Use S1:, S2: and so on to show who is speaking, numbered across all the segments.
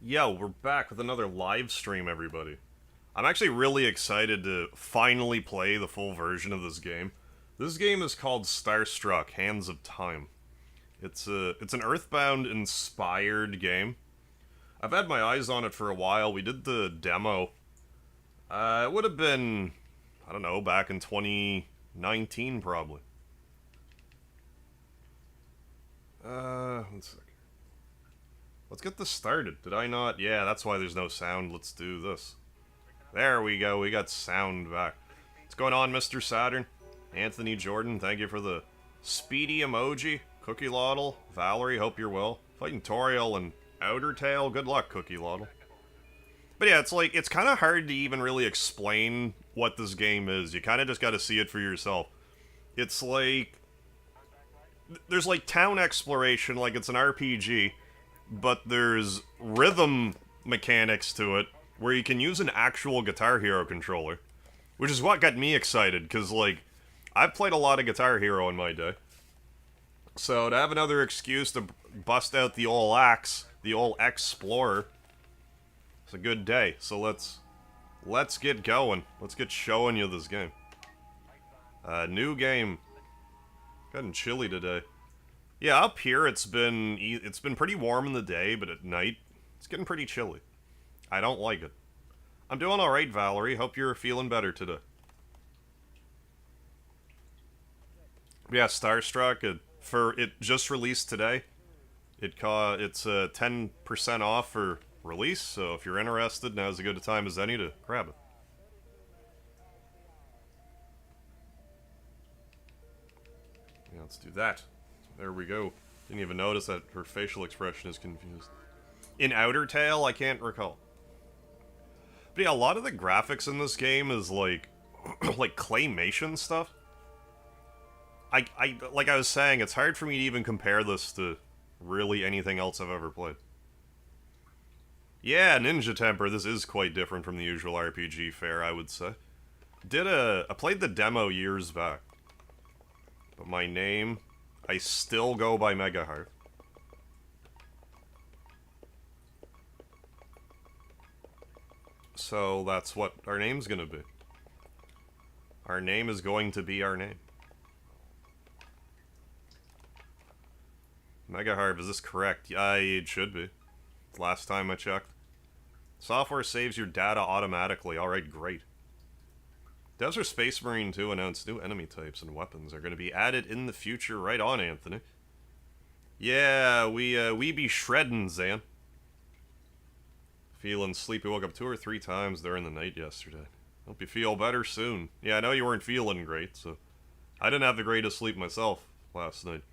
S1: Yo, we're back with another live stream, everybody. I'm actually really excited to finally play the full version of this game. This game is called Starstruck: Hands of Time. It's an Earthbound inspired game. I've had my eyes on it for a while. We did the demo. It would have been, I don't know, back in 2019 probably. One second. Let's get this started. Did I not? Yeah, that's why there's no sound. Let's do this. There we go. We got sound back. What's going on, Mr. Saturn? Anthony Jordan, thank you for the Speedy emoji. Cookie Loddle, Valerie, hope you're well. Fighting Toriel and Outer Tail, good luck, Cookie Loddle. But yeah, it's kind of hard to even really explain what this game is. You kind of just got to see it for yourself. It's like, there's like town exploration, like it's an RPG, but there's rhythm mechanics to it, where you can use an actual Guitar Hero controller. Which is what got me excited, because, like, I've played a lot of Guitar Hero in my day. So, to have another excuse to bust out the old axe, the old Explorer, it's a good day. So let's get going. Let's get showing you this game. New game. Getting chilly today. Yeah, up here it's been pretty warm in the day, but at night it's getting pretty chilly. I don't like it. I'm doing alright, Valerie. Hope you're feeling better today. Yeah, Starstruck, it just released today. It's 10% off for release, so if you're interested, now's as good a time as any to grab it. Yeah, let's do that. There we go. Didn't even notice that her facial expression is confused. In Outer Tail, I can't recall. But yeah, a lot of the graphics in this game is like, like claymation stuff. Like I was saying, it's hard for me to even compare this to really anything else I've ever played. Yeah, Ninja Temper, this is quite different from the usual RPG fare, I would say. I played the demo years back. But my name, I still go by Megaheart. So that's what our name's gonna be. Our name is going to be our name. Megaharv, is this correct? Yeah, it should be. Last time I checked. Software saves your data automatically. Alright, great. Desert Space Marine 2 announced new enemy types and weapons are going to be added in the future. Right on, Anthony. Yeah, we be shredding, Zan. Feeling sleepy. Woke up 2 or 3 times during the night yesterday. Hope you feel better soon. Yeah, I know you weren't feeling great, so... I didn't have the greatest sleep myself last night.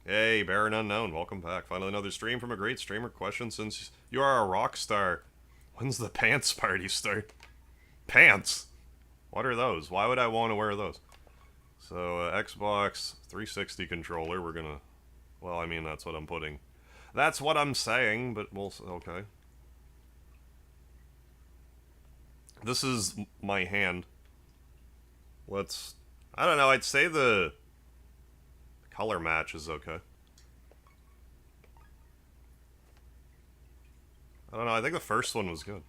S1: Hey, Baron Unknown, welcome back. Finally another stream from a great streamer. Question, since you are a rock star, when's the pants party start? Pants? What are those? Why would I want to wear those? So, Xbox 360 controller, we're gonna... Well, I mean, that's what I'm putting. That's what I'm saying, but we'll... Okay. This is my hand. Let's... I don't know, I'd say the color match is okay. I don't know, I think the first one was good.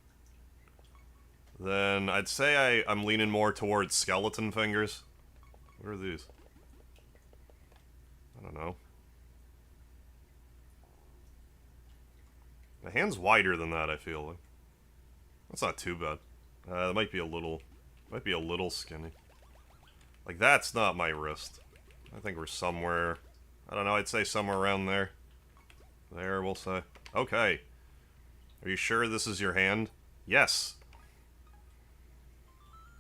S1: Then I'd say I'm leaning more towards skeleton fingers. What are these? I don't know. My hand's wider than that, I feel like. That's not too bad. That might be a little skinny. Like, that's not my wrist. I think we're somewhere, I don't know, I'd say somewhere around there. There, we'll say. Okay. Are you sure this is your hand? Yes.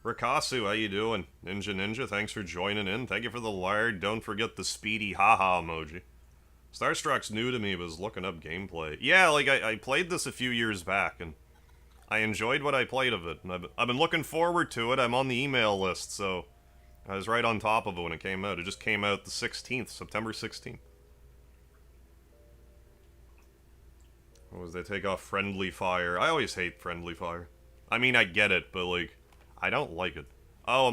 S1: Rikasu, how you doing? Ninja, thanks for joining in. Thank you for the lard. Don't forget the Speedy haha emoji. Starstruck's new to me, but was looking up gameplay. Yeah, like, I played this a few years back, and I enjoyed what I played of it. And I've been looking forward to it. I'm on the email list, so I was right on top of it when it came out. It just came out the 16th, September 16th. What was they take off friendly fire? I always hate friendly fire. I mean, I get it, but, like, I don't like it. Oh,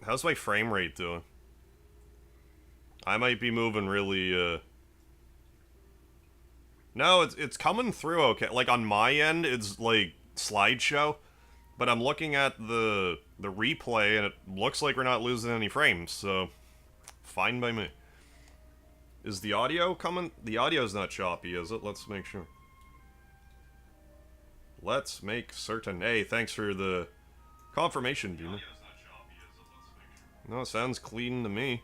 S1: how's my frame rate doing? I might be moving really, No, it's coming through okay. Like, on my end, it's, like, slideshow. But I'm looking at the replay, and it looks like we're not losing any frames, so... Fine by me. Is the audio coming? The audio's not choppy, is it? Let's make sure. Let's make certain. Hey, thanks for the confirmation, Beamer. No, it sounds clean to me.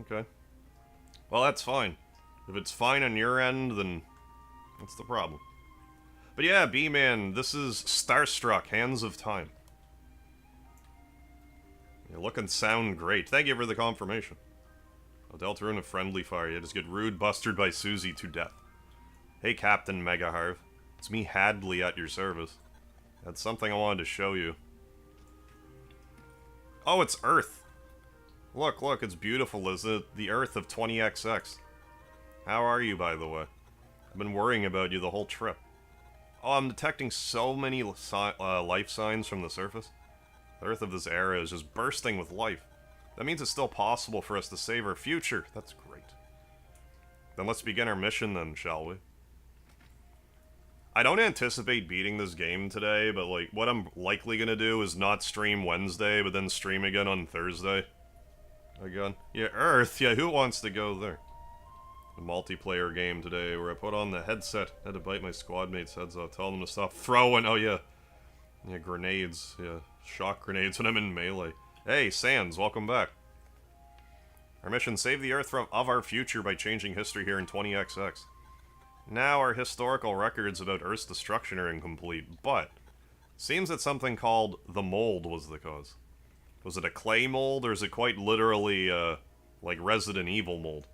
S1: Okay. Well, that's fine. If it's fine on your end, then what's the problem? But yeah, B-Man, this is Starstruck, Hands of Time. You look and sound great. Thank you for the confirmation. I'll ruin a friendly fire. You just get rude bustered by Susie to death. Hey, Captain Megaharv. It's me, Hadley, at your service. That's something I wanted to show you. Oh, it's Earth. Look, look, it's beautiful, isn't it? The Earth of 20XX. How are you, by the way? I've been worrying about you the whole trip. Oh, I'm detecting so many life signs from the surface. The Earth of this era is just bursting with life. That means it's still possible for us to save our future. That's great. Then let's begin our mission then, shall we? I don't anticipate beating this game today, but like, what I'm likely gonna do is not stream Wednesday, but then stream again on Thursday. Again. Yeah, Earth, yeah, who wants to go there? A multiplayer game today where I put on the headset, had to bite my squad mates' heads off, tell them to stop throwing, oh yeah. Yeah, grenades, yeah, shock grenades when I'm in melee. Hey, Sans, welcome back. Our mission, save the Earth of our future by changing history here in 20XX. Now our historical records about Earth's destruction are incomplete, but seems that something called the mold was the cause. Was it a clay mold, or is it quite literally, like Resident Evil mold?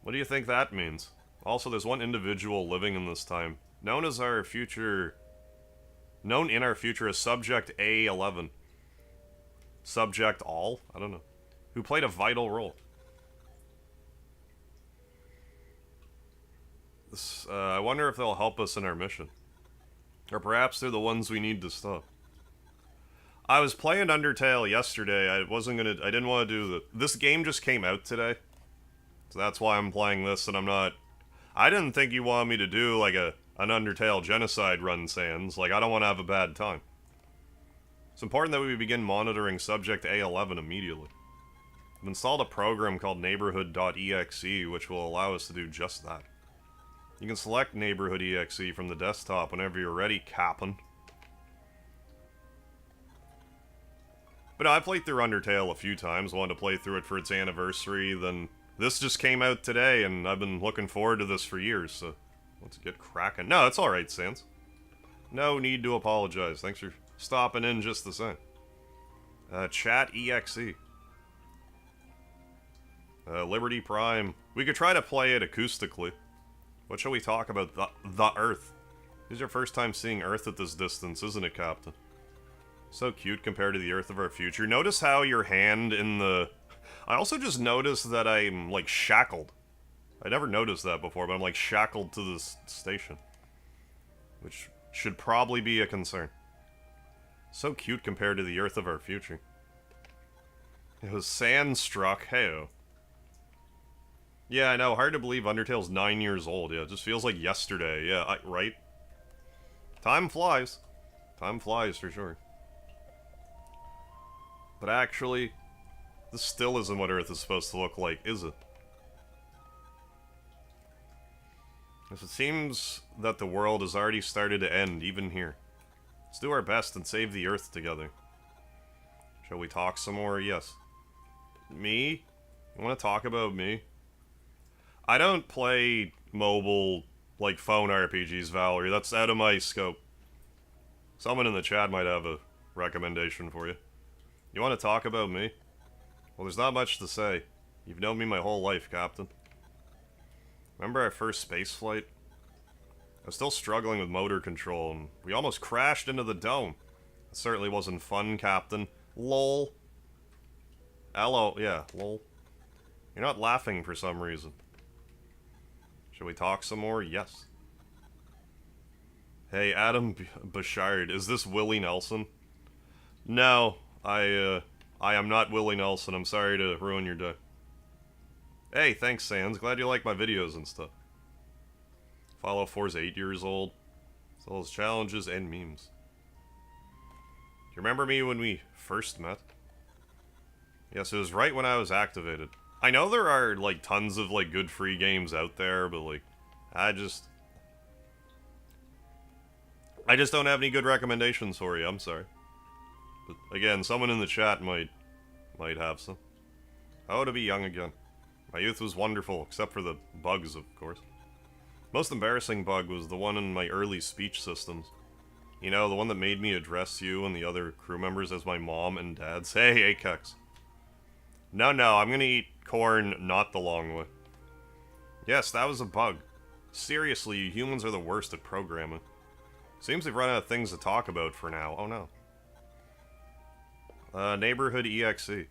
S1: What do you think that means? Also, there's one individual living in this time, known in our future as Subject A11. Subject All? I don't know. Who played a vital role. I wonder if they'll help us in our mission. Or perhaps they're the ones we need to stop. I was playing Undertale yesterday. I didn't want to do this game just came out today. So that's why I'm playing this, and I didn't think you wanted me to do, like, an Undertale genocide run, Sans. Like, I don't want to have a bad time. It's important that we begin monitoring Subject A11 immediately. I've installed a program called neighborhood.exe, which will allow us to do just that. You can select neighborhood.exe from the desktop whenever you're ready, Captain. But I played through Undertale a few times, wanted to play through it for its anniversary, then this just came out today, and I've been looking forward to this for years, so let's get cracking. No, it's alright, Sans. No need to apologize. Thanks for stopping in just the same. Chat EXE. Liberty Prime. We could try to play it acoustically. What shall we talk about? The Earth. This is your first time seeing Earth at this distance, isn't it, Captain? So cute compared to the Earth of our future. Notice how your hand in the... I also just noticed that I'm, like, shackled. I never noticed that before, but I'm, like, shackled to this station. Which should probably be a concern. So cute compared to the Earth of our future. It was Starstruck, hey-oh. Yeah, I know, hard to believe Undertale's 9 years old. Yeah, it just feels like yesterday. Yeah, right? Time flies. Time flies, for sure. But actually, this still isn't what Earth is supposed to look like, is it? As it seems that the world has already started to end, even here. Let's do our best and save the Earth together. Shall we talk some more? Yes. Me? You want to talk about me? I don't play mobile, like, phone RPGs, Valerie. That's out of my scope. Someone in the chat might have a recommendation for you. You want to talk about me? Well, there's not much to say. You've known me my whole life, Captain. Remember our first space flight? I was still struggling with motor control, and we almost crashed into the dome. It certainly wasn't fun, Captain. Lol. Hello, yeah, lol. You're not laughing for some reason. Shall we talk some more? Yes. Hey, Adam Bouchard, is this Willie Nelson? No, I am not Willie Nelson. I'm sorry to ruin your day. Hey, thanks, Sans. Glad you like my videos and stuff. Follow 4's 8 years old. Still has challenges and memes. Do you remember me when we first met? Yes, it was right when I was activated. I know there are, like, tons of, like, good free games out there, but, like, I just don't have any good recommendations for you, I'm sorry. But, again, someone in the chat might have some. Oh, to be young again. My youth was wonderful, except for the bugs, of course. Most embarrassing bug was the one in my early speech systems. You know, the one that made me address you and the other crew members as my mom and dad. Hey, Akex. No, I'm gonna eat corn not the long way. Yes, that was a bug. Seriously, you humans are the worst at programming. Seems we've run out of things to talk about for now. Oh no. Neighborhood EXE.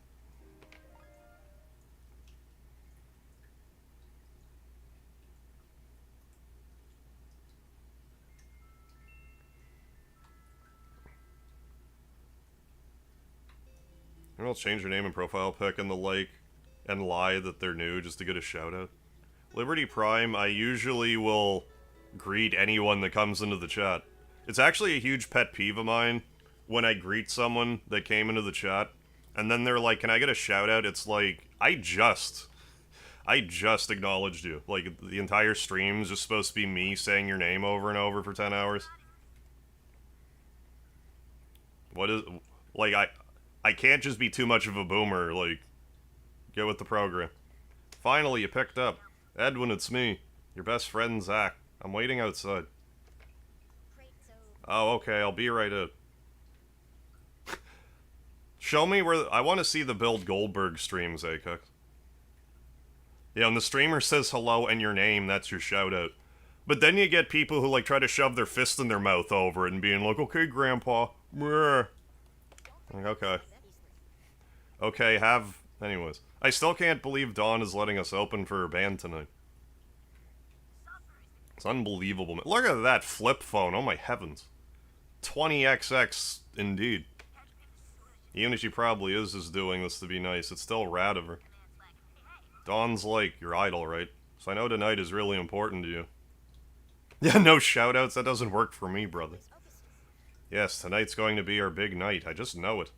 S1: I'll change your name and profile pic and the like, and lie that they're new just to get a shout out. Liberty Prime, I usually will greet anyone that comes into the chat. It's actually a huge pet peeve of mine when I greet someone that came into the chat, and then they're like, can I get a shout out? It's like, I just acknowledged you. Like, the entire stream's just supposed to be me saying your name over and over for 10 hours. What is, like, I can't just be too much of a boomer, like, get with the program. Finally, you picked up. Edwin, it's me. Your best friend, Zach. I'm waiting outside. Oh, okay, I'll be right in. Show me where... I want to see the Build Goldberg streams, Akex. Yeah, when the streamer says hello and your name, that's your shout-out. But then you get people who, like, try to shove their fist in their mouth over it and being like, okay, Grandpa. Like, okay. Okay, anyways. I still can't believe Dawn is letting us open for her band tonight. It's unbelievable. Look at that flip phone. Oh my heavens. 20XX indeed. Even if she probably is just doing this to be nice, it's still rad of her. Dawn's like your idol, right? So I know tonight is really important to you. Yeah, no shoutouts. That doesn't work for me, brother. Yes, tonight's going to be our big night. I just know it.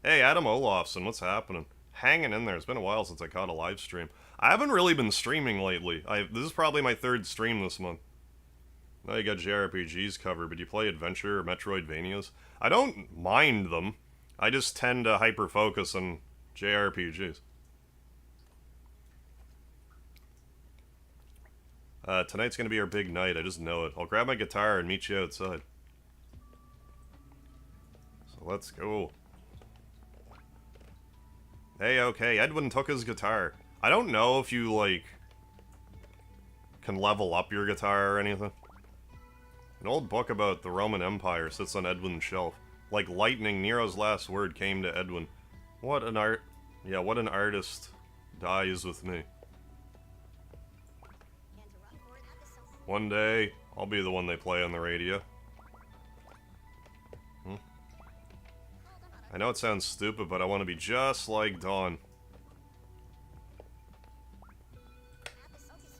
S1: Hey, Adam Olofsson, what's happening? Hanging in there. It's been a while since I caught a live stream. I haven't really been streaming lately. This is probably my 3rd stream this month. Now you got JRPGs covered, but you play Adventure or Metroidvanias? I don't mind them. I just tend to hyper-focus on JRPGs. Tonight's gonna be our big night, I just know it. I'll grab my guitar and meet you outside. So let's go. Hey, okay, Edwin took his guitar. I don't know if you, like, can level up your guitar or anything. An old book about the Roman Empire sits on Edwin's shelf. Like lightning, Nero's last word came to Edwin. What an artist dies with me. One day, I'll be the one they play on the radio. I know it sounds stupid, but I want to be just like Dawn.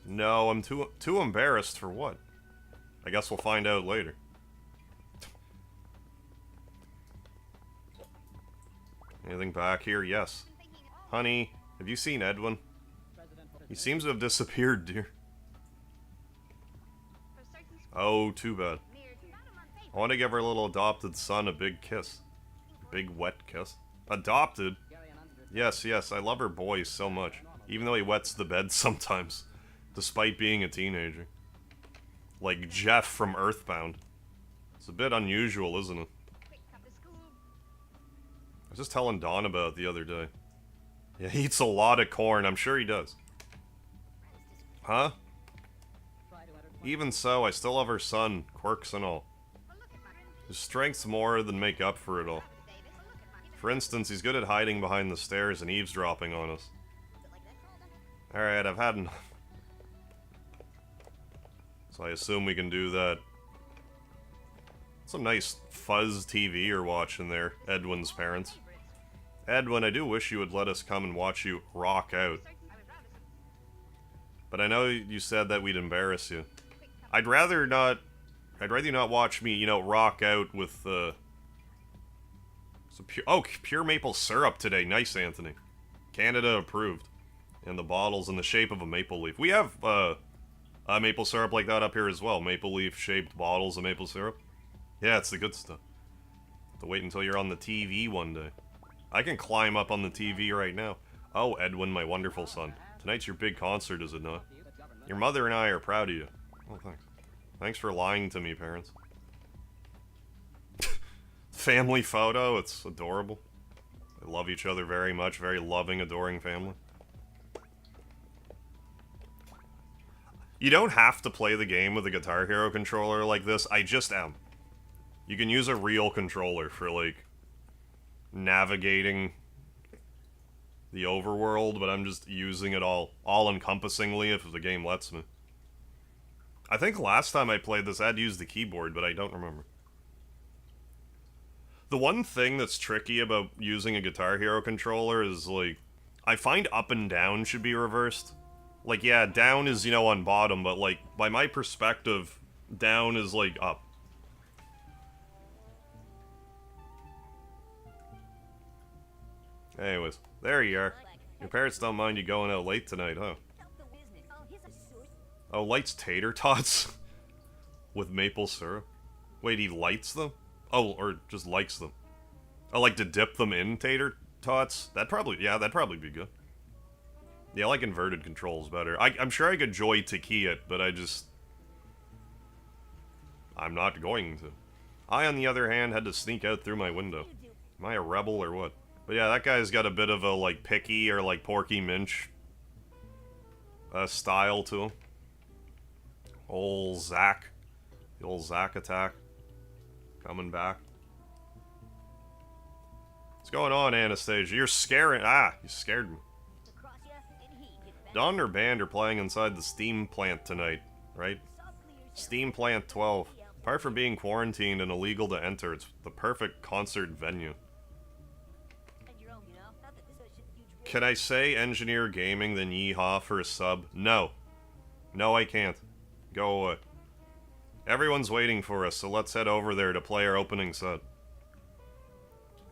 S1: No, I'm too embarrassed for what? I guess we'll find out later. Anything back here? Yes. Honey, have you seen Edwin? He seems to have disappeared, dear. Oh, too bad. I want to give our little adopted son a big kiss. Big wet kiss. Adopted? Yes, I love her boy so much. Even though he wets the bed sometimes. Despite being a teenager. Like Jeff from Earthbound. It's a bit unusual, isn't it? I was just telling Dawn about it the other day. Yeah, he eats a lot of corn, I'm sure he does. Huh? Even so, I still love her son, quirks and all. His strength's more than make up for it all. For instance, he's good at hiding behind the stairs and eavesdropping on us. Alright, I've had enough. So I assume we can do that. Some nice fuzz TV you're watching there, Edwin's parents. Edwin, I do wish you would let us come and watch you rock out. But I know you said that we'd embarrass you. I'd rather you not watch me, you know, rock out with, some pure maple syrup today. Nice, Anthony. Canada approved. And the bottle's in the shape of a maple leaf. We have, maple syrup like that up here as well. Maple leaf shaped bottles of maple syrup. Yeah, it's the good stuff. Have to wait until you're on the TV one day. I can climb up on the TV right now. Oh, Edwin, my wonderful son. Tonight's your big concert, is it not? Your mother and I are proud of you. Oh, thanks. Thanks for lying to me, parents. Family photo, it's adorable. They love each other very much. Very loving, adoring family. You don't have to play the game with a Guitar Hero controller like this. I just am. You can use a real controller for, like, navigating the overworld, but I'm just using it all-encompassingly if the game lets me. I think last time I played this, I had to use the keyboard, but I don't remember. The one thing that's tricky about using a Guitar Hero controller is, like, I find up and down should be reversed. Like, yeah, down is, you know, on bottom, but, like, by my perspective, down is, like, up. Anyways, there you are. Your parents don't mind you going out late tonight, huh? Oh, lights tater tots? With maple syrup? Wait, he lights them? Oh, or just likes them. I like to dip them in tater tots? That'd probably be good. Yeah, I like inverted controls better. I'm sure I could joy to key it, but I'm not going to. I, on the other hand, had to sneak out through my window. Am I a rebel or what? But yeah, that guy's got a bit of a, like, picky or, like, Porky Minch style to him. Old Zack. The old Zack attack. Coming back. What's going on, Anastasia? You're scaring... Ah, you scared me. Dawn and her band are playing inside the Steam plant tonight, right? Steam Plant 12. Apart from being quarantined and illegal to enter, it's the perfect concert venue. Can I say Engineer Gaming then yeehaw for a sub? No. No, I can't. Go away. Everyone's waiting for us, so let's head over there to play our opening set.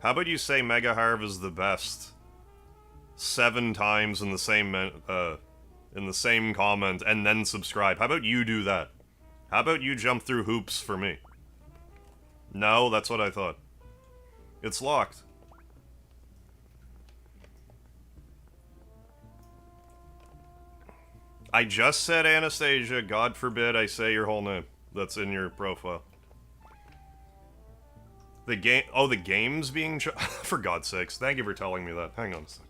S1: How about you say Mega Harv is the best 7 times in the same comment and then subscribe? How about you do that? How about you jump through hoops for me? No, that's what I thought. It's locked. I just said Anastasia. God forbid I say your whole name. That's in your profile. The game... Oh, the game's being... For God's sakes. Thank you for telling me that. Hang on a sec.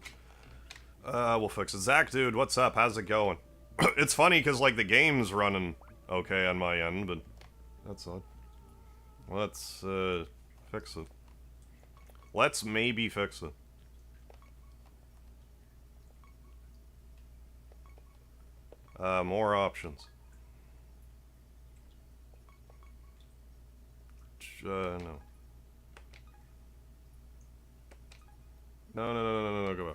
S1: We'll fix it. Zach, dude, what's up? How's it going? It's funny, because, like, the game's running okay on my end, but... That's odd. Let's, fix it. Let's maybe fix it. More options. No. No, go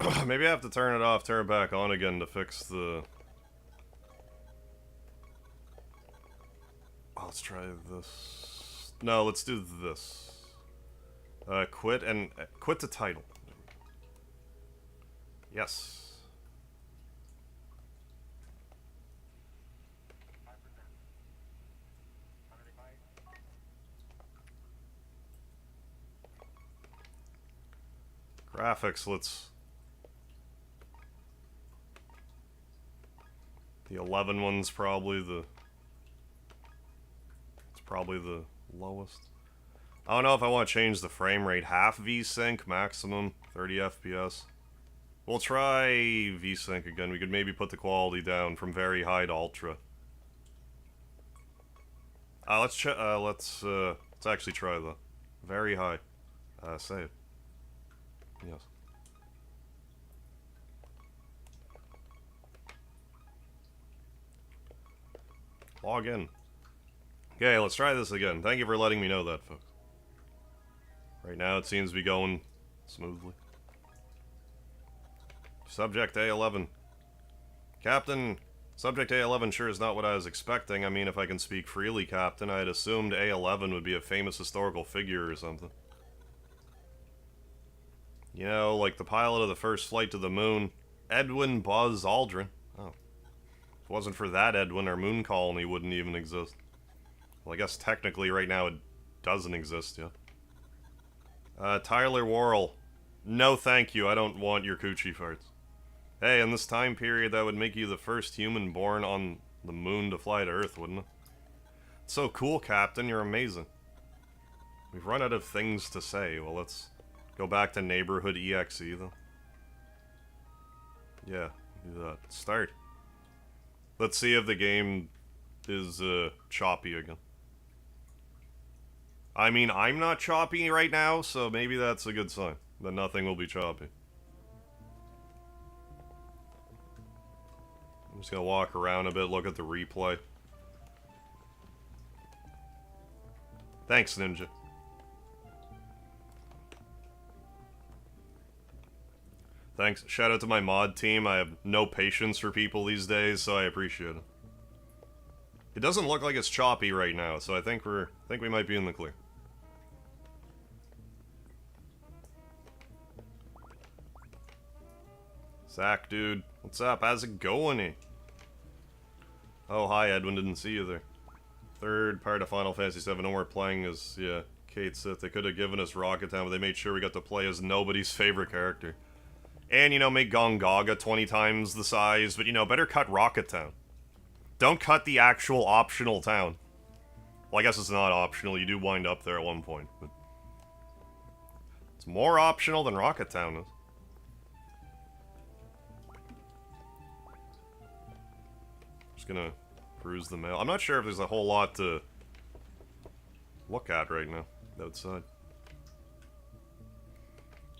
S1: back. Maybe I have to turn it off, turn it back on again to fix the... Oh, let's try this. No, let's do this. Quit the title. Yes. Graphics, let's... The 11 one's probably the... It's probably the lowest. I don't know if I want to change the frame rate. Half VSync, maximum, 30 FPS. We'll try VSync again. We could maybe put the quality down from very high to ultra. Let's actually try the very high. Save. Yes. Log in. Okay, let's try this again. Thank you for letting me know that, folks. Right now it seems to be going smoothly. Subject A11. Captain, Subject A11 sure is not what I was expecting. I mean, if I can speak freely, Captain, I had assumed A11 would be a famous historical figure or something. You know, like the pilot of the first flight to the moon, Edwin Buzz Aldrin. Oh. If it wasn't for that Edwin, our moon colony wouldn't even exist. Well, I guess technically right now it doesn't exist yet. Tyler Worrell. No thank you, I don't want your coochie farts. Hey, in this time period, that would make you the first human born on the moon to fly to Earth, wouldn't it? It's so cool, Captain, you're amazing. We've run out of things to say. Well, let's go back to Neighborhood EXE, though. Yeah, do that. Start. Let's see if the game is, choppy again. I mean, I'm not choppy right now, so maybe that's a good sign. That nothing will be choppy. I'm just gonna walk around a bit, look at the replay. Thanks, Ninja. Thanks. Shout out to my mod team. I have no patience for people these days, so I appreciate it. It doesn't look like it's choppy right now, so I think we might be in the clear. Zach, dude. What's up? How's it going? Oh, hi, Edwin. Didn't see you there. Third part of Final Fantasy VII. No more playing as, yeah, Kate Sith. They could have given us Rocket Town, but they made sure we got to play as nobody's favorite character. And, you know, make Gongaga 20 times the size, but, you know, better cut Rocket Town. Don't cut the actual optional town. Well, I guess it's not optional. You do wind up there at one point, but it's more optional than Rocket Town is. Just gonna peruse the mail. I'm not sure if there's a whole lot to look at right now outside.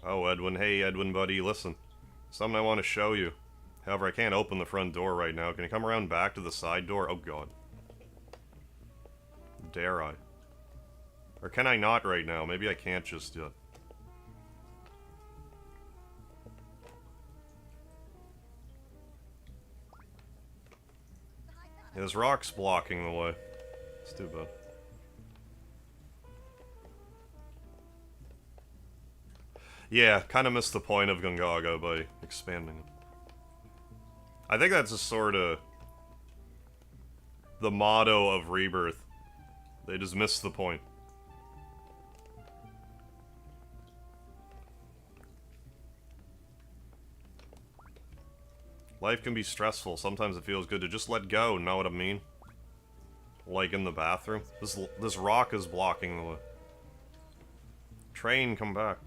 S1: Oh, Edwin. Hey, Edwin, buddy. Listen. Something I want to show you. However, I can't open the front door right now. Can you come around back to the side door? Oh, God. Dare I? Or can I not right now? Maybe I can't just yet. Yeah, this rock's blocking the way. It's too bad. Yeah, kind of missed the point of Gongaga by expanding it. I think that's just sort of the motto of Rebirth. They just missed the point. Life can be stressful. Sometimes it feels good to just let go, know what I mean? Like in the bathroom. This rock is blocking the way. Train, come back.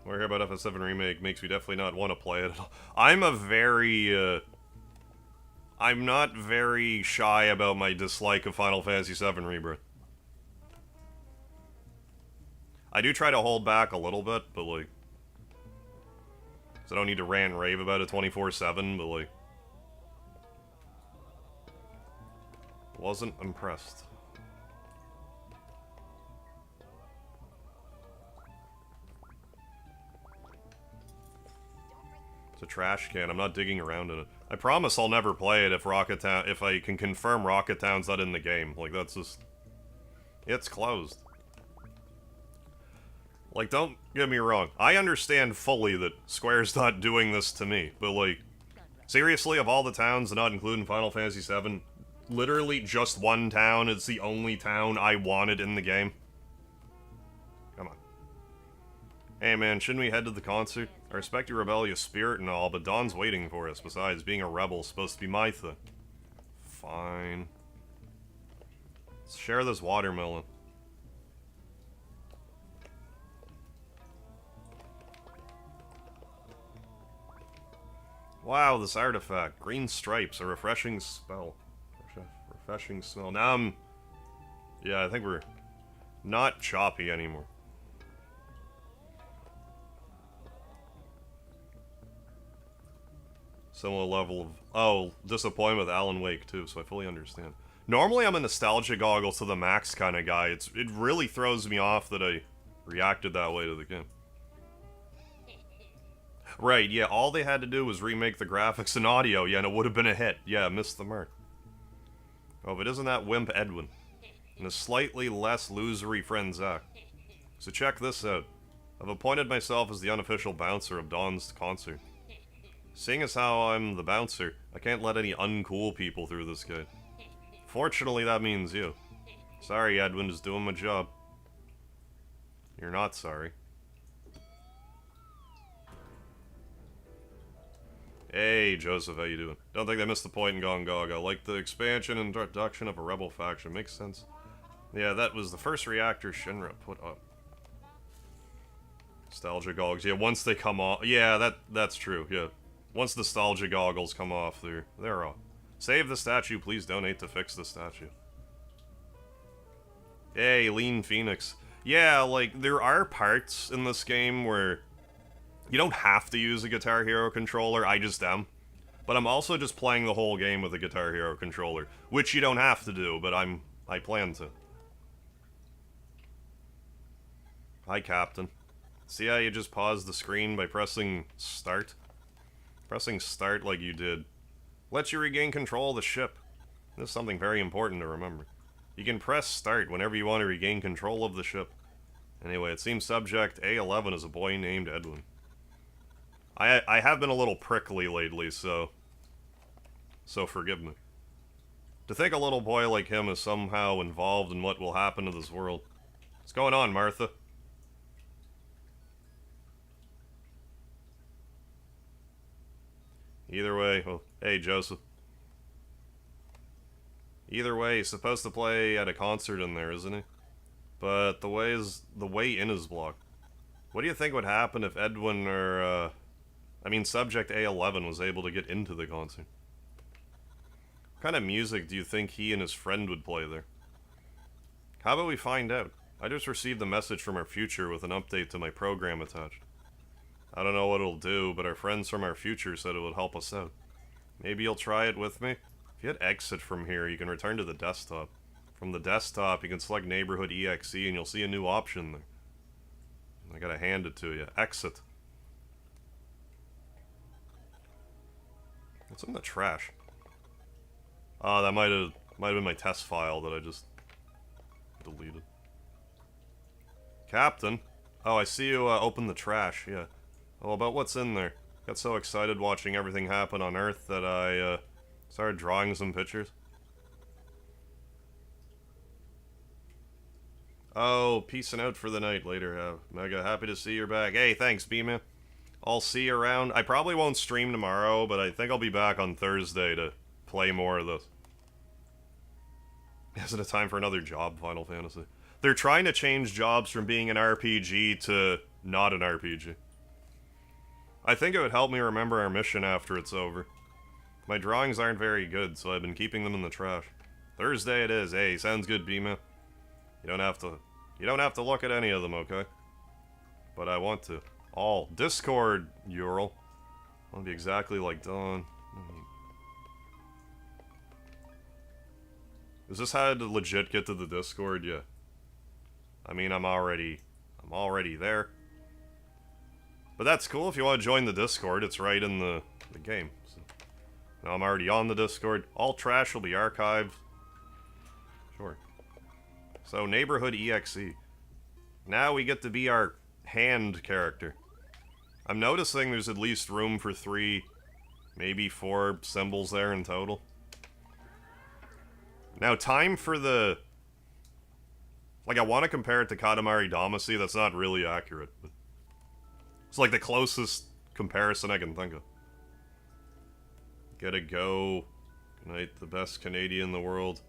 S1: We're here about FF7 Remake. Makes me definitely not want to play it at all. I'm not very shy about my dislike of Final Fantasy VII Rebirth. I do try to hold back a little bit, but like... So I don't need to rant and rave about it 24/7, but like... Wasn't impressed. It's a trash can. I'm not digging around in it. I promise I'll never play it if if I can confirm Rocket Town's not in the game. Like, that's just... It's closed. Like, don't get me wrong. I understand fully that Square's not doing this to me, but like... Seriously, of all the towns, not including Final Fantasy VII, literally just one town is the only town I wanted in the game. Come on. Hey man, shouldn't we head to the concert? I respect your rebellious spirit and all, but Dawn's waiting for us. Besides, being a rebel's supposed to be my thing. Fine. Let's share this watermelon. Wow, this artifact. Green stripes, a refreshing spell. Refreshing smell. Now I'm... Yeah, I think we're not choppy anymore. Similar level of... Oh, disappointment with Alan Wake, too, so I fully understand. Normally I'm a nostalgia goggles to the max kind of guy. It really throws me off that I reacted that way to the game. Right, yeah, all they had to do was remake the graphics and audio, yeah, and it would have been a hit. Yeah, missed the mark. Oh, but isn't that wimp Edwin? And a slightly less losery friend Zach. So check this out. I've appointed myself as the unofficial bouncer of Dawn's concert. Seeing as how I'm the bouncer, I can't let any uncool people through this gate. Fortunately, that means you. Sorry, Edwin, just doing my job. You're not sorry. Hey, Joseph, how you doing? Don't think they missed the point in Gone Gaga. Like the expansion and introduction of a rebel faction. Makes sense. Yeah, that was the first reactor Shinra put up. Nostalgia goggles. Yeah, once they come off... Yeah, that's true, yeah. Once nostalgia goggles come off, they're off. Save the statue, please donate to fix the statue. Hey, Lean Phoenix. Yeah, like, there are parts in this game where you don't have to use a Guitar Hero controller, I just am. But I'm also just playing the whole game with a Guitar Hero controller, which you don't have to do, but I plan to. Hi, Captain. See how you just paused the screen by pressing start? Pressing start like you did lets you regain control of the ship. This is something very important to remember. You can press start whenever you want to regain control of the ship. Anyway, it seems subject A11 is a boy named Edwin. I have been a little prickly lately, so forgive me. To think a little boy like him is somehow involved in what will happen to this world. What's going on, Martha? Either way, well, hey, Joseph. Either way, he's supposed to play at a concert in there, isn't he? But the way in is blocked. What do you think would happen if Edwin or, subject A11 was able to get into the concert? What kind of music do you think he and his friend would play there? How about we find out? I just received a message from our future with an update to my program attached. I don't know what it'll do, but our friends from our future said it would help us out. Maybe you'll try it with me? If you hit exit from here, you can return to the desktop. From the desktop, you can select Neighborhood EXE and you'll see a new option there. I gotta hand it to you. Exit. What's in the trash? Oh, that might have been my test file that I just deleted. Captain? Oh, I see you open the trash, yeah. Well, about what's in there? Got so excited watching everything happen on Earth that I started drawing some pictures. Oh, peacing out for the night later. Mega happy to see you're back. Hey, thanks, B-Man. I'll see you around. I probably won't stream tomorrow, but I think I'll be back on Thursday to play more of this. Isn't it time for another job, Final Fantasy? They're trying to change jobs from being an RPG to not an RPG. I think it would help me remember our mission after it's over. My drawings aren't very good, so I've been keeping them in the trash. Thursday it is. Hey, sounds good, Bima. You don't have to look at any of them, okay? But I want to. All. Discord, Ural. I want to be exactly like Dawn. Is this how to legit get to the Discord? Yeah. I mean, I'm already there. But that's cool. If you want to join the Discord, it's right in the game. So, now I'm already on the Discord. All trash will be archived. Sure. So, Neighborhood EXE. Now we get to be our hand character. I'm noticing there's at least room for 3, maybe 4 symbols there in total. Now, time for the... Like, I want to compare it to Katamari Damacy. That's not really accurate, but... It's like the closest comparison I can think of. Gotta go. Good night, the best Canadian in the world.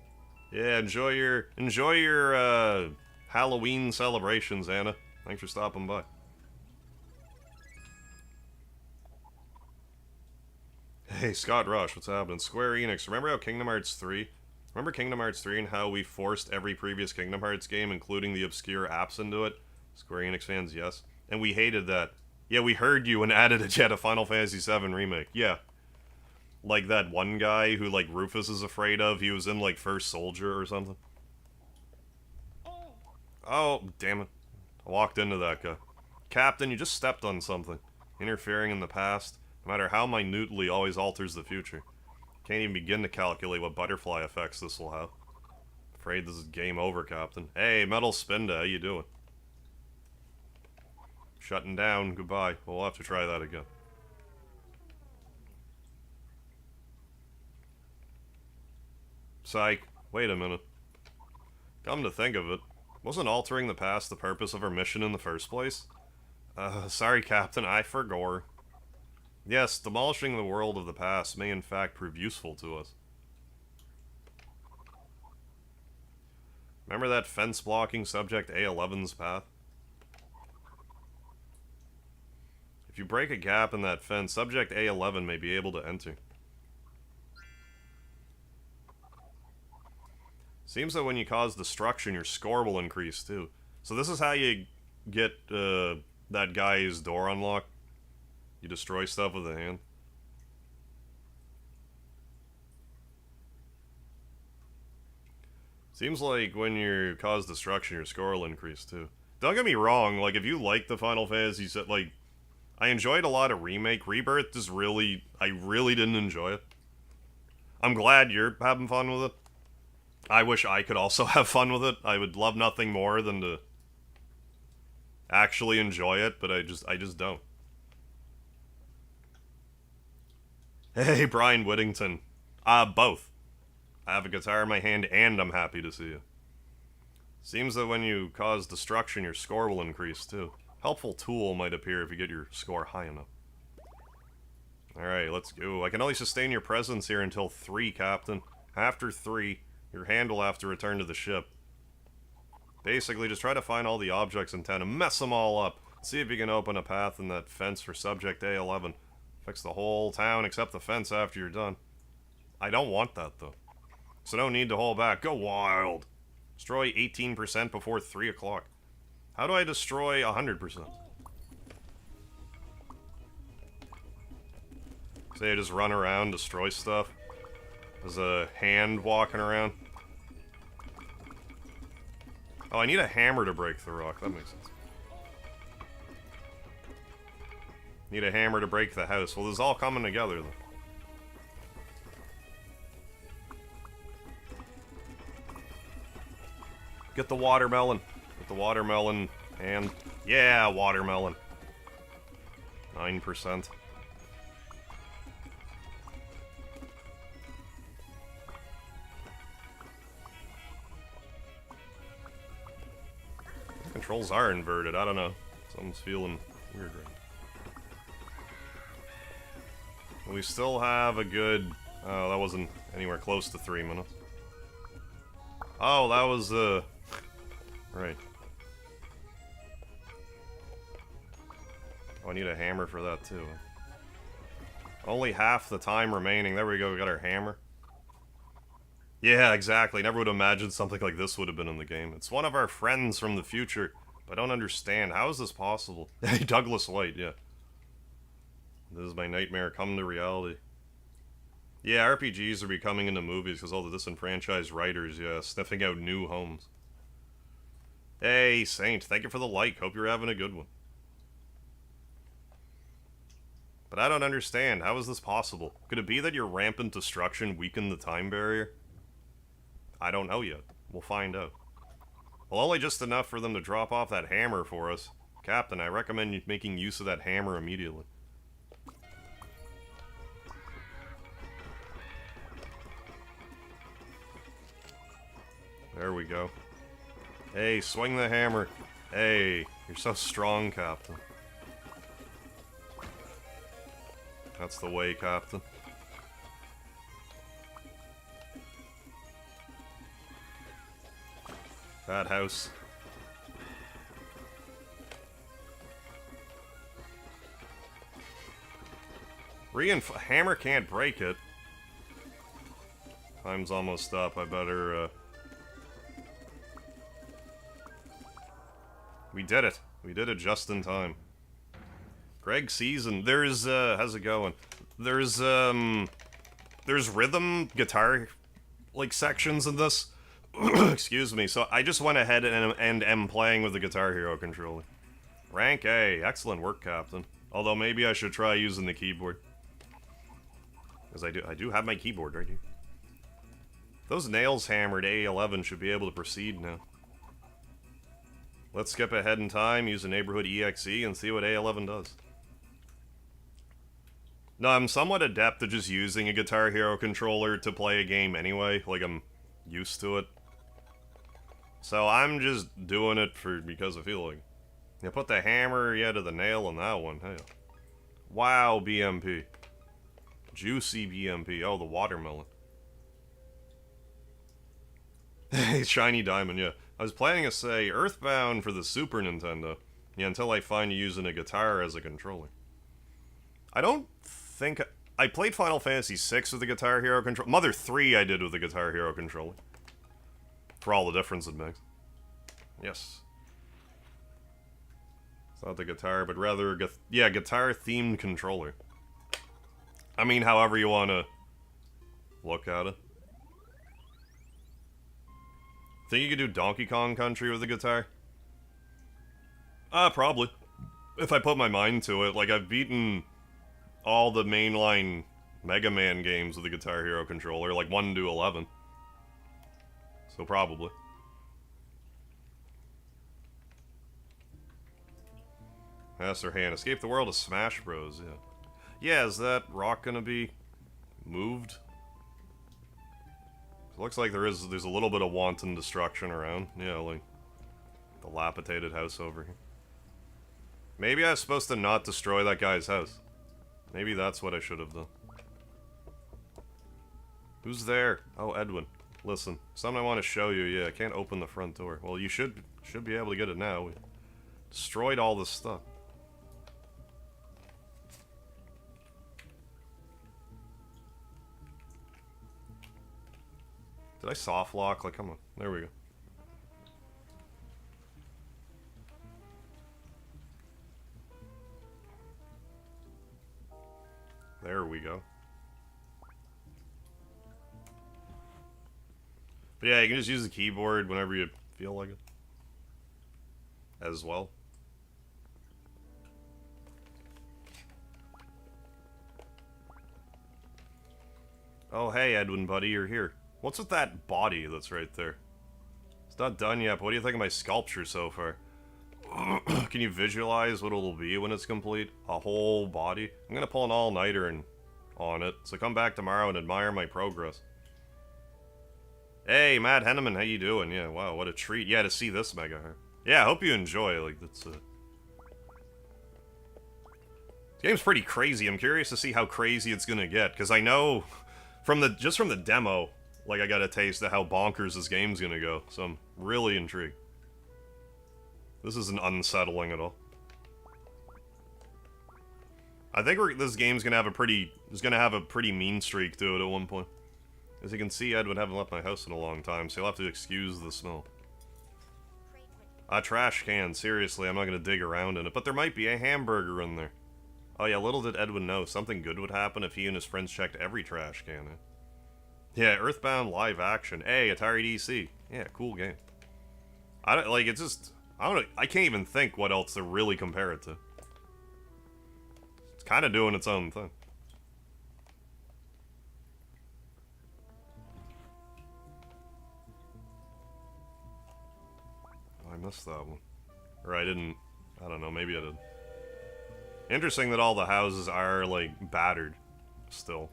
S1: Yeah, enjoy your Halloween celebrations, Anna. Thanks for stopping by. Hey, Scott Rush, what's happening? Square Enix, remember how Kingdom Hearts 3? Remember Kingdom Hearts 3 and how we forced every previous Kingdom Hearts game, including the obscure apps, into it? Square Enix fans, yes. And we hated that. Yeah, we heard you and added it yet a Final Fantasy VII Remake. Yeah. Like that one guy who, like, Rufus is afraid of. He was in, like, First Soldier or something. Oh, damn it. I walked into that guy. Captain, you just stepped on something. Interfering in the past, no matter how minutely, always alters the future. Can't even begin to calculate what butterfly effects this will have. Afraid this is game over, Captain. Hey, Metal Spinda, how you doing? Shutting down, goodbye. We'll have to try that again. Psych. Wait a minute. Come to think of it, wasn't altering the past the purpose of our mission in the first place? Sorry, Captain, I forgot. Yes, demolishing the world of the past may in fact prove useful to us. Remember that fence blocking subject A11's path? If you break a gap in that fence, subject A11 may be able to enter. Seems that when you cause destruction, your score will increase too. So this is how you get that guy's door unlocked. You destroy stuff with a hand. Seems like when you cause destruction, your score will increase too. Don't get me wrong, like, if you like the Final Fantasy set, like, I enjoyed a lot of Remake. Rebirth is really, I really didn't enjoy it. I'm glad you're having fun with it. I wish I could also have fun with it. I would love nothing more than to actually enjoy it, but I just don't. Hey, Brian Whittington. Both. I have a guitar in my hand and I'm happy to see you. Seems that when you cause destruction, your score will increase too. Helpful tool might appear if you get your score high enough. Alright, let's go. I can only sustain your presence here until 3, Captain. After 3, your hand will have to return to the ship. Basically, just try to find all the objects in town and mess them all up. See if you can open a path in that fence for Subject A11. Fix the whole town except the fence after you're done. I don't want that, though. So no need to hold back. Go wild! Destroy 18% before 3 o'clock. How do I destroy 100%? Say I just run around, destroy stuff. There's a hand walking around. Oh, I need a hammer to break the rock. That makes sense. Need a hammer to break the house. Well, this is all coming together, though. Get the watermelon. Get the watermelon. And, yeah, watermelon. 9%. Controls are inverted. I don't know. Something's feeling weird right now. We still have a good... Oh, that wasn't anywhere close to 3 minutes. Oh, that was, right. Oh, I need a hammer for that, too. Only half the time remaining. There we go, we got our hammer. Yeah, exactly. Never would have imagined something like this would have been in the game. It's one of our friends from the future. But I don't understand. How is this possible? Hey, Douglas White, yeah. This is my nightmare come to reality. Yeah, RPGs are becoming into movies because all the disenfranchised writers, yeah, sniffing out new homes. Hey, Saint, thank you for the like. Hope you're having a good one. But I don't understand. How is this possible? Could it be that your rampant destruction weakened the time barrier? I don't know yet. We'll find out. Well, only just enough for them to drop off that hammer for us. Captain, I recommend you making use of that hammer immediately. There we go. Hey, swing the hammer. Hey, you're so strong, Captain. That's the way, Captain. That house. Hammer can't break it. Time's almost up. I better, We did it. We did it just in time. Greg Season. There's, how's it going? There's, there's rhythm guitar, like, sections in this. Excuse me, so I just went ahead and am playing with the Guitar Hero controller. Rank A. Excellent work, Captain. Although maybe I should try using the keyboard. Because I do have my keyboard right here. Those nails hammered A11 should be able to proceed now. Let's skip ahead in time, use a neighborhood EXE, and see what A11 does. No, I'm somewhat adept at just using a Guitar Hero controller to play a game anyway. Like, I'm used to it. So I'm just doing it because I feel like. Yeah, put the hammer, to the nail on that one. Hey. Wow, BMP. Juicy BMP. Oh, the watermelon. Hey, shiny diamond, yeah. I was planning to say Earthbound for the Super Nintendo. Yeah, until I find using a guitar as a controller. I don't think... I played Final Fantasy VI with the Guitar Hero controller. Mother 3 I did with the Guitar Hero controller. For all the difference it makes. Yes. It's not the guitar, but rather... guitar-themed controller. I mean, however you want to look at it. Think you could do Donkey Kong Country with the guitar? Probably. If I put my mind to it. Like, I've beaten all the mainline Mega Man games with the Guitar Hero controller, like 1 to 11. So probably. Master Hand. Escape the world of Smash Bros, yeah. Yeah, is that rock gonna be moved? It looks like there's a little bit of wanton destruction around. Yeah, like the dilapidated house over here. Maybe I was supposed to not destroy that guy's house. Maybe that's what I should have done. Who's there? Oh, Edwin. Listen, something I want to show you. Yeah, I can't open the front door. Well, you should be able to get it now. We destroyed all this stuff. Did I soft lock? Like, come on. There we go. There we go. But yeah, you can just use the keyboard whenever you feel like it. As well. Oh, hey, Edwin, buddy, you're here. What's with that body that's right there? It's not done yet, but what do you think of my sculpture so far? Can you visualize what it'll be when it's complete? A whole body? I'm gonna pull an all-nighter on it, so come back tomorrow and admire my progress. Hey, Matt Henneman, how you doing? Yeah, wow, what a treat. Yeah, to see this Mega Heart. Yeah, I hope you enjoy, like, that's, This game's pretty crazy. I'm curious to see how crazy it's gonna get, because I know, just from the demo, like, I got a taste of how bonkers this game's gonna go, so I'm really intrigued. This isn't unsettling at all. I think this game's gonna have a pretty mean streak to it at one point. As you can see, Edwin haven't left my house in a long time, so you'll have to excuse the smell. A trash can, seriously, I'm not gonna dig around in it, but there might be a hamburger in there. Oh yeah, little did Edwin know, something good would happen if he and his friends checked every trash can, eh? Yeah, Earthbound live action. Hey, Atari DC. Yeah, cool game. I don't, like, it's just, I don't know, I can't even think what else to really compare it to. It's kind of doing its own thing. Oh, I missed that one. Or I didn't, I don't know, maybe I did. Interesting that all the houses are, like, battered still.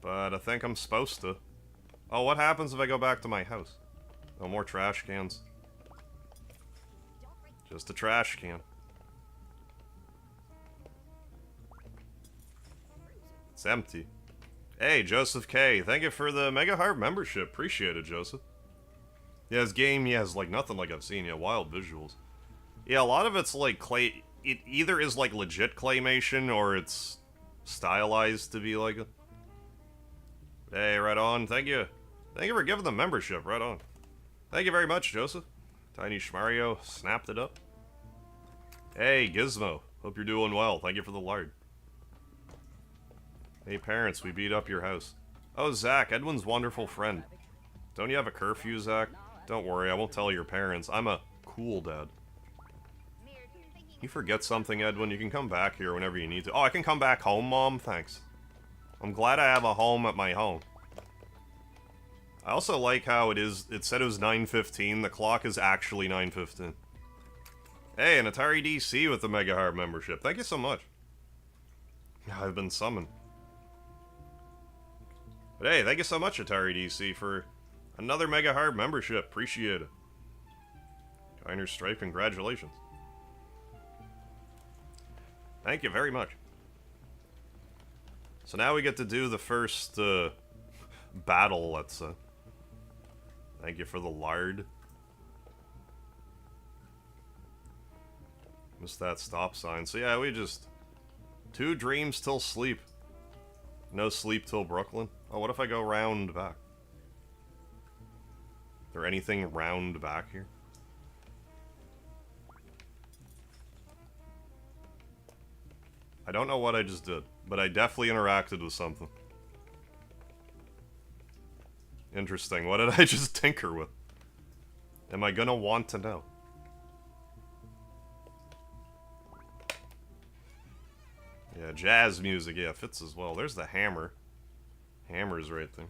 S1: But I think I'm supposed to. Oh, what happens if I go back to my house? Oh, more trash cans. Just a trash can. It's empty. Hey, Joseph K. Thank you for the Mega Heart membership. Appreciate it, Joseph. Yeah, this game, yeah, has like nothing like I've seen. Yeah, wild visuals. Yeah, a lot of it's like clay. It either is like legit claymation or it's stylized to be like it. Hey, right on. Thank you. Thank you for giving the membership. Right on. Thank you very much, Joseph. Tiny Schmario snapped it up. Hey, Gizmo. Hope you're doing well. Thank you for the lard. Hey parents, we beat up your house. Oh, Zach, Edwin's wonderful friend. Don't you have a curfew, Zach? Don't worry, I won't tell your parents. I'm a cool dad. You forget something, Edwin, you can come back here whenever you need to. Oh, I can come back home, Mom? Thanks. I'm glad I have a home at my home. I also like how it said it was 9:15, the clock is actually 9:15. Hey, an Atari DC with the Mega Heart membership. Thank you so much. I've been summoned. But hey, thank you so much, Atari DC, for another Mega Heart membership. Appreciate it. Kinder Stripe, congratulations. Thank you very much. So now we get to do the first battle, let's say. Thank you for the lard. Missed that stop sign. So yeah, we just... 2 dreams till sleep. No sleep till Brooklyn. Oh, what if I go round back? Is there anything round back here? I don't know what I just did, but I definitely interacted with something. Interesting. What did I just tinker with? Am I gonna want to know? Yeah, jazz music, yeah, fits as well. There's the hammer. Hammer's right there.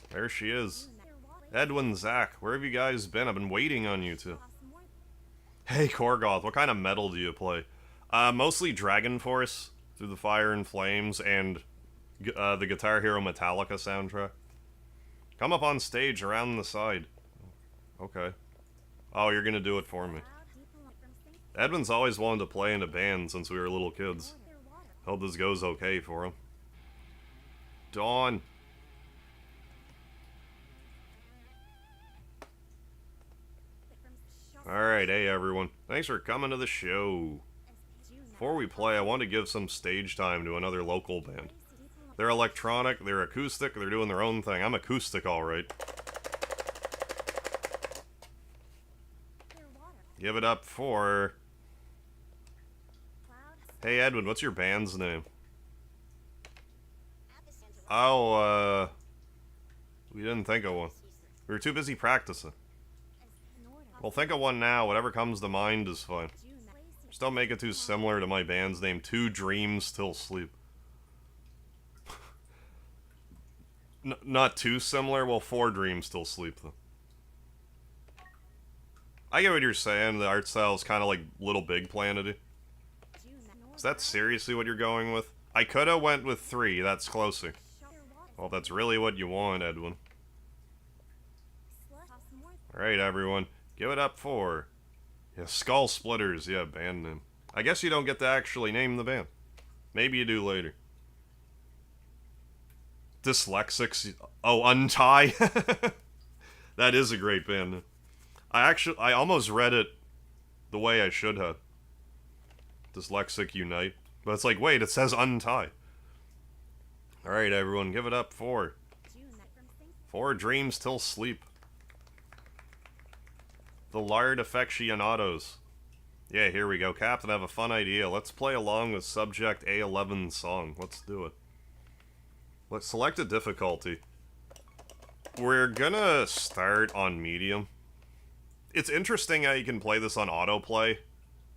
S1: There she is. Edwin, Zach, where have you guys been? I've been waiting on you two. Hey, Korgoth, what kind of metal do you play? Mostly Dragon Force, Through the Fire and Flames, and the Guitar Hero Metallica soundtrack. Come up on stage around the side. Okay. Oh, you're gonna do it for me. Edwin's always wanted to play in a band since we were little kids. Hope this goes okay for him. Dawn. Alright, hey everyone. Thanks for coming to the show. Before we play, I want to give some stage time to another local band. They're electronic, they're acoustic, they're doing their own thing. I'm acoustic, alright. Give it up for... Hey Edwin, what's your band's name? Oh, we didn't think of one. We were too busy practicing. Well, think of one now. Whatever comes to mind is fine. Just don't make it too similar to my band's name, 2 Dreams Till Sleep. Not too similar? Well, 4 Dreams Till Sleep, though. I get what you're saying. The art style is kind of like Little Big Planety. Is that seriously what you're going with? I could have went with 3. That's closer. Well, if that's really what you want, Edwin. Alright, everyone. Give it up for... Yeah, Skull Splitters. Yeah, band name. I guess you don't get to actually name the band. Maybe you do later. Dyslexics. Oh, Untie. That is a great band name. I almost read it the way I should have. Dyslexic Unite. But it's like, wait, it says Untie. Alright, everyone, give it up for 4 Dreams Till Sleep. The Lard Affectionados. Yeah, here we go. Captain, I have a fun idea. Let's play along with Subject A11's song. Let's do it. Let's select a difficulty. We're gonna start on medium. It's interesting how you can play this on autoplay,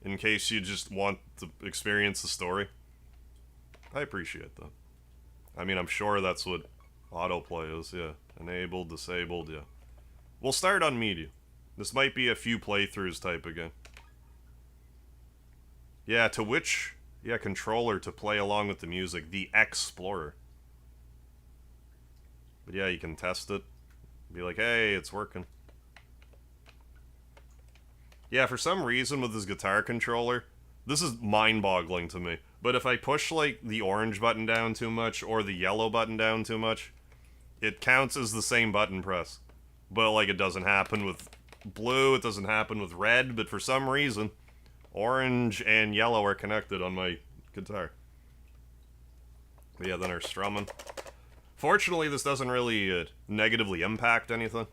S1: in case you just want to experience the story. I appreciate that. I mean, I'm sure that's what autoplay is, yeah. Enabled, disabled, yeah. We'll start on medium. This might be a few playthroughs type again. Yeah, to which... Yeah, controller to play along with the music. The Explorer. But yeah, you can test it. Be like, hey, it's working. Yeah, for some reason with this guitar controller, this is mind-boggling to me. But if I push, like, the orange button down too much or the yellow button down too much, it counts as the same button press. But, like, it doesn't happen with blue, it doesn't happen with red, but for some reason, orange and yellow are connected on my guitar. But yeah, then our strumming. Fortunately, this doesn't really negatively impact anything.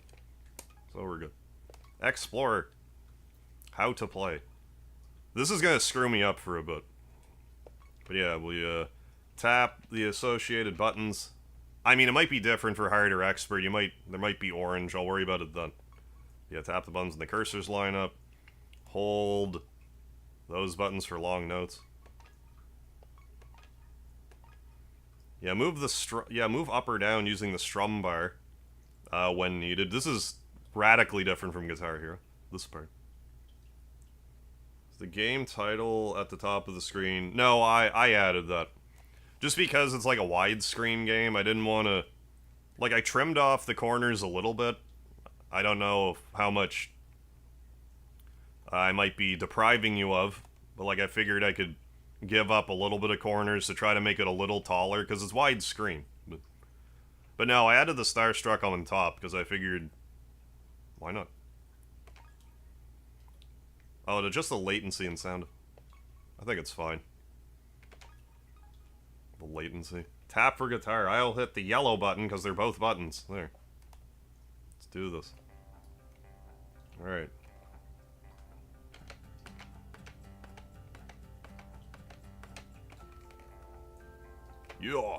S1: So we're good. Explore. How to play. This is gonna screw me up for a bit. But yeah, we tap the associated buttons. I mean, it might be different for hard or expert. There might be orange. I'll worry about it then. Yeah, tap the buttons and the cursors line up. Hold those buttons for long notes. Yeah, move up or down using the strum bar when needed. This is radically different from Guitar Hero. This part. Is the game title at the top of the screen? No, I added that. Just because it's like a widescreen game, I didn't want to... Like, I trimmed off the corners a little bit. I don't know how much I might be depriving you of, but like I figured I could give up a little bit of corners to try to make it a little taller, because it's widescreen. But no, I added the Starstruck on top, because I figured... Why not? Oh, just the latency and sound. I think it's fine. The latency. Tap for guitar. I'll hit the yellow button, because they're both buttons. There. Let's do this. Alright. Yeah.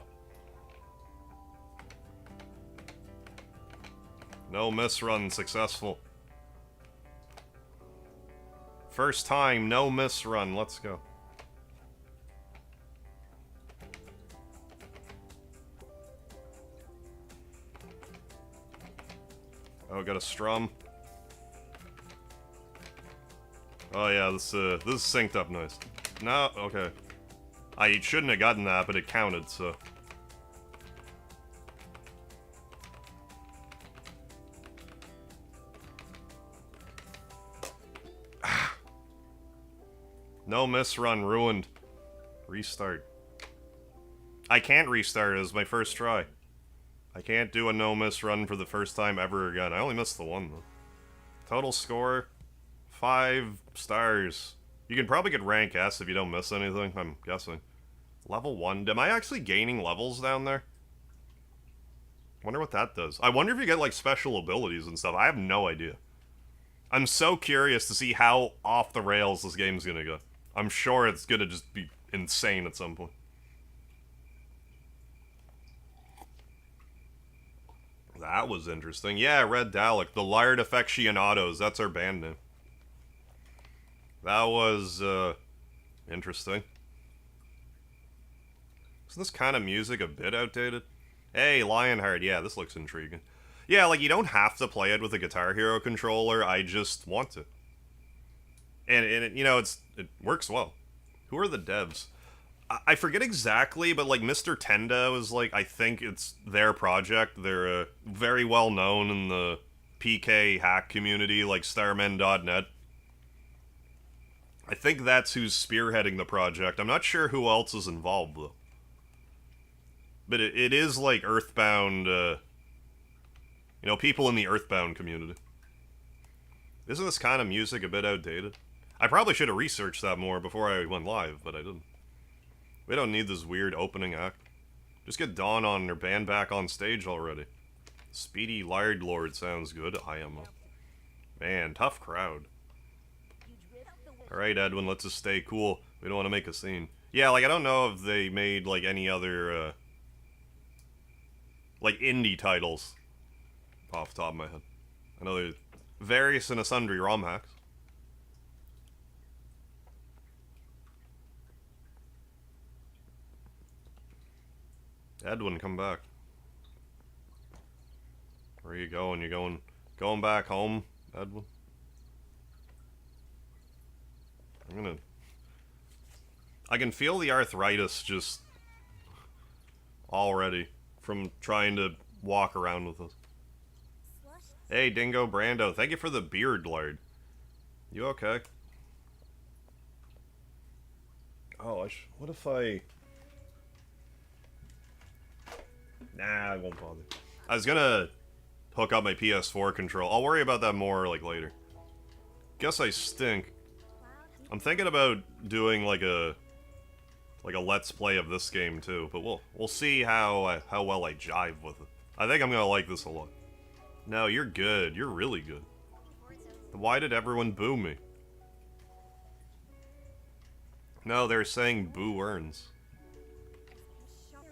S1: No miss run successful. First time, no miss run. Let's go. Oh, got a strum. Oh yeah, this is synced up nice. No, okay. I shouldn't have gotten that, but it counted, so. No miss run ruined. Restart. I can't restart, it was my first try. I can't do a no miss run for the first time ever again. I only missed the one, though. Total score, 5 stars. You can probably get rank S if you don't miss anything, I'm guessing. Level 1. Am I actually gaining levels down there? Wonder what that does. I wonder if you get, like, special abilities and stuff. I have no idea. I'm so curious to see how off the rails this game's gonna go. I'm sure it's gonna just be insane at some point. That was interesting. Yeah, Red Dalek. The Laird Affectionados. That's our band name. That was, interesting. Isn't this kind of music a bit outdated? Hey, Lionheart. Yeah, this looks intriguing. Yeah, like, you don't have to play it with a Guitar Hero controller. I just want to. And it, you know, it works well. Who are the devs? I forget exactly, but, like, Mr. Tenda is, like, I think it's their project. They're very well known in the PK hack community, like starmen.net. I think that's who's spearheading the project. I'm not sure who else is involved, though. But it is, like, Earthbound, you know, people in the Earthbound community. Isn't this kind of music a bit outdated? I probably should have researched that more before I went live, but I didn't. We don't need this weird opening act. Just get Dawn on and her band back on stage already. Speedy Laird Lord sounds good. IMO. Man, tough crowd. Alright, Edwin, let's just stay cool. We don't want to make a scene. Yeah, like, I don't know if they made, like, any other, like, indie titles off the top of my head. I know there's various and sundry ROM hacks. Edwin, come back. Where are you going? You going back home, Edwin? I can feel the arthritis just already from trying to walk around with this. Hey, Dingo Brando, thank you for the beard, Lard. You okay? Oh, what if I... Nah, I won't bother. I was gonna hook up my PS4 control. I'll worry about that more, like, later. Guess I stink. I'm thinking about doing, like a let's play of this game, too. But we'll see how well I jive with it. I think I'm gonna like this a lot. No, you're good. You're really good. Why did everyone boo me? No, they're saying boo earns.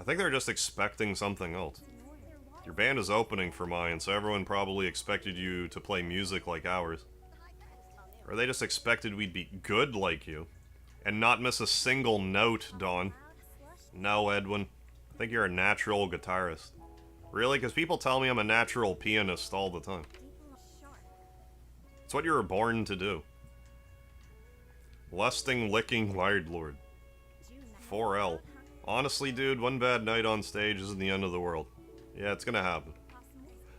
S1: I think they're just expecting something else. Your band is opening for mine, so everyone probably expected you to play music like ours. Or they just expected we'd be good like you. And not miss a single note, Dawn. No, Edwin. I think you're a natural guitarist. Really? Because people tell me I'm a natural pianist all the time. It's what you were born to do. Lusting, licking, Lord. 4L. Honestly, dude, one bad night on stage isn't the end of the world. Yeah, it's gonna happen.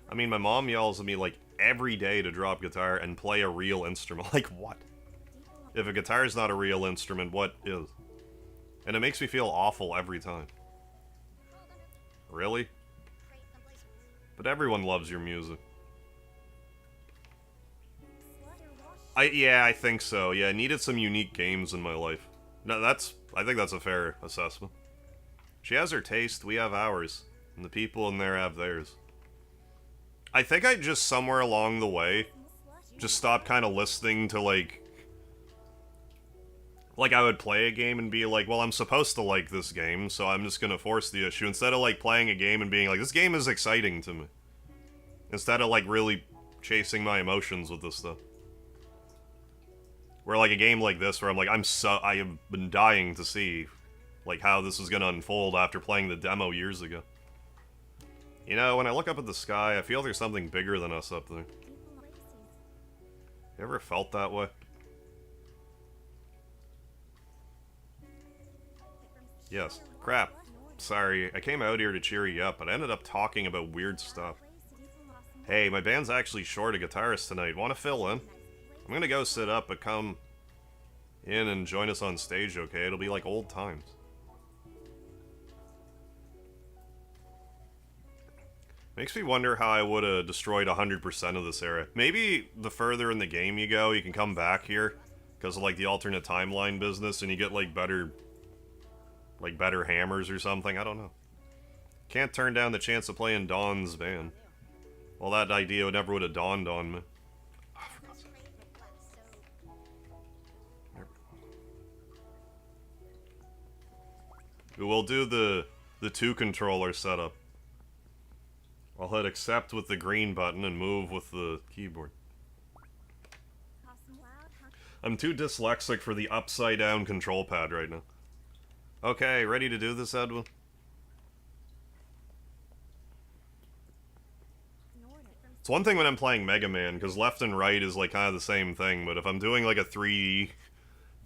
S1: I mean, my mom yells at me, like, every day to drop guitar and play a real instrument. Like, what? If a guitar is not a real instrument, what is? And it makes me feel awful every time. Really? But everyone loves your music. Yeah, I think so. Yeah, I needed some unique games in my life. No, I think that's a fair assessment. She has her taste, we have ours. And the people in there have theirs. I think I just, somewhere along the way, just stopped kind of listening to, like, I would play a game and be like, well, I'm supposed to like this game, so I'm just gonna force the issue, instead of, like, playing a game and being like, this game is exciting to me. Instead of, like, really chasing my emotions with this stuff. Where, like, a game like this, where I'm like, I have been dying to see, like, how this is gonna unfold after playing the demo years ago. You know, when I look up at the sky, I feel there's something bigger than us up there. You ever felt that way? Yes. Crap. Sorry, I came out here to cheer you up, but I ended up talking about weird stuff. Hey, my band's actually short a guitarist tonight. Want to fill in? I'm gonna go sit up, but come in and join us on stage, okay? It'll be like old times. Makes me wonder how I would have destroyed 100% of this area. Maybe the further in the game you go, you can come back here because of, like, the alternate timeline business, and you get, like, better hammers or something. I don't know. Can't turn down the chance of playing Dawn's band. Well, that idea never would have dawned on me. Oh, for God's sake. We'll do the 2-controller setup. I'll hit accept with the green button and move with the keyboard. I'm too dyslexic for the upside down control pad right now. Okay, ready to do this, Edwin? It's one thing when I'm playing Mega Man, because left and right is like kind of the same thing, but if I'm doing like a 3D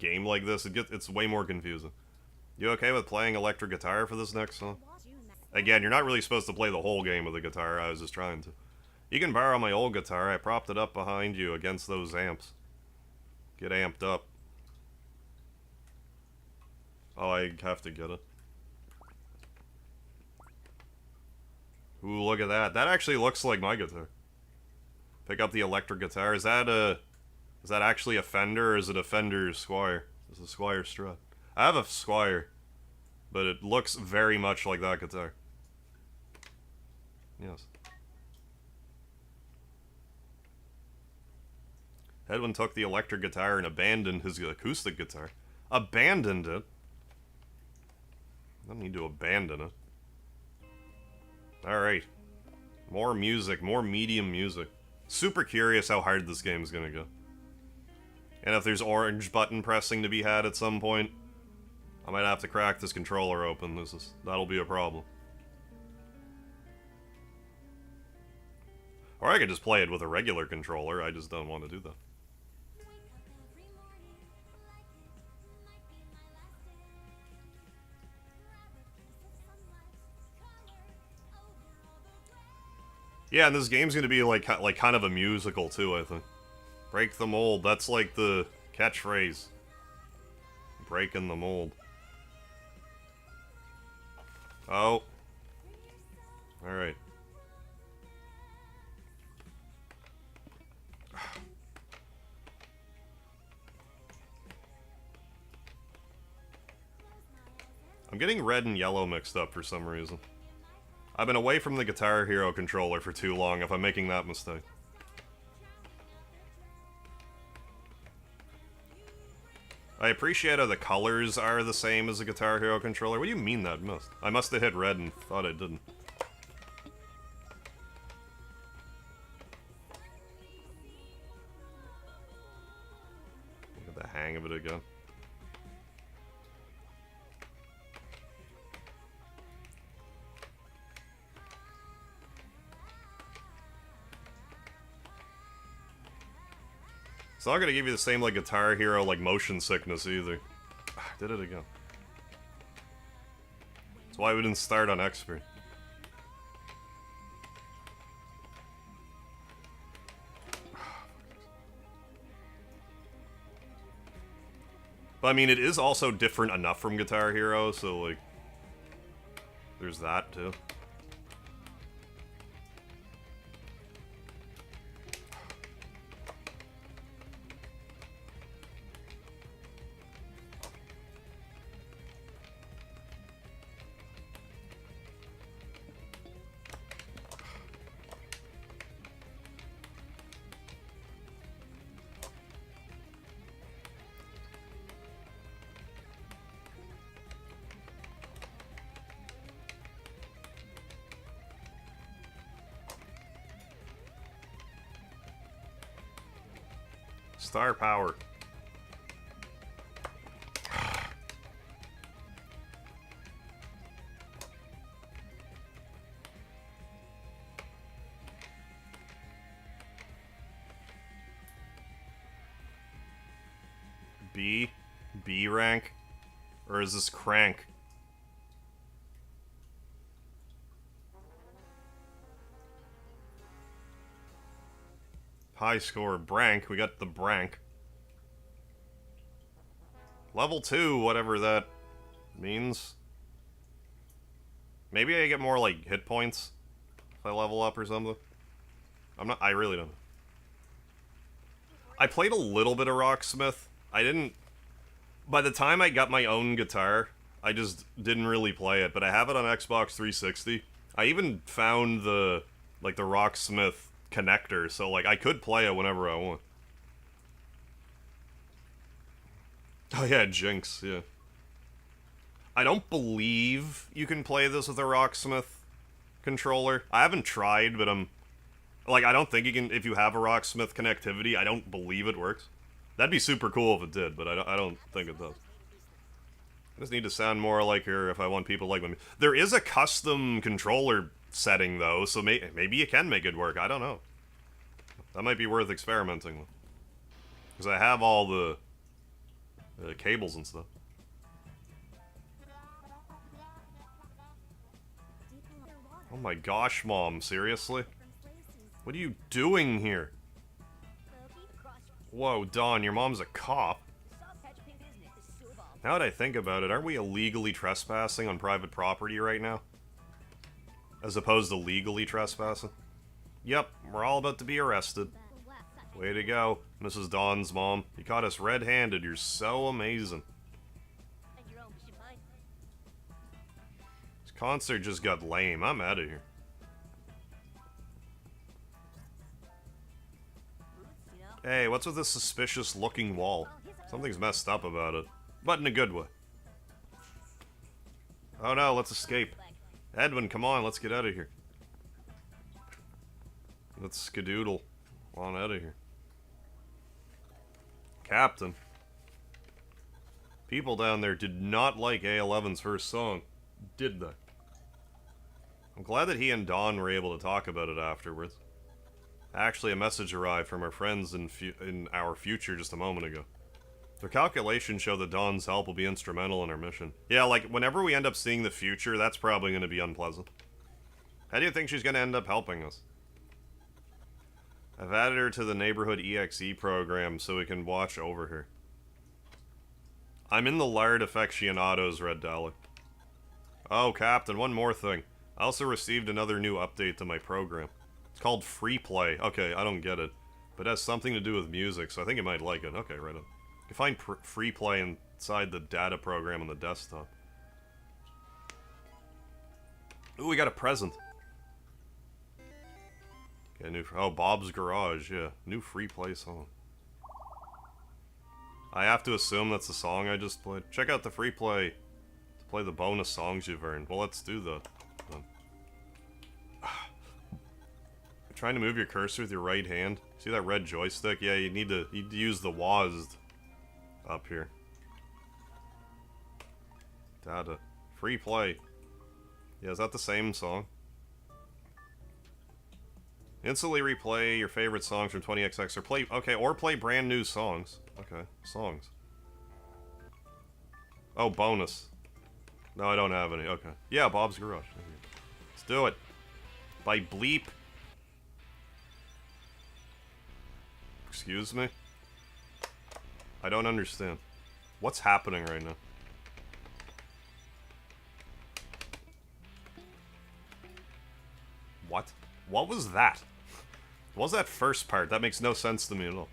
S1: game like this, it's way more confusing. You okay with playing electric guitar for this next song? Again, you're not really supposed to play the whole game with the guitar, I was just trying to. You can borrow my old guitar, I propped it up behind you against those amps. Get amped up. Oh, I have to get it. Ooh, look at that. That actually looks like my guitar. Pick up the electric guitar. Is that actually a Fender, or is it a Fender Squire? It's a Squire Strat. I have a Squire, but it looks very much like that guitar. Yes. Edwin took the electric guitar and abandoned his acoustic guitar. Abandoned it? I don't need to abandon it. Alright. More music, more medium music. Super curious how hard this game is gonna go. And if there's orange button pressing to be had at some point, I might have to crack this controller open. That'll be a problem. Or I could just play it with a regular controller, I just don't want to do that. Yeah, and this game's gonna be like kind of a musical too, I think. Break the mold, that's like the catchphrase. Breaking the mold. Oh. Alright. I'm getting red and yellow mixed up for some reason. I've been away from the Guitar Hero controller for too long if I'm making that mistake. I appreciate how the colors are the same as the Guitar Hero controller. What do you mean that missed? I must have hit red and thought I didn't. Get the hang of it again. It's not gonna give you the same, like, Guitar Hero, like, motion sickness either. Did it again. That's why we didn't start on Expert. But, I mean, it is also different enough from Guitar Hero, so, like, there's that, too. Star power. B? B rank? Or is this crank? High score, Brank. We got the Brank. Level 2, whatever that means. Maybe I get more, like, hit points if I level up or something. I really don't. I played a little bit of Rocksmith. I didn't... By the time I got my own guitar, I just didn't really play it, but I have it on Xbox 360. I even found the Rocksmith connector, so, like, I could play it whenever I want. Oh yeah, Jinx, yeah. I don't believe you can play this with a Rocksmith controller. I haven't tried, but I don't think you can, if you have a Rocksmith connectivity, I don't believe it works. That'd be super cool if it did, but I don't think it does. I just need to sound more like her if I want people to like me. There is a custom controller setting, though, so maybe you can make it work. I don't know. That might be worth experimenting with. Because I have all the cables and stuff. Oh my gosh, Mom, seriously? What are you doing here? Whoa, Dawn, your mom's a cop. Now that I think about it, aren't we illegally trespassing on private property right now? As opposed to legally trespassing? Yep, we're all about to be arrested. Way to go, Mrs. Dawn's mom. You caught us red-handed, you're so amazing. This concert just got lame, I'm out of here. Hey, what's with this suspicious-looking wall? Something's messed up about it. But in a good way. Oh no, let's escape. Edwin, come on, let's get out of here. Let's skedoodle on out of here. Captain. People down there did not like A11's first song, did they? I'm glad that he and Dawn were able to talk about it afterwards. Actually, a message arrived from our friends in our future just a moment ago. Their calculations show that Dawn's help will be instrumental in our mission. Yeah, like, whenever we end up seeing the future, that's probably going to be unpleasant. How do you think she's going to end up helping us? I've added her to the neighborhood EXE program so we can watch over her. I'm in the Lard Affectionados, Red Dalek. Oh, Captain, one more thing. I also received another new update to my program. It's called Free Play. Okay, I don't get it. But it has something to do with music, so I think you might like it. Okay, right on. You can find Free Play inside the data program on the desktop. Ooh, we got a present. Yeah, oh, Bob's Garage, yeah. New free play song. I have to assume that's the song I just played. Check out the free play to play the bonus songs you've earned. Well, let's do the trying to move your cursor with your right hand. See that red joystick? Yeah, you need to use the WASD up here. Data. Free play. Yeah, is that the same song? Instantly replay your favorite songs from 20XX or play or play brand new songs. Okay, songs. Oh, bonus. No, I don't have any. Okay. Yeah, Bob's Garage. Let's do it. By Bleep. Excuse me? I don't understand. What's happening right now? What? What was that? What was that first part? That makes no sense to me at all.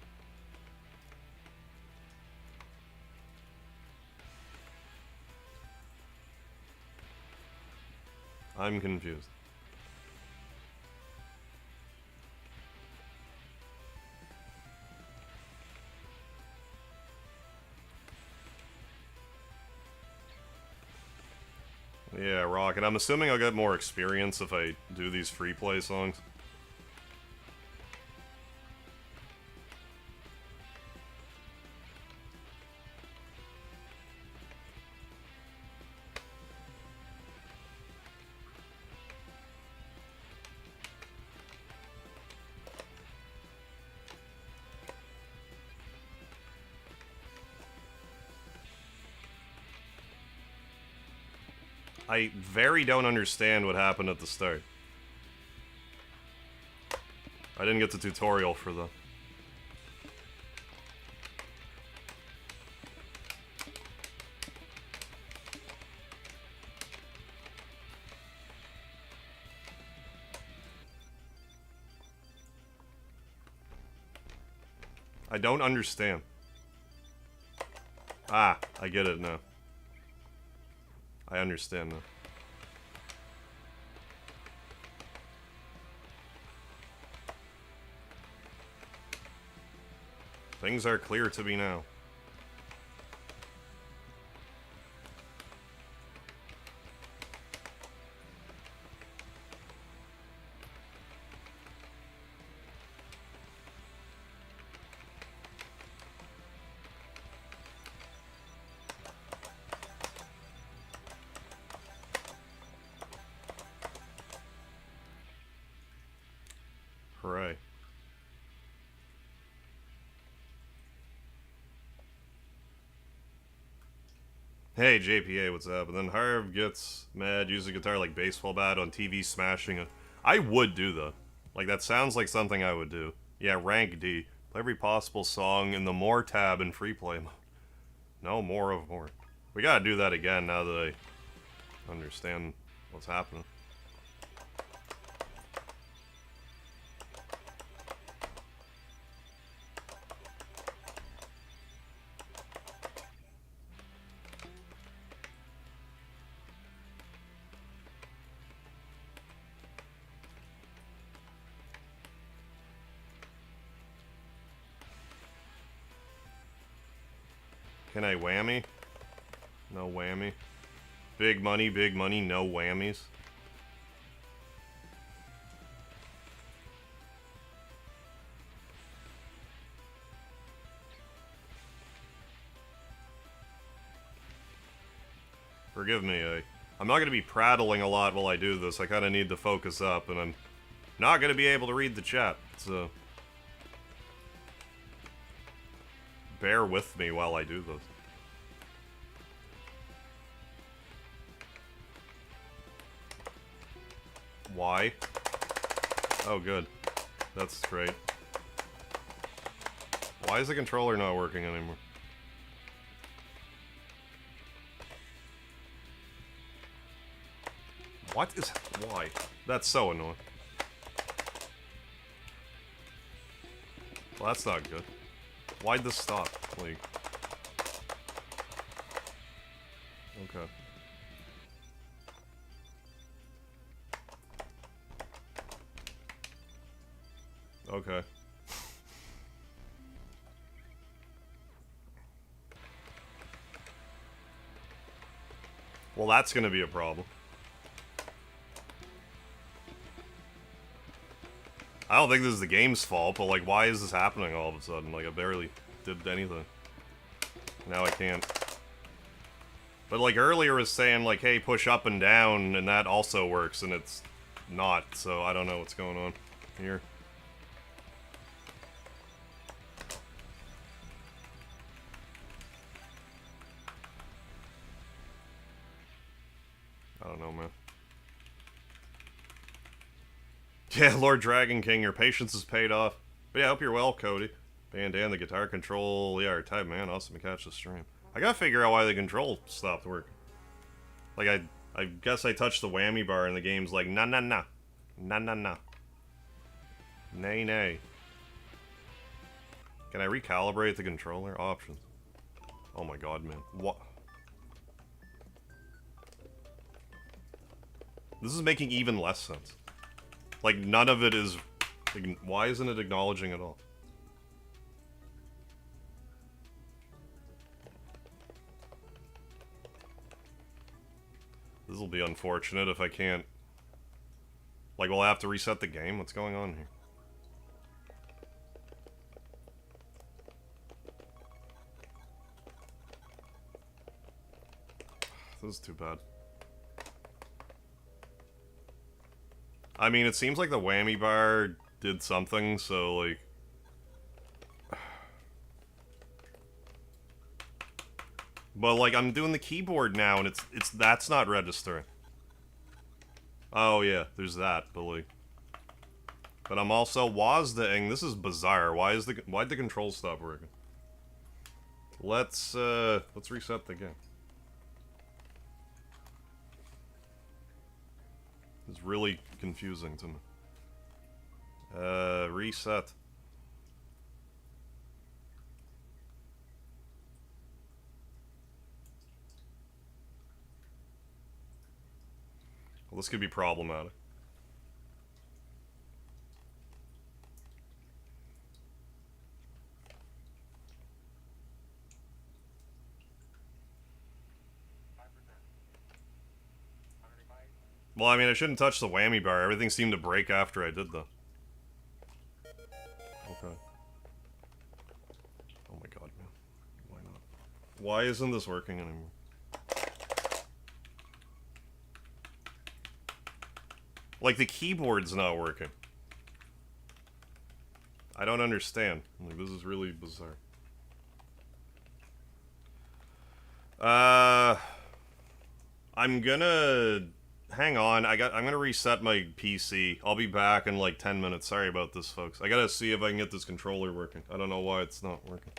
S1: I'm confused. Yeah, Rock, and I'm assuming I'll get more experience if I do these free play songs. I very don't understand what happened at the start. I didn't get the tutorial for the... I don't understand. Ah, I get it now. I understand now. Things are clear to me now. Hooray. Hey, JPA, what's up? And then Harv gets mad, uses a guitar like baseball bat on TV smashing it. I would do that. Like, that sounds like something I would do. Yeah, rank D. Play every possible song in the More tab in free play mode. No, more of more. We gotta do that again now that I understand what's happening. Can I whammy? No whammy. Big money, no whammies. Forgive me, I'm not going to be prattling a lot while I do this. I kind of need to focus up, and I'm not going to be able to read the chat, so... bear with me while I do this. Why? Oh, good. That's great. Why is the controller not working anymore? What is... why? That's so annoying. Well, that's not good. Why'd this stop? Like... okay. Okay. Well, that's gonna be a problem. I don't think this is the game's fault, but like, why is this happening all of a sudden? Like, I barely did anything. Now I can't. But like, earlier was saying like, hey, push up and down, and that also works, and it's not, so I don't know what's going on here. I don't know, man. Yeah, Lord Dragon King, your patience has paid off. But yeah, I hope you're well, Cody. Bandana, the guitar control, yeah, our type, man. Awesome to catch the stream. I gotta figure out why the control stopped working. Like, I guess I touched the whammy bar and the game's like, nah, nah, nah. Nah, nah, nah. Nay, nay. Can I recalibrate the controller? Options. Oh my god, man. What? This is making even less sense. Like, none of it is... Why isn't it acknowledging at all? This will be unfortunate if I can't... Like, we'll have to reset the game? What's going on here? This is too bad. I mean, it seems like the whammy bar did something, so, like... But, like, I'm doing the keyboard now, and that's not registering. Oh, yeah, there's that, but, like... But I'm also WASDing. This is bizarre. Why'd the controls stop working? Let's reset the game. It's really confusing to me. Reset. Well, this could be problematic. Well, I mean, I shouldn't touch the whammy bar. Everything seemed to break after I did, though. Okay. Oh my god, man. Why not? Why isn't this working anymore? Like, the keyboard's not working. I don't understand. Like, this is really bizarre. I'm gonna... Hang on, I'm gonna reset my PC. I'll be back in like 10 minutes. Sorry about this, folks. I gotta see if I can get this controller working. I don't know why it's not working.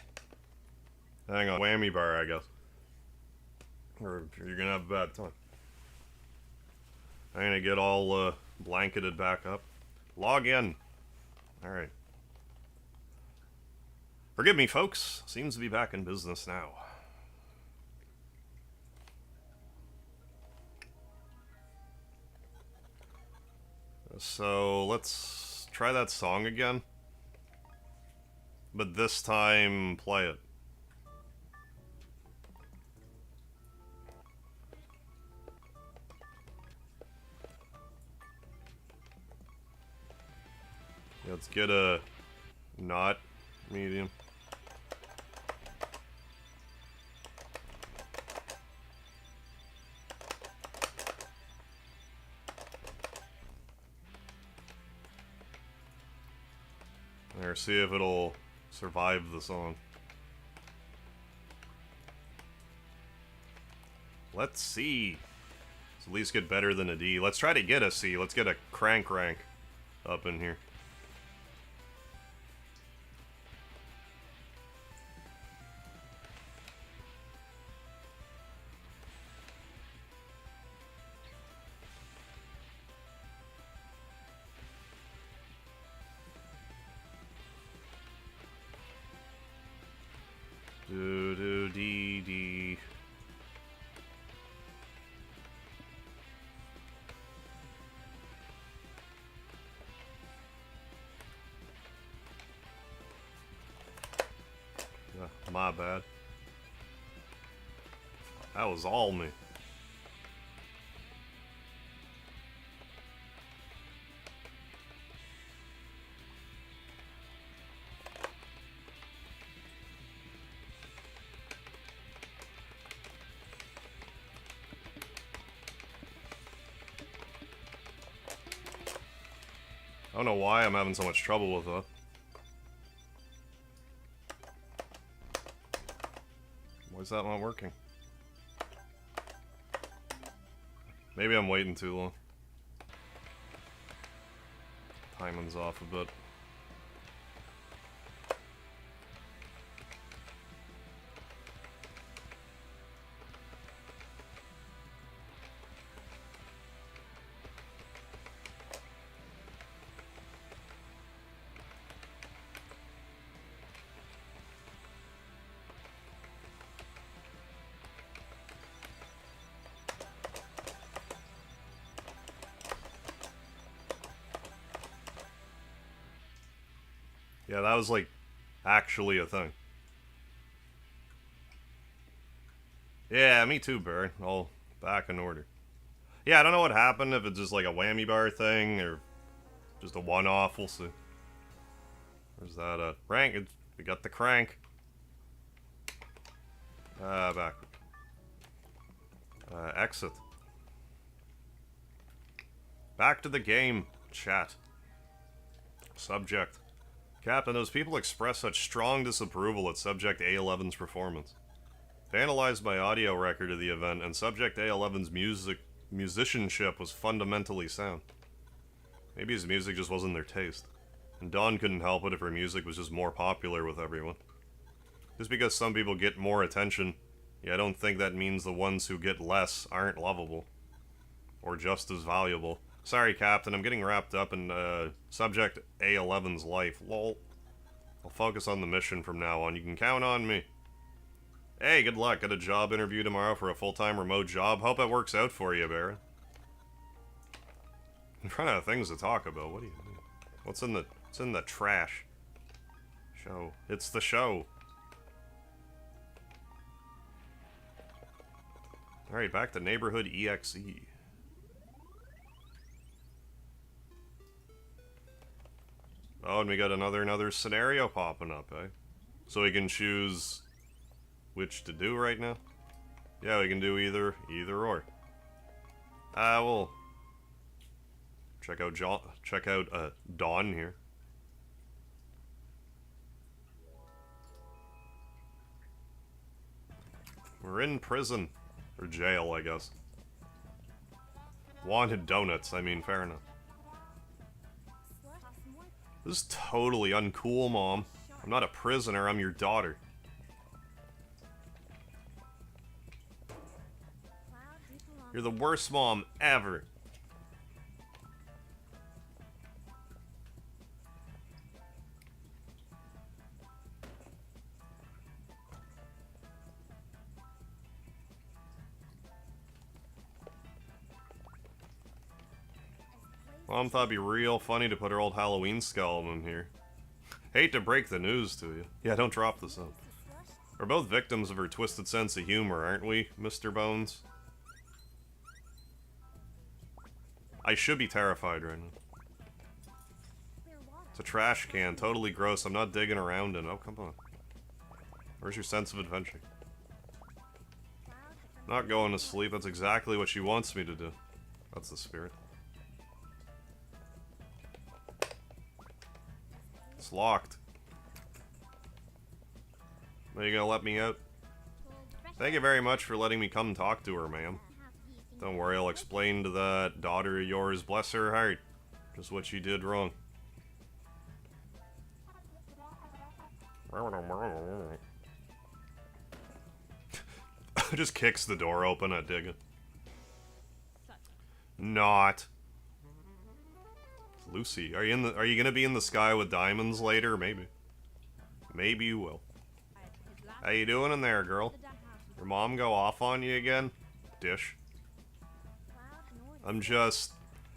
S1: Hang on. Whammy bar, I guess. Or you're gonna have a bad time. I'm gonna get all blanketed back up. Log in. Alright. Forgive me, folks. Seems to be back in business now. So, let's try that song again. But this time, play it. Let's get a not medium. There, see if it'll survive the song. Let's see. Let's at least get better than a D. Let's try to get a C. Let's get a crank rank up in here. Do do dee dee. My bad. That was all me. I don't know why I'm having so much trouble with that. Why is that not working? Maybe I'm waiting too long. Timing's off a bit. Yeah, that was, like, actually a thing. Yeah, me too, Barry. All back in order. Yeah, I don't know what happened, if it's just, like, a whammy bar thing, or just a one-off, we'll see. Where's that, crank? We got the crank. Back. Exit. Back to the game, chat. Subject. Captain, those people express such strong disapproval at Subject A11's performance. They analyzed my audio record of the event, and Subject A11's musicianship was fundamentally sound. Maybe his music just wasn't their taste. And Dawn couldn't help it if her music was just more popular with everyone. Just because some people get more attention, yeah, I don't think that means the ones who get less aren't lovable. Or just as valuable. Sorry, Captain, I'm getting wrapped up in, Subject A11's life. Lol. I'll focus on the mission from now on. You can count on me. Hey, good luck. Got a job interview tomorrow for a full-time remote job. Hope that works out for you, Baron. I'm running out of things to talk about. What do you mean? What's in the trash? Show. It's the show. Alright, back to Neighborhood EXE. Oh, and we got another scenario popping up, eh? So we can choose which to do right now? Yeah, we can do either or. We'll check out Dawn here. We're in prison. Or jail, I guess. Wanted donuts, I mean, fair enough. This is totally uncool, Mom. I'm not a prisoner, I'm your daughter. You're the worst mom ever. Mom thought it'd be real funny to put her old Halloween skeleton in here. Hate to break the news to you. Yeah, don't drop this up. We're both victims of her twisted sense of humor, aren't we, Mr. Bones? I should be terrified right now. It's a trash can, totally gross. I'm not digging around in it. Oh, come on. Where's your sense of adventure? Not going to sleep. That's exactly what she wants me to do. That's the spirit. It's locked. Are you gonna let me out? Thank you very much for letting me come talk to her, ma'am. Don't worry, I'll explain to that daughter of yours, bless her heart, just what she did wrong. Just kicks the door open, I dig it. Not. Lucy, are you gonna be in the sky with diamonds later? Maybe. Maybe you will. How you doing in there, girl? Your mom go off on you again? Dish. I'm just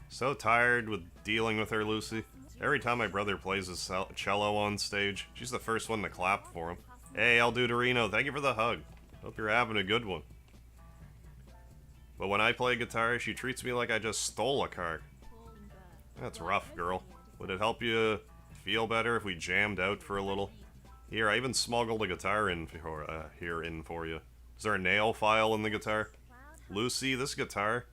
S1: so tired with dealing with her, Lucy. Every time my brother plays his cello on stage, she's the first one to clap for him. Hey, El Duderino, thank you for the hug. Hope you're having a good one. But when I play guitar, she treats me like I just stole a car. That's rough, girl. Would it help you feel better if we jammed out for a little? Here, I even smuggled a guitar in for you. Is there a nail file in the guitar? Lucy, this guitar?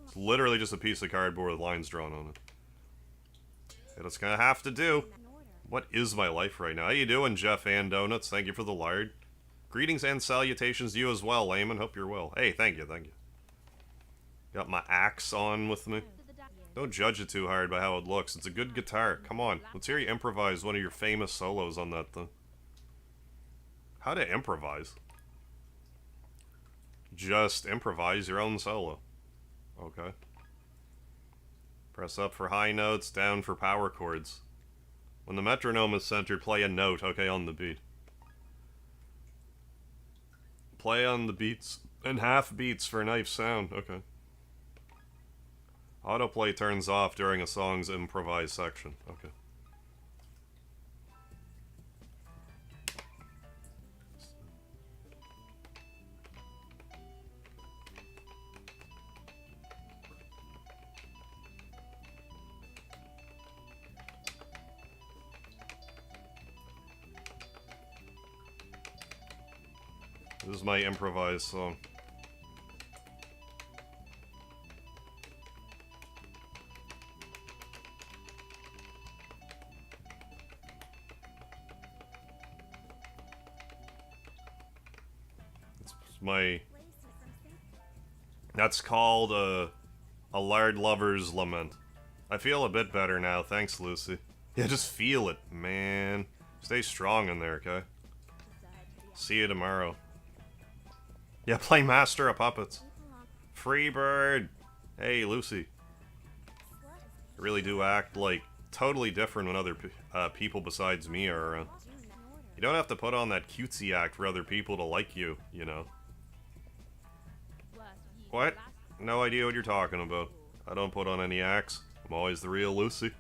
S1: It's literally just a piece of cardboard with lines drawn on it. It's gonna have to do. What is my life right now? How you doing, Jeff and Donuts? Thank you for the lard. Greetings and salutations to you as well, Layman. Hope you're well. Hey, thank you, thank you. Got my axe on with me. Don't judge it too hard by how it looks. It's a good guitar. Come on, let's hear you improvise one of your famous solos on that thing. How to improvise? Just improvise your own solo. Okay. Press up for high notes, down for power chords. When the metronome is centered, play a note, okay, on the beat. Play on the beats and half beats for knife sound, okay. Autoplay turns off during a song's improvised section, okay. This is my improvised song. That's called a lard lover's lament. I feel a bit better now, thanks Lucy. Yeah, just feel it, man. Stay strong in there, okay? See you tomorrow. Yeah, play Master of Puppets. Freebird! Hey, Lucy. I really do act, like, totally different when other people besides me are around. You don't have to put on that cutesy act for other people to like you, you know. What? No idea what you're talking about. I don't put on any acts. I'm always the real Lucy.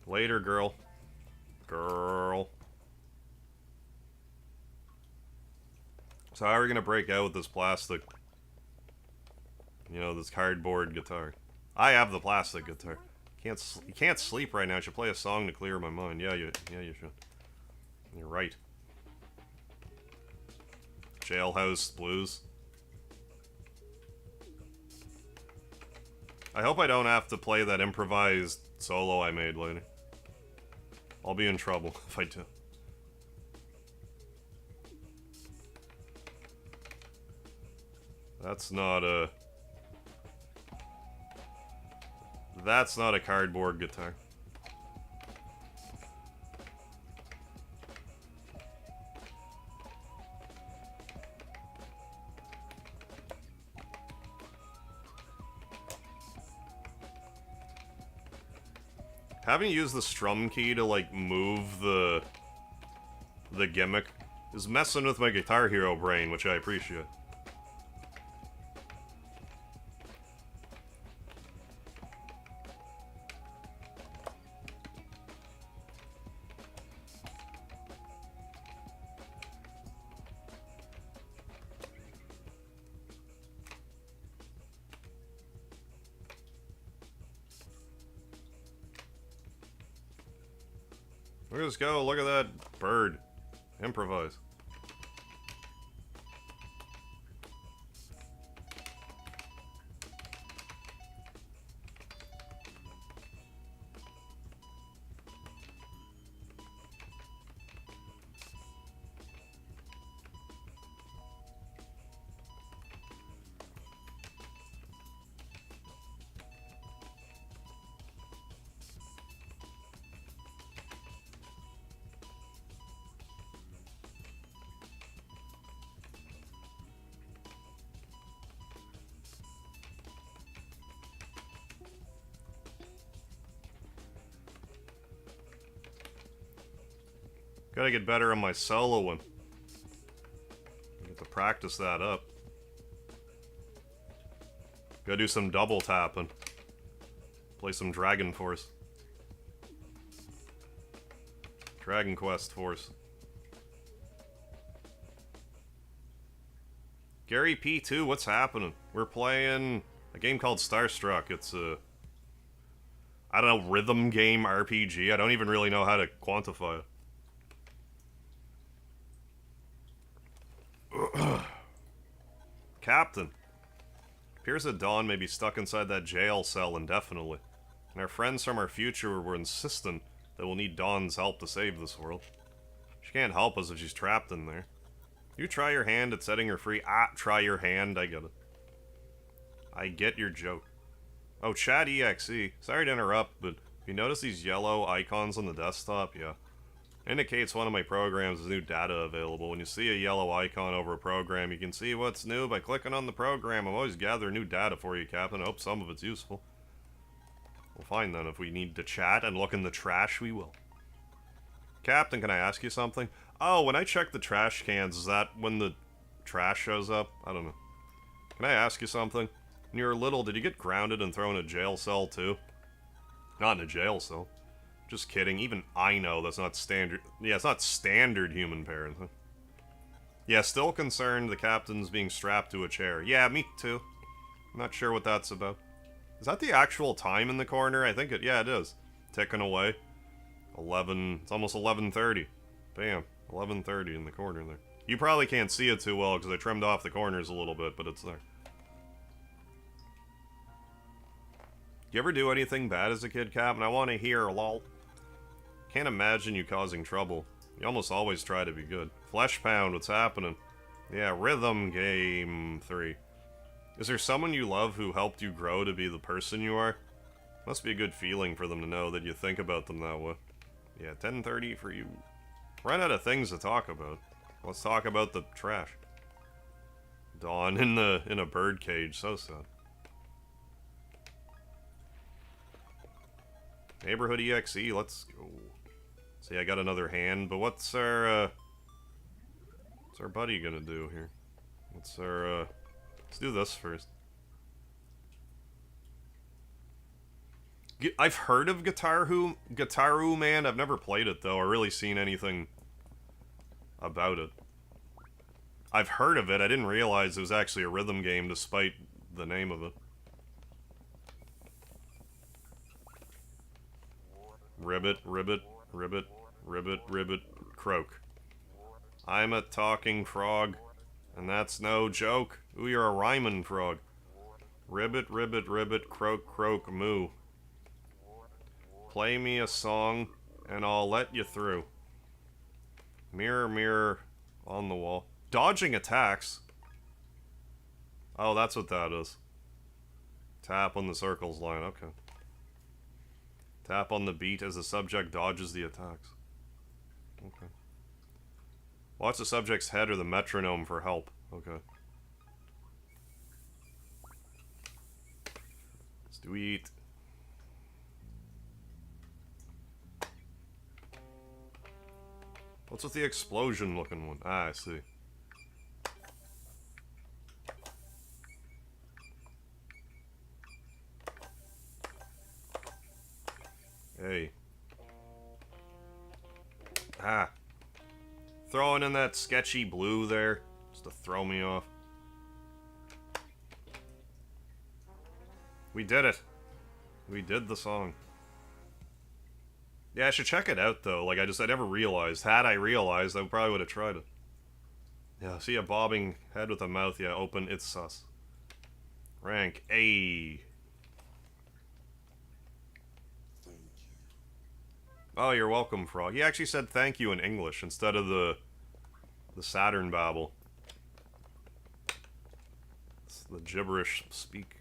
S1: Later, girl. Girl. So how are we gonna break out with this plastic? You know, this cardboard guitar. I have the plastic guitar. You can't sleep right now. I should play a song to clear my mind. Yeah, you should. You're right. Jailhouse Blues. I hope I don't have to play that improvised solo I made later. I'll be in trouble if I do. That's not a cardboard guitar. Having to use the strum key to, like, move the gimmick is messing with my Guitar Hero brain, which I appreciate. Let's go, look at that bird. Improvise. Gotta get better on my soloing. Get to practice that up. Gotta do some double tapping. Play some Dragon Force. Dragon Quest Force. Gary P2, what's happening? We're playing a game called Starstruck. It's a, I don't know, rhythm game RPG. I don't even really know how to quantify it. Captain. Appears that Dawn may be stuck inside that jail cell indefinitely. And our friends from our future were insistent that we'll need Dawn's help to save this world. She can't help us if she's trapped in there. You try your hand at setting her free. Try your hand. I get it. I get your joke. Oh, Chat EXE. Sorry to interrupt, but if you notice these yellow icons on the desktop, yeah. Indicates one of my programs has new data available. When you see a yellow icon over a program, you can see what's new by clicking on the program. I'm always gathering new data for you, Captain. I hope some of it's useful. We'll find then. If we need to chat and look in the trash, we will. Captain, can I ask you something? Oh, when I check the trash cans, is that when the trash shows up? I don't know. Can I ask you something? When you were little, did you get grounded and thrown in a jail cell too? Not in a jail cell. Just kidding. Even I know that's not standard. Yeah, it's not standard human parenting. Yeah, still concerned the captain's being strapped to a chair. Yeah, me too. I'm not sure what that's about. Is that the actual time in the corner? I think it, yeah, it is. Ticking away. 11, it's almost 11:30. Bam, 11:30 in the corner there. You probably can't see it too well because I trimmed off the corners a little bit, but it's there. You ever do anything bad as a kid, Captain? I want to hear, lol. Can't imagine you causing trouble. You almost always try to be good. Flesh Pound, what's happening? Yeah, Rhythm Game 3. Is there someone you love who helped you grow to be the person you are? Must be a good feeling for them to know that you think about them that way. Yeah, 10:30 for you. Run out of things to talk about. Let's talk about the trash. Dawn in a bird cage, so sad. Neighborhood EXE, let's go. See, I got another hand, but what's our buddy gonna do here? What's our, let's do this first. I've heard of Guitaru Man. I've never played it, though, or really seen anything about it. I've heard of it. I didn't realize it was actually a rhythm game, despite the name of it. Ribbit, ribbit, ribbit, ribbit, ribbit, croak. I'm a talking frog, and that's no joke. Ooh, you're a rhyming frog. Ribbit, ribbit, ribbit, croak, croak, moo. Play me a song, and I'll let you through. Mirror, mirror on the wall. Dodging attacks? Oh, that's what that is. Tap on the circles line, okay. Tap on the beat as the subject dodges the attacks. Okay. Watch the subject's head or the metronome for help. Okay. Sweet. What's with the explosion looking one? Ah, I see. Hey. Ah. Throwing in that sketchy blue there, just to throw me off. We did it. We did the song. Yeah, I should check it out, though. Like, I never realized. Had I realized, I probably would have tried it. Yeah, see a bobbing head with a mouth. Yeah, open. It's sus. Rank A. Oh, you're welcome, Frog. He actually said thank you in English instead of the Saturn babble. It's the gibberish speak.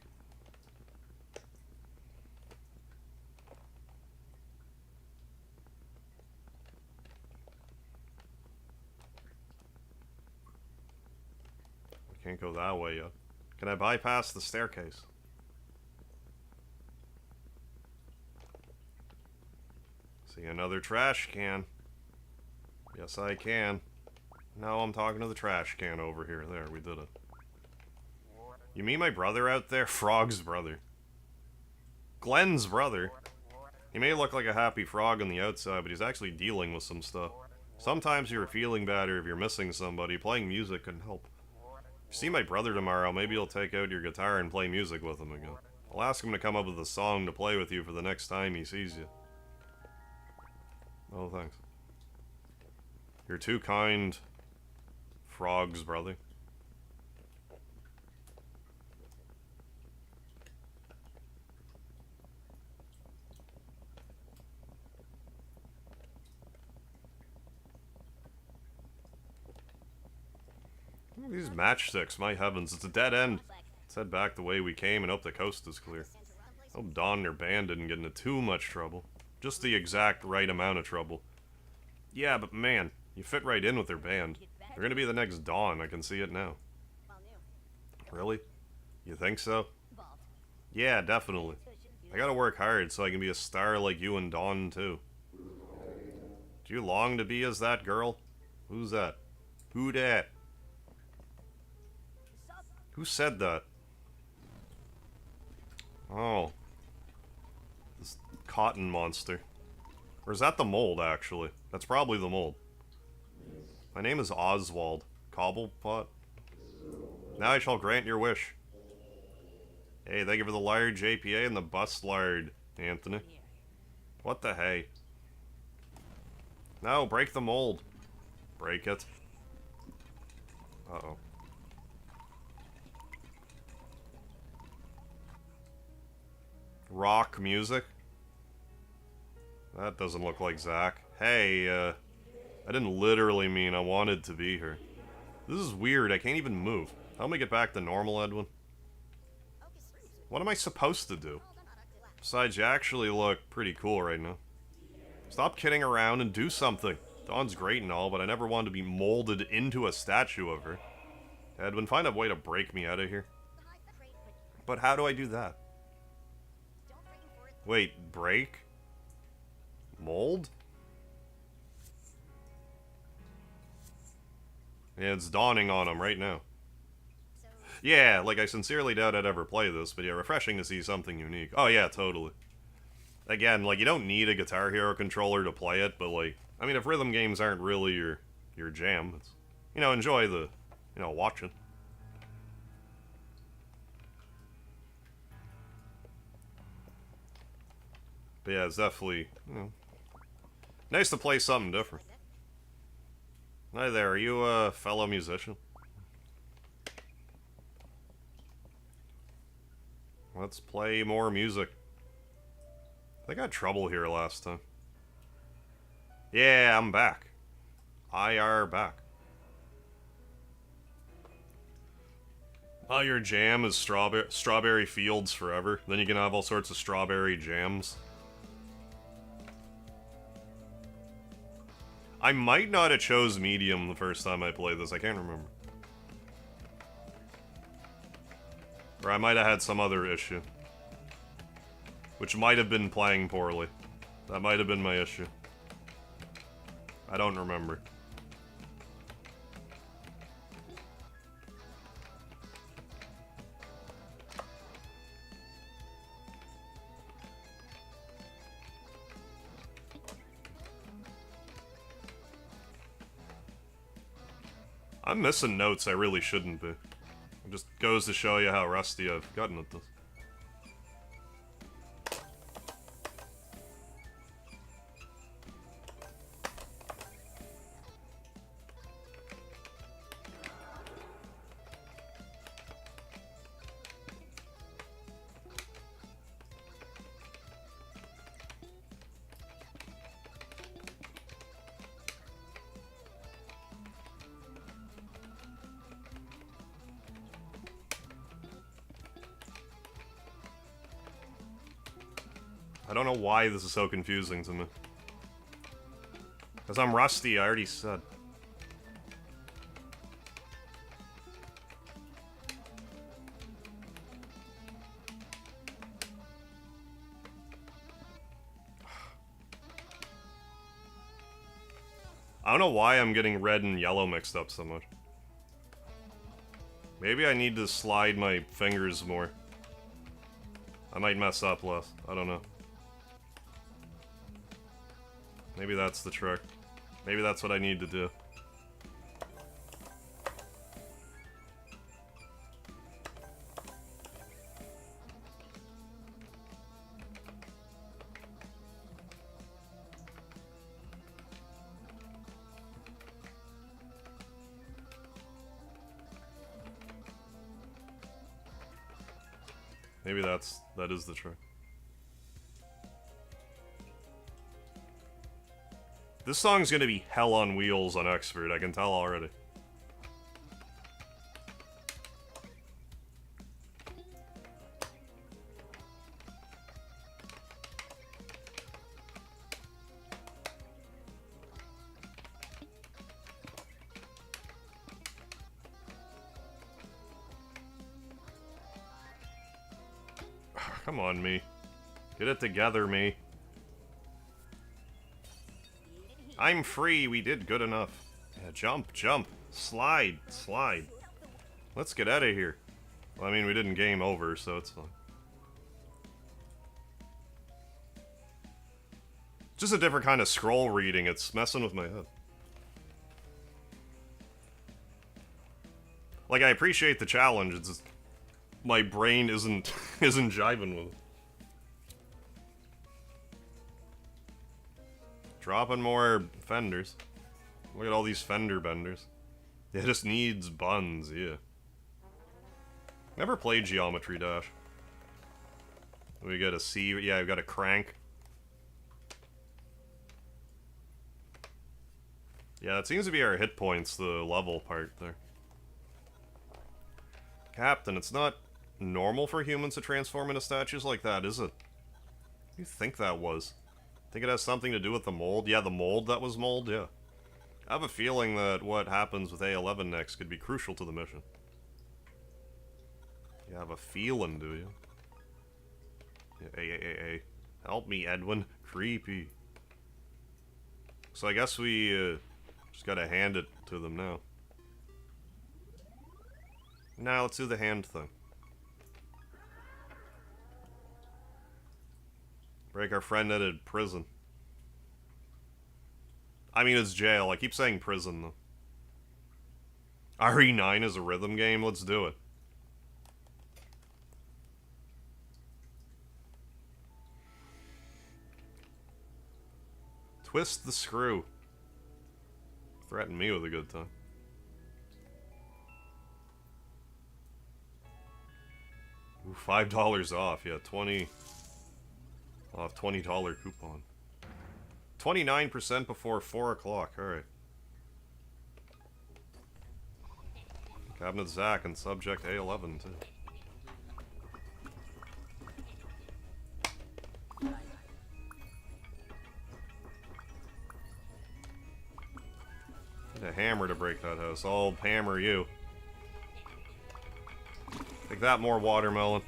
S1: Can't go that way yet. Can I bypass the staircase? See another trash can. Yes, I can. No, I'm talking to the trash can over here. There, we did it. You mean my brother out there? Frog's brother. Glenn's brother. He may look like a happy frog on the outside, but he's actually dealing with some stuff. Sometimes you're feeling bad, or if you're missing somebody, playing music can help. If you see my brother tomorrow, maybe you'll take out your guitar and play music with him again. I'll ask him to come up with a song to play with you for the next time he sees you. Oh, thanks. You're too kind, frogs, brother. These matchsticks, my heavens, it's a dead end. Let's head back the way we came and hope the coast is clear. Hope Dawn and her band didn't get into too much trouble. Just the exact right amount of trouble. Yeah, but man, you fit right in with their band. They're gonna be the next Dawn, I can see it now. Really? You think so? Yeah, definitely. I gotta work hard so I can be a star like you and Dawn, too. Do you long to be as that girl? Who's that? Who dat? Who said that? Oh. This cotton monster. Or is that the mold, actually? That's probably the mold. My name is Oswald. Cobblepot? Now I shall grant your wish. Hey, thank you for the large APA and the bust lard, Anthony. What the hey? No, break the mold. Break it. Uh-oh. Rock music? That doesn't look like Zach. Hey, I didn't literally mean I wanted to be here. This is weird, I can't even move. Help me get back to normal, Edwin. What am I supposed to do? Besides, you actually look pretty cool right now. Stop kidding around and do something. Dawn's great and all, but I never wanted to be molded into a statue of her. Edwin, find a way to break me out of here. But how do I do that? Wait, break? Mold? Yeah, it's dawning on him right now. Yeah, like I sincerely doubt I'd ever play this, but yeah, refreshing to see something unique. Oh yeah, totally. Again, like, you don't need a Guitar Hero controller to play it, but like, I mean, if rhythm games aren't really your jam, it's, you know, enjoy the, you know, watching. But yeah, it's definitely, you know, nice to play something different. Hi there, are you a fellow musician? Let's play more music. I think I had trouble here last time. Yeah, I'm back. IR back. Oh, your jam is strawberry fields forever. Then you can have all sorts of strawberry jams. I might not have chose medium the first time I played this. I can't remember. Or I might have had some other issue. Which might have been playing poorly. That might have been my issue. I don't remember. I'm missing notes I really shouldn't be. It just goes to show you how rusty I've gotten at this. I don't know why this is so confusing to me. Because I'm rusty, I already said. I don't know why I'm getting red and yellow mixed up so much. Maybe I need to slide my fingers more. I might mess up less. I don't know. Maybe that's the trick. Maybe that's what I need to do. Maybe that is the trick. This song's gonna be hell on wheels on Expert, I can tell already. Come on, me. Get it together, me. I'm free, we did good enough. Yeah, jump, jump. Slide, slide. Let's get out of here. Well, I mean, we didn't game over, so it's fine. Just a different kind of scroll reading, it's messing with my head. Like, I appreciate the challenge, it's just... my brain isn't jiving with it. Dropping more fenders. Look at all these fender benders. It just needs buns, yeah. Never played Geometry Dash. We got a C, yeah, we got a crank. Yeah, it seems to be our hit points, the level part there. Captain, it's not normal for humans to transform into statues like that, is it? What do you think that was? Think it has something to do with the mold? Yeah, the mold that was mold, yeah. I have a feeling that what happens with A11 next could be crucial to the mission. You have a feeling, do you? Yeah, hey. Help me, Edwin. Creepy. So I guess we just gotta hand it to them now. Now let's do the hand thing. Break our friend out of prison. I mean, it's jail. I keep saying prison, though. RE9 is a rhythm game? Let's do it. Twist the screw. Threaten me with a good time. Ooh, $5 off. Yeah, 20... I'll have $20 coupon. 29% before 4 o'clock. Alright. Cabinet Zack and subject A11 too. Need a hammer to break that house. I'll hammer you. Take that, more watermelon.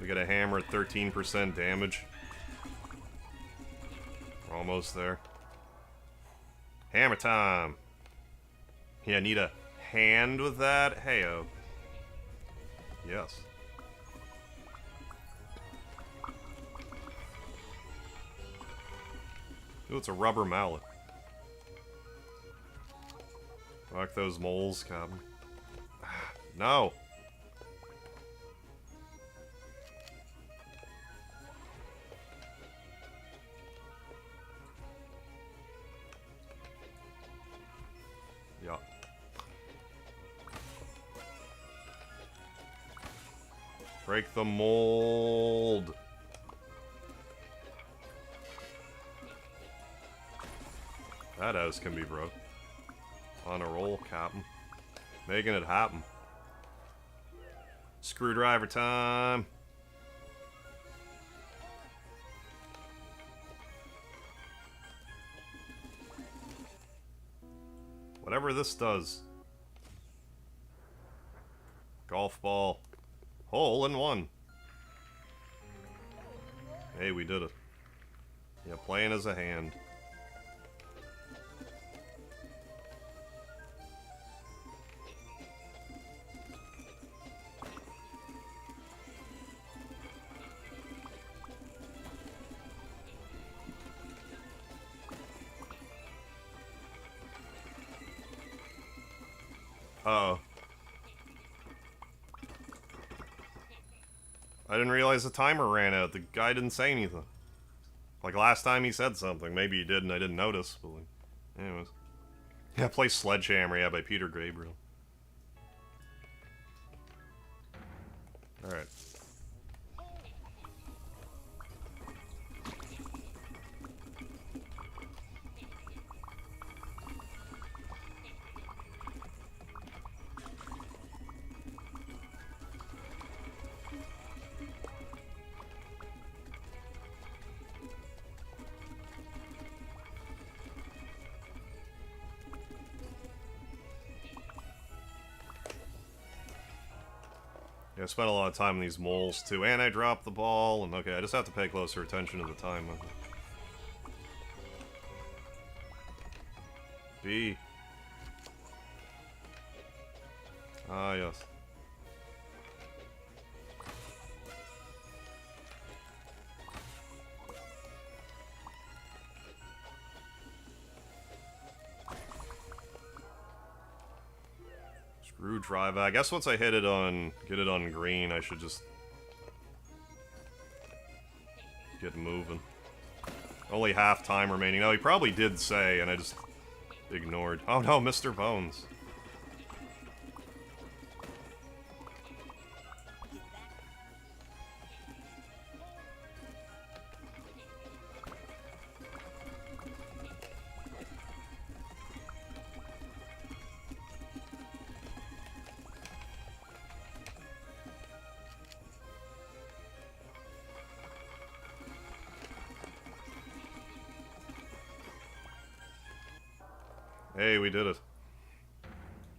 S1: We got a hammer at 13% damage. We're almost there. Hammer time! Yeah, need a hand with that? Heyo. Yes. Ooh, it's a rubber mallet. Fuck those moles, Captain. No! Yeah. Break the mold! That house can be broke. On a roll, Captain. Making it happen. Screwdriver time! Whatever this does. Golf ball. Hole in one. Hey, we did it. Yeah, playing as a hand. Uh-oh. I didn't realize the timer ran out. The guy didn't say anything. Like last time he said something. Maybe he did and I didn't notice. But like, anyways. Yeah, play Sledgehammer, yeah, by Peter Gabriel. Alright. Yeah, I spent a lot of time on these moles too, and I dropped the ball, and okay, I just have to pay closer attention to the time. B. Ah, yes. Screwdriver. I guess once I hit it on, get it on green, I should just get moving. Only half time remaining. No, he probably did say, and I just ignored. Oh no, Mr. Bones. Hey, we did it.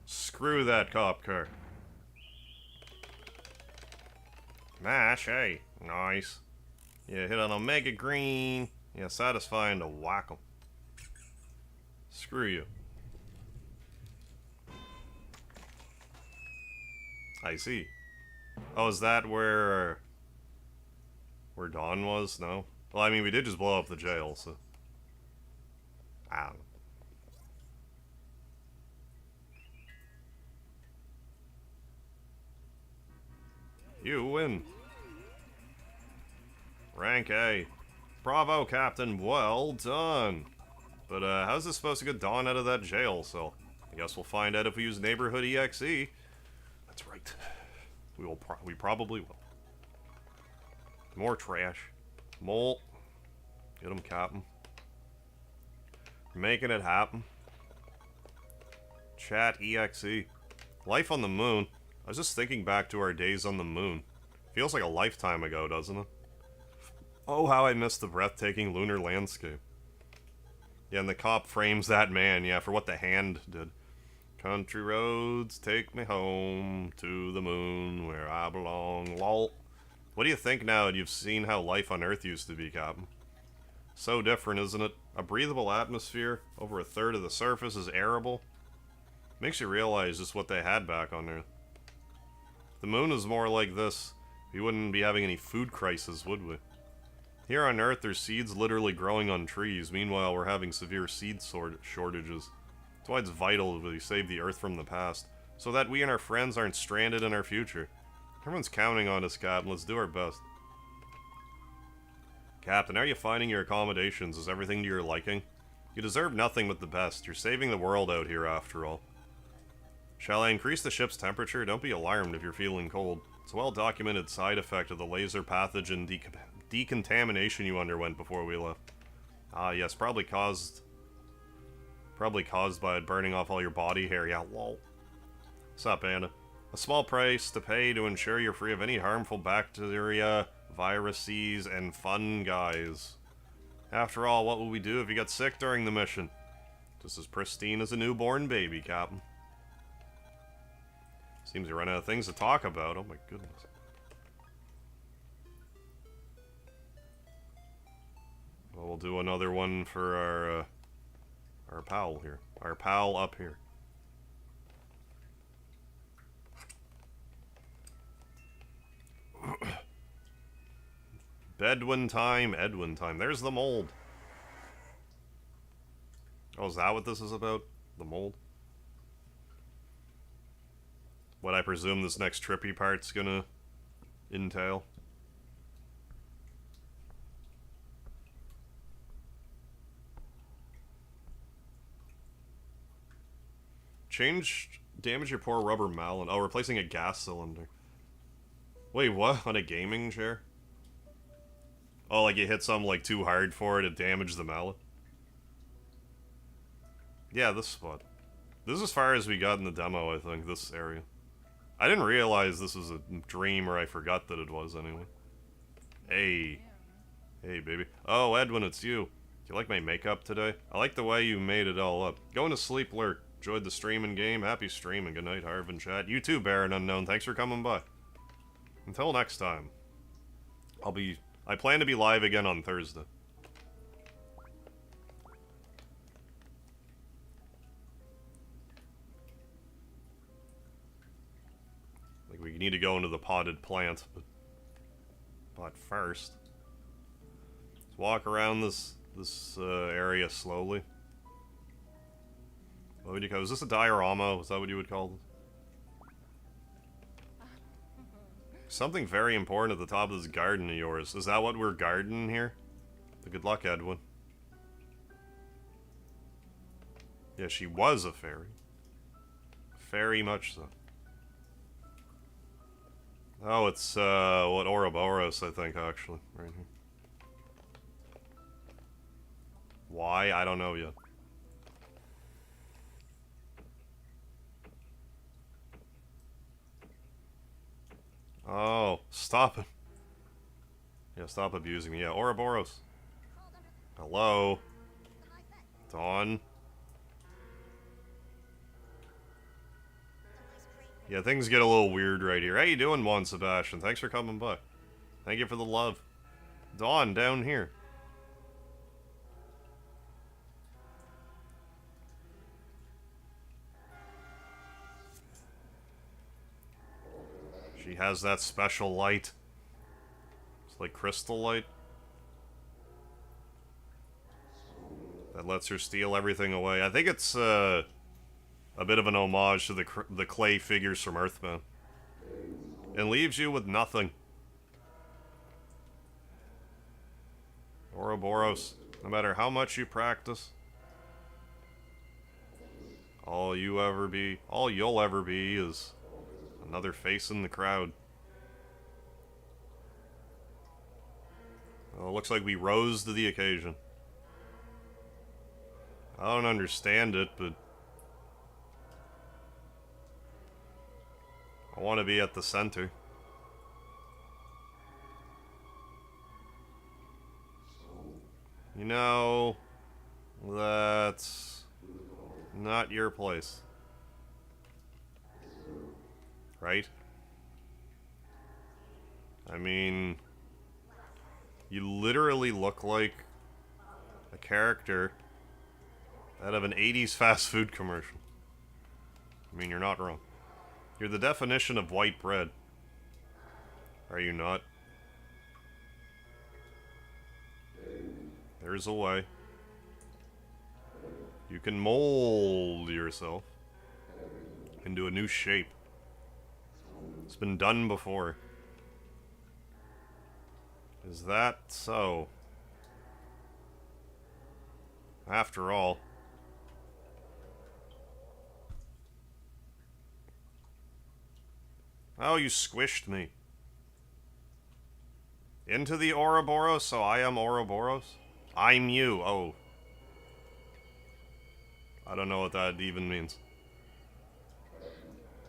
S1: Screw that cop car. Mash, hey. Nice. Yeah, hit on Omega Green. Yeah, satisfying to whack 'em. Screw you. I see. Oh, is that where Dawn was? No? Well, I mean, we did just blow up the jail, so... I don't know. You win. Rank A. Bravo, Captain. Well done. But, how's this supposed to get Dawn out of that jail cell? I guess we'll find out if we use Neighborhood EXE. That's right. We probably will. More trash. Mole. Get him, Captain. Making it happen. Chat EXE. Life on the moon. I was just thinking back to our days on the moon. Feels like a lifetime ago, doesn't it? Oh, how I miss the breathtaking lunar landscape. Yeah, and the cop frames that man, yeah, for what the hand did. Country roads take me home to the moon where I belong, lol. What do you think now that you've seen how life on Earth used to be, Captain? So different, isn't it? A breathable atmosphere, over a third of the surface is arable. Makes you realize just what they had back on Earth. If the moon was more like this, we wouldn't be having any food crisis, would we? Here on Earth, there's seeds literally growing on trees. Meanwhile, we're having severe seed shortages. That's why it's vital that we save the Earth from the past, so that we and our friends aren't stranded in our future. Everyone's counting on us, Captain. Let's do our best. Captain, how are you finding your accommodations? Is everything to your liking? You deserve nothing but the best. You're saving the world out here, after all. Shall I increase the ship's temperature? Don't be alarmed if you're feeling cold. It's a well-documented side effect of the laser pathogen decontamination you underwent before we left. Ah, yes, probably caused by it burning off all your body hair. Yeah, lol. What's up, Anna? A small price to pay to ensure you're free of any harmful bacteria, viruses, and fungi. After all, what would we do if you got sick during the mission? Just as pristine as a newborn baby, Captain. Seems you run out of things to talk about. Oh my goodness. Well, we'll do another one for our pal here. Our pal up here. Bedouin time, Edwin time. There's the mold. Oh, is that what this is about? The mold? what I presume this next trippy part's gonna entail. Change damage your poor rubber mallet. Oh, replacing a gas cylinder. Wait, what? On a gaming chair? Oh, like you hit something like too hard for it, it damaged the mallet? Yeah, this spot. This is as far as we got in the demo, I think, this area. I didn't realize this was a dream, or I forgot that it was anyway. Hey. Hey, baby. Oh, Edwin, it's you. Do you like my makeup today? I like the way you made it all up. Going to sleep, Lurk. Enjoyed the stream and game. Happy streaming. Good night, Harv and chat. You too, Baron Unknown. Thanks for coming by. Until next time. I plan to be live again on Thursday. Like, we need to go into the potted plant, but first, let's walk around this area slowly. What would you call? Is this a diorama? Is that what you would call this? Something very important at the top of this garden of yours. Is that what we're gardening here? Good luck, Edwin. Yeah, she was a fairy. Very much so. Oh, it's, what, Ouroboros, I think, actually. Right here. Why? I don't know yet. Oh, stop it. Yeah, stop abusing me. Yeah, Ouroboros. Hello? Dawn? Yeah, things get a little weird right here. How you doing, Juan Sebastian? Thanks for coming by. Thank you for the love. Dawn, down here. She has that special light. It's like crystal light. That lets her steal everything away. I think it's, a bit of an homage to the clay figures from Earthbound. And leaves you with nothing. Ouroboros, no matter how much you practice, all you'll ever be is another face in the crowd. Well, it looks like we rose to the occasion. I don't understand it, but I want to be at the center. You know, that's not your place. Right? I mean, you literally look like a character out of an 80s fast food commercial. I mean, you're not wrong. You're the definition of white bread. Are you not? There's a way. You can mold yourself into a new shape. It's been done before. Is that so? After all. Oh, you squished me. Into the Ouroboros, so I am Ouroboros? I'm you, oh. I don't know what that even means.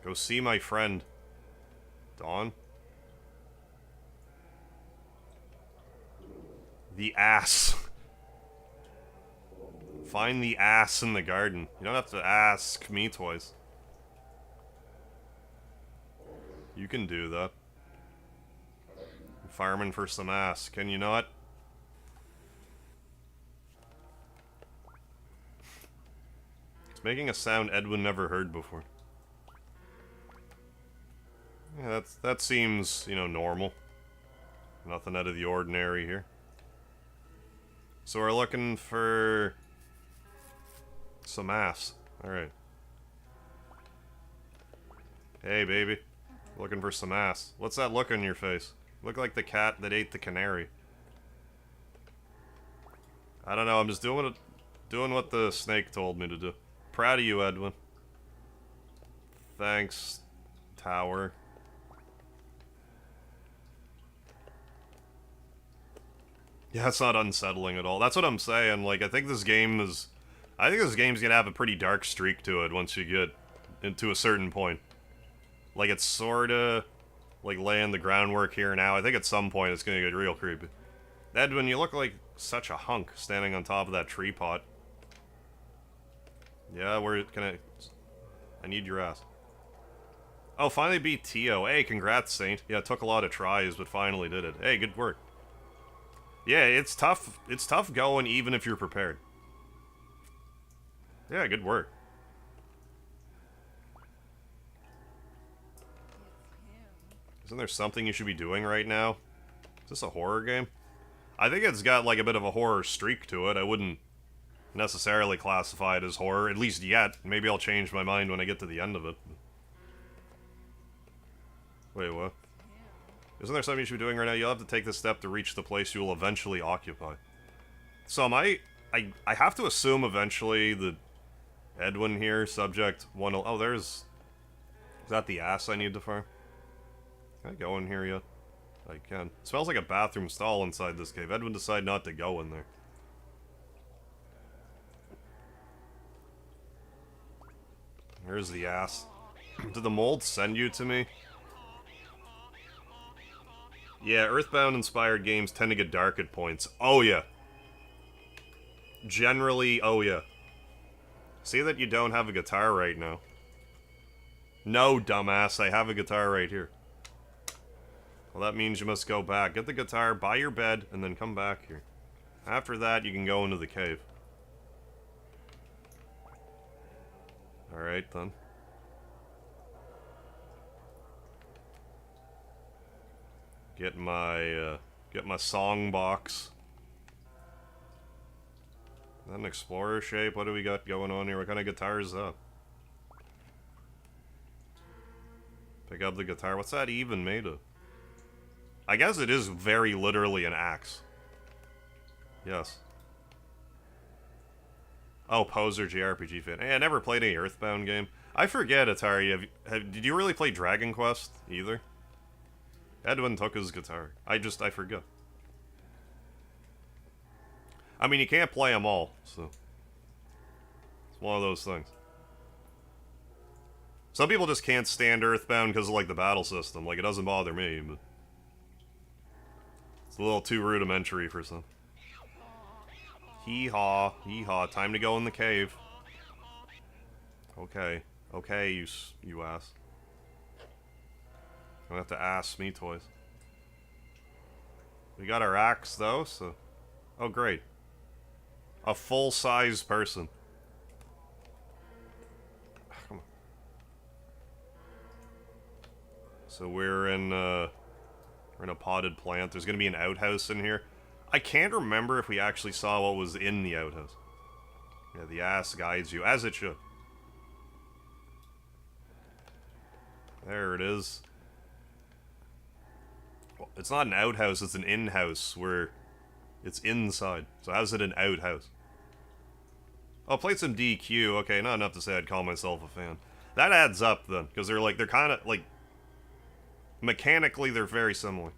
S1: Go see my friend. Dawn? The ass. Find the ass in the garden. You don't have to ask me twice. You can do that. Farming for some ass, can you not? It's making a sound Edwin never heard before. Yeah, that seems, you know, normal. Nothing out of the ordinary here. So we're looking for some ass. Alright. Hey, baby. Looking for some ass. What's that look on your face? Look like the cat that ate the canary. I don't know, I'm just doing what the snake told me to do. Proud of you, Edwin. Thanks, tower. Yeah, it's not unsettling at all. That's what I'm saying. Like, I think this game's gonna have a pretty dark streak to it once you get into a certain point. Like, it's sorta, like, laying the groundwork here now. I think at some point it's gonna get real creepy. Edwin, you look like such a hunk standing on top of that tree pot. Yeah, where can I need your ass. Oh, finally beat Tio. Hey, congrats, Saint. Yeah, it took a lot of tries, but finally did it. Hey, good work. Yeah, it's tough. It's tough going even if you're prepared. Yeah, good work. Isn't there something you should be doing right now? Is this a horror game? I think it's got like a bit of a horror streak to it. I wouldn't necessarily classify it as horror, at least yet. Maybe I'll change my mind when I get to the end of it. Wait, what? Isn't there something you should be doing right now? You'll have to take this step to reach the place you will eventually occupy. So I have to assume eventually that Edwin here, subject 1... Oh, there's... Is that the ass I need to farm? Can I go in here yet? I can. It smells like a bathroom stall inside this cave. Edwin decided not to go in there. Here's the ass. Did the mold send you to me? Yeah, Earthbound-inspired games tend to get dark at points. Oh, yeah. Generally, oh, yeah. See that you don't have a guitar right now. No, dumbass, I have a guitar right here. Well, that means you must go back. Get the guitar, buy your bed, and then come back here. After that, you can go into the cave. Alright, then. Get my song box. Is that an explorer shape? What do we got going on here? What kind of guitar is that? Pick up the guitar. What's that even made of? I guess it is very literally an axe. Yes. Oh, poser JRPG fan. Hey, I never played any Earthbound game. I forget, Atari. Did you really play Dragon Quest either? Edwin took his guitar. I forget. I mean, you can't play them all, so... It's one of those things. Some people just can't stand Earthbound because of, like, the battle system. Like, it doesn't bother me, but... It's a little too rudimentary for some. Hee-haw, hee-haw. Time to go in the cave. Okay. Okay, you ass. You don't have to ask me twice. We got our axe, though, so... Oh, great. A full-size person. Come on. So we're in a potted plant. There's gonna be an outhouse in here. I can't remember if we actually saw what was in the outhouse. Yeah, the ass guides you, as it should. There it is. Well, it's not an outhouse, it's an in-house where it's inside. So how's it an outhouse? Oh, played some DQ. Okay, not enough to say I'd call myself a fan. That adds up, then, because they're kind of, like... Mechanically, they're very similar.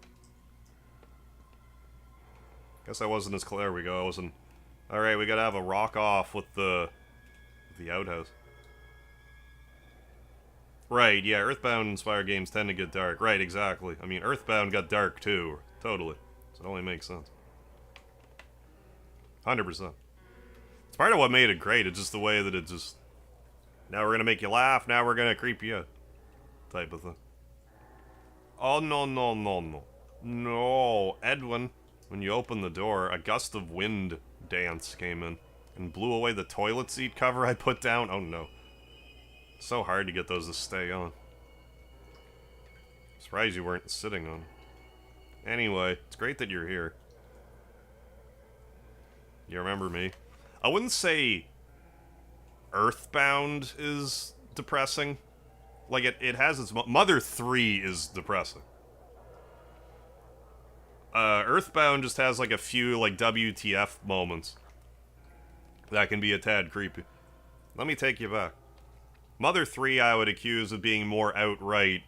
S1: Guess I wasn't as clear. There we go, I wasn't... Alright, we gotta have a rock off with the outhouse. Right, yeah, Earthbound-inspired games tend to get dark. Right, exactly. I mean, Earthbound got dark, too. Totally. So it only makes sense. 100%. It's part of what made it great. It's just the way that it just... Now we're gonna make you laugh, now we're gonna creep you out. Type of thing. Oh, no, no, no, no. No, Edwin. When you opened the door, a gust of wind dance came in and blew away the toilet seat cover I put down. Oh, no. It's so hard to get those to stay on. Surprised you weren't sitting on. Anyway, it's great that you're here. You remember me? I wouldn't say Earthbound is depressing. Like, it has its... Mother 3 is depressing. Earthbound just has, like, a few, like, WTF moments. That can be a tad creepy. Let me take you back. Mother 3 I would accuse of being more outright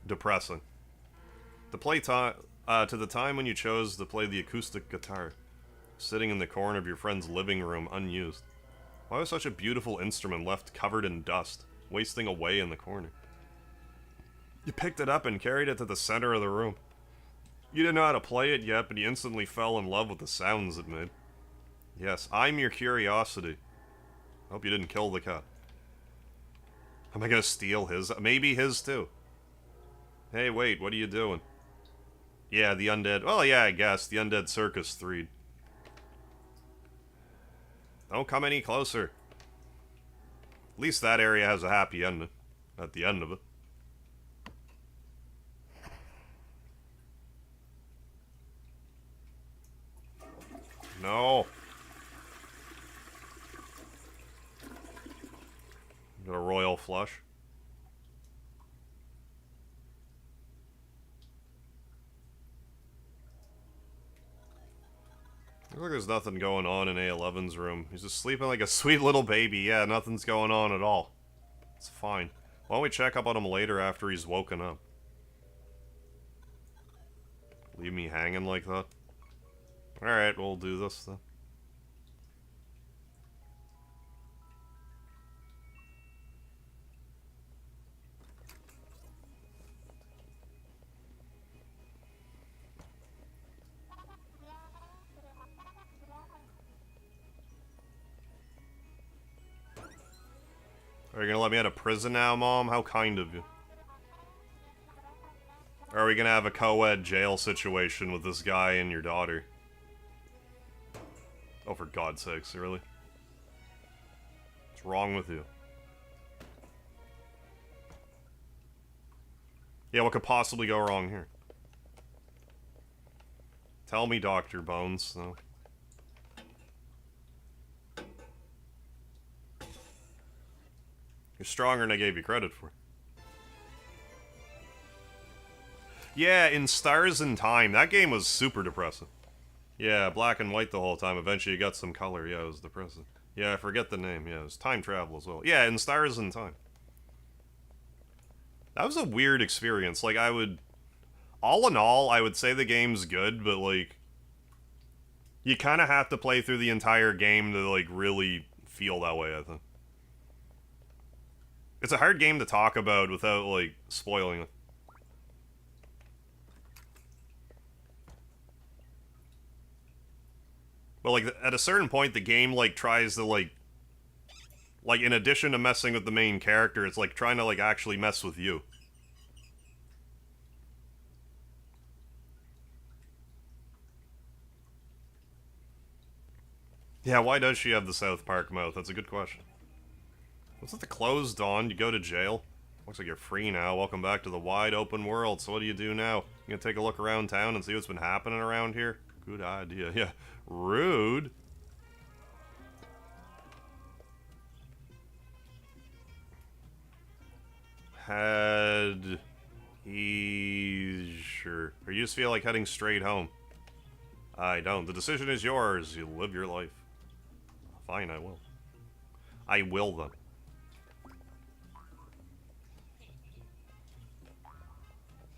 S1: depressing. To the time when you chose to play the acoustic guitar, sitting in the corner of your friend's living room unused. Why was such a beautiful instrument left covered in dust, wasting away in the corner? You picked it up and carried it to the center of the room. You didn't know how to play it yet, but you instantly fell in love with the sounds it made. Yes, I'm your curiosity. Hope you didn't kill the cat. Am I gonna steal his? Maybe his too. Hey, wait, what are you doing? Yeah, the undead... Well, yeah, I guess. The Undead Circus 3. Don't come any closer. At least that area has a happy ending. At the end of it. No. Got a royal flush. Looks like there's nothing going on in A11's room. He's just sleeping like a sweet little baby. Yeah, nothing's going on at all. It's fine. Why don't we check up on him later after he's woken up? Leave me hanging like that? Alright, we'll do this then. Are you gonna let me out of prison now, Mom? How kind of you. Or are we gonna have a co-ed jail situation with this guy and your daughter? Oh, for God's sakes, really? What's wrong with you? Yeah, what could possibly go wrong here? Tell me, Dr. Bones. No. You're stronger than I gave you credit for. Yeah, in Stars in Time, that game was super depressing. Yeah, black and white the whole time. Eventually you got some color. Yeah, it was depressing. Yeah, I forget the name. Yeah, it was time travel as well. Yeah, in Stars in Time. That was a weird experience. Like, all in all, I would say the game's good, but, like, you kind of have to play through the entire game to, like, really feel that way, I think. It's a hard game to talk about without, like, spoiling it. But, like, at a certain point, the game, like, tries to, like, in addition to messing with the main character, it's, like, trying to, like, actually mess with you. Yeah, why does she have the South Park mouth? That's a good question. What's with the clothes, Dawn? You go to jail? Looks like you're free now. Welcome back to the wide open world. So what do you do now? You gonna take a look around town and see what's been happening around here? Good idea. Yeah. Rude. Had... Sure. Or you just feel like heading straight home? I don't. The decision is yours. You live your life. Fine, I will. I will, then.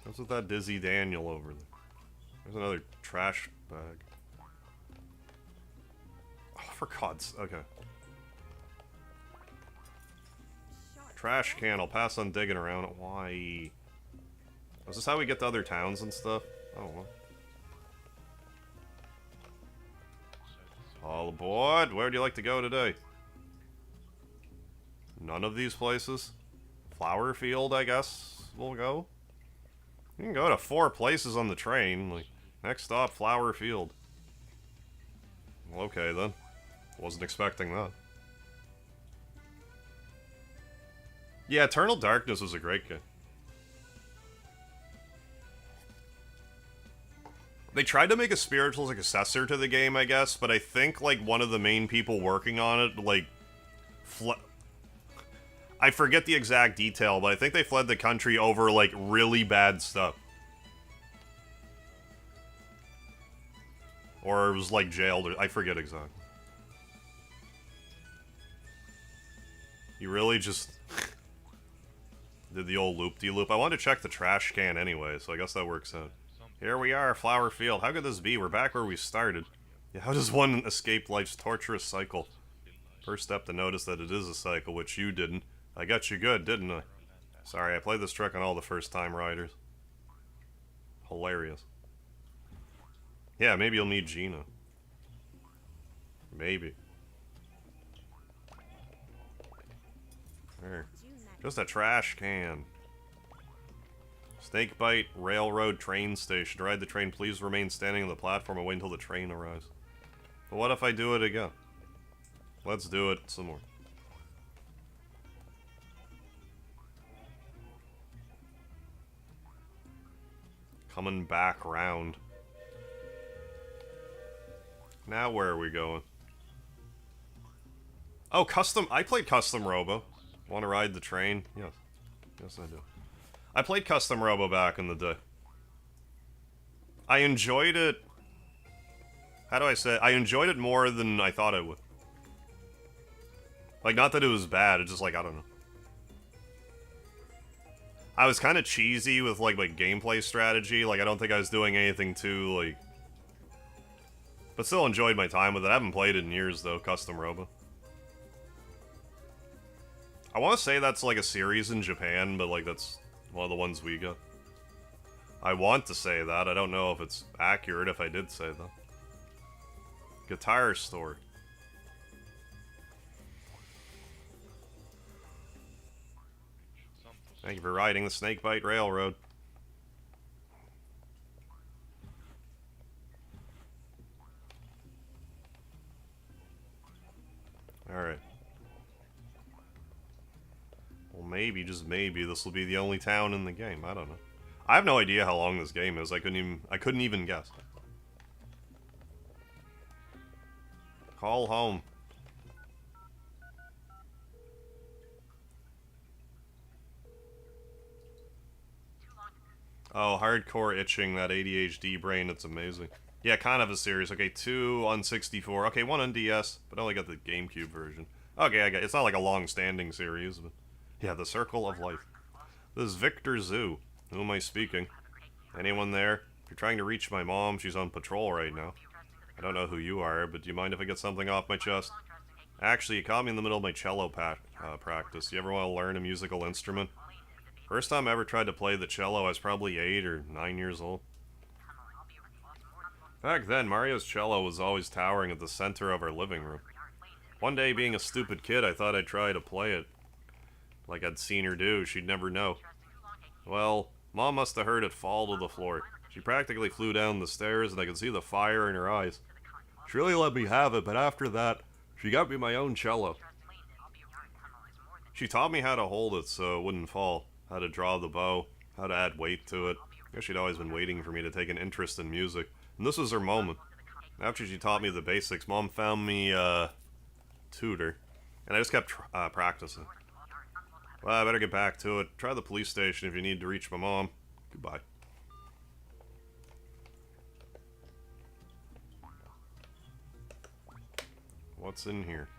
S1: What's with that Dizzy Daniel over there? There's another trash bag. Oh, for God's... Okay. Trash can. I'll pass on digging around. Why? Is this how we get to other towns and stuff? Oh, well. All aboard. Where would you like to go today? None of these places? Flower Field, I guess we'll go. You can go to 4 places on the train. Like, next stop, Flower Field. Well, okay, then. Wasn't expecting that. Yeah, Eternal Darkness was a great game. They tried to make a spiritual successor to the game, I guess, but I think, like, one of the main people working on it, like, I forget the exact detail, but I think they fled the country over, like, really bad stuff. Or it was, like, jailed, or I forget exactly. You really just did the old loop-de-loop. I wanted to check the trash can anyway, so I guess that works out. Here we are, Flower Field. How could this be? We're back where we started. Yeah, how does one escape life's torturous cycle? First step to notice that it is a cycle, which you didn't. I got you good, didn't I? Sorry, I played this trick on all the first-time riders. Hilarious. Yeah, maybe you'll need Gina. Maybe. There. Just a trash can. Snakebite Railroad Train Station. To ride the train, please remain standing on the platform and wait until the train arrives. But what if I do it again? Let's do it some more. Coming back round. Now where are we going? Oh, custom. I played Custom Robo. Want to ride the train? Yes. Yes, I do. I played Custom Robo back in the day. I enjoyed it. How do I say it? I enjoyed it more than I thought I would. Like, not that it was bad, it's just like, I don't know. I was kind of cheesy with, like, my gameplay strategy. Like, I don't think I was doing anything too, like... But still enjoyed my time with it. I haven't played it in years, though, Custom Robo. I want to say that's, like, a series in Japan, but, like, that's one of the ones we got. I want to say that. I don't know if it's accurate if I did say that. Guitar store. Thank you for riding the Snakebite Railroad. Alright. Well, maybe, just maybe, this will be the only town in the game. I don't know. I have no idea how long this game is. I couldn't even guess. Call home. Oh, hardcore itching, that ADHD brain, it's amazing. Yeah, kind of a series. Okay, 2 on 64. Okay, 1 on DS, but I only got the GameCube version. Okay, I got it's not like a long-standing series, but... Yeah, The Circle of Life. This is Victor Zoo. Who am I speaking? Anyone there? If you're trying to reach my mom, she's on patrol right now. I don't know who you are, but do you mind if I get something off my chest? Actually, you caught me in the middle of my cello practice. You ever want to learn a musical instrument? First time I ever tried to play the cello, I was probably 8 or 9 years old. Back then, Mario's cello was always towering at the center of our living room. One day, being a stupid kid, I thought I'd try to play it. Like I'd seen her do, she'd never know. Well, Mom must have heard it fall to the floor. She practically flew down the stairs and I could see the fire in her eyes. She really let me have it, but after that, she got me my own cello. She taught me how to hold it so it wouldn't fall, how to draw the bow, how to add weight to it. I guess she'd always been waiting for me to take an interest in music, and this was her moment. After she taught me the basics, Mom found me a tutor, and I just kept practicing. Well, I better get back to it. Try the police station if you need to reach my mom. Goodbye. What's in here?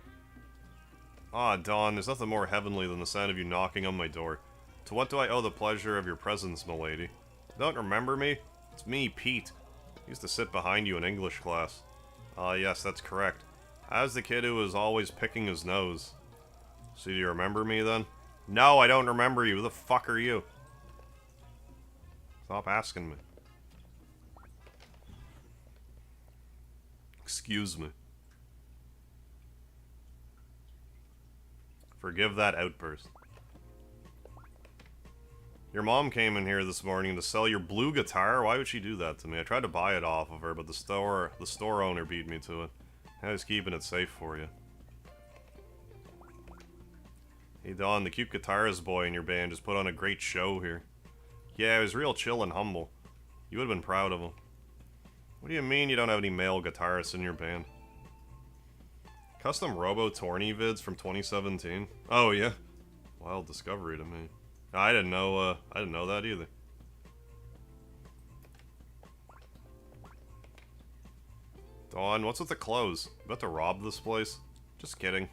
S1: Ah, Dawn, there's nothing more heavenly than the sound of you knocking on my door. To what do I owe the pleasure of your presence, milady? Don't remember me? It's me, Pete. I used to sit behind you in English class. Ah, yes, that's correct. I was the kid who was always picking his nose. So do you remember me, then? No, I don't remember you. Who the fuck are you? Stop asking me. Excuse me. Forgive that outburst. Your mom came in here this morning to sell your blue guitar? Why would she do that to me? I tried to buy it off of her, but the store owner beat me to it. I was keeping it safe for you. Hey Don, the cute guitarist boy in your band just put on a great show here. Yeah, he was real chill and humble. You would have been proud of him. What do you mean you don't have any male guitarists in your band? Custom Robo Tourney vids from 2017? Oh yeah? Wild discovery to me. I didn't know that either. Dawn, what's with the clothes? About to rob this place? Just kidding.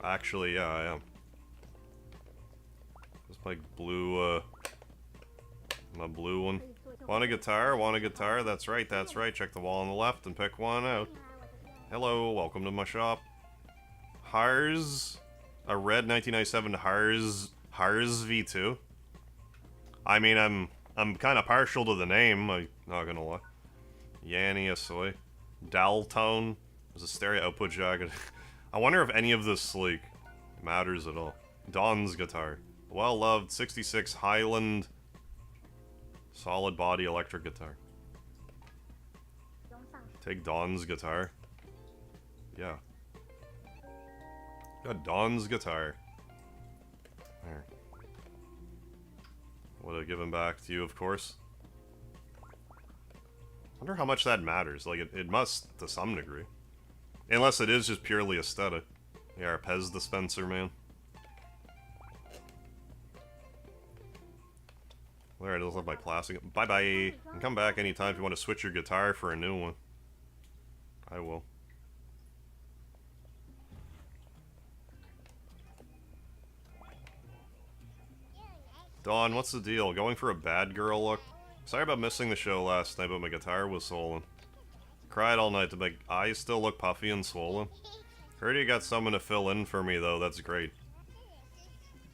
S1: Actually, yeah, I am. Just my blue, my blue one. Want a guitar? Want a guitar? That's right, that's right. Check the wall on the left and pick one out. Hello, welcome to my shop. Hars, a red 1997 Hars V2. I mean, I'm kind of partial to the name. I'm not gonna lie. Yanni Asoy. Daltone. There's a stereo output jacket. I wonder if any of this, like, matters at all. Dawn's guitar. Well-loved 66 Highland solid body electric guitar. Take Dawn's guitar. Yeah. Got Dawn's guitar. There. Would have given back to you, of course. Wonder how much that matters. Like, it must to some degree. Unless it is just purely aesthetic. Yeah, our Pez dispenser, man. Alright, I just left my plastic. Bye-bye. And come back anytime if you want to switch your guitar for a new one. I will. Dawn, what's the deal? Going for a bad girl look? Sorry about missing the show last night, but my guitar was swollen. Cried all night. My eyes still look puffy and swollen. Heard you got someone to fill in for me, though. That's great.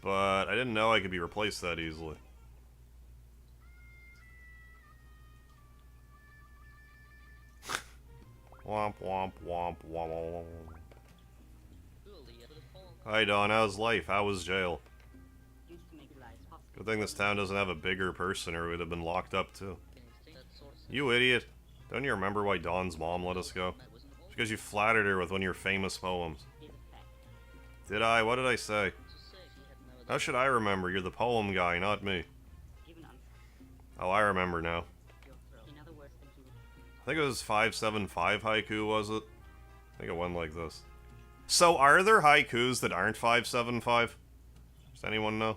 S1: But I didn't know I could be replaced that easily. Womp womp womp womp womp. Hi Dawn, how's life? How was jail? Good thing this town doesn't have a bigger person or we'd have been locked up too. You idiot. Don't you remember why Dawn's mom let us go? It's because you flattered her with one of your famous poems. Did I? What did I say? How should I remember? You're the poem guy, not me. Oh, I remember now. I think it was 575 haiku, was it? I think it went like this. So, are there haikus that aren't 575? Does anyone know?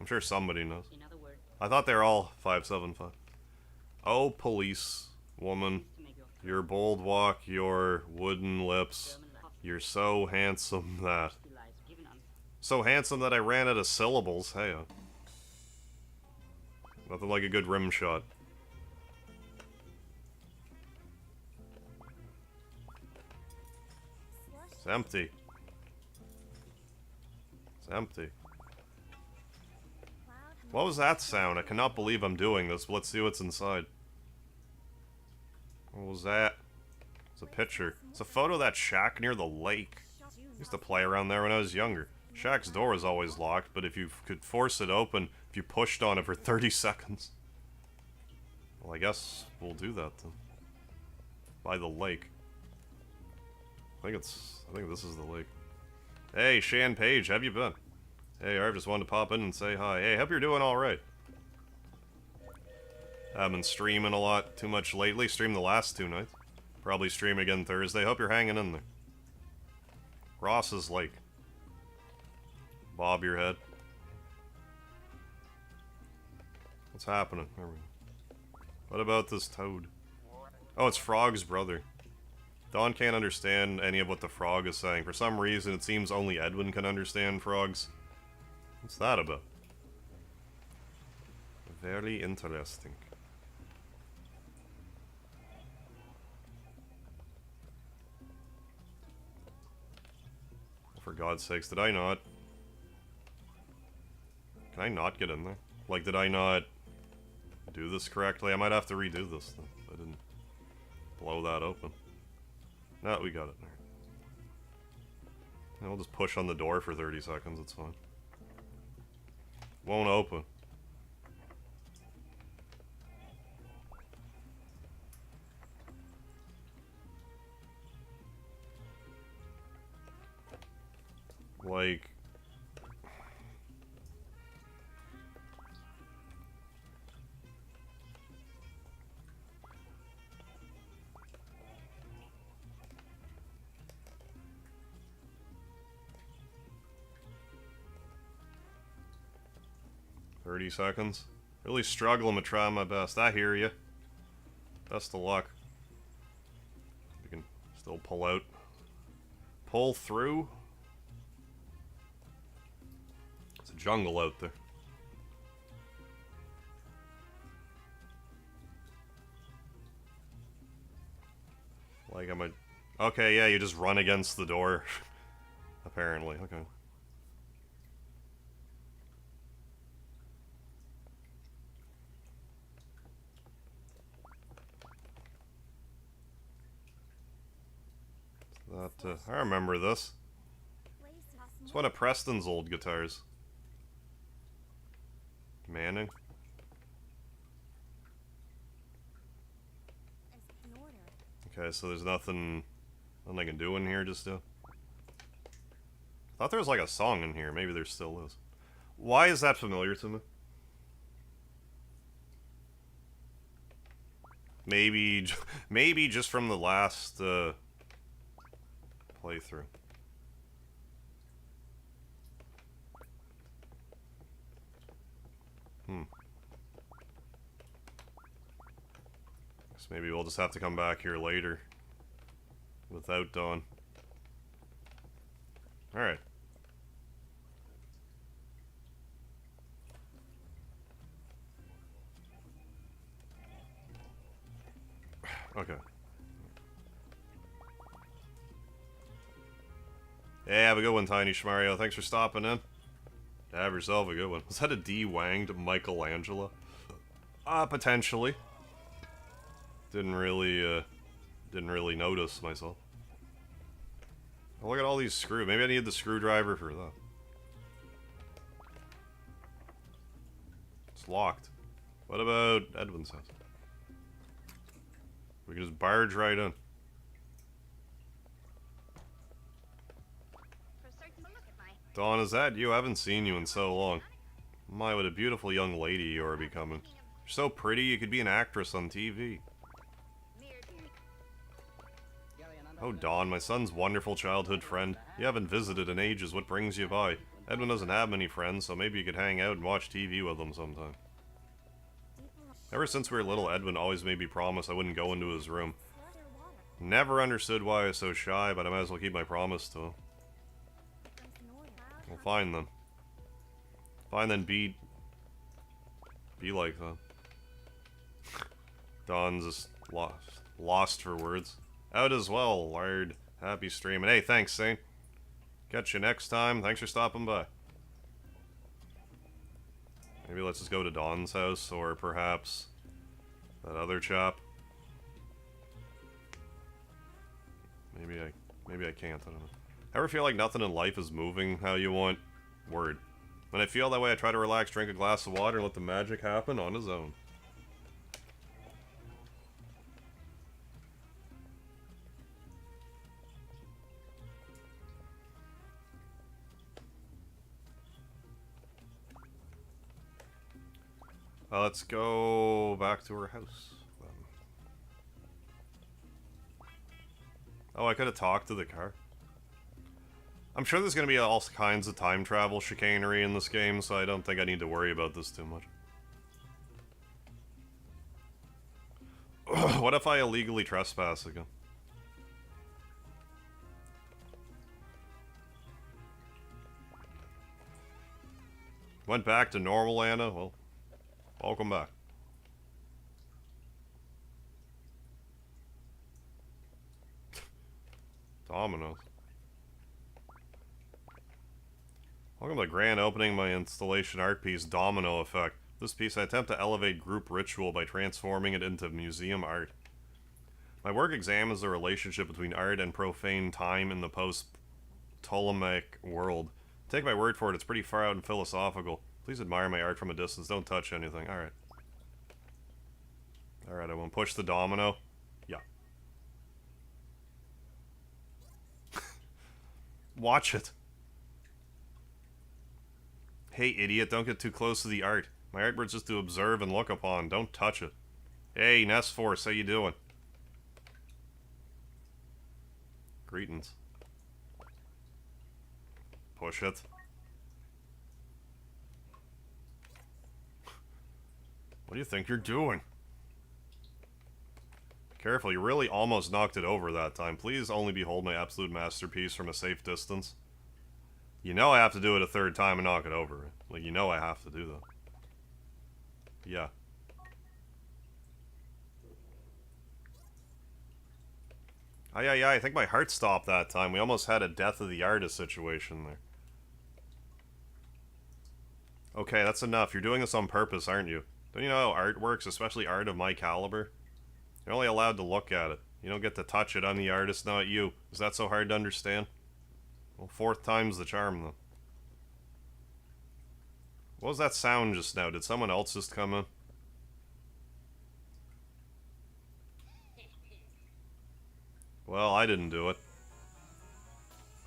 S1: I'm sure somebody knows. I thought they were all 575. Oh, police woman, your bold walk, your wooden lips, you're so handsome that... So handsome that I ran out of syllables, hey. Nothing like a good rim shot. It's empty. It's empty. What was that sound? I cannot believe I'm doing this, but let's see what's inside. What was that? It's a picture. It's a photo of that shack near the lake. I used to play around there when I was younger. Shack's door was always locked, but if you could force it open, if you pushed on it for 30 seconds. Well, I guess we'll do that then. By the lake. I think this is the lake. Hey, Shan Page, how have you been? Hey, I just wanted to pop in and say hi. Hey, hope you're doing alright. I've been streaming a lot too much lately. Streamed the last 2 nights. Probably stream again Thursday. Hope you're hanging in there. Ross's Lake. Bob your head. What's happening? What about this toad? Oh, it's Frog's brother. Dawn can't understand any of what the frog is saying. For some reason, it seems only Edwin can understand frogs. What's that about? Very interesting. For God's sakes, did I not? Can I not get in there? Like, did I not do this correctly? I might have to redo this then. I didn't blow that open. No, we got it there. And we'll just push on the door for 30 seconds, it's fine. Won't open. Like... 30 seconds. Really struggling but trying my best. I hear you. Best of luck. You can still pull out. Pull through. It's a jungle out there. Like I'm a... Okay, yeah, you just run against the door. Apparently, okay. That, I remember this. It's one of Preston's old guitars. Manning. Okay, so there's nothing I can do in here just to... Thought there was like a song in here. Maybe there still is. Why is that familiar to me? Maybe just from the last playthrough. Guess maybe we'll just have to come back here later without Dawn. Alright. Okay. Hey, have a good one, Tiny Shmario. Thanks for stopping in. Have yourself a good one. Was that a de-wanged Michelangelo? Potentially. Didn't really notice myself. Oh, look at all these screws. Maybe I need the screwdriver for that. It's locked. What about Edwin's house? We can just barge right in. Dawn, is that you? I haven't seen you in so long. My, what a beautiful young lady you are becoming. You're so pretty, you could be an actress on TV. Oh, Dawn, my son's wonderful childhood friend. You haven't visited in ages. What brings you by? Edwin doesn't have many friends, so maybe you could hang out and watch TV with him sometime. Ever since we were little, Edwin always made me promise I wouldn't go into his room. Never understood why I was so shy, but I might as well keep my promise to him. Well, fine then. Fine then, be like that. Dawn's just lost for words. Out as well, Lard. Happy streaming. Hey, thanks, Saint. Catch you next time. Thanks for stopping by. Maybe let's just go to Dawn's house, or perhaps that other chap. Maybe I can't, I don't know. Ever feel like nothing in life is moving how you want? Word. When I feel that way, I try to relax, drink a glass of water, and let the magic happen on its own. Let's go back to her house. Oh, I could have talked to the car. I'm sure there's going to be all kinds of time travel chicanery in this game, so I don't think I need to worry about this too much. What if I illegally trespass again? Went back to normal, Anna? Well, welcome back. Dominoes. Welcome to the grand opening of my installation art piece, Domino Effect. This piece, I attempt to elevate group ritual by transforming it into museum art. My work examines the relationship between art and profane time in the post-Ptolemaic world. Take my word for it, it's pretty far out and philosophical. Please admire my art from a distance, don't touch anything. Alright. Alright, I won't push the domino. Yeah. Watch it. Hey, idiot, don't get too close to the art. My artwork's just to observe and look upon. Don't touch it. Hey, Nest Force, how you doing? Greetings. Push it. What do you think you're doing? Careful, you really almost knocked it over that time. Please only behold my absolute masterpiece from a safe distance. You know I have to do it a third time and knock it over. Like, you know I have to do that. Yeah. Aye, I think my heart stopped that time. We almost had a death of the artist situation there. Okay, that's enough. You're doing this on purpose, aren't you? Don't you know how art works, especially art of my caliber? You're only allowed to look at it. You don't get to touch it. I'm the artist, not you. Is that so hard to understand? Well, fourth time's the charm, though. What was that sound just now? Did someone else just come in? Well, I didn't do it.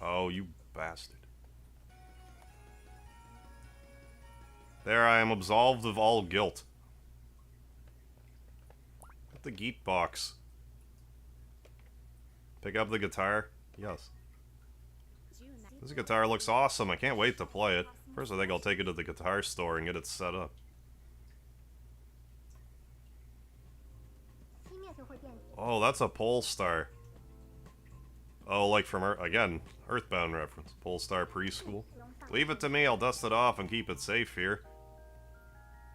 S1: Oh, you bastard. There, I am absolved of all guilt. Get the geek box. Pick up the guitar? Yes. This guitar looks awesome. I can't wait to play it. First, I think I'll take it to the guitar store and get it set up. Oh, that's a Polestar. Oh, like from, again, Earthbound reference. Polestar preschool. Leave it to me, I'll dust it off and keep it safe here.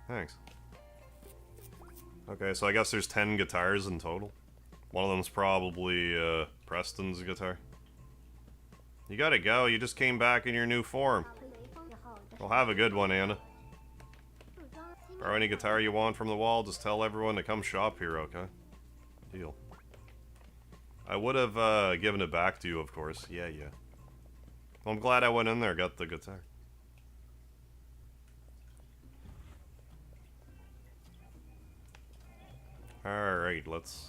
S1: Thanks. Okay, so I guess there's 10 guitars in total. One of them's probably, Preston's guitar. You gotta go, you just came back in your new form. Well, have a good one, Anna. Borrow any guitar you want from the wall, just tell everyone to come shop here, okay? Deal. I would have given it back to you, of course. Yeah. Well, I'm glad I went in there, got the guitar. Alright, let's...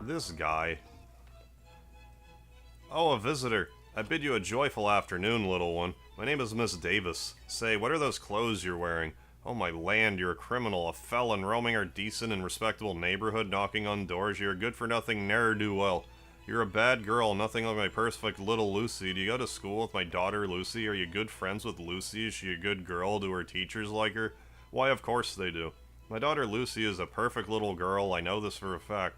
S1: This guy. Oh, a visitor. I bid you a joyful afternoon, little one. My name is Miss Davis. Say, what are those clothes you're wearing? Oh my land, you're a criminal, a felon, roaming our decent and respectable neighborhood, knocking on doors. You're a good-for-nothing ne'er-do-well. You're a bad girl, nothing like my perfect little Lucy. Do you go to school with my daughter Lucy? Are you good friends with Lucy? Is she a good girl? Do her teachers like her? Why, of course they do. My daughter Lucy is a perfect little girl, I know this for a fact.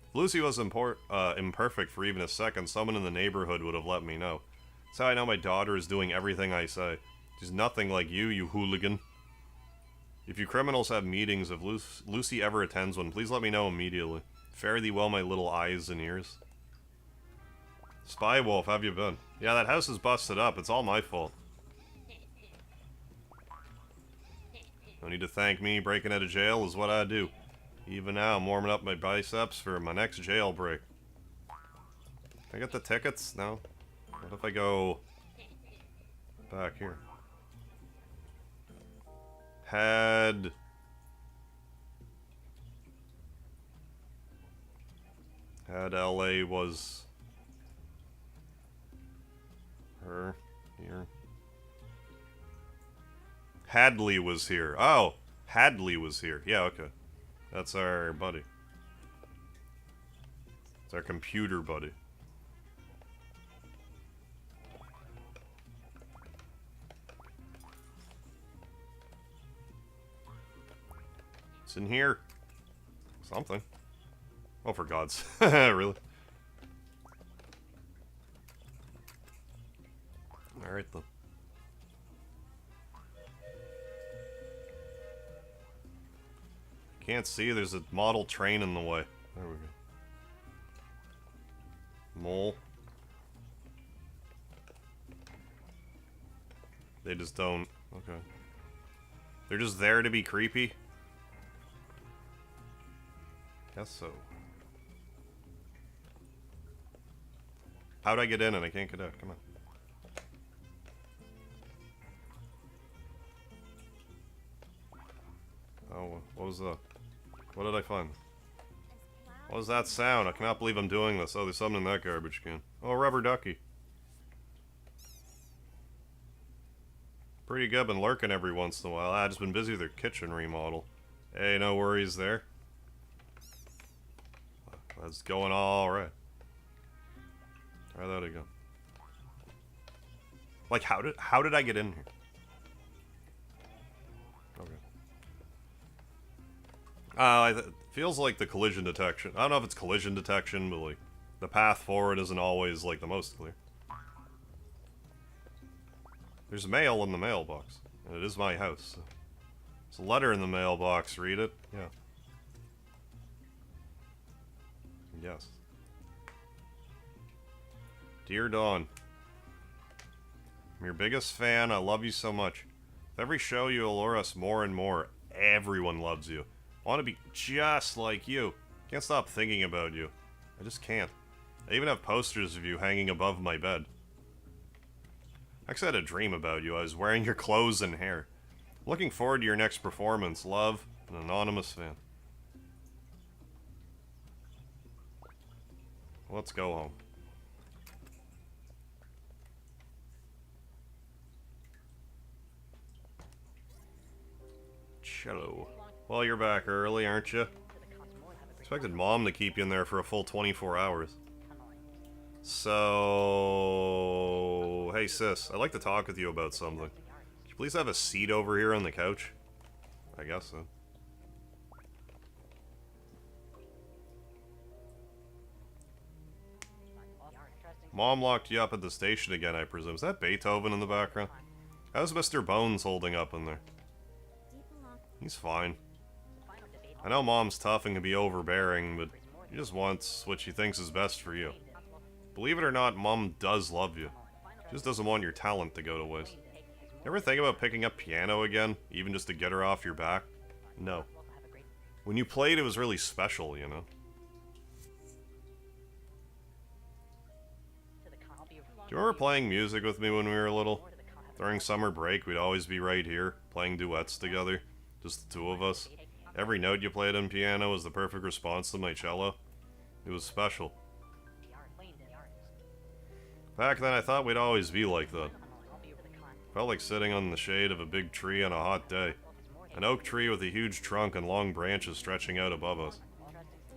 S1: If Lucy was imperfect for even a second, someone in the neighborhood would have let me know. That's how I know my daughter is doing everything I say. She's nothing like you hooligan. If you criminals have meetings, if Lucy ever attends one, please let me know immediately. Fare thee well, my little eyes and ears. Spy Wolf, have you been? Yeah, that house is busted up. It's all my fault. No need to thank me. Breaking out of jail is what I do. Even now, I'm warming up my biceps for my next jailbreak. Can I get the tickets? No? What if I go back here? Had LA was her here. Hadley was here. Oh, Hadley was here. Yeah, okay. That's our buddy. It's our computer buddy. It's in here. Something. Oh, for God's... really? Alright, then. Can't see, there's a model train in the way. There we go. Mole. They just don't... Okay. They're just there to be creepy? Guess so. How'd I get in and I can't get out? Come on. Oh, what was that? What did I find? What was that sound? I cannot believe I'm doing this. Oh, there's something in that garbage can. Oh, a rubber ducky. Pretty good, been lurking every once in a while. I've just been busy with their kitchen remodel. Hey, no worries there. That's going all right. Try that again. Like, how did I get in here? Okay. It feels like the collision detection. I don't know if it's collision detection, but like the path forward isn't always like the most clear. There's mail in the mailbox, and it is my house. So. There's a letter in the mailbox. Read it. Yeah. Yes. Dear Dawn, I'm your biggest fan. I love you so much. With every show, you allure us more and more. Everyone loves you. I want to be just like you. Can't stop thinking about you. I just can't. I even have posters of you hanging above my bed. I actually had a dream about you. I was wearing your clothes and hair. Looking forward to your next performance. Love, an anonymous fan. Let's go home. Cello. Well, you're back early, aren't you? Expected Mom to keep you in there for a full 24 hours. So... Hey, sis. I'd like to talk with you about something. Could you please have a seat over here on the couch? I guess so. Mom locked you up at the station again, I presume. Is that Beethoven in the background? How's Mr. Bones holding up in there? He's fine. I know Mom's tough and can be overbearing, but she just wants what she thinks is best for you. Believe it or not, Mom does love you. She just doesn't want your talent to go to waste. Ever think about picking up piano again, even just to get her off your back? No. When you played, it was really special, you know? Do you remember playing music with me when we were little? During summer break, we'd always be right here, playing duets together. Just the two of us. Every note you played on piano was the perfect response to my cello. It was special. Back then, I thought we'd always be like that. Felt like sitting on the shade of a big tree on a hot day. An oak tree with a huge trunk and long branches stretching out above us.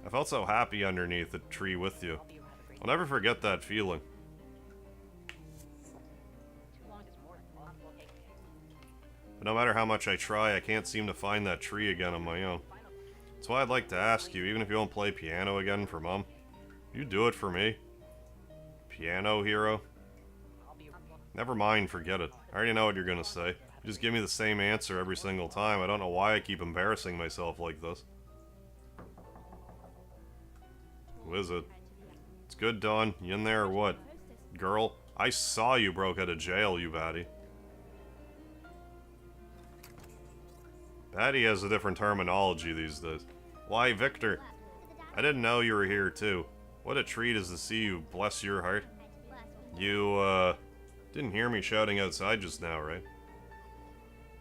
S1: I felt so happy underneath the tree with you. I'll never forget that feeling. But no matter how much I try, I can't seem to find that tree again on my own. That's why I'd like to ask you, even if you won't play piano again for Mom, you do it for me. Piano hero? Never mind, forget it. I already know what you're gonna say. You just give me the same answer every single time. I don't know why I keep embarrassing myself like this. Who is it? It's good, Dawn. You in there or what? Girl, I saw you broke out of jail, you baddie. Baddie has a different terminology these days. Why, Victor? I didn't know you were here, too. What a treat is to see you, bless your heart. You, didn't hear me shouting outside just now, right?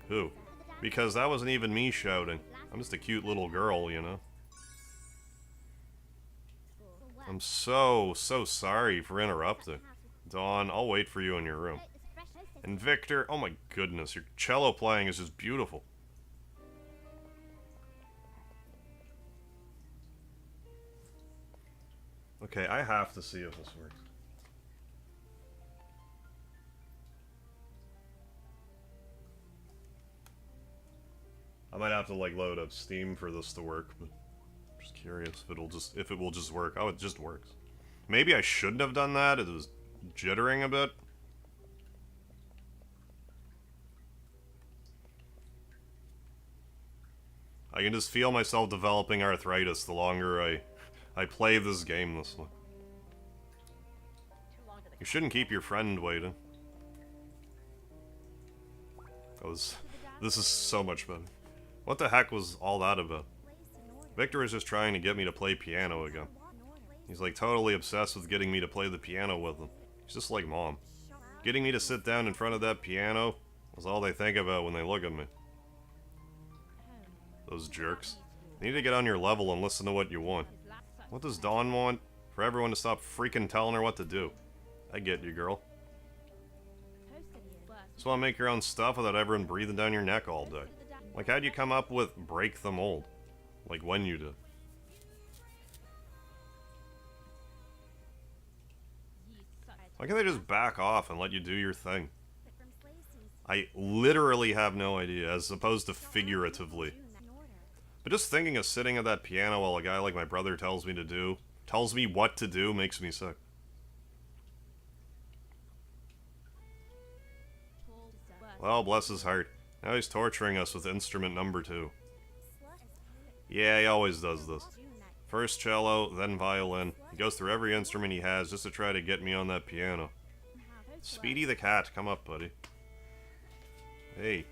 S1: Who? Because that wasn't even me shouting. I'm just a cute little girl, you know? I'm so sorry for interrupting. Dawn, I'll wait for you in your room. And Victor, oh my goodness, your cello playing is just beautiful. Okay, I have to see if this works. I might have to like load up Steam for this to work, but I'm just curious if it will just work. Oh, it just works. Maybe I shouldn't have done that. It was jittering a bit. I can just feel myself developing arthritis the longer I play this game this way. You shouldn't keep your friend waiting. This is so much better. What the heck was all that about? Victor is just trying to get me to play piano again. He's like totally obsessed with getting me to play the piano with him. He's just like Mom. Getting me to sit down in front of that piano is all they think about when they look at me. Those jerks. They need to get on your level and listen to what you want. What does Dawn want? For everyone to stop freaking telling her what to do. I get you, girl. Just want to make your own stuff without everyone breathing down your neck all day. Like, how'd you come up with break the mold? Like, when you did. Why can't they just back off and let you do your thing? I literally have no idea, as opposed to figuratively. But just thinking of sitting at that piano while a guy like my brother tells me what to do, makes me sick. Well, bless his heart. Now he's torturing us with instrument number 2. Yeah, he always does this. First cello, then violin. He goes through every instrument he has just to try to get me on that piano. Speedy the cat, come up, buddy. Hey.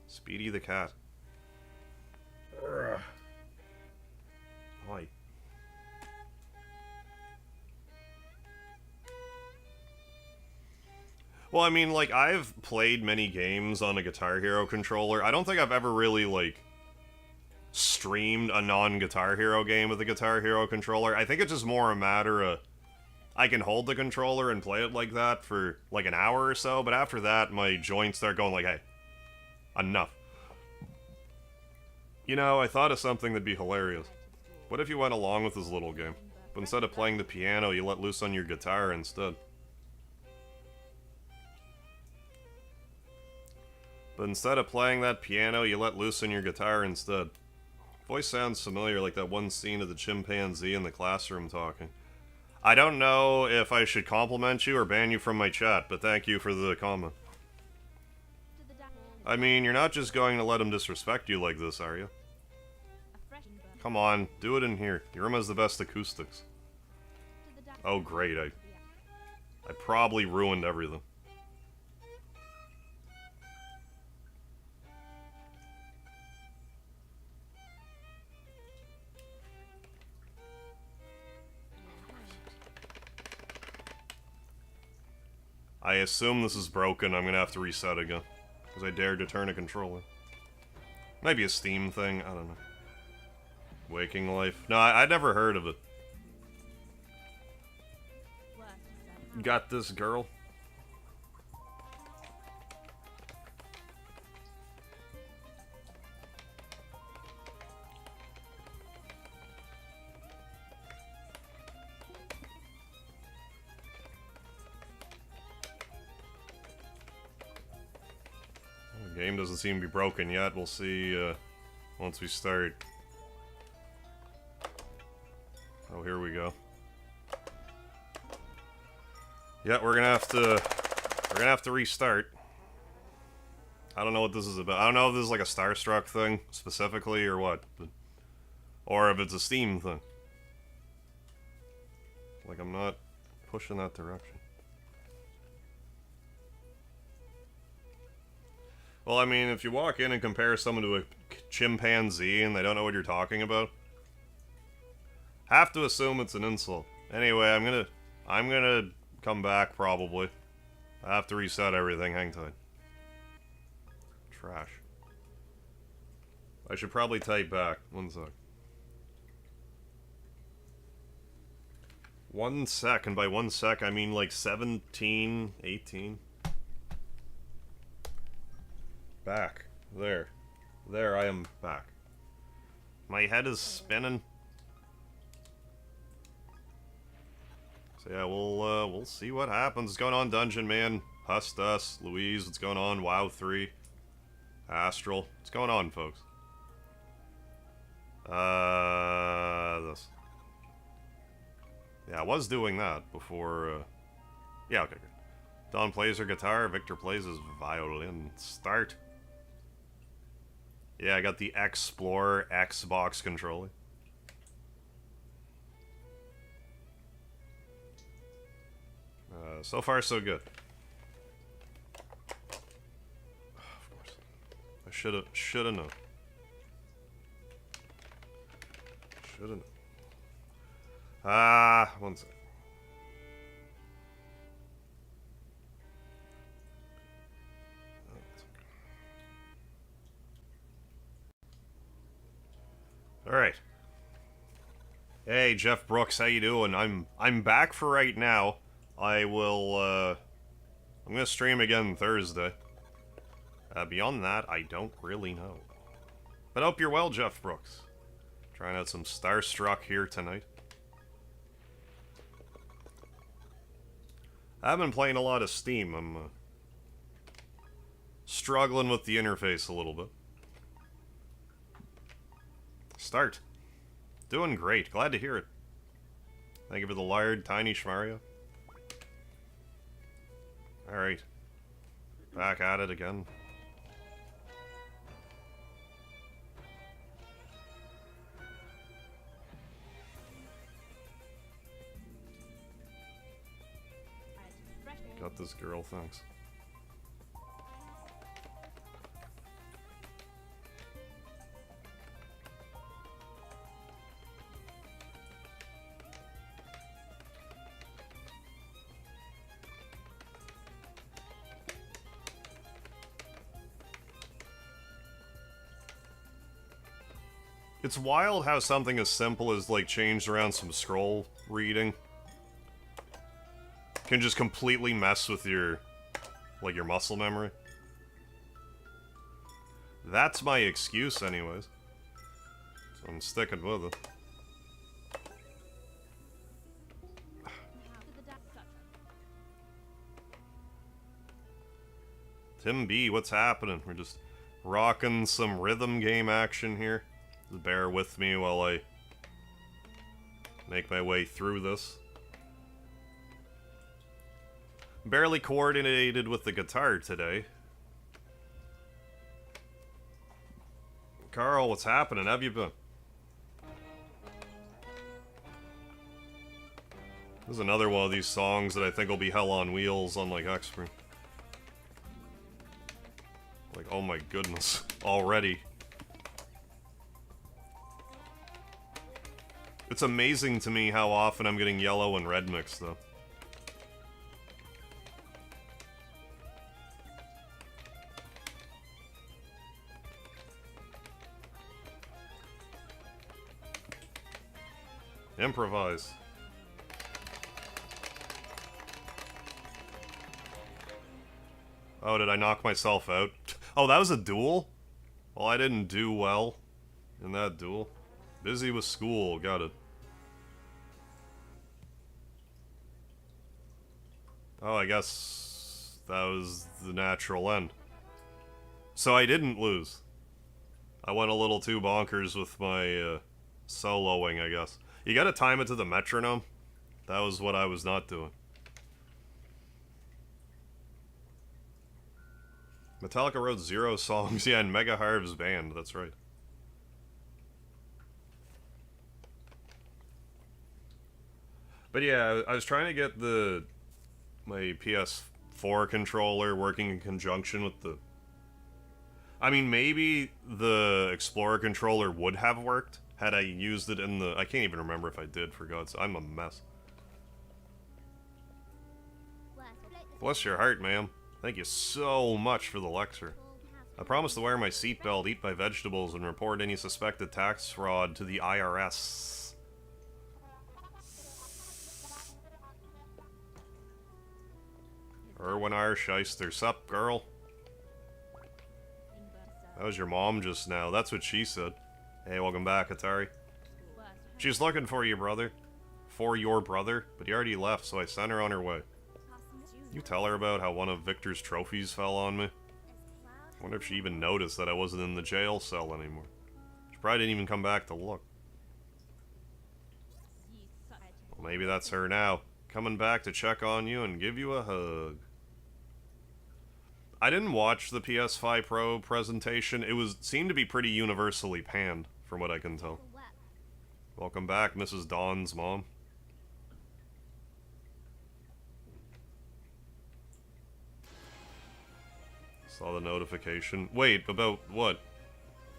S1: Speedy the cat. Hi. Well, I mean, like, I've played many games on a Guitar Hero controller. I don't think I've ever really, like, streamed a non-Guitar Hero game with a Guitar Hero controller. I think it's just more a matter of I can hold the controller and play it like that for, like, an hour or so, but after that, my joints start going like, hey, enough. You know, I thought of something that'd be hilarious. What if you went along with this little game, but instead of playing the piano, you let loose on your guitar instead? But instead of playing that piano, you let loose on your guitar instead. Voice sounds familiar, like that one scene of the chimpanzee in the classroom talking. I don't know if I should compliment you or ban you from my chat, but thank you for the comment. I mean, you're not just going to let him disrespect you like this, are you? Come on, do it in here. Your room has the best acoustics. Oh great, I probably ruined everything. I assume this is broken. I'm gonna have to reset again. Because I dared to turn a controller. Might be a Steam thing. I don't know. Waking Life. No, I'd never heard of it. Got this, girl. The game doesn't seem to be broken yet. We'll see once we start. Oh, here we go. Yeah, we're gonna have to restart. I don't know what this is about. I don't know if this is like a Starstruck thing specifically or what, but, or if it's a Steam thing. Like I'm not pushing that direction. Well, I mean, if you walk in and compare someone to a chimpanzee and they don't know what you're talking about, have to assume it's an insult. Anyway, I'm gonna come back probably. I have to reset everything. Hang tight. Trash. I should probably type back. 1 sec. 1 sec, and by 1 sec I mean like 17, 18. Back. There. There, I am back. My head is spinning. So yeah, we'll see what happens. What's going on, Dungeon Man? Hustus, Louise, what's going on? WoW 3. Astral. What's going on, folks? This. Yeah, I was doing that before, yeah, okay, good. Don plays her guitar, Victor plays his violin. Start. Yeah, I got the Explorer Xbox controller. So far, so good. Of course. I should've known. Should've known. 1 sec. Alright. Hey, Jeff Brooks, how you doing? I'm back for right now. I will, I'm gonna stream again Thursday. Beyond that, I don't really know. But I hope you're well, Jeff Brooks. Trying out some Starstruck here tonight. I have been playing a lot of Steam. struggling with the interface a little bit. Start. Doing great. Glad to hear it. Thank you for the lard, Tiny Schmario. Alright. Back at it again. Got this girl, thanks. It's wild how something as simple as, like, changed around some scroll reading can just completely mess with your, like, your muscle memory. That's my excuse, anyways. So I'm sticking with it. Tim B, what's happening? We're just rocking some rhythm game action here. Bear with me while I make my way through this. Barely coordinated with the guitar today. Carl, what's happening? How have you been? This is another one of these songs that I think will be hell on wheels on, like, X-Spring. Like, oh my goodness. Already. It's amazing to me how often I'm getting yellow and red mixed, though. Improvise. Oh, did I knock myself out? Oh, that was a duel? Well, I didn't do well in that duel. Busy with school, got it. Oh, I guess that was the natural end. So I didn't lose. I went a little too bonkers with my soloing, I guess. You gotta time it to the metronome. That was what I was not doing. Metallica wrote 0 songs, yeah, in Mega Harv's band, that's right. But yeah, I was trying to get my PS4 controller working in conjunction with the... I mean, maybe the Explorer controller would have worked had I used it in the... I can't even remember if I did, for God's sake. I'm a mess. Bless your heart, ma'am. Thank you so much for the lecture. I promise to wear my seatbelt, eat my vegetables, and report any suspected tax fraud to the IRS. Erwin R. Shyster. Sup, girl? That was your mom just now. That's what she said. Hey, welcome back, Atari. She's looking for you, brother. For your brother, but he already left, so I sent her on her way. You tell her about how one of Victor's trophies fell on me? I wonder if she even noticed that I wasn't in the jail cell anymore. She probably didn't even come back to look. Well, maybe that's her now. Coming back to check on you and give you a hug. I didn't watch the PS5 Pro presentation. It seemed to be pretty universally panned, from what I can tell. Welcome back, Mrs. Dawn's mom. Saw the notification. Wait, about what?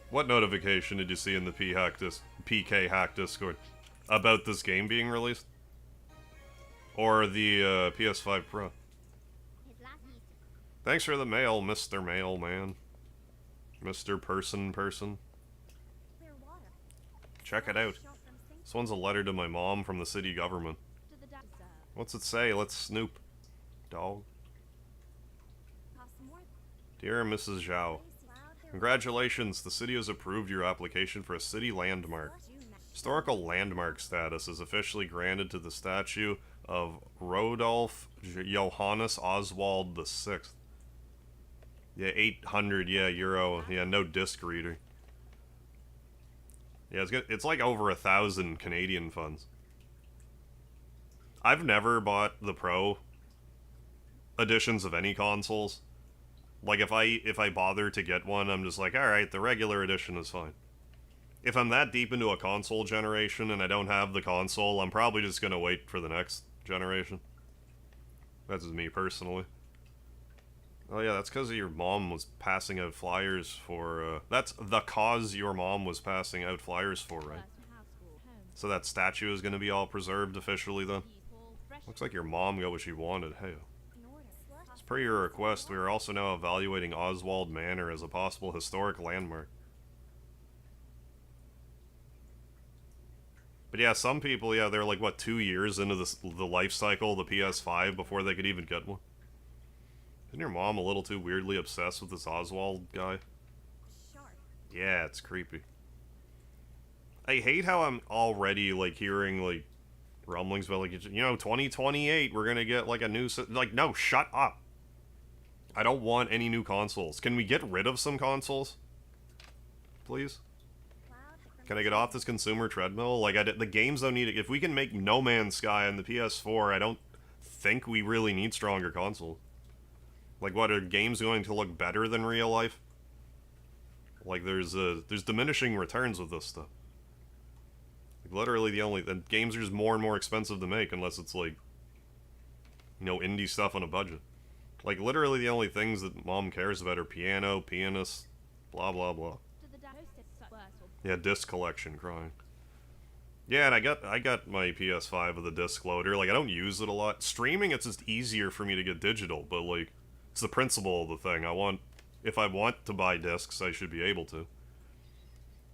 S1: What notification did you see in the PK hack Discord? About this game being released? Or the PS5 Pro? Thanks for the mail, Mr. Mailman. Mr. Person. Check it out. This one's a letter to my mom from the city government. What's it say? Let's snoop. Dog. Dear Mrs. Zhao, congratulations, the city has approved your application for a city landmark. Historical landmark status is officially granted to the statue of Rodolph Johannes Oswald VI. Yeah, 800, yeah, euro. Yeah, no disc reader. Yeah, it's like over 1,000 Canadian funds. I've never bought the Pro editions of any consoles. Like, if I bother to get one, I'm just like, alright, the regular edition is fine. If I'm that deep into a console generation and I don't have the console, I'm probably just gonna wait for the next generation. That's just me personally. Oh yeah, that's because your mom was passing out flyers for, that's the cause your mom was passing out flyers for, right? So that statue is gonna be all preserved officially then? Looks like your mom got what she wanted, hey. As per your request, we are also now evaluating Oswald Manor as a possible historic landmark. But yeah, some people, yeah, they're like, what, 2 years into the life cycle of the PS5 before they could even get one? Isn't your mom a little too weirdly obsessed with this Oswald guy? Yeah, it's creepy. I hate how I'm already, like, hearing, like, rumblings about, like, you know, 2028, we're gonna get, like, a new... Like, no, shut up! I don't want any new consoles. Can we get rid of some consoles? Please? Can I get off this consumer treadmill? Like, the games don't need it. If we can make No Man's Sky on the PS4, I don't think we really need stronger consoles. Like, what, are games going to look better than real life? Like, there's diminishing returns with this stuff. Like, literally the games are just more and more expensive to make unless it's, like, you know, indie stuff on a budget. Like, literally the only things that mom cares about are piano, pianists, blah, blah, blah. Yeah, disc collection, crying. Yeah, and I got my PS5 with a disc loader. Like, I don't use it a lot. Streaming, it's just easier for me to get digital, but, like, it's the principle of the thing. If I want to buy discs, I should be able to.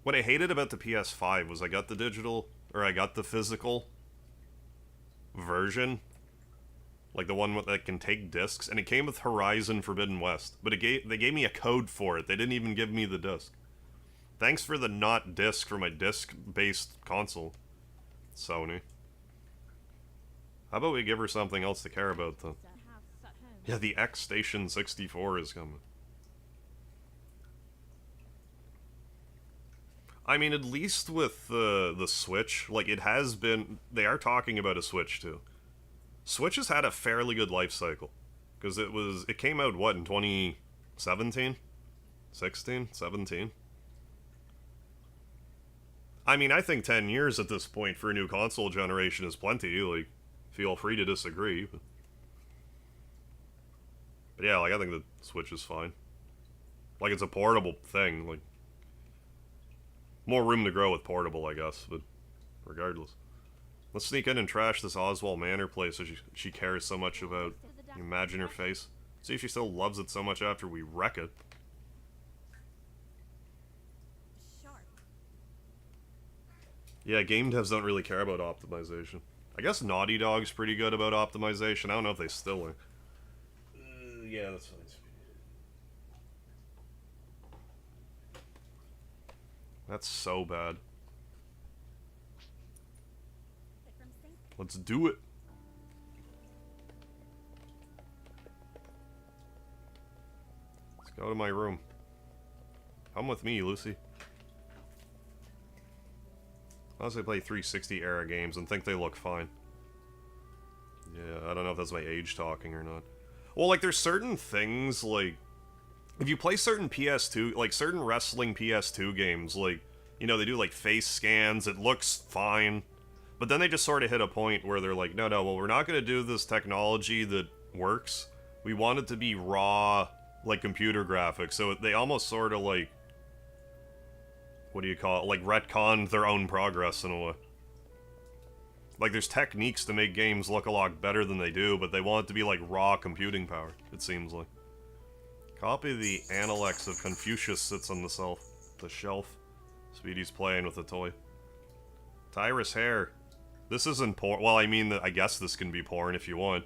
S1: What I hated about the PS5 was I got the physical version, like the one that can take discs, and it came with Horizon Forbidden West, but they gave me a code for it. They didn't even give me the disc. Thanks for the not disc for my disc-based console, Sony. How about we give her something else to care about, though? Yeah, the X Station 64 is coming. I mean, at least with the Switch, like, it has been... They are talking about a Switch, too. Switch has had a fairly good life cycle. Because it came out, what, in 2017? 16? 17? I mean, I think 10 years at this point for a new console generation is plenty. Like, feel free to disagree. But yeah, like, I think the Switch is fine. Like, it's a portable thing. Like, more room to grow with portable, I guess. But regardless. Let's sneak in and trash this Oswald Manor place so she cares so much about. You imagine her face. See if she still loves it so much after we wreck it. Yeah, game devs don't really care about optimization. I guess Naughty Dog's pretty good about optimization. I don't know if they still are. Yeah, that's fine. That's so bad. Let's do it. Let's go to my room. Come with me, Lucy. I honestly play 360 era games and think they look fine. Yeah, I don't know if that's my age talking or not. Well, like, there's certain things, like... If you play certain PS2, like, certain wrestling PS2 games, like, you know, they do, like, face scans, it looks fine. But then they just sort of hit a point where they're like, no, well, we're not going to do this technology that works. We want it to be raw, like, computer graphics. So they almost sort of, like... What do you call it? Like, retconned their own progress in a way. Like, there's techniques to make games look a lot better than they do, but they want it to be, like, raw computing power, it seems like. Copy the Analects of Confucius sits on the shelf. Speedy's playing with a toy. Tyrus hair. This isn't porn. Well, I mean, I guess this can be porn if you want.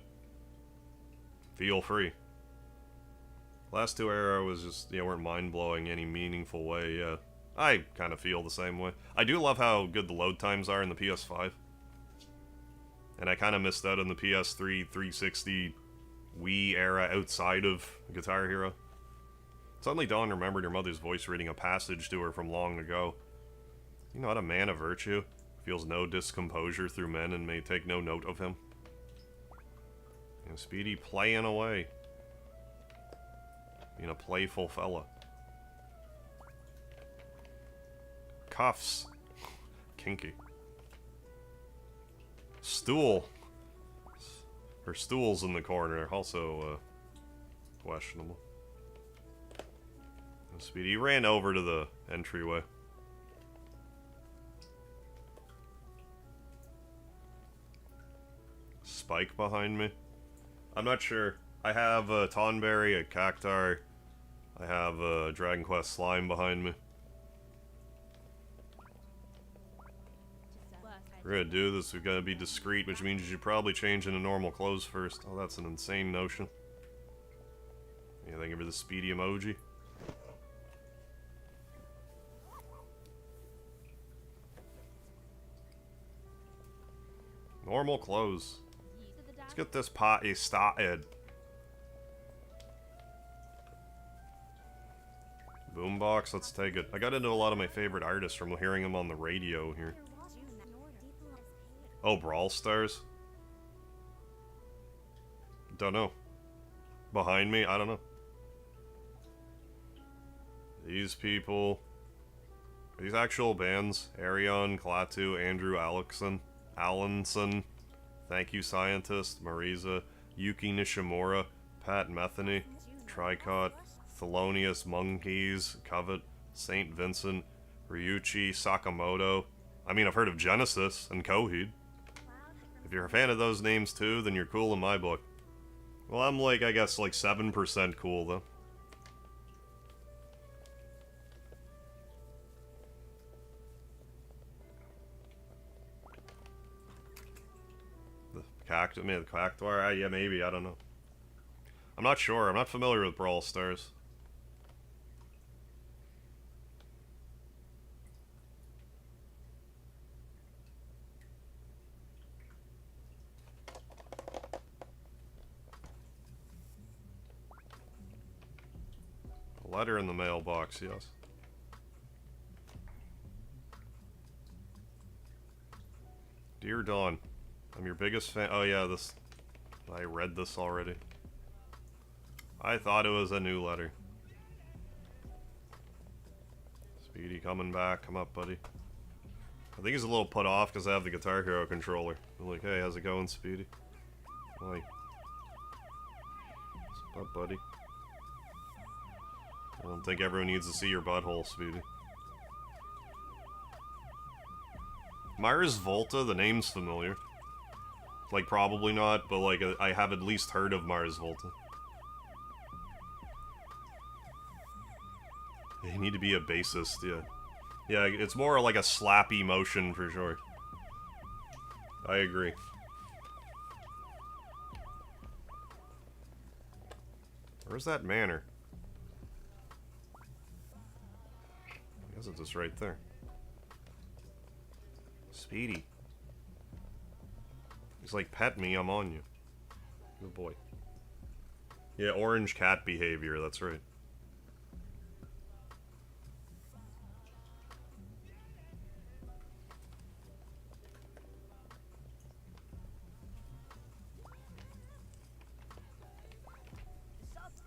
S1: Feel free. Last two era was just, you know, weren't mind-blowing in any meaningful way, yeah. I kind of feel the same way. I do love how good the load times are in the PS5. And I kind of missed out on the PS3, 360, Wii era outside of Guitar Hero. Suddenly Dawn remembered her mother's voice reading a passage to her from long ago. You know, not a man of virtue, feels no discomposure through men and may take no note of him. And Speedy playing away. Being a playful fella. Cuffs. Kinky. Stool. Her stool's in the corner, also questionable. And Speedy ran over to the entryway. Spike behind me? I'm not sure. I have a Tonberry, a Cactar. I have a Dragon Quest Slime behind me. We're gonna do this, we've gotta be discreet, which means you should probably change into normal clothes first. Oh, that's an insane notion. You think of the Speedy emoji? Normal clothes. Let's get this party started. Boombox, let's take it. I got into a lot of my favorite artists from hearing them on the radio here. Oh, Brawl Stars? Don't know. Behind me? I don't know. These people. Are these actual bands? Arion, Klaatu, Andrew Allenson. Thank You Scientist, Marisa, Yuki Nishimura, Pat Metheny, Tricot, Thelonious Monkeys, Covet, St. Vincent, Ryuichi Sakamoto. I mean, I've heard of Genesis and Coheed. If you're a fan of those names too, then you're cool in my book. Well, I'm like, I guess, like 7% cool, though. The Cactuar? Yeah, maybe, I don't know. I'm not sure, I'm not familiar with Brawl Stars. A letter in the mailbox, yes. Dear Dawn, I'm your biggest fan. Oh yeah, this... I read this already. I thought it was a new letter. Speedy coming back. Come up, buddy. I think he's a little put off because I have the Guitar Hero controller. I'm like, hey, how's it going, Speedy? Why? What's up, buddy? I don't think everyone needs to see your butthole, Speedy. Mars Volta, the name's familiar. Like, probably not, but like, I have at least heard of Mars Volta. You need to be a bassist, yeah. Yeah, it's more like a slappy motion for sure. I agree. Where's that manor? I guess it's just right there. Speedy. He's like, pet me, I'm on you. Good boy. Yeah, orange cat behavior, that's right.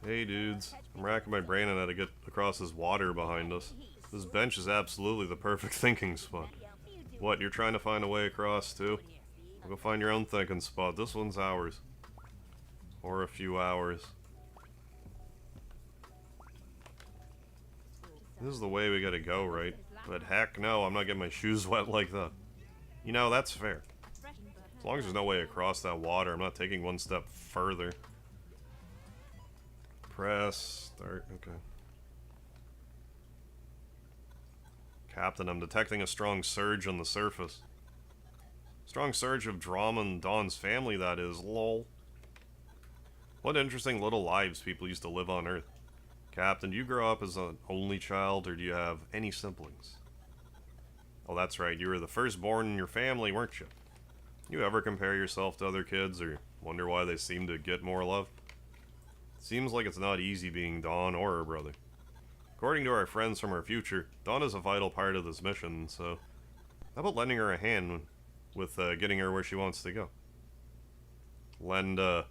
S1: Hey dudes, I'm racking my brain on how to get across this water behind us. This bench is absolutely the perfect thinking spot. What, you're trying to find a way across too? Go find your own thinking spot. This one's ours. Or a few hours. This is the way we gotta go, right? But heck no, I'm not getting my shoes wet like that. You know, that's fair. As long as there's no way across that water, I'm not taking one step further. Press, start, okay. Captain, I'm detecting a strong surge on the surface. Strong surge of drama in Dawn's family, that is, lol. What interesting little lives people used to live on Earth. Captain, do you grow up as an only child, or do you have any siblings? Oh, that's right, you were the firstborn in your family, weren't you? You ever compare yourself to other kids, or wonder why they seem to get more love? Seems like it's not easy being Dawn or her brother. According to our friends from our future, Dawn is a vital part of this mission, so how about lending her a hand with getting her where she wants to go? Lend a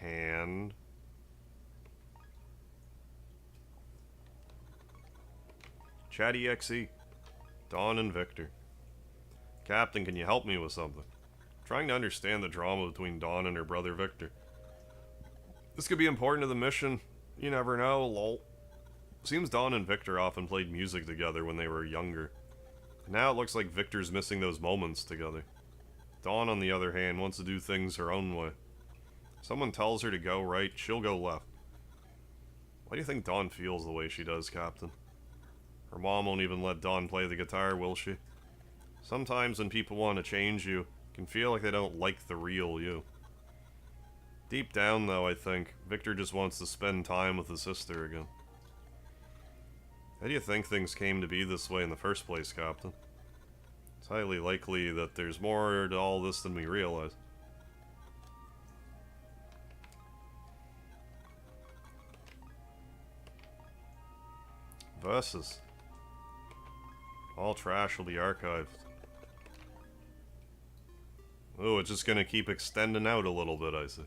S1: hand. Chatty XE. Dawn and Victor. Captain, can you help me with something? I'm trying to understand the drama between Dawn and her brother Victor. This could be important to the mission. You never know, lol. Seems Dawn and Victor often played music together when they were younger. Now it looks like Victor's missing those moments together. Dawn, on the other hand, wants to do things her own way. Someone tells her to go right, she'll go left. Why do you think Dawn feels the way she does, Captain? Her mom won't even let Dawn play the guitar, will she? Sometimes when people want to change you, it can feel like they don't like the real you. Deep down, though, I think, Victor just wants to spend time with his sister again. How do you think things came to be this way in the first place, Captain? It's highly likely that there's more to all this than we realize. Versus. All trash will be archived. Oh, it's just gonna keep extending out a little bit, I see.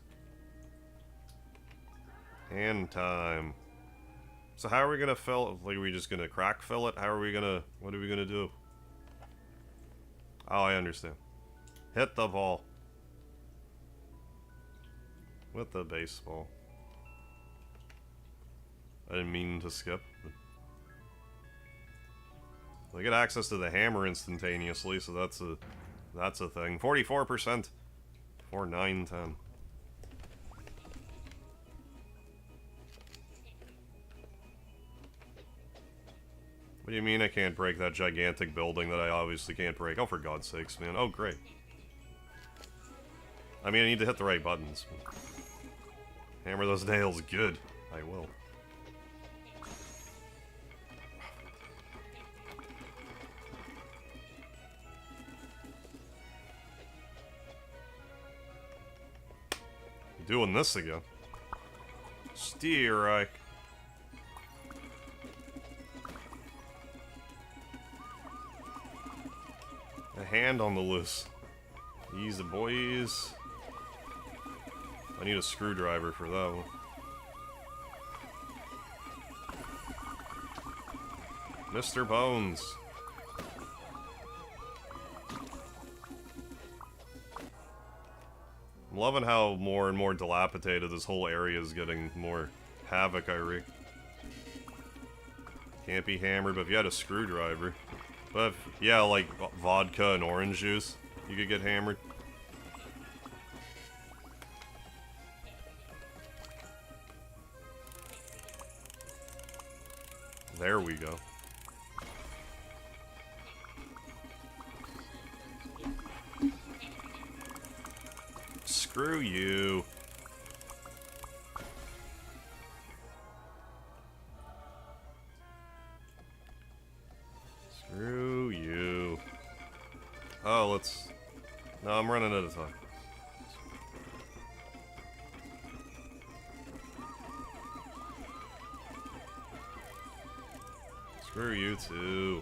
S1: Hand time. So how are we gonna fill it? Like, are we just gonna crack fill it? How are we gonna... What are we gonna do? Oh, I understand. Hit the ball. With the baseball. I didn't mean to skip. I get access to the hammer instantaneously, so that's a thing. 44%. 4, 9, 10. What do you mean I can't break that gigantic building that I obviously can't break? Oh, for God's sakes, man. Oh, great. I mean, I need to hit the right buttons. Hammer those nails. Good. I will. Doing this again. Starstruck. A hand on the loose. Easy, boys. I need a screwdriver for that one. Mr. Bones. I'm loving how more and more dilapidated this whole area is getting. More havoc I wreak. Can't be hammered, but if you had a screwdriver. But if, yeah, like vodka and orange juice, you could get hammered. There we go. Screw you. Screw you. Oh, let's... No, I'm running out of time. Screw you too.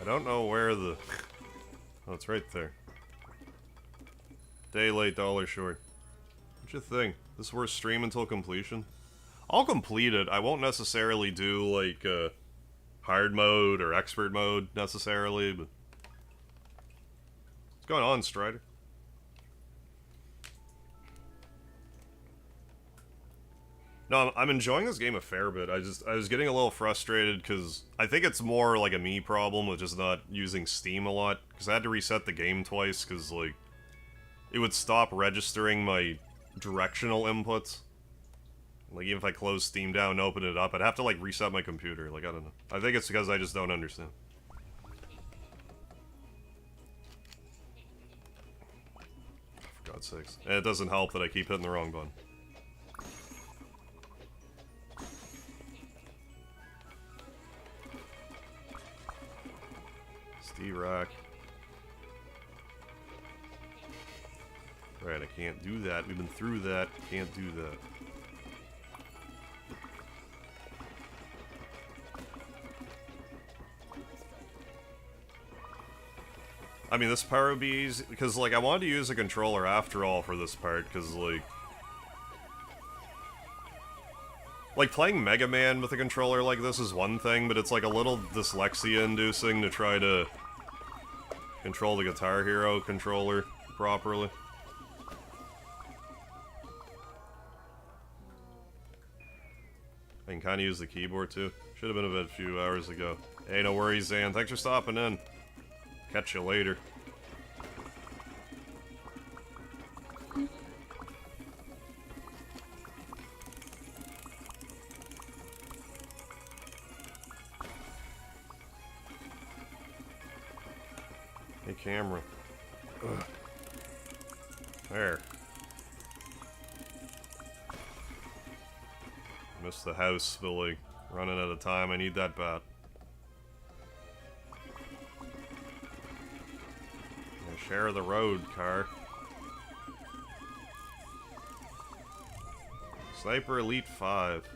S1: I don't know where the... Oh, it's right there. Day late, dollar short. What you think? This worth stream until completion? I'll complete it. I won't necessarily do, like, hard mode or expert mode, necessarily, but... What's going on, Strider? No, I'm enjoying this game a fair bit. I was getting a little frustrated because I think it's more like a me problem with just not using Steam a lot. Because I had to reset the game twice because, like, it would stop registering my directional inputs. Like, even if I close Steam down and open it up, I'd have to, like, reset my computer. Like, I don't know. I think it's because I just don't understand. For God's sakes. And it doesn't help that I keep hitting the wrong button. Starstruck. Right, I can't do that. We've been through that. Can't do that. I mean, this part would be easy, because, like, I wanted to use a controller after all for this part, because, like, playing Mega Man with a controller like this is one thing, but it's, like, a little dyslexia-inducing to try to control the Guitar Hero controller properly. I can kind of use the keyboard, too. Should have been a few hours ago. Hey, no worries, Zan. Thanks for stopping in. Catch you later. Hey, camera. Ugh. There. Missed the house, but, like, running out of time. I need that bat. Share the road, car. Sniper Elite 5.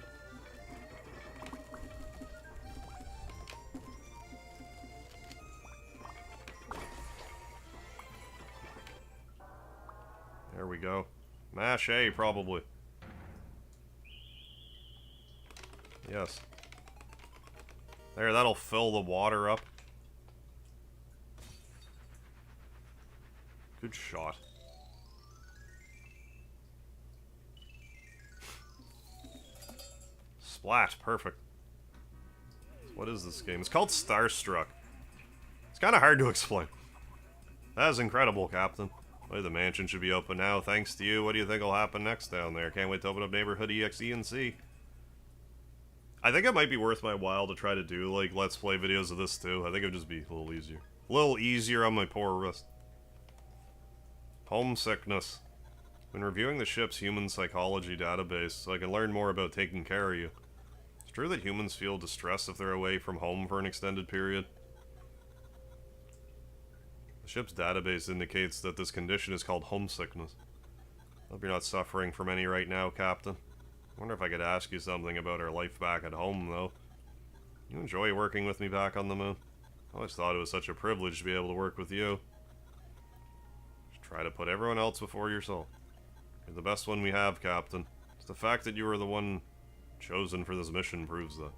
S1: There we go. Mash A, probably. Yes. There, that'll fill the water up. Good shot. Splat, perfect. What is this game? It's called Starstruck. It's kind of hard to explain. That is incredible, Captain. Well, the mansion should be open now, thanks to you. What do you think will happen next down there? Can't wait to open up Neighborhood EXE and see. I think it might be worth my while to try to do, like, Let's Play videos of this, too. I think it would just be a little easier. A little easier on my poor wrist. Homesickness. When reviewing the ship's human psychology database, so I can learn more about taking care of you. It's true that humans feel distress if they're away from home for an extended period. The ship's database indicates that this condition is called homesickness. Hope you're not suffering from any right now, Captain. I wonder if I could ask you something about our life back at home, though. You enjoy working with me back on the moon? I always thought it was such a privilege to be able to work with you. Try to put everyone else before yourself. You're the best one we have, Captain. It's the fact that you were the one chosen for this mission proves that.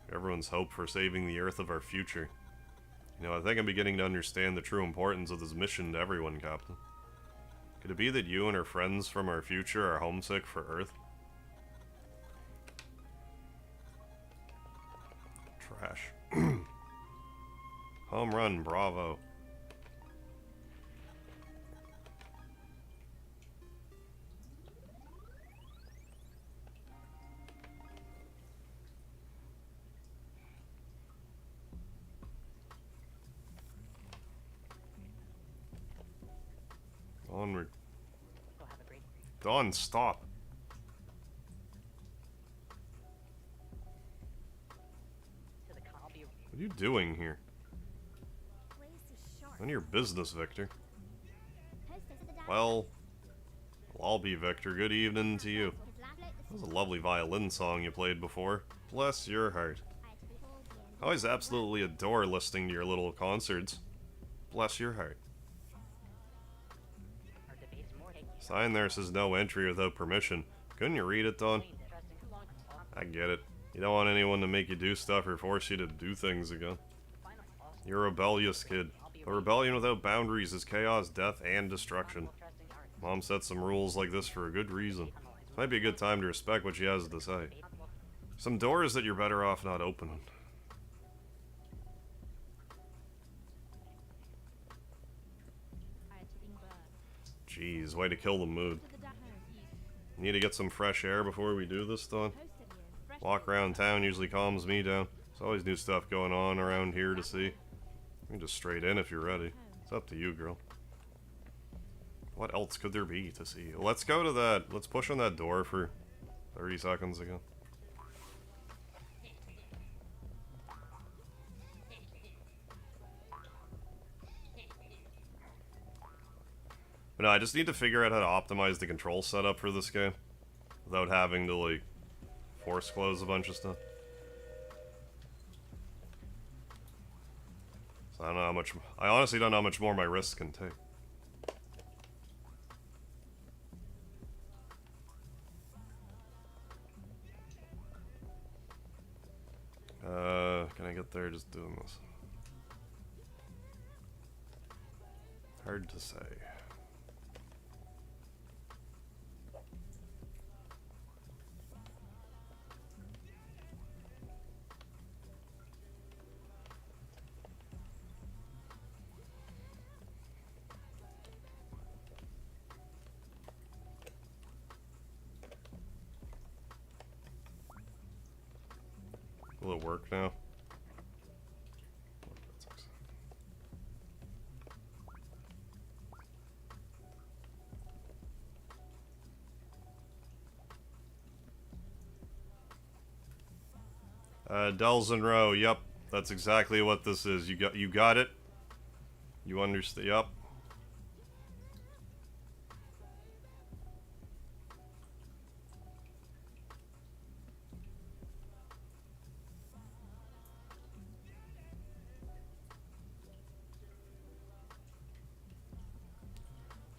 S1: You're everyone's hope for saving the Earth of our future. You know, I think I'm beginning to understand the true importance of this mission to everyone, Captain. Could it be that you and our friends from our future are homesick for Earth? Trash. Home run, bravo. Onward. Dawn, stop. What are you doing here? None of your business, Victor. Well, I'll be Victor. Good evening to you. That was a lovely violin song you played before. Bless your heart. I always absolutely adore listening to your little concerts. Bless your heart. Sign there says no entry without permission. Couldn't you read it, Don? I get it. You don't want anyone to make you do stuff or force you to do things again. You're a rebellious kid. A rebellion without boundaries is chaos, death, and destruction. Mom set some rules like this for a good reason. This might be a good time to respect what she has to say. Some doors that you're better off not opening. Jeez, way to kill the mood. Need to get some fresh air before we do this, Don? Walk around town usually calms me down. There's always new stuff going on around here to see. You can just straight in if you're ready. It's up to you, girl. What else could there be to see? Let's go to that. Let's push on that door for 30 seconds again. But no, I just need to figure out how to optimize the control setup for this game without having to, like, force close a bunch of stuff. So I don't know how much... I honestly don't know how much more my wrists can take. Can I get there just doing this? Hard to say. Will it work now? Dells and Row, yep. That's exactly what this is. You got it? You understand? Yep.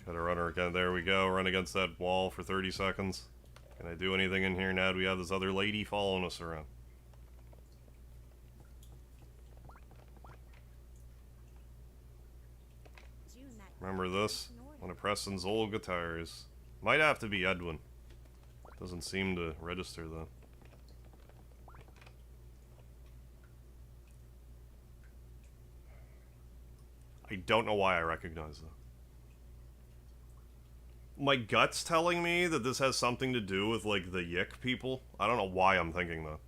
S1: Gotta run her again. There we go. Run against that wall for 30 seconds. Can I do anything in here now? Do we have this other lady following us around? Remember this? One of Preston's old guitars. Might have to be Edwin. Doesn't seem to register though. I don't know why I recognize that. My gut's telling me that this has something to do with, like, the Yick people. I don't know why I'm thinking that.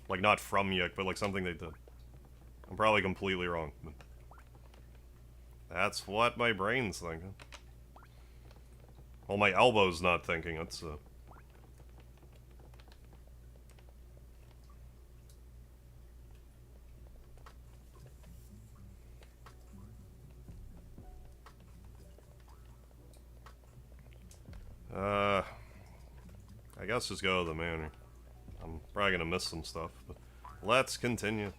S1: Like, not from Yick, but, like, something they did. I'm probably completely wrong. But that's what my brain's thinking. Well, my elbow's not thinking it, so... I guess just go to the manor. I'm probably gonna miss some stuff, but let's continue.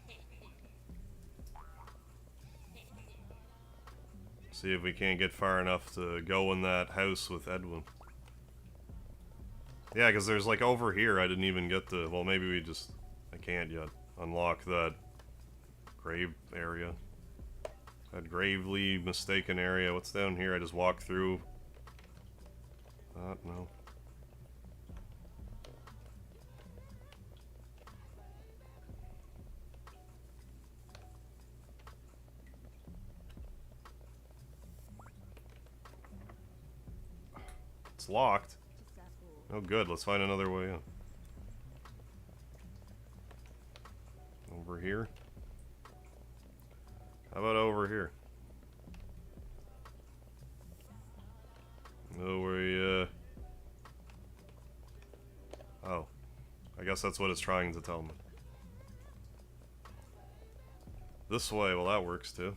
S1: See if we can't get far enough to go in that house with Edwin. Yeah, because there's, like, over here I didn't even get to... Well, maybe we just... I can't yet unlock that grave area. That gravely mistaken area. What's down here? I just walked through... no. It's locked. Oh good, let's find another way in. Over here? How about over here? No, we, oh. I guess that's what it's trying to tell me. This way, well that works too.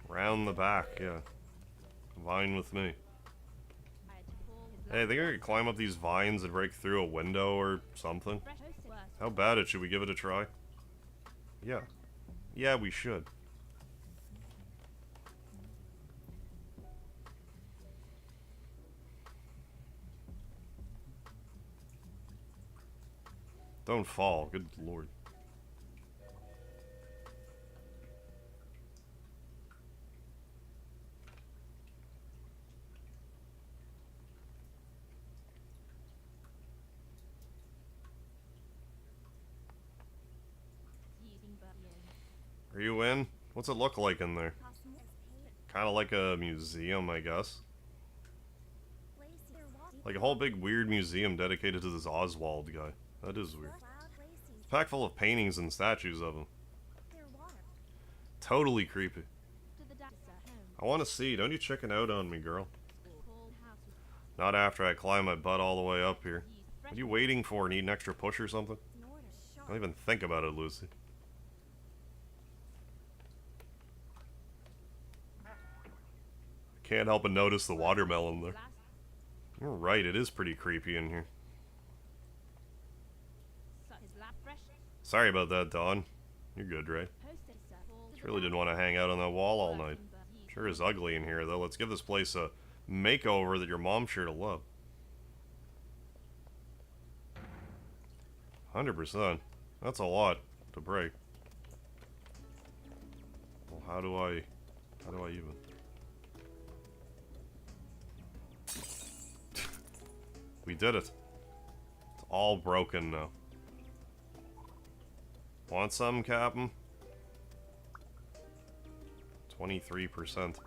S1: Round the back, yeah. Vine with me. Hey, I think I could climb up these vines and break through a window or something. How bad it? Should we give it a try? Yeah. Yeah, we should. Don't fall, good lord. Are you in? What's it look like in there? Kind of like a museum, I guess. Like a whole big weird museum dedicated to this Oswald guy. That is weird. It's packed full of paintings and statues of him. Totally creepy. I want to see. Don't you chicken out on me, girl. Not after I climb my butt all the way up here. What are you waiting for? Need an extra push or something? Don't even think about it, Lucy. Can't help but notice the watermelon there. You're right, it is pretty creepy in here. Sorry about that, Dawn. You're good, right? Just really didn't want to hang out on that wall all night. Sure is ugly in here, though. Let's give this place a makeover that your mom's sure to love. 100%. That's a lot to break. Well, how do I even? We did it. It's all broken now. Want some, Captain? 23%.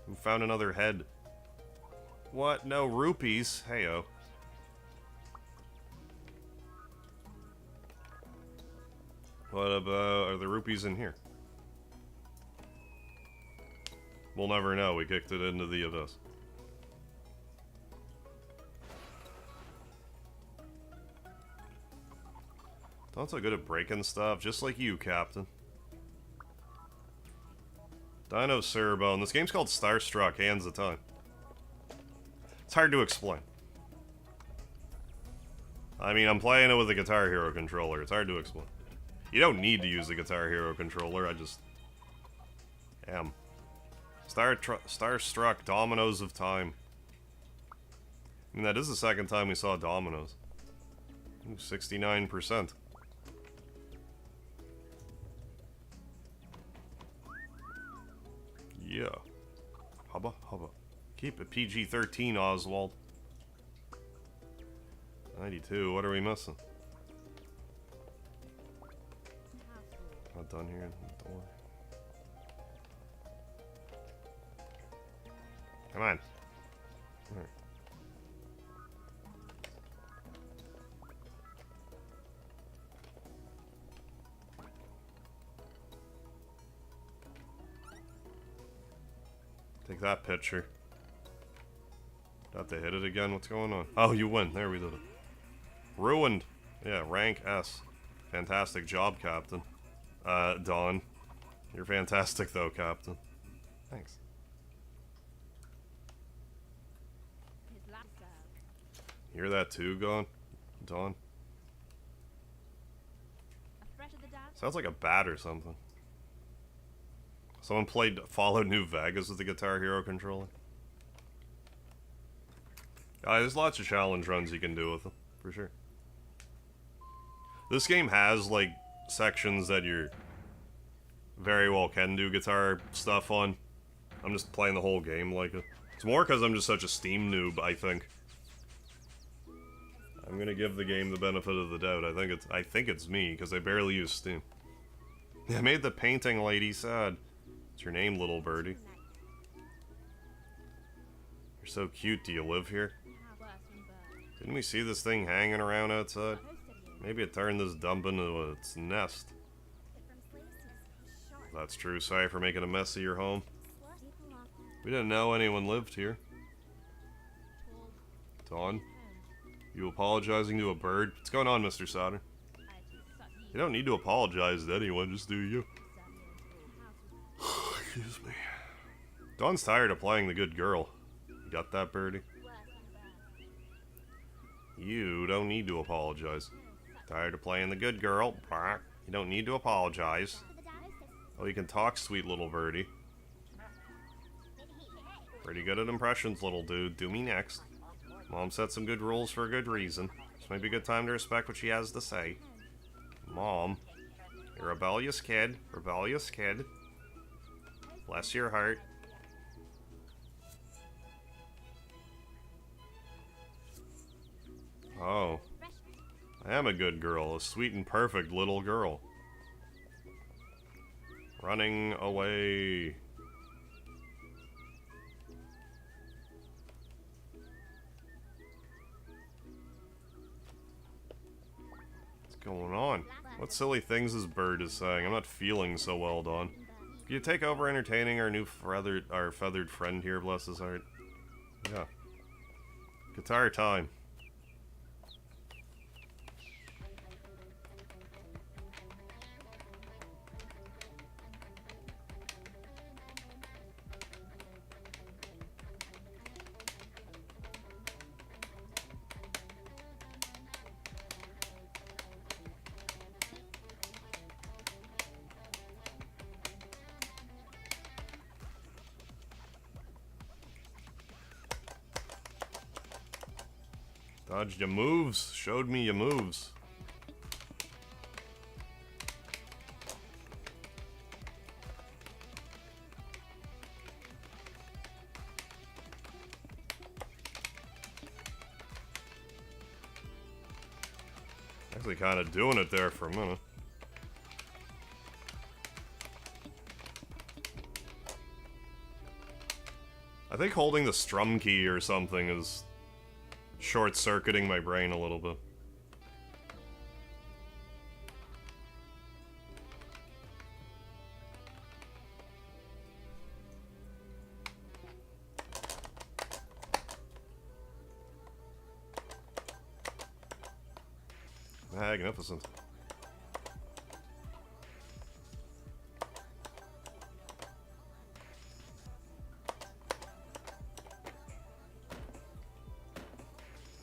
S1: Who found another head? What? No rupees? Heyo. What about... are the rupees in here? We'll never know. We kicked it into the abyss. Not so good at breaking stuff, just like you, Captain. Dino Cerebone. This game's called Starstruck, hands of time. It's hard to explain. I mean, I'm playing it with a Guitar Hero controller. It's hard to explain. You don't need to use the Guitar Hero controller, I just am. Starstruck, Dominoes of Time. I mean, that is the second time we saw dominoes. Ooh, 69%. Yeah. Hubba, hubba. Keep it PG-13, Oswald. 92, what are we missing? Not done here. Don't worry. Come on. Alright. Take that picture. Got to hit it again? What's going on? Oh, you win. There, we did it. Ruined. Yeah, rank S. Fantastic job, Captain. Dawn. You're fantastic, though, Captain. Thanks. Hear that too, Dawn? Sounds like a bat or something. Someone played Fallout New Vegas with the Guitar Hero controller. There's lots of challenge runs you can do with them, for sure. This game has, like, sections that you very well can do guitar stuff on. I'm just playing the whole game like it. It's more because I'm just such a Steam noob, I think. I'm gonna give the game the benefit of the doubt. I think it's me, because I barely use Steam. I made the painting lady sad. What's your name, little birdie? You're so cute. Do you live here? Didn't we see this thing hanging around outside? Maybe it turned this dump into its nest. That's true. Sorry for making a mess of your home. We didn't know anyone lived here. Dawn? You apologizing to a bird? What's going on, Mr. Sauter? You don't need to apologize to anyone, just do you. Excuse me. Dawn's tired of playing the good girl. You got that, birdie? You don't need to apologize. Tired of playing the good girl? You don't need to apologize. Oh, you can talk, sweet little birdie. Pretty good at impressions, little dude. Do me next. Mom set some good rules for a good reason. This might be a good time to respect what she has to say. Mom, you're a rebellious kid. Rebellious kid. Bless your heart. Oh. I am a good girl. A sweet and perfect little girl. Running away. What's going on? What silly things this bird is saying? I'm not feeling so well, Dawn. Can you take over entertaining our new feathered friend here, bless his heart? Yeah. Guitar time. Dodged your moves. Showed me your moves. Actually kind of doing it there for a minute. I think holding the strum key or something is short-circuiting my brain a little bit. Magnificent.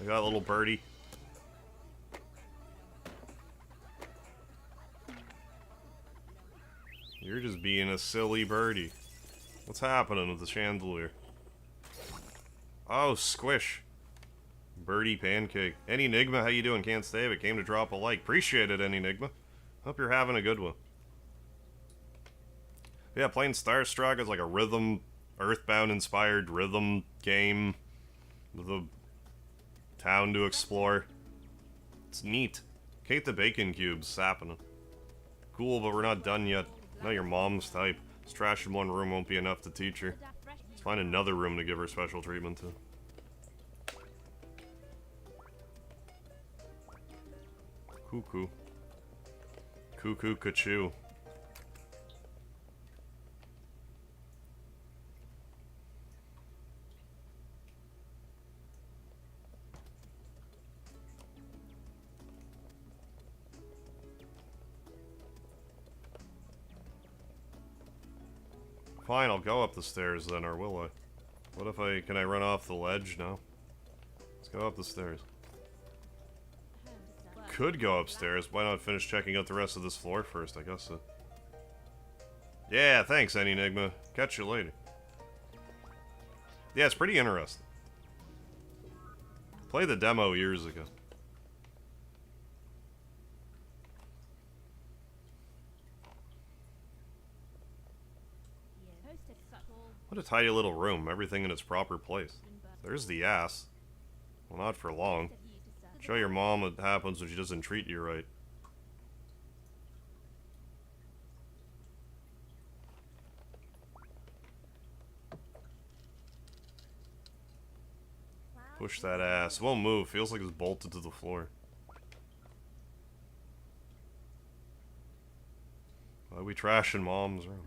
S1: I got a little birdie. You're just being a silly birdie. What's happening with the chandelier? Oh, squish. Birdie pancake. Enigma, how you doing? Can't stay, but came to drop a like. Appreciate it, Enigma. Hope you're having a good one. Yeah, playing Starstruck is like a rhythm, Earthbound-inspired rhythm game with a town to explore. It's neat. Kate the Bacon Cube's happening. Cool, but we're not done yet. Not your mom's type. This trash in one room won't be enough to teach her. Let's find another room to give her special treatment to. Cuckoo. Cuckoo Cachoo. Fine, I'll go up the stairs then, or will I? What if can I run off the ledge? No. Let's go up the stairs. Could go upstairs. Why not finish checking out the rest of this floor first, I guess so. Yeah, thanks, Enigma. Catch you later. Yeah, it's pretty interesting. Played the demo years ago. What a tidy little room, everything in its proper place. There's the ass. Well, not for long. Show your mom what happens when she doesn't treat you right. Push that ass. Won't move. Feels like it's bolted to the floor. Why are we trashing mom's room?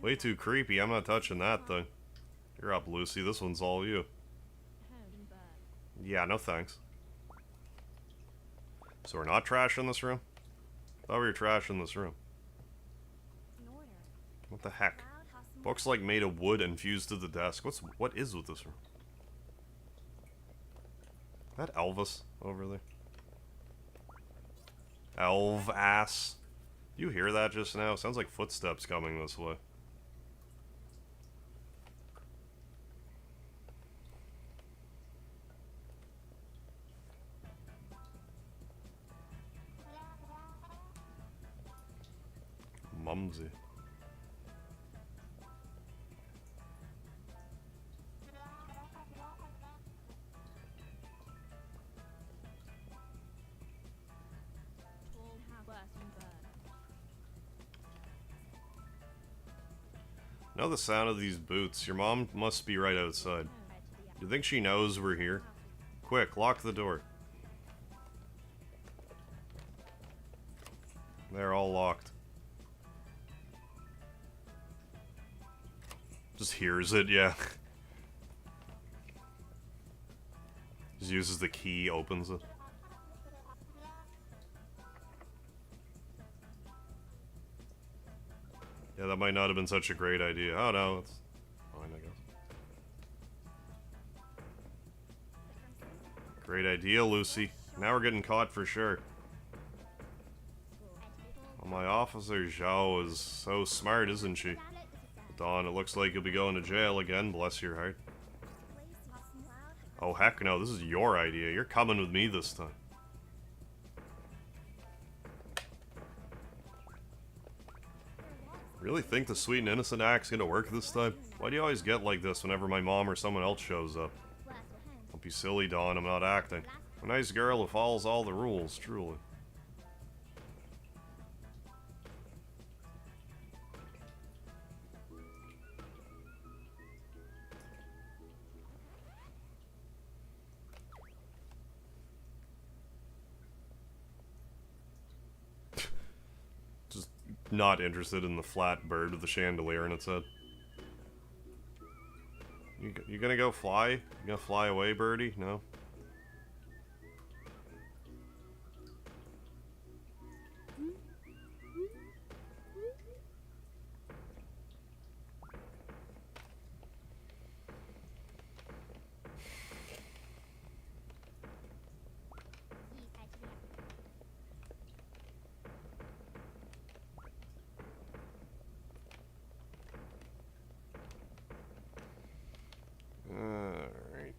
S1: Way too creepy. I'm not touching that thing. You're up, Lucy. This one's all you. Yeah, no thanks. So we're not trashing this room? Thought we were trashing this room. What the heck? Books like made of wood and fused to the desk. What is with this room? Is that Elvis over there? Elv ass. You hear that just now? Sounds like footsteps coming this way. Mumsy. Know the sound of these boots. Your mom must be right outside. Do you think she knows we're here? Quick, lock the door. They're all locked. Just hears it, yeah. Just uses the key, opens it. Yeah, that might not have been such a great idea. Oh no, it's fine, I guess. Great idea, Lucy. Now we're getting caught for sure. Well, my officer, Zhao, is so smart, isn't she? Dawn, it looks like you'll be going to jail again, bless your heart. Oh, heck no, this is your idea. You're coming with me this time. Really think the sweet and innocent act's gonna work this time? Why do you always get like this whenever my mom or someone else shows up? Don't be silly, Dawn, I'm not acting. A nice girl who follows all the rules, truly. Not interested in the flat bird with the chandelier in its head. You gonna go fly? You gonna fly away, birdie? No? Alright.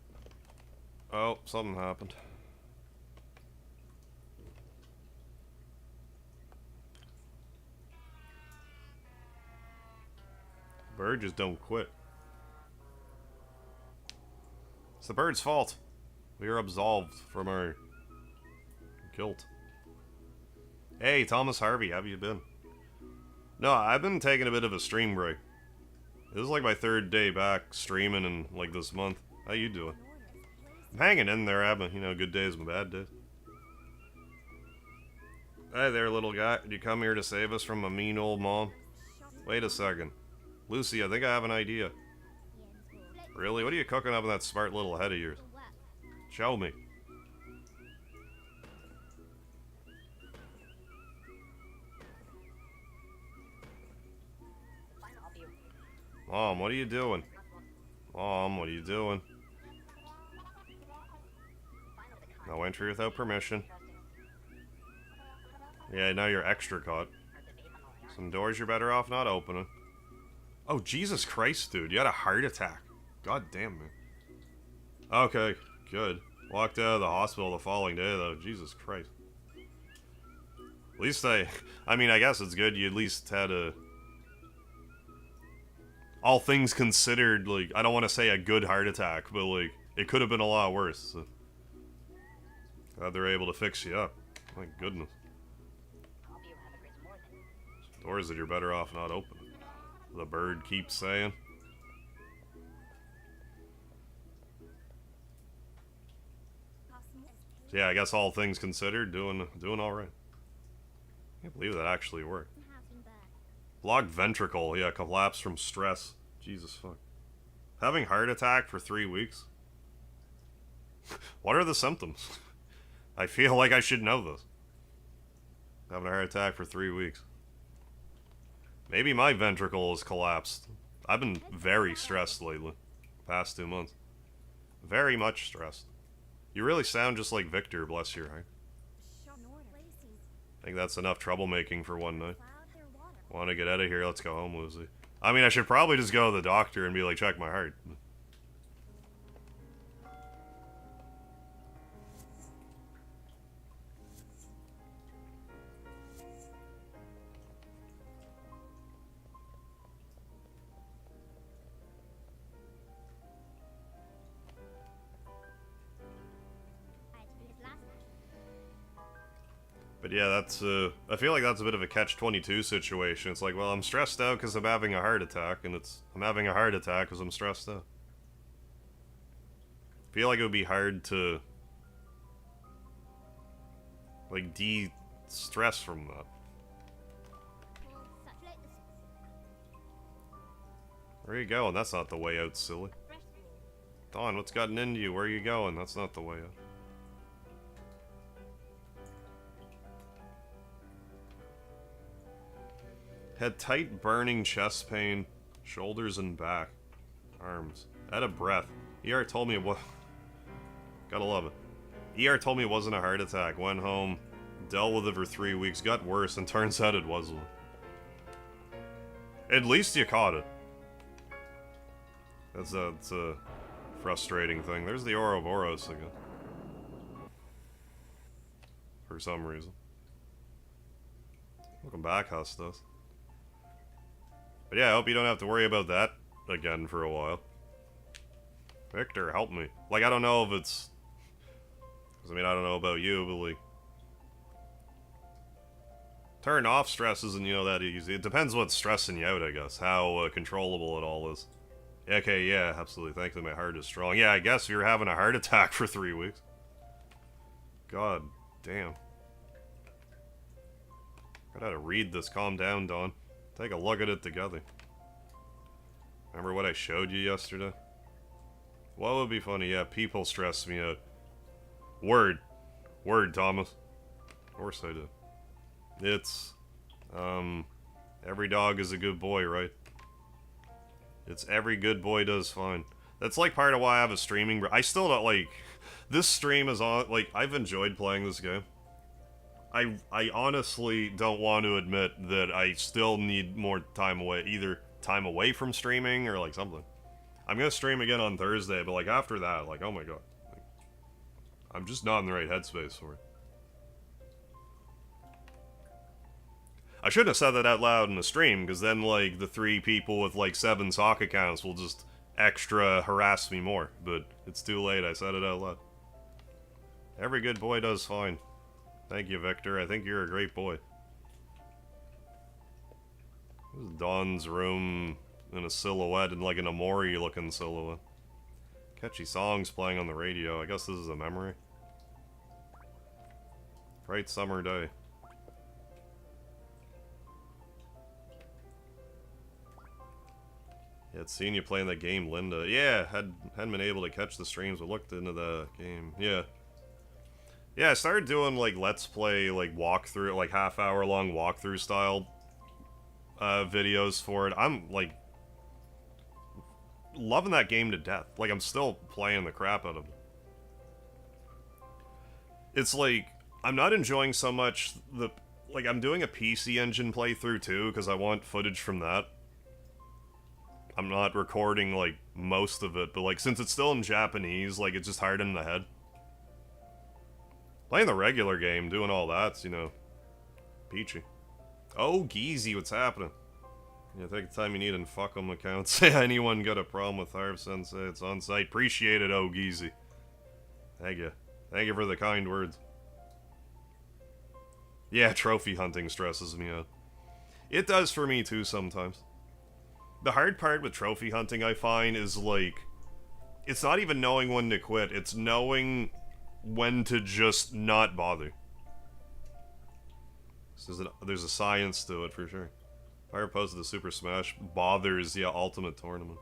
S1: Oh, something happened. Bird just don't quit. It's the bird's fault. We are absolved from our guilt. Hey, Thomas Harvey, how have you been? No, I've been taking a bit of a stream break. This is like my 3rd day back streaming in like this month. How you doing? I'm hanging in there, having, you know, good days and bad days. Hey there, little guy. Did you come here to save us from a mean old mom? Wait a second. Lucy, I think I have an idea. Really? What are you cooking up in that smart little head of yours? Show me. Mom, what are you doing? Mom, what are you doing? No entry without permission. Yeah, now you're extra caught. Some doors you're better off not opening. Oh, Jesus Christ, dude. You had a heart attack. God damn, man. Okay, good. Walked out of the hospital the following day, though. Jesus Christ. At least I mean, I guess it's good you at least had a... all things considered, like, I don't want to say a good heart attack, but, like, it could have been a lot worse. So. Glad they're able to fix you up. My goodness. Doors that you're better off not opening. The bird keeps saying. So yeah, I guess all things considered, doing alright. I can't believe that actually worked. Blocked ventricle, yeah, collapse from stress. Jesus fuck. Having heart attack for 3 weeks? What are the symptoms? I feel like I should know this. Having a heart attack for 3 weeks. Maybe my ventricle has collapsed. I've been very stressed lately. Past 2 months. Very much stressed. You really sound just like Victor, bless your heart. I think that's enough troublemaking for one night. Want to get out of here, let's go home, Lucy. I mean, I should probably just go to the doctor and be like, check my heart. But yeah, that's, I feel like that's a bit of a catch-22 situation. It's like, well, I'm stressed out because I'm having a heart attack, and I'm having a heart attack because I'm stressed out. I feel like it would be hard to, like, de-stress from that. Where are you going? That's not the way out, silly. Dawn, what's gotten into you? Where are you going? That's not the way out. Had tight, burning chest pain, shoulders and back, arms. Out of breath. ER told me it was... Gotta love it. ER told me it wasn't a heart attack. Went home, dealt with it for 3 weeks, got worse, and turns out it was one. At least you caught it. That's a frustrating thing. There's the Ouroboros again. For some reason. Welcome back, Hustos. But yeah, I hope you don't have to worry about that again for a while. Victor, help me. Like, I don't know if it's... I mean, I don't know about you, but like... Turn off stress isn't, you know, that easy. It depends what's stressing you out, I guess. How controllable it all is. Okay, yeah, absolutely. Thankfully my heart is strong. Yeah, I guess you're having a heart attack for 3 weeks. God damn. I gotta read this. Calm down, Dawn. Take a look at it together. Remember what I showed you yesterday? What would be funny? Yeah, people stress me out. Word. Word, Thomas. Of course I do. It's, every dog is a good boy, right? It's every good boy does fine. That's like part of why I have a streaming... I still don't, like... This stream is on... Like, I've enjoyed playing this game. I honestly don't want to admit that I still need more time away. Either time away from streaming or, like, something. I'm gonna stream again on Thursday, but, like, after that, like, oh my god. Like, I'm just not in the right headspace for it. I shouldn't have said that out loud in the stream, because then, like, the 3 people with, like, 7 sock accounts will just extra harass me more. But it's too late, I said it out loud. Every good boy does fine. Thank you, Victor. I think you're a great boy. This is Dawn's room in a silhouette, and like an Amori-looking silhouette. Catchy songs playing on the radio. I guess this is a memory. Bright summer day. Yeah, it's seen you playing that game, Linda. Yeah, hadn't been able to catch the streams, but looked into the game. Yeah. Yeah, I started doing, like, Let's Play, like, walkthrough, like, half-hour-long walkthrough style videos for it. I'm, like, loving that game to death. Like, I'm still playing the crap out of it. It's, like, I'm not enjoying so much the... Like, I'm doing a PC Engine playthrough, too, because I want footage from that. I'm not recording, like, most of it, but, like, since it's still in Japanese, like, it's just hard in the head. Playing the regular game, doing all that's, you know, peachy. Oh, Geezy, what's happening? Yeah, take the time you need and fuck 'em accounts. Anyone got a problem with Harv Sensei? It's on site. Appreciate it, oh, Geezy. Thank you. Thank you for the kind words. Yeah, trophy hunting stresses me out. It does for me, too, sometimes. The hard part with trophy hunting, I find, is, like... It's not even knowing when to quit. It's knowing... when to just not bother. There's a science to it for sure. Fire posted the Super Smash bothers, yeah, Ultimate Tournament.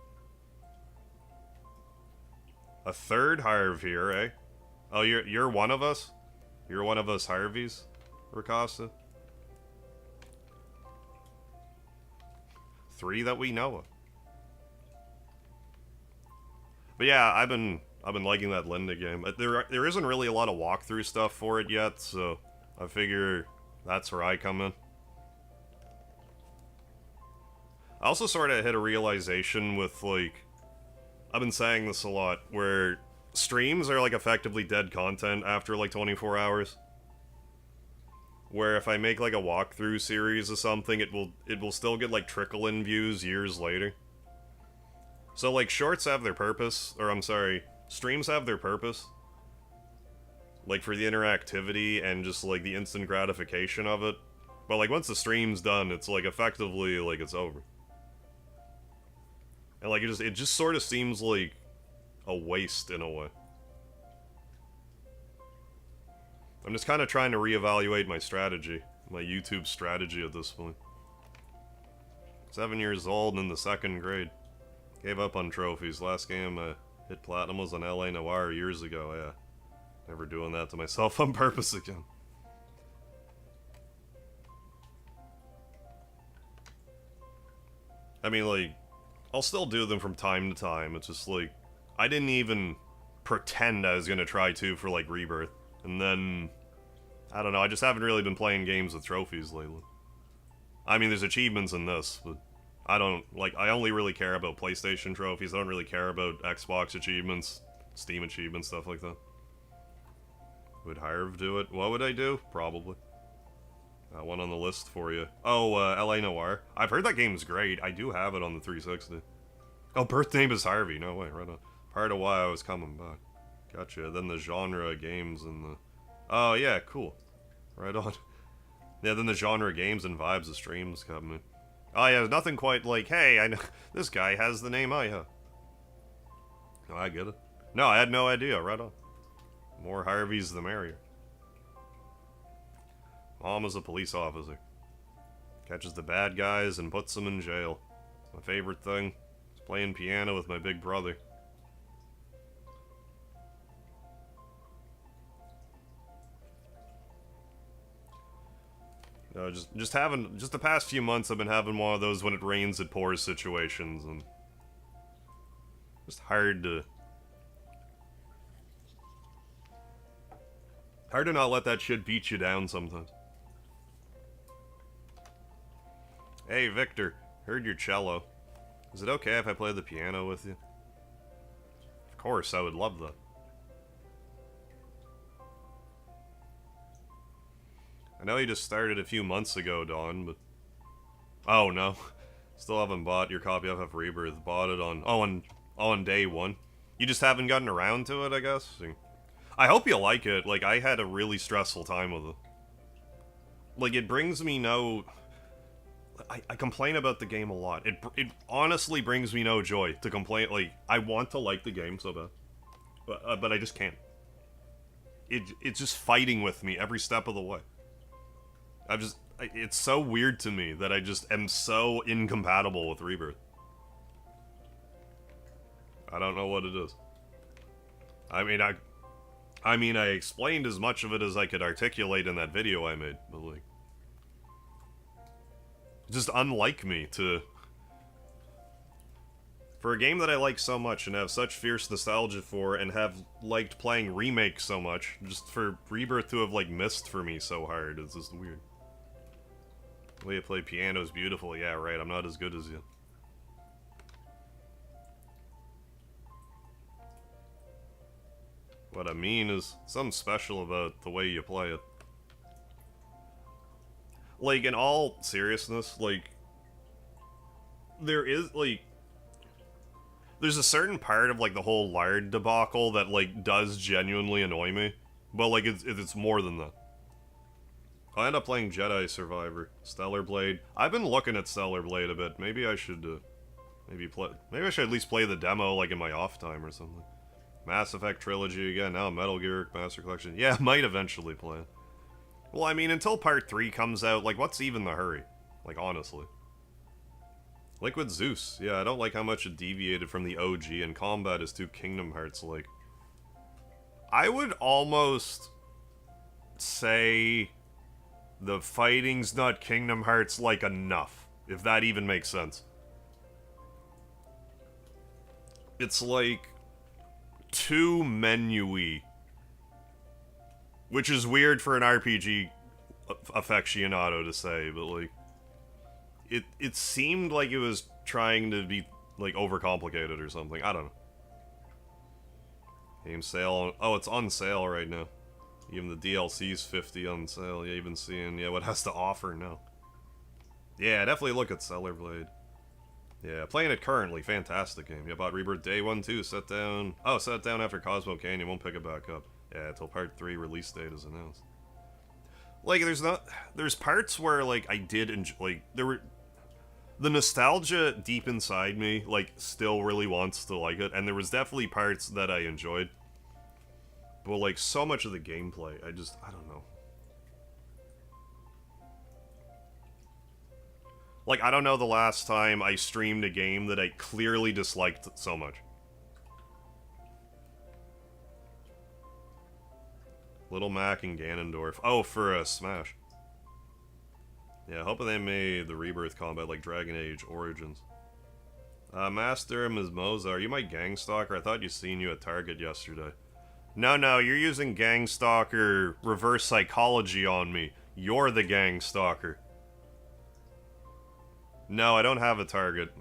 S1: A third Harv here, eh? Oh, you're one of us? You're one of us Harveys, Rakasa? 3 that we know of. But yeah, I've been liking that Linda game. There isn't really a lot of walkthrough stuff for it yet, so I figure that's where I come in. I also sort of hit a realization with, like... I've been saying this a lot, where streams are, like, effectively dead content after, like, 24 hours. Where if I make, like, a walkthrough series or something, it will still get, like, trickle-in views years later. So, like, shorts have their purpose, or I'm sorry... Streams have their purpose. Like, for the interactivity and just, like, the instant gratification of it. But, like, once the stream's done, it's, like, effectively, like, it's over. And, like, it just sort of seems like a waste in a way. I'm just kind of trying to reevaluate my strategy. My YouTube strategy at this point. 7 years old and in the 2nd grade. Gave up on trophies. Last game, hit Platinum was on LA Noire years ago, yeah. Never doing that to myself on purpose again. I mean, like, I'll still do them from time to time. It's just, like, I didn't even pretend I was gonna try to for, like, Rebirth. And then, I don't know, I just haven't really been playing games with trophies lately. I mean, there's achievements in this, but I don't, like, I only really care about PlayStation trophies. I don't really care about Xbox achievements, Steam achievements, stuff like that. Would Harv do it? What would I do? Probably. One on the list for you. Oh, LA Noire. I've heard that game's great. I do have it on the 360. Oh, birth name is Harvey. No way, right on. Part of why I was coming back. Gotcha. Then the genre games and the... Oh, yeah, cool. Right on. Yeah, then the genre games and vibes of streams got me. Oh, yeah, nothing quite like, hey, I know this guy has the name I have. Oh, I get it. No, I had no idea. Right on. More Harveys the merrier. Mom is a police officer. Catches the bad guys and puts them in jail. My favorite thing is playing piano with my big brother. No, just the past few months I've been having one of those when it rains it pours situations, and just hard to not let that shit beat you down sometimes. Hey, Victor, heard your cello. Is it okay if I play the piano with you? Of course, I would love that. I know you just started a few months ago, Dawn, but... Oh, no. Still haven't bought your copy of Rebirth. Bought it on... on day one. You just haven't gotten around to it, I guess? I hope you like it. Like, I had a really stressful time with it. Like, it brings me no... I complain about the game a lot. It honestly brings me no joy to complain. Like, I want to like the game so bad. But I just can't. It's just fighting with me every step of the way. It's so weird to me that I just am so incompatible with Rebirth. I don't know what it is. I mean, I explained as much of it as I could articulate in that video I made, but like... just unlike me to... For a game that I like so much and have such fierce nostalgia for and have liked playing remakes so much, just for Rebirth to have, like, missed for me so hard, it's just weird. The way you play piano is beautiful. Yeah, right, I'm not as good as you. What I mean is something special about the way you play it. Like, in all seriousness, like, there is, like, there's a certain part of, like, the whole lard debacle that, like, does genuinely annoy me. But, like, it's more than that. I end up playing Jedi Survivor, Stellar Blade. I've been looking at Stellar Blade a bit. Maybe I should, maybe I should at least play the demo, like, in my off time or something. Mass Effect Trilogy again, now Metal Gear Master Collection. Yeah, I might eventually play it. Well, I mean, until Part 3 comes out, like, what's even the hurry? Like, honestly. Liquid Zeus. Yeah, I don't like how much it deviated from the OG, and combat is too Kingdom Hearts-like. I would almost say the fighting's not Kingdom Hearts-like enough, if that even makes sense. It's like too menu-y. Which is weird for an RPG aficionado to say, but like... It seemed like it was trying to be, like, overcomplicated or something. I don't know. Game sale... Oh, it's on sale right now. Even the DLC's $50 on sale. Yeah, even seeing, yeah, what it has to offer now. Yeah, definitely look at Stellar Blade. Yeah, playing it currently. Fantastic game. Yeah, bought Rebirth Day 1, 2. Set down... Oh, set down after Cosmo Canyon. Won't pick it back up. Yeah, until Part 3 release date is announced. Like, there's parts where, like, I did enjoy... Like, there were... The nostalgia deep inside me, like, still really wants to like it, and there was definitely parts that I enjoyed. But, like, so much of the gameplay, I don't know. Like, I don't know the last time I streamed a game that I clearly disliked so much. Little Mac and Ganondorf. Oh, for Smash. Yeah, hoping they made the Rebirth combat like Dragon Age Origins. Master Ms. Moza, are you my gang stalker? I thought you seen you at Target yesterday. No, you're using gang stalker reverse psychology on me. You're the gang stalker. No, I don't have a target.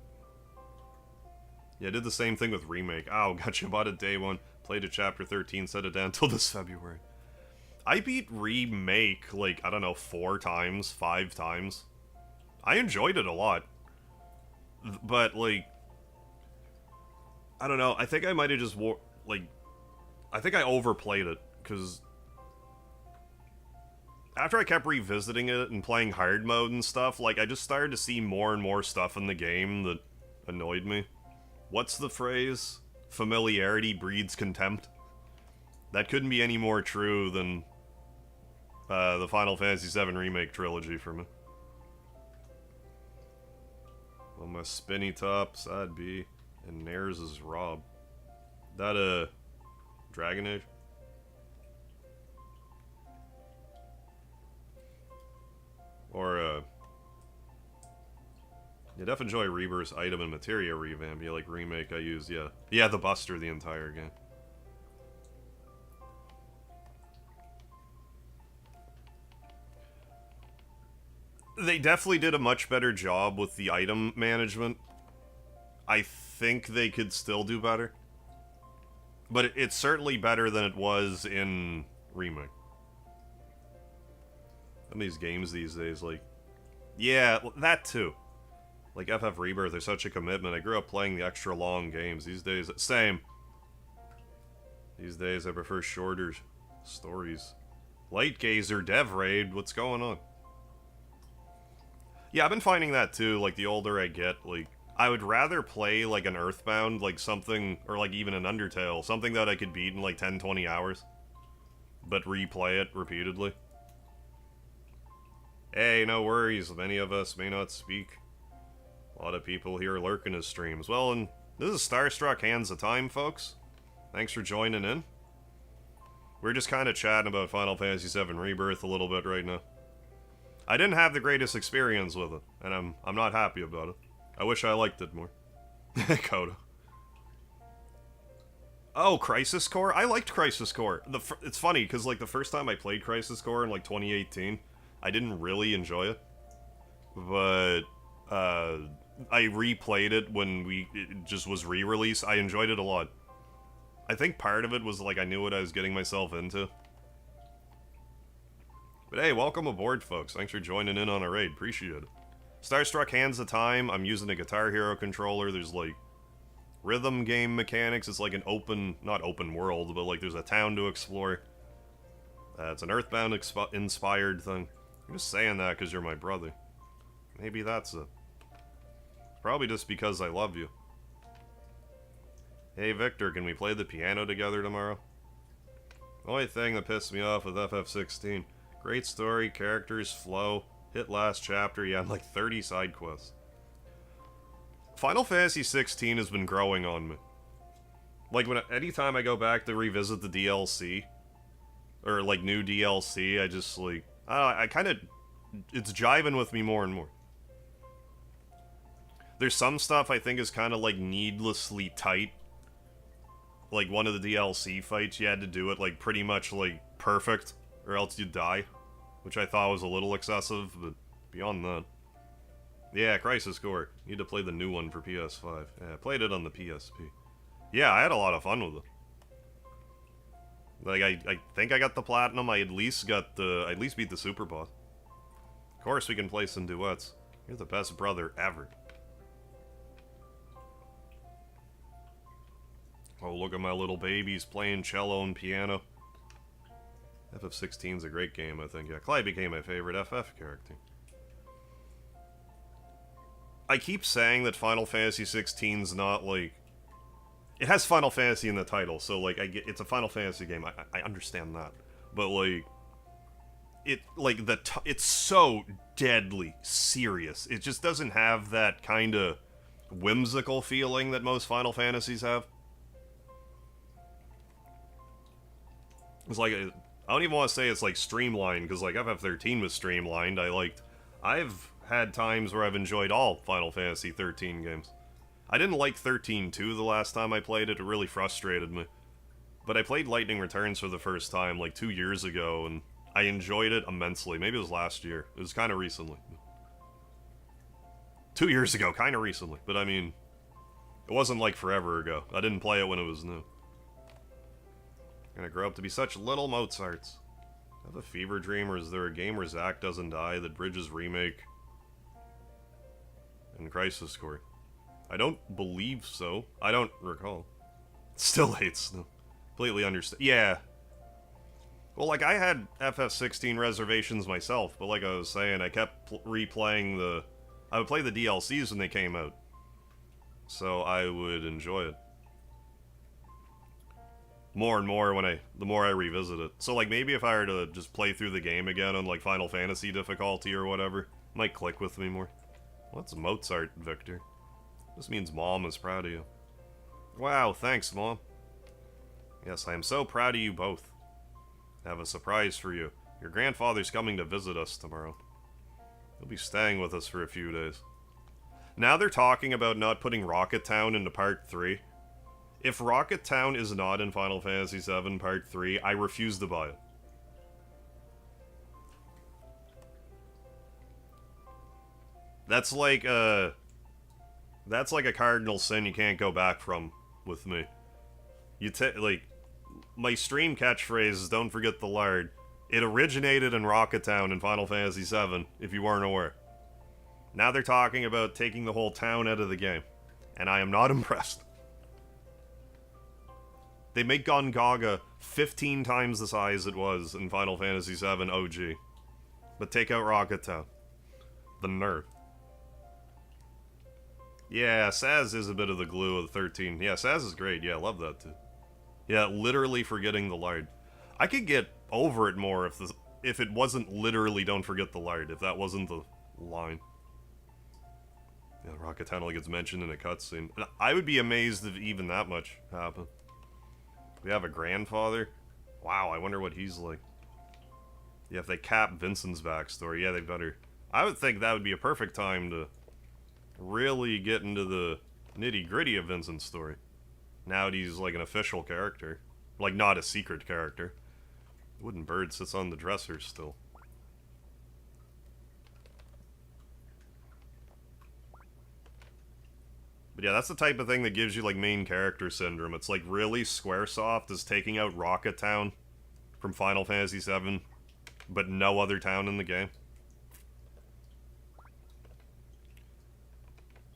S1: Yeah, I did the same thing with Remake. Oh, gotcha, bought it day one. Played a chapter 13, set it down until this February. I beat Remake, like, I don't know, 4 times, 5 times. I enjoyed it a lot. But, like, I don't know, I think I might have just, I think I overplayed it, because after I kept revisiting it and playing hard mode and stuff, like, I just started to see more and more stuff in the game that annoyed me. What's the phrase? Familiarity breeds contempt. That couldn't be any more true than the Final Fantasy VII Remake trilogy for me. Well, my spinny top, Sad B, and Nares is Rob. That, Dragon Age? Or, you definitely enjoy Rebirth's item and materia revamp. Yeah, like Remake I use, yeah. Yeah, the Buster the entire game. They definitely did a much better job with the item management. I think they could still do better. But it's certainly better than it was in Remake. And these games these days, like... Yeah, that too. Like, FF Rebirth is such a commitment. I grew up playing the extra long games. These days, same. These days, I prefer shorter stories. Light Gazer, Dev Raid, what's going on? Yeah, I've been finding that too, like, the older I get, like, I would rather play, like, an Earthbound, like, something, or, like, even an Undertale, something that I could beat in, like, 10, 20 hours, but replay it repeatedly. Hey, no worries, many of us may not speak. A lot of people here lurking his streams. Well, and this is Starstruck Hands of Time, folks. Thanks for joining in. We're just kind of chatting about Final Fantasy VII Rebirth a little bit right now. I didn't have the greatest experience with it, and I'm not happy about it. I wish I liked it more. Coda. Oh, Crisis Core? I liked Crisis Core. It's funny, because, like, the first time I played Crisis Core in, like, 2018, I didn't really enjoy it. But, I replayed it when it just was re-released. I enjoyed it a lot. I think part of it was, like, I knew what I was getting myself into. But hey, welcome aboard, folks. Thanks for joining in on a raid. Appreciate it. Starstruck Hands of Time. I'm using a Guitar Hero controller. There's, like, rhythm game mechanics. It's like an open, not open world, but, like, there's a town to explore. It's an Earthbound-inspired thing. I'm just saying that because you're my brother. Maybe that's it. Probably just because I love you. Hey, Victor, can we play the piano together tomorrow? The only thing that pissed me off with FF16... Great story, characters, flow, hit last chapter, yeah, and like 30 side quests. Final Fantasy 16 has been growing on me. Like, anytime I go back to revisit the DLC, or like new DLC, I just like, I kind of, it's jiving with me more and more. There's some stuff I think is kind of like needlessly tight. Like one of the DLC fights, you had to do it like pretty much like perfect, or else you'd die. Which I thought was a little excessive, but beyond that. Yeah, Crisis Core. Need to play the new one for PS5. Yeah, I played it on the PSP. Yeah, I had a lot of fun with it. Like, I think I got the platinum. I at least beat the super boss. Of course we can play some duets. You're the best brother ever. Oh, look at my little babies playing cello and piano. FF16's a great game, I think. Yeah, Clyde became my favorite FF character. I keep saying that Final Fantasy 16's not, like... It has Final Fantasy in the title, so, like, it's a Final Fantasy game. I understand that. But, like... It's so deadly serious. It just doesn't have that kind of whimsical feeling that most Final Fantasies have. It's like... I don't even want to say it's, like, streamlined, because, like, FF13 was streamlined. I've had times where I've enjoyed all Final Fantasy 13 games. I didn't like 13-2 the last time I played it. It really frustrated me. But I played Lightning Returns for the first time, like, 2 years ago, and I enjoyed it immensely. Maybe it was last year. It was kind of recently. 2 years ago, kind of recently. But I mean, it wasn't like forever ago. I didn't play it when it was new. Gonna grow up to be such little Mozarts. I have a fever dream, or is there a game where Zack doesn't die that bridges Remake and Crisis Core? I don't believe so. I don't recall. Still hates them. Completely understand. Yeah. Well, like, I had FF16 reservations myself, but like I was saying, I kept replaying the... I would play the DLCs when they came out. So I would enjoy it. More and more the more I revisit it. So, like, maybe if I were to just play through the game again on, like, Final Fantasy difficulty or whatever, it might click with me more. What's Mozart, Victor? This means Mom is proud of you. Wow, thanks, Mom. Yes, I am so proud of you both. I have a surprise for you. Your grandfather's coming to visit us tomorrow. He'll be staying with us for a few days. Now they're talking about not putting Rocket Town into Part 3. If Rocket Town is not in Final Fantasy VII Part 3, I refuse to buy it. That's like a cardinal sin you can't go back from with me. Like, my stream catchphrase is don't forget the lard. It originated in Rocket Town in Final Fantasy VII, if you weren't aware. Now they're talking about taking the whole town out of the game. And I am not impressed. They make Gongaga 15 times the size it was in Final Fantasy VII OG. But take out Rocket Town. The nerve. Yeah, Saz is a bit of the glue of the 13. Yeah, Saz is great. Yeah, I love that too. Yeah, literally forgetting the lard. I could get over it more if it wasn't literally don't forget the lard, if that wasn't the line. Yeah, Rocket Town only gets mentioned in a cutscene. I would be amazed if even that much happened. We have a grandfather? Wow, I wonder what he's like. Yeah, if they cap Vincent's backstory, yeah, they better. I would think that would be a perfect time to really get into the nitty-gritty of Vincent's story. Now that he's like an official character. Like, not a secret character. Wooden bird sits on the dresser still. But yeah, that's the type of thing that gives you, like, main character syndrome. It's like, really, Squaresoft is taking out Rocket Town from Final Fantasy VII, but no other town in the game.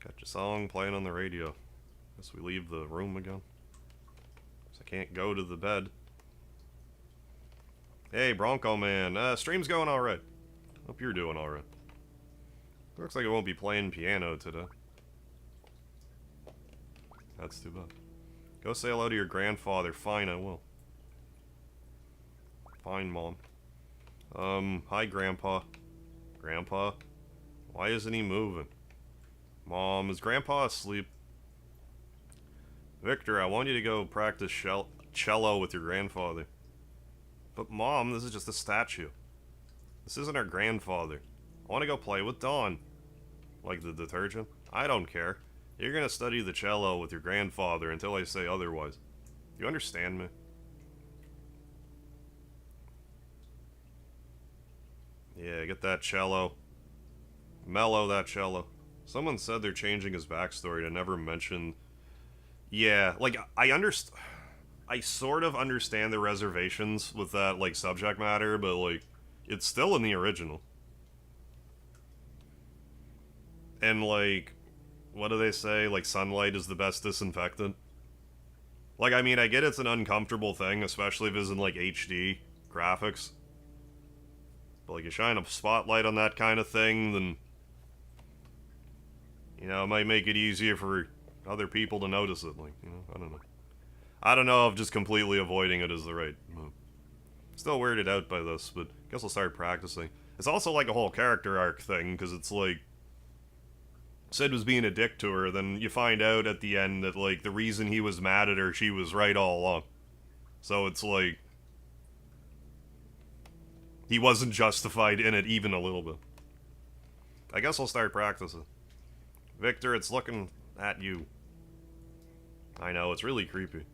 S1: Got your song playing on the radio. Guess we leave the room again. So I can't go to the bed. Hey, Bronco Man. Stream's going alright. Hope you're doing alright. Looks like I won't be playing piano today. That's too bad. Go say hello to your grandfather. Fine, I will. Fine, Mom. Hi, Grandpa. Grandpa? Why isn't he moving? Mom, is Grandpa asleep? Victor, I want you to go practice cello with your grandfather. But Mom, this is just a statue. This isn't our grandfather. I want to go play with Dawn. Like the detergent? I don't care. You're gonna study the cello with your grandfather until I say otherwise. You understand me? Yeah, get that cello. Mellow that cello. Someone said they're changing his backstory to never mention... Yeah, like, I sort of understand the reservations with that, like, subject matter, but, like, it's still in the original. And, like, what do they say? Like, sunlight is the best disinfectant? Like, I mean, I get it's an uncomfortable thing, especially if it's in, like, HD graphics. But, like, you shine a spotlight on that kind of thing, then... You know, it might make it easier for other people to notice it, like, you know, I don't know. I don't know if just completely avoiding it is the right move. Still weirded out by this, but I guess I'll start practicing. It's also like a whole character arc thing, because it's like... Sid was being a dick to her, then you find out at the end that, like, the reason he was mad at her, she was right all along. So it's like... He wasn't justified in it even a little bit. I guess I'll start practicing. Victor, it's looking at you. I know, it's really creepy.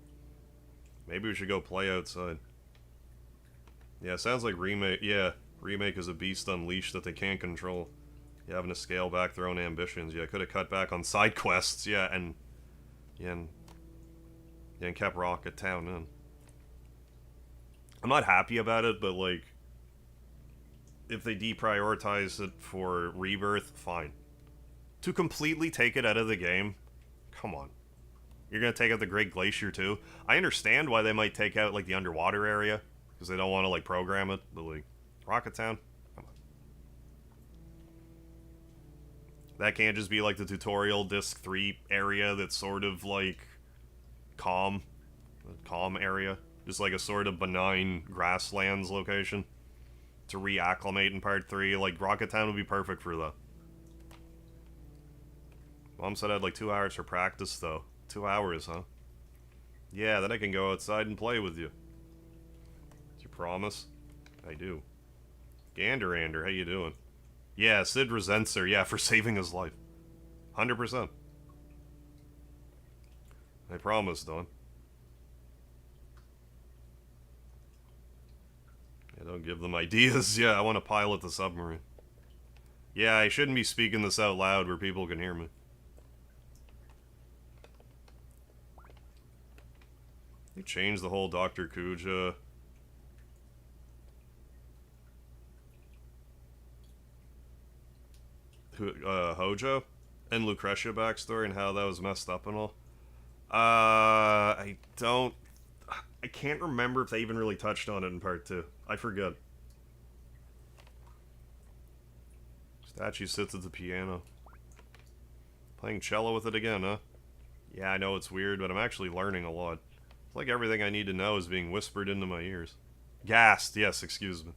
S1: Maybe we should go play outside. Yeah, sounds like Remake... Yeah, Remake is a beast unleashed that they can't control. Yeah, having to scale back their own ambitions. Yeah, could have cut back on side quests. Yeah, and kept Rocket Town in. I'm not happy about it, but like, if they deprioritize it for Rebirth, fine. To completely take it out of the game, come on. You're gonna take out the Great Glacier too? I understand why they might take out like the underwater area, because they don't want to like program it, but like, Rocket Town? Come on. That can't just be like the tutorial disc 3 area that's sort of like calm area. Just like a sort of benign grasslands location to reacclimate in part 3. Like, Rocket Town would be perfect for that. Mom said I had like 2 hours for practice, though. 2 hours, huh? Yeah, then I can go outside and play with you. Do you promise? I do. Ganderander, how you doing? Yeah, Sid resents her, yeah, for saving his life. 100%. I promise, Dawn. Yeah, don't give them ideas. Yeah, I want to pilot the submarine. Yeah, I shouldn't be speaking this out loud where people can hear me. They changed the whole Dr. Kuja. Hojo and Lucretia backstory and how that was messed up and all. I can't remember if they even really touched on it in part 2. I forget. Statue sits at the piano. Playing cello with it again, huh? Yeah, I know it's weird, but I'm actually learning a lot. It's like everything I need to know is being whispered into my ears. Gassed, yes, excuse me.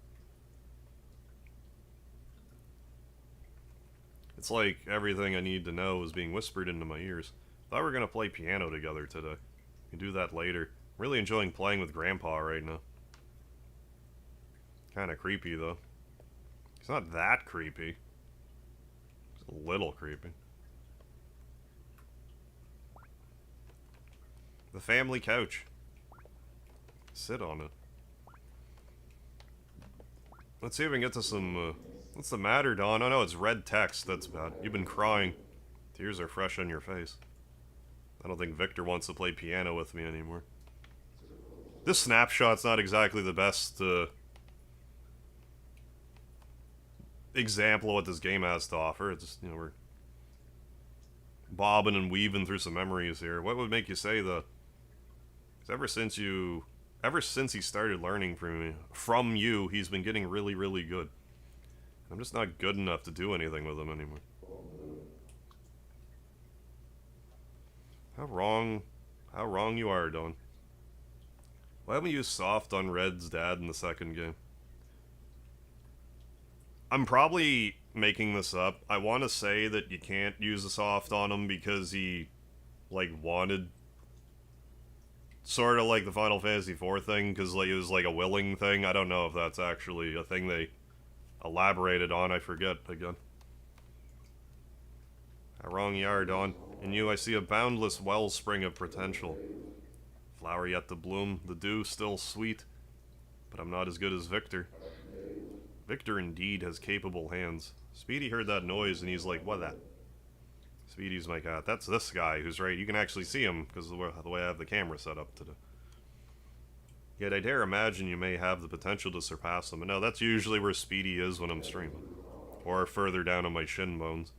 S1: It's like everything I need to know is being whispered into my ears. Thought we were gonna play piano together today. We can do that later. Really enjoying playing with Grandpa right now. Kinda creepy, though. It's not that creepy. It's a little creepy. The family couch. Sit on it. Let's see if we can get to some, what's the matter, Dawn? Oh no, it's red text. That's bad. You've been crying. Tears are fresh on your face. I don't think Victor wants to play piano with me anymore. This snapshot's not exactly the best, example of what this game has to offer. It's just, you know, we're bobbing and weaving through some memories here. What would make you say that? Because ever since he started learning from you, he's been getting really, really good. I'm just not good enough to do anything with him anymore. How wrong you are, Don. Why haven't we used soft on Red's dad in the second game? I'm probably making this up. I want to say that you can't use a soft on him because he, like, wanted... Sort of like the Final Fantasy IV thing, because like, it was like a willing thing. I don't know if that's actually a thing they elaborated on. I forget, again. How wrong you are, Dawn. In you I see a boundless wellspring of potential. Flower yet to bloom, the dew still sweet. But I'm not as good as Victor. Victor indeed has capable hands. Speedy heard that noise and he's like, what that? Speedy's my cat. That's this guy who's right. You can actually see him because of the way I have the camera set up today. Yet I dare imagine you may have the potential to surpass him. And no, that's usually where Speedy is when I'm streaming. Or further down on my shin bones.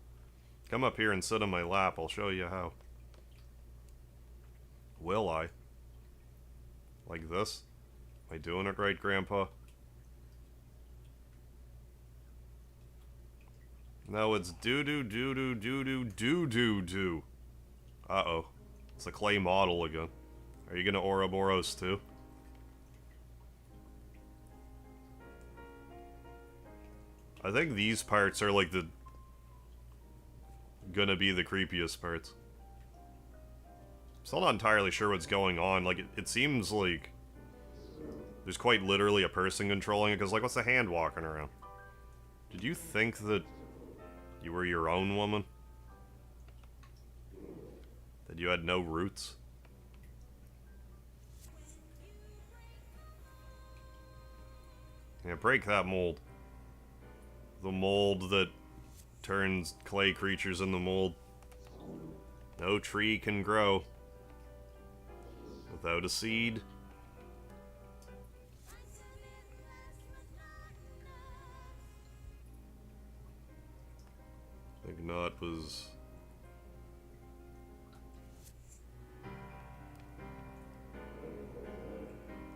S1: Come up here and sit on my lap. I'll show you how. Will I? Like this? Am I doing it right, Grandpa? No, it's do-do-do-do-do-do-do-do-do. Uh-oh. It's a clay model again. Are you gonna Ouroboros too? I think these parts are like gonna be the creepiest parts. Still not entirely sure what's going on. Like, it seems like there's quite literally a person controlling it, because, like, what's the hand walking around? Did you think that you were your own woman? That you had no roots? Yeah, break that mold. The mold that turns clay creatures in the mold. No tree can grow without a seed. Ignat was...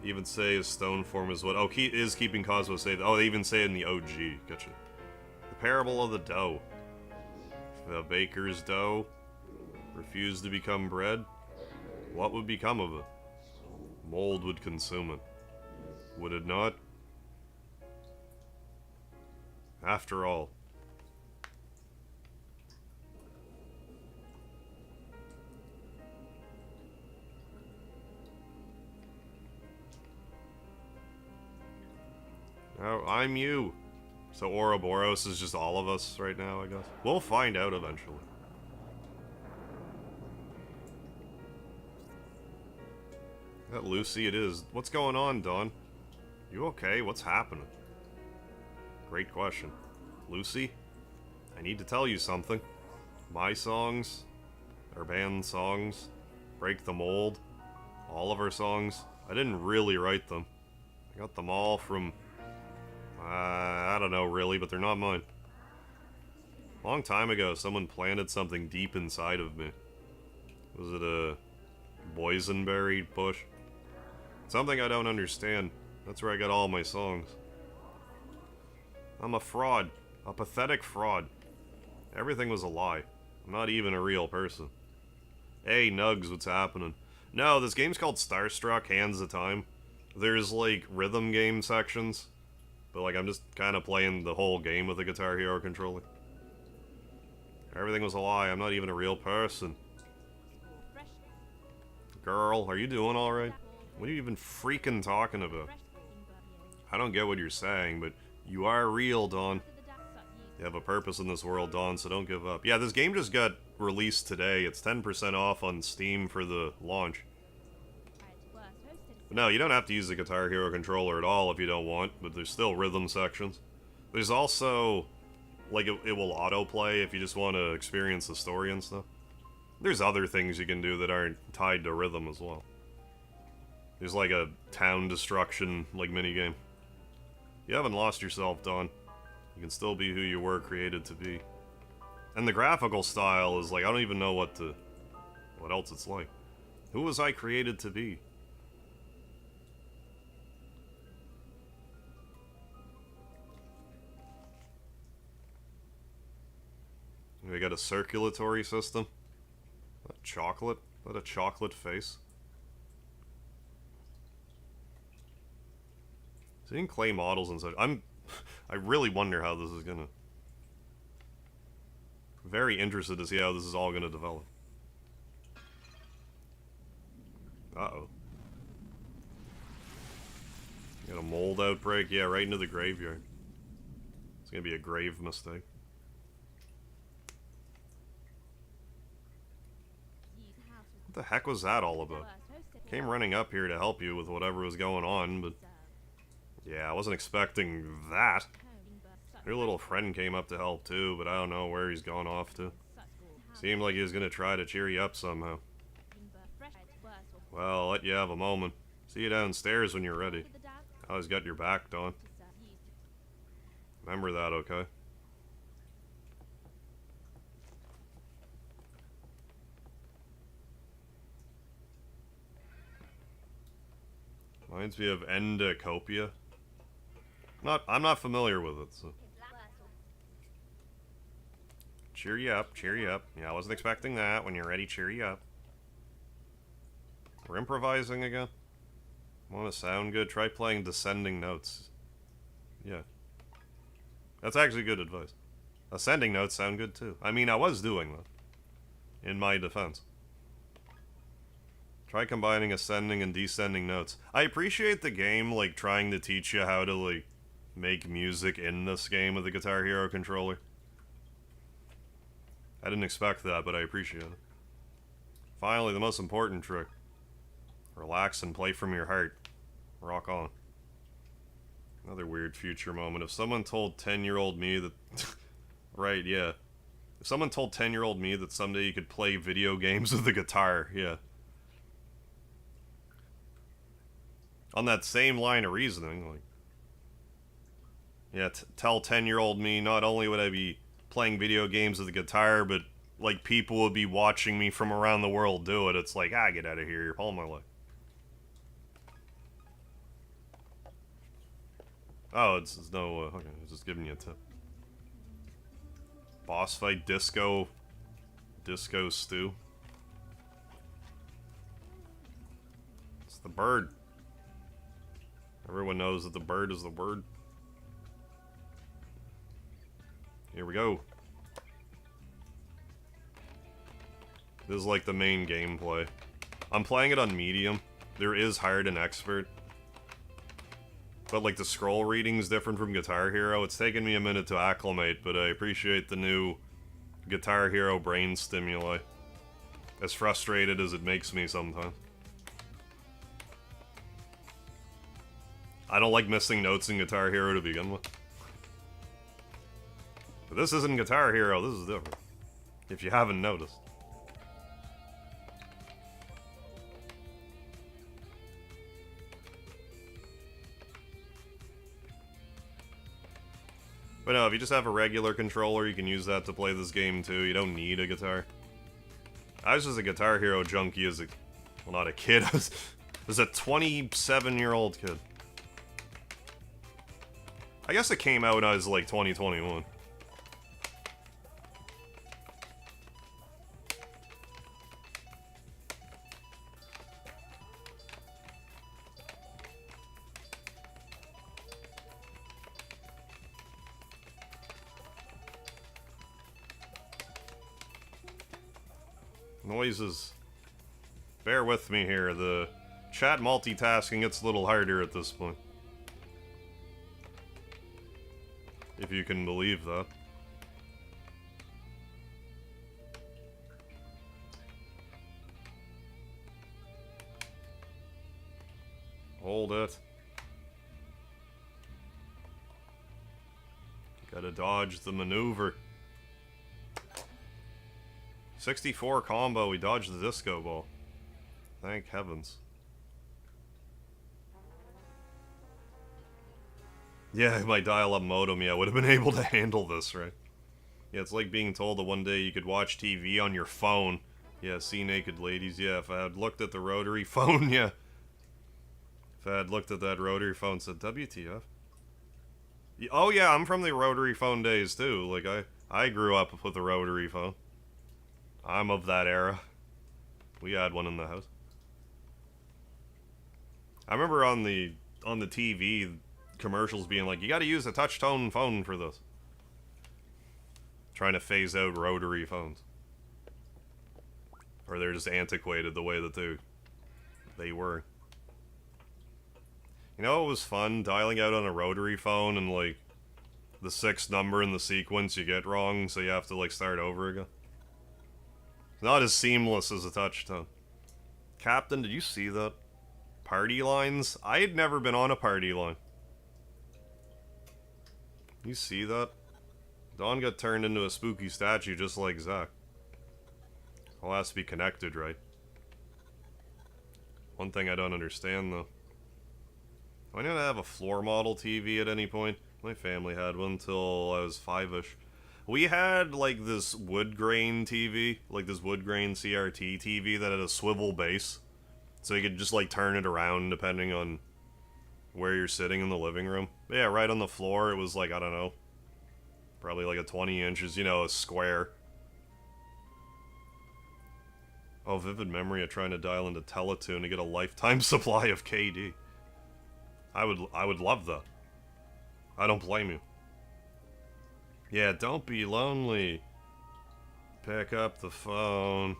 S1: Even say his stone form is what... Oh, he is keeping Cosmo safe. Oh, they even say it in the OG. Gotcha. The parable of the dough. The baker's dough refused to become bread. What would become of it? Mold would consume it. Would it not? After all. Oh, I'm you. So Ouroboros is just all of us right now, I guess. We'll find out eventually. That Lucy it is. What's going on, Dawn? You okay? What's happening? Great question. Lucy, I need to tell you something. My songs, our band songs, Break the Mold, all of our songs, I didn't really write them. I got them all from... I don't know really, but they're not mine. A long time ago, someone planted something deep inside of me. Was it a boysenberry bush? Something I don't understand. That's where I got all my songs. I'm a fraud. A pathetic fraud. Everything was a lie. I'm not even a real person. Hey, Nugs, what's happening? No, this game's called Starstruck, hands of time. There's, like, rhythm game sections. But, like, I'm just kind of playing the whole game with a Guitar Hero controller. Everything was a lie. I'm not even a real person. Girl, are you doing alright? What are you even freaking talking about? I don't get what you're saying, but you are real, Dawn. You have a purpose in this world, Dawn, so don't give up. Yeah, this game just got released today. It's 10% off on Steam for the launch. But no, you don't have to use the Guitar Hero controller at all if you don't want, but there's still rhythm sections. There's also, like, it will autoplay if you just want to experience the story and stuff. There's other things you can do that aren't tied to rhythm as well. There's like a town destruction, like, minigame. You haven't lost yourself, Dawn. You can still be who you were created to be. And the graphical style is like, I don't even know what else it's like. Who was I created to be? We got a circulatory system. A chocolate? Is that a chocolate face? Seeing clay models and such. I really wonder how this is gonna... Very interested to see how this is all gonna develop. Uh-oh. Got a mold outbreak? Yeah, right into the graveyard. It's gonna be a grave mistake. What the heck was that all about? Came running up here to help you with whatever was going on, but... Yeah, I wasn't expecting that. Your little friend came up to help too, but I don't know where he's gone off to. Seemed like he was gonna try to cheer you up somehow. Well, I'll let you have a moment. See you downstairs when you're ready. I always got your back, Dawn. Remember that, okay? Reminds me of Endocopia. I'm not familiar with it, so. Cheer you up, cheer you up. Yeah, I wasn't expecting that. When you're ready, cheer you up. We're improvising again. Want to sound good? Try playing descending notes. Yeah. That's actually good advice. Ascending notes sound good too. I mean, I was doing that. In my defense. Try combining ascending and descending notes. I appreciate the game, like, trying to teach you how to, like, make music in this game with the Guitar Hero controller. I didn't expect that, but I appreciate it. Finally, the most important trick. Relax and play from your heart. Rock on. Another weird future moment. If someone told 10-year-old me that Right, yeah. If someone told 10-year-old me that someday you could play video games with a guitar, yeah. On that same line of reasoning, like... Yeah, tell 10-year-old me not only would I be playing video games with a guitar, but, like, people would be watching me from around the world do it. It's like, get out of here, you're all my life. Oh, it's no, okay, I was just giving you a tip. Boss fight, disco stew. It's the bird. Everyone knows that the bird is the word. Here we go. This is like the main gameplay. I'm playing it on medium. There is hired an expert. But like the scroll reading's different from Guitar Hero. It's taken me a minute to acclimate, but I appreciate the new Guitar Hero brain stimuli. As frustrated as it makes me sometimes. I don't like missing notes in Guitar Hero to begin with. But this isn't Guitar Hero, this is different. If you haven't noticed. But no, if you just have a regular controller, you can use that to play this game too. You don't need a guitar. I was just a Guitar Hero junkie as a... Well, not a kid. I was a 27-year-old kid. I guess it came out when I was like 2021. Noises. Bear with me here. The chat multitasking gets a little harder at this point. If you can believe that. Hold it. Gotta dodge the maneuver. 64 combo, we dodged the disco ball. Thank heavens. Yeah, my dial-up modem, yeah, would have been able to handle this, right? Yeah, it's like being told that one day you could watch TV on your phone. Yeah, see naked ladies, yeah, if I had looked at the rotary phone, yeah. If I had looked at that rotary phone and said, WTF? Oh yeah, I'm from the rotary phone days too, like I grew up with a rotary phone. I'm of that era. We had one in the house. I remember on the TV commercials being like, you gotta use a touch-tone phone for this. Trying to phase out rotary phones. Or they're just antiquated the way that they were. You know it was fun? Dialing out on a rotary phone and like the 6th number in the sequence you get wrong, so you have to like start over again. Not as seamless as a touch-tone. Captain, did you see that? Party lines? I had never been on a party line. You see that? Dawn got turned into a spooky statue just like Zach. All has to be connected, right? One thing I don't understand, though. Do I need to have a floor model TV at any point? My family had one till I was 5-ish. We had, like, this wood grain TV, like this wood grain CRT TV that had a swivel base. So you could just, like, turn it around depending on where you're sitting in the living room. But yeah, right on the floor, it was, like, I don't know, probably like a 20 inches, you know, a square. Oh, vivid memory of trying to dial into Teletoon to get a lifetime supply of KD. I would love that. I don't blame you. Yeah, don't be lonely. Pick up the phone.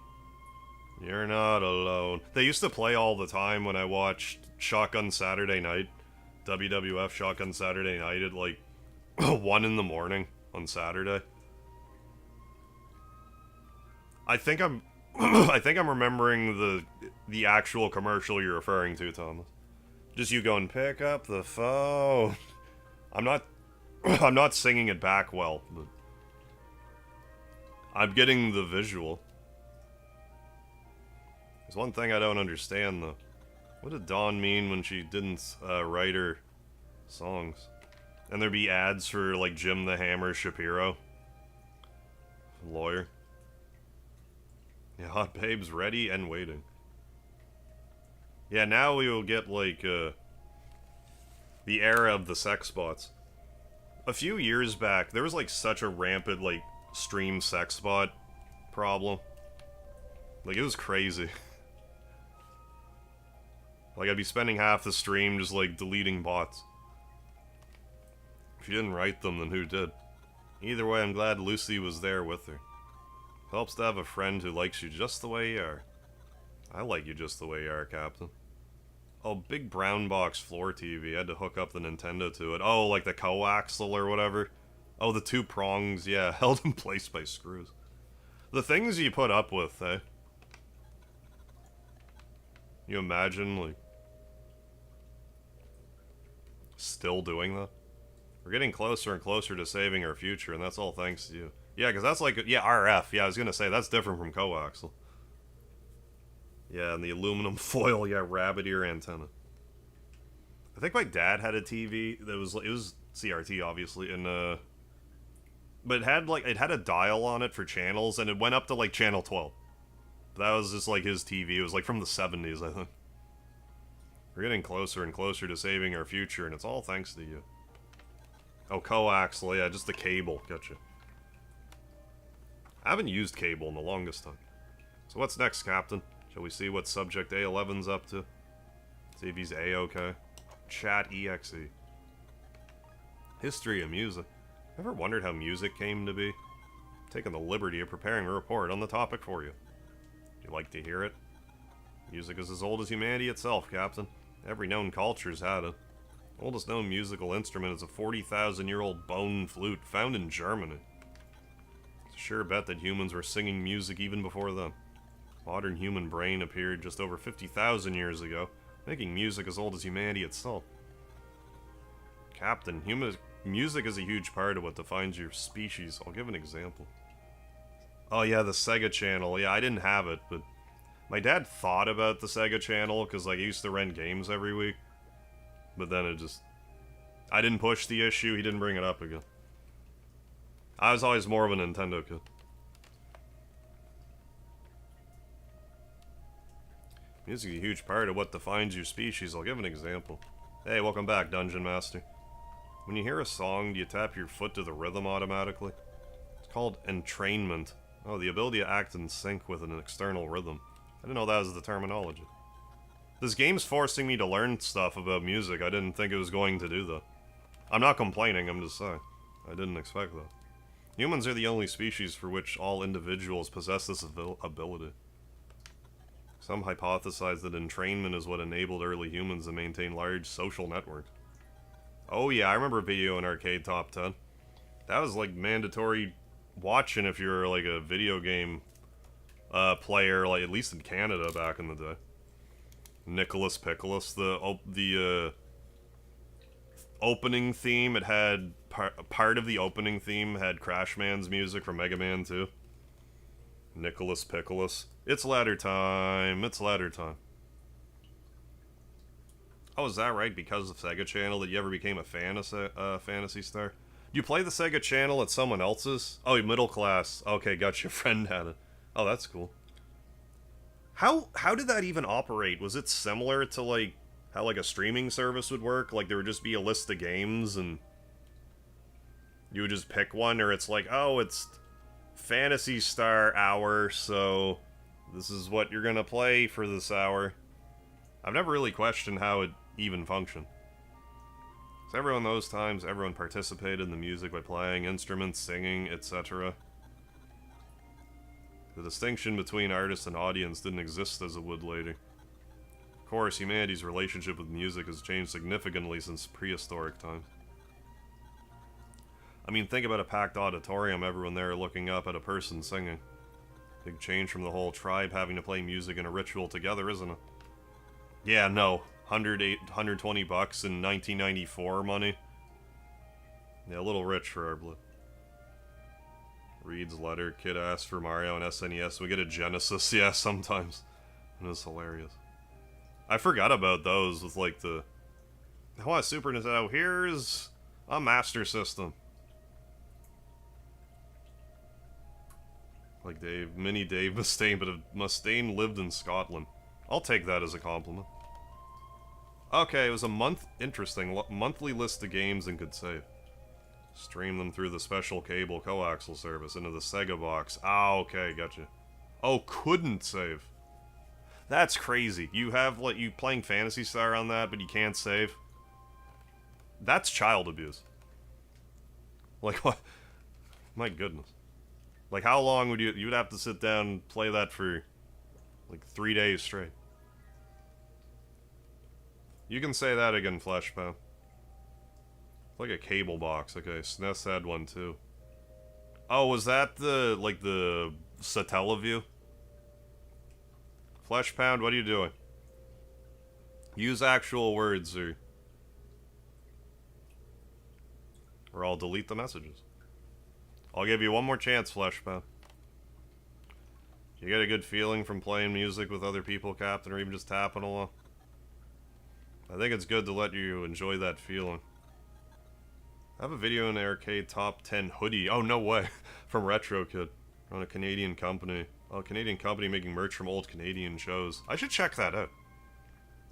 S1: You're not alone. They used to play all the time when I watched Shotgun Saturday Night. WWF Shotgun Saturday Night at like 1 in the morning on Saturday. I think I'm I think I'm remembering the actual commercial you're referring to, Thomas. Just you going, pick up the phone. I'm not singing it back well, but I'm getting the visual. There's one thing I don't understand, though. What did Dawn mean when she didn't write her songs? And there'd be ads for, like, Jim the Hammer Shapiro. Lawyer. Yeah, hot babes ready and waiting. Yeah, now we will get, like, the era of the sex bots. A few years back, there was, like, such a rampant, like, stream sex bot problem. Like, it was crazy. Like, I'd be spending half the stream just, like, deleting bots. If you didn't write them, then who did? Either way, I'm glad Lucy was there with her. Helps to have a friend who likes you just the way you are. I like you just the way you are, Captain. Oh, big brown box floor TV. I had to hook up the Nintendo to it. Oh, like the coaxial or whatever. Oh, the two prongs. Yeah, held in place by screws. The things you put up with, eh? You imagine, like, still doing that? We're getting closer and closer to saving our future, and that's all thanks to you. Yeah, because that's like, yeah, RF. Yeah, I was going to say, that's different from coaxial. Yeah, and the aluminum foil, yeah, rabbit ear antenna. I think my dad had a TV that was, it was CRT, obviously, and, but it had, like, it had a dial on it for channels, and it went up to, like, channel 12. That was just, like, his TV. It was, like, from the 70s, I think. We're getting closer and closer to saving our future, and it's all thanks to you. Oh, coaxial, yeah, just the cable. Gotcha. I haven't used cable in the longest time. So what's next, Captain? Shall we see what Subject A11's up to? See if he's A-okay. Chat EXE. History of music. Ever wondered how music came to be? Taking the liberty of preparing a report on the topic for you. Would you like to hear it? Music is as old as humanity itself, Captain. Every known culture's had it. Oldest known musical instrument is a 40,000-year-old bone flute found in Germany. It's a sure bet that humans were singing music even before them. Modern human brain appeared just over 50,000 years ago, making music as old as humanity itself. Captain, music is a huge part of what defines your species. I'll give an example. Oh yeah, the Sega Channel. Yeah, I didn't have it, but my dad thought about the Sega Channel because, like, he used to rent games every week. But then it just... I didn't push the issue, he didn't bring it up again. I was always more of a Nintendo kid. Music is a huge part of what defines your species. I'll give an example. Hey, welcome back, Dungeon Master. When you hear a song, do you tap your foot to the rhythm automatically? It's called entrainment. Oh, the ability to act in sync with an external rhythm. I didn't know that was the terminology. This game's forcing me to learn stuff about music I didn't think it was going to do, though. I'm not complaining, I'm just saying. I didn't expect that. Humans are the only species for which all individuals possess this ability. Some hypothesize that entrainment is what enabled early humans to maintain large social networks. Oh yeah, I remember a video in Arcade Top 10. That was like mandatory watching if you're like a video game player, like at least in Canada back in the day. Nicholas Pickles, the opening theme, it had part of the opening theme had Crash Man's music from Mega Man 2. Nicholas Pickles. It's ladder time. It's ladder time. Oh, is that right? Because of Sega Channel that you ever became a fan of Phantasy Star? You play the Sega Channel at someone else's? Oh, middle class. Okay, got your friend had it. Oh, that's cool. How did that even operate? Was it similar to, like, how, like, a streaming service would work? Like, there would just be a list of games, and you would just pick one, or it's like, oh, it's Phantasy Star hour, so this is what you're gonna play for this hour. I've never really questioned how it even functioned. So everyone those times, everyone participated in the music by playing instruments, singing, etc. The distinction between artist and audience didn't exist as it would later. Of course, humanity's relationship with music has changed significantly since prehistoric times. I mean, think about a packed auditorium, everyone there looking up at a person singing. Big change from the whole tribe having to play music in a ritual together, isn't it? Yeah, no. 120 bucks in 1994 money. Yeah, a little rich for our blood. Reed's letter. Kid asked for Mario and SNES. We get a Genesis. Yeah, sometimes. It was hilarious. I forgot about those with like the... I want a Super Nintendo. Here's a Master System. Like Dave, mini Dave Mustaine, but Mustaine lived in Scotland. I'll take that as a compliment. Okay, it was a monthly list of games and could save. Stream them through the special cable coaxial service into the Sega box. Ah, okay, gotcha. Oh, couldn't save. That's crazy. You have, like, you playing Phantasy Star on that, but you can't save? That's child abuse. Like, what? My goodness. Like, how long would you would have to sit down and play that for, like, 3 days straight? You can say that again, Fleshpound. Like a cable box. Okay, SNES had one too. Oh, was that the, like, the Satellaview? Fleshpound, what are you doing? Use actual words, or I'll delete the messages. I'll give you one more chance, Fleshpound. You get a good feeling from playing music with other people, Captain, or even just tapping along? I think it's good to let you enjoy that feeling. I have a video in the arcade top 10 hoodie. Oh, no way. From Retro Kid. On a Canadian company. Oh, a Canadian company making merch from old Canadian shows. I should check that out.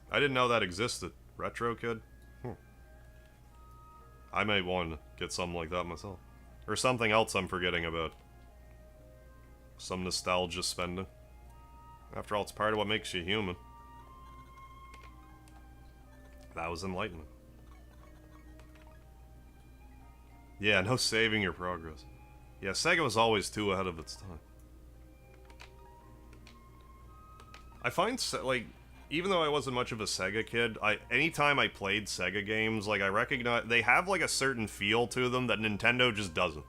S1: I didn't know that existed. Retro Kid? I might want to get something like that myself. Or something else I'm forgetting about. Some nostalgia spending. After all, it's part of what makes you human. That was enlightening. Yeah, no saving your progress. Yeah, Sega was always too ahead of its time. I find, like, even though I wasn't much of a Sega kid, anytime I played Sega games, like, I recognize they have, like, a certain feel to them that Nintendo just doesn't.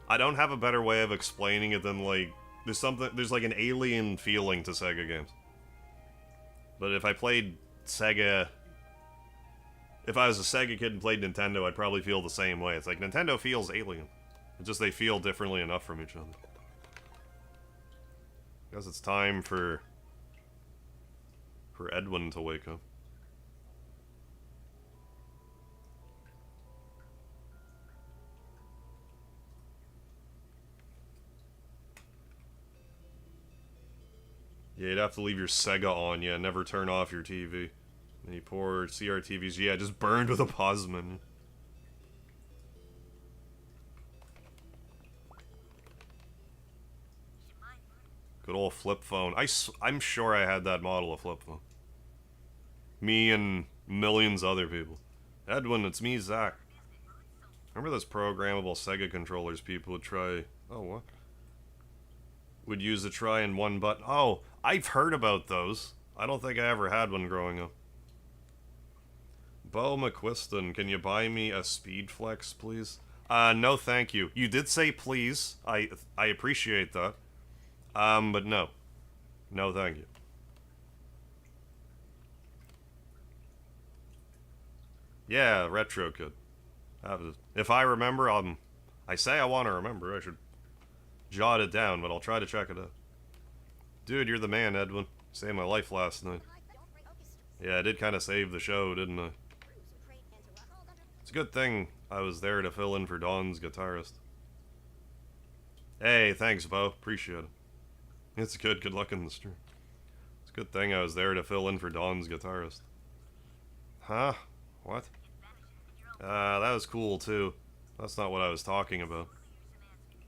S1: I don't have a better way of explaining it than, like, there's like an alien feeling to Sega games. But if I played Sega... If I was a Sega kid and played Nintendo, I'd probably feel the same way. It's like, Nintendo feels alien. It's just they feel differently enough from each other. I guess it's time for Edwin to wake up. Yeah, you'd have to leave your Sega on, yeah, never turn off your TV. Any poor CRTVs, yeah, just burned with a Posman. Good old flip phone. I'm sure I had that model of flip phone. Me and millions of other people. Edwin, it's me, Zach. Remember those programmable Sega controllers people would try... Oh, what? Would use to try in one button. Oh, I've heard about those. I don't think I ever had one growing up. Bo McQuiston, can you buy me a Speed Flex, please? No thank you. You did say please. I appreciate that. But no. No thank you. Yeah, Retro Kid. If I remember, I say I want to remember. I should jot it down, but I'll try to check it out. Dude, you're the man, Edwin. Saved my life last night. Yeah, I did kind of save the show, didn't I? It's a good thing I was there to fill in for Don's guitarist. Hey, thanks, Bo. Appreciate it. It's good. Good luck in the stream. It's a good thing I was there to fill in for Don's guitarist. Huh? What? That was cool, too. That's not what I was talking about.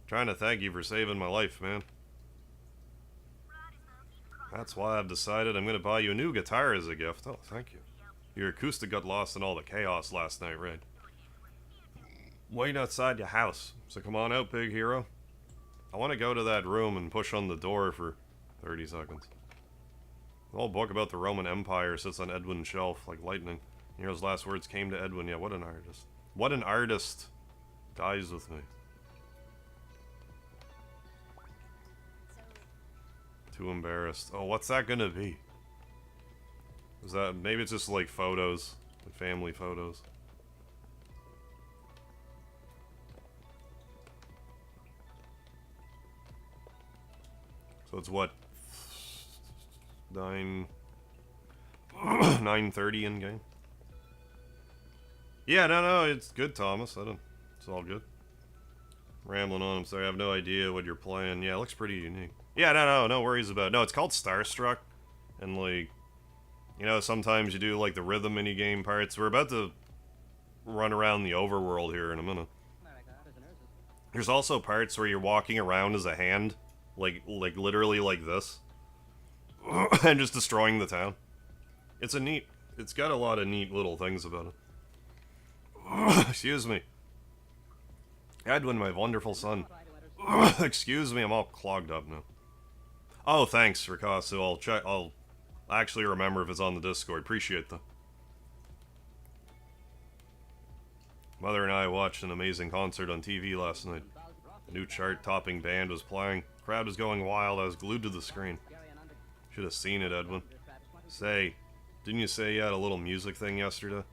S1: Trying to thank you for saving my life, man. That's why I've decided I'm going to buy you a new guitar as a gift. Oh, thank you. Your acoustic got lost in all the chaos last night, right? Waiting outside your house. So come on out, big hero. I want to go to that room and push on the door for 30 seconds. The whole book about the Roman Empire sits on Edwin's shelf like lightning. Nero's last words came to Edwin. Yeah, what an artist. What an artist dies with me. Too embarrassed. Oh, what's that gonna be? Is that... Maybe it's just like photos. Like family photos. So it's what? 9:30 in game. Yeah, no, it's good, Thomas. It's all good. Rambling on. I'm sorry, I have no idea what you're playing. Yeah, it looks pretty unique. Yeah, no worries about it. No, it's called Starstruck. And, like, you know, sometimes you do, like, the rhythm minigame parts. We're about to run around the overworld here in a minute. There's also parts where you're walking around as a hand. Like literally like this. And just destroying the town. It's got a lot of neat little things about it. Excuse me. Edwin, my wonderful son. Excuse me, I'm all clogged up now. Oh, thanks, Rikasu. I'll actually remember if it's on the Discord. Appreciate that. Mother and I watched an amazing concert on TV last night. A new chart-topping band was playing. Crowd was going wild. I was glued to the screen. Should have seen it, Edwin. Say, didn't you say you had a little music thing yesterday?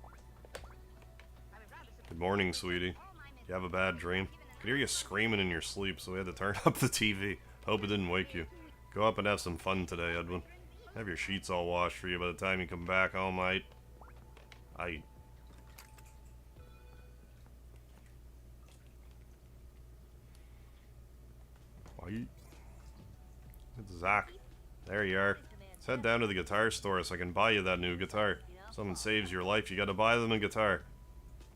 S1: Good morning, sweetie. You have a bad dream? I could hear you screaming in your sleep, so we had to turn up the TV. Hope it didn't wake you. Go up and have some fun today, Edwin. Have your sheets all washed for you by the time you come back home, mate. Why? It's Zach. There you are. Let's head down to the guitar store so I can buy you that new guitar. If someone saves your life, you gotta buy them a guitar.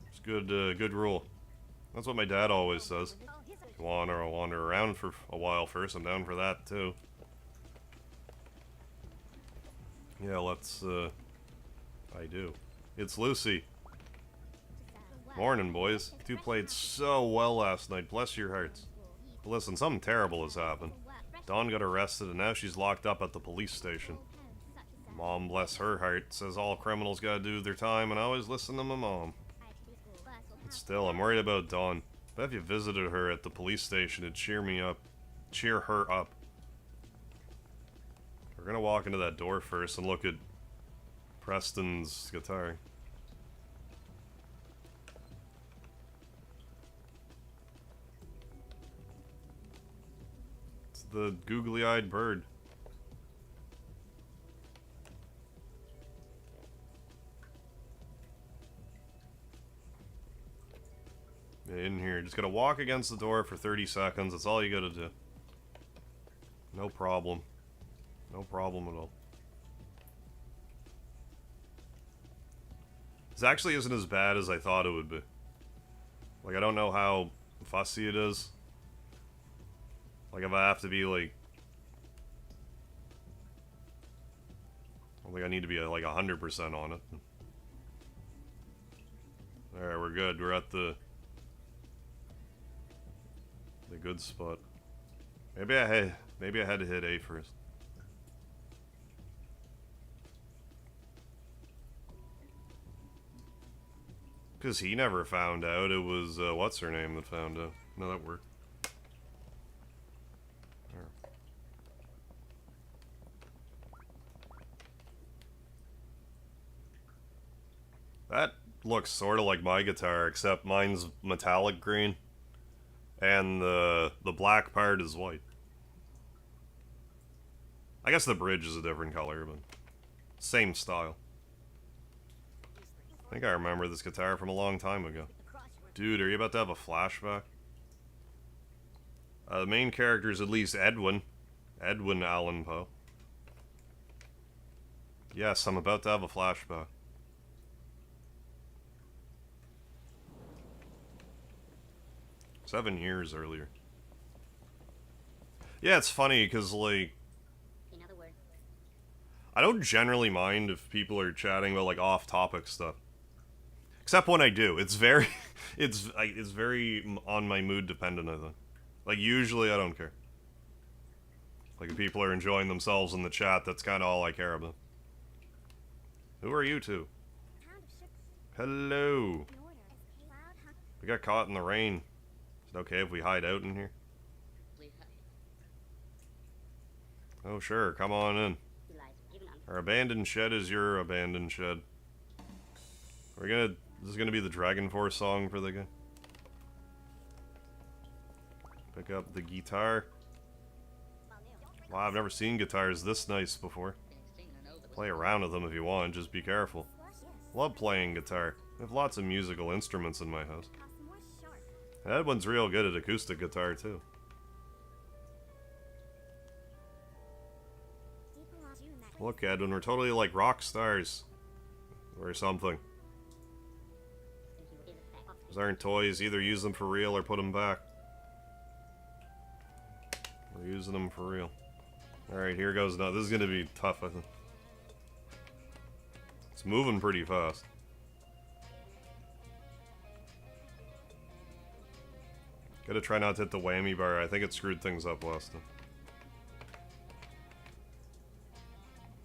S1: It's good rule. That's what my dad always says. If you wanna wander around for a while first, I'm down for that too. Yeah, let's, I do. It's Lucy. Morning, boys. You two played so well last night. Bless your hearts. But listen, something terrible has happened. Dawn got arrested and now she's locked up at the police station. Mom, bless her heart, says all criminals gotta do their time and I always listen to my mom. But still, I'm worried about Dawn. Bet if you visited her at the police station, it'd cheer her up. We're gonna walk into that door first and look at Preston's guitar. It's the googly-eyed bird. In here. Just gotta walk against the door for 30 seconds. That's all you gotta do. No problem. No problem at all. This actually isn't as bad as I thought it would be. Like, I don't know how fussy it is. Like, if I have to be, like... I don't think I need to be, like, 100% on it. Alright, we're good. We're at the good spot. Maybe I had to hit A first. Because he never found out. It was, what's her name that found out. No, that worked. There. That looks sort of like my guitar, except mine's metallic green. And the black part is white. I guess the bridge is a different color, but same style. I think I remember this guitar from a long time ago. Dude, are you about to have a flashback? The main character is at least Edwin. Edwin Allan Poe. Yes, I'm about to have a flashback. $7 years earlier. Yeah, it's funny, because, like... I don't generally mind if people are chatting about, like, off-topic stuff. Except when I do. It's very... it's very on my mood dependent, I think. Like, usually I don't care. Like, if people are enjoying themselves in the chat, that's kind of all I care about. Who are you two? Hello. We got caught in the rain. Is it okay if we hide out in here? Oh, sure. Come on in. Our abandoned shed is your abandoned shed. This is gonna be the Dragon Force song for the guy. Pick up the guitar. Wow, I've never seen guitars this nice before. Play around with them if you want, just be careful. Love playing guitar. I have lots of musical instruments in my house. Edwin's real good at acoustic guitar, too. Look, Edwin, we're totally like rock stars. Or something. These aren't toys. Either use them for real or put them back. We're using them for real. Alright, here goes. No, this is going to be tough, I think. It's moving pretty fast. Gotta try not to hit the whammy bar. I think it screwed things up last time.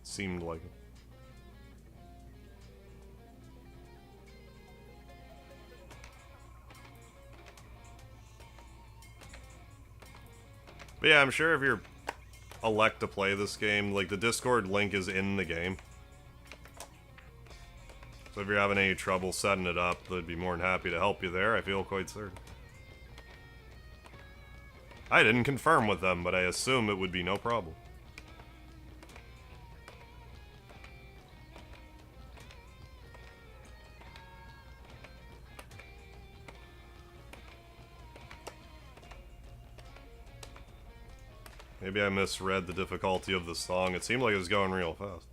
S1: Seemed like it. But yeah, I'm sure if you're elect to play this game, like the Discord link is in the game. So if you're having any trouble setting it up, they'd be more than happy to help you there, I feel quite certain. I didn't confirm with them, but I assume it would be no problem. Maybe I misread the difficulty of the song. It seemed like it was going real fast.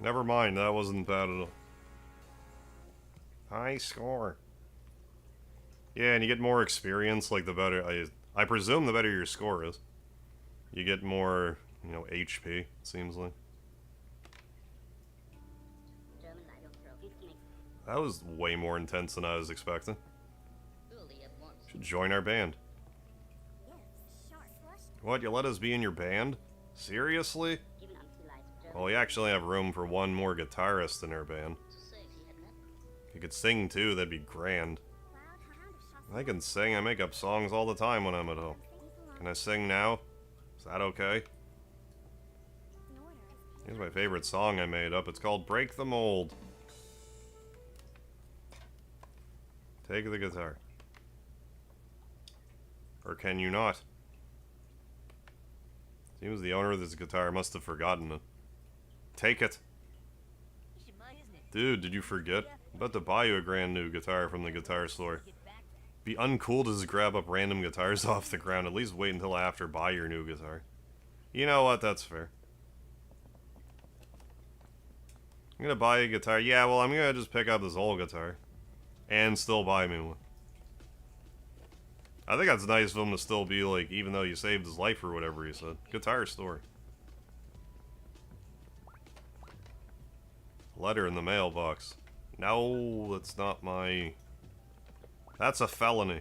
S1: Never mind, that wasn't bad at all. High score. Yeah, and you get more experience, like the better... I presume the better your score is. You get more, you know, HP, it seems like. That was way more intense than I was expecting. Should join our band. What, you let us be in your band? Seriously? Well, we actually have room for one more guitarist in our band. You could sing too, that'd be grand. I can sing, I make up songs all the time when I'm at home. Can I sing now? Is that okay? Here's my favorite song I made up. It's called Break the Mold. Take the guitar. Or can you not? Seems the owner of this guitar must have forgotten it. Take it. Dude, did you forget? I'm about to buy you a brand new guitar from the guitar store. Be uncool to just grab up random guitars off the ground. At least wait until after buy your new guitar. You know what? That's fair. I'm gonna buy a guitar. Yeah, well, I'm gonna just pick up this old guitar. And still buy me one. I think that's nice of him to still be like, even though you saved his life or whatever he said. Guitar store. Letter in the mailbox. No, that's not my... That's a felony.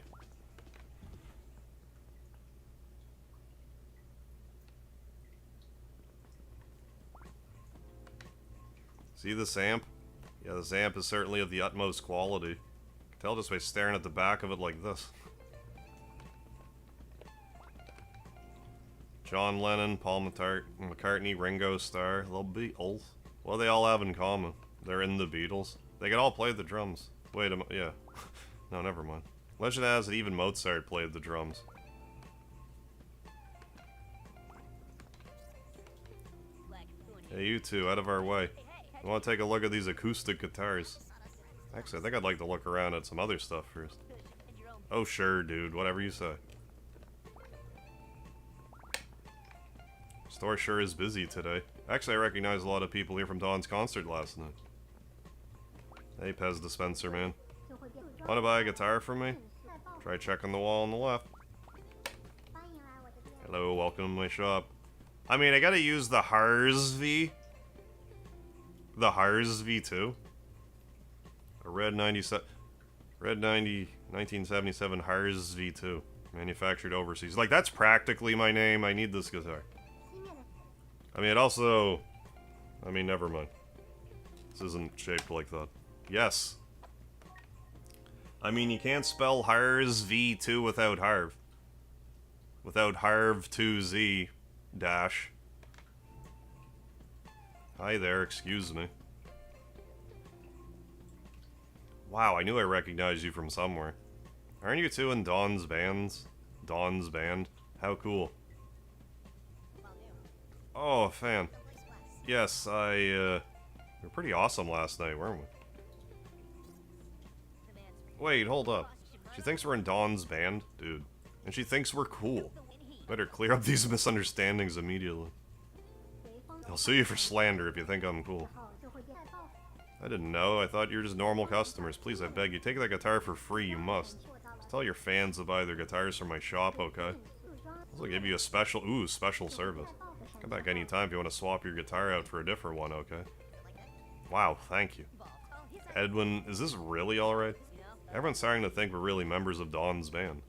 S1: See this amp? Yeah, this amp is certainly of the utmost quality. You can tell just by staring at the back of it like this. John Lennon, Paul McCartney, Ringo Starr, the Beatles. What do they all have in common? They're in the Beatles. They could all play the drums. Wait a minute, yeah. No, never mind. Legend has that even Mozart played the drums. Hey, you two, out of our way. I want to take a look at these acoustic guitars. Actually, I think I'd like to look around at some other stuff first. Oh, sure, dude. Whatever you say. Store sure is busy today. Actually, I recognize a lot of people here from Dawn's concert last night. Hey, Pez dispenser, man. Want to buy a guitar from me? Try checking the wall on the left. Hello, welcome to my shop. I mean, I gotta use the Hars V. The Hars V2. A red 1977 Hars V2. Manufactured overseas. Like, that's practically my name. I need this guitar. I mean, it also... I mean, never mind. This isn't shaped like that. Yes. I mean, you can't spell Hars V2 without Harv. without Harv2Z dash. Hi there, excuse me. Wow, I knew I recognized you from somewhere. Aren't you two in Dawn's bands? Dawn's band? How cool. Oh, a fan. Yes, we were pretty awesome last night, weren't we? Wait, hold up. She thinks we're in Dawn's band? Dude. And she thinks we're cool. Better clear up these misunderstandings immediately. I'll sue you for slander if you think I'm cool. I didn't know. I thought you were just normal customers. Please, I beg you, take that guitar for free. You must. Just tell your fans to buy their guitars from my shop, okay? I'll give you a special service. Come back anytime if you want to swap your guitar out for a different one, okay? Wow, thank you. Edwin, is this really alright? Everyone's starting to think we're really members of Dawn's band.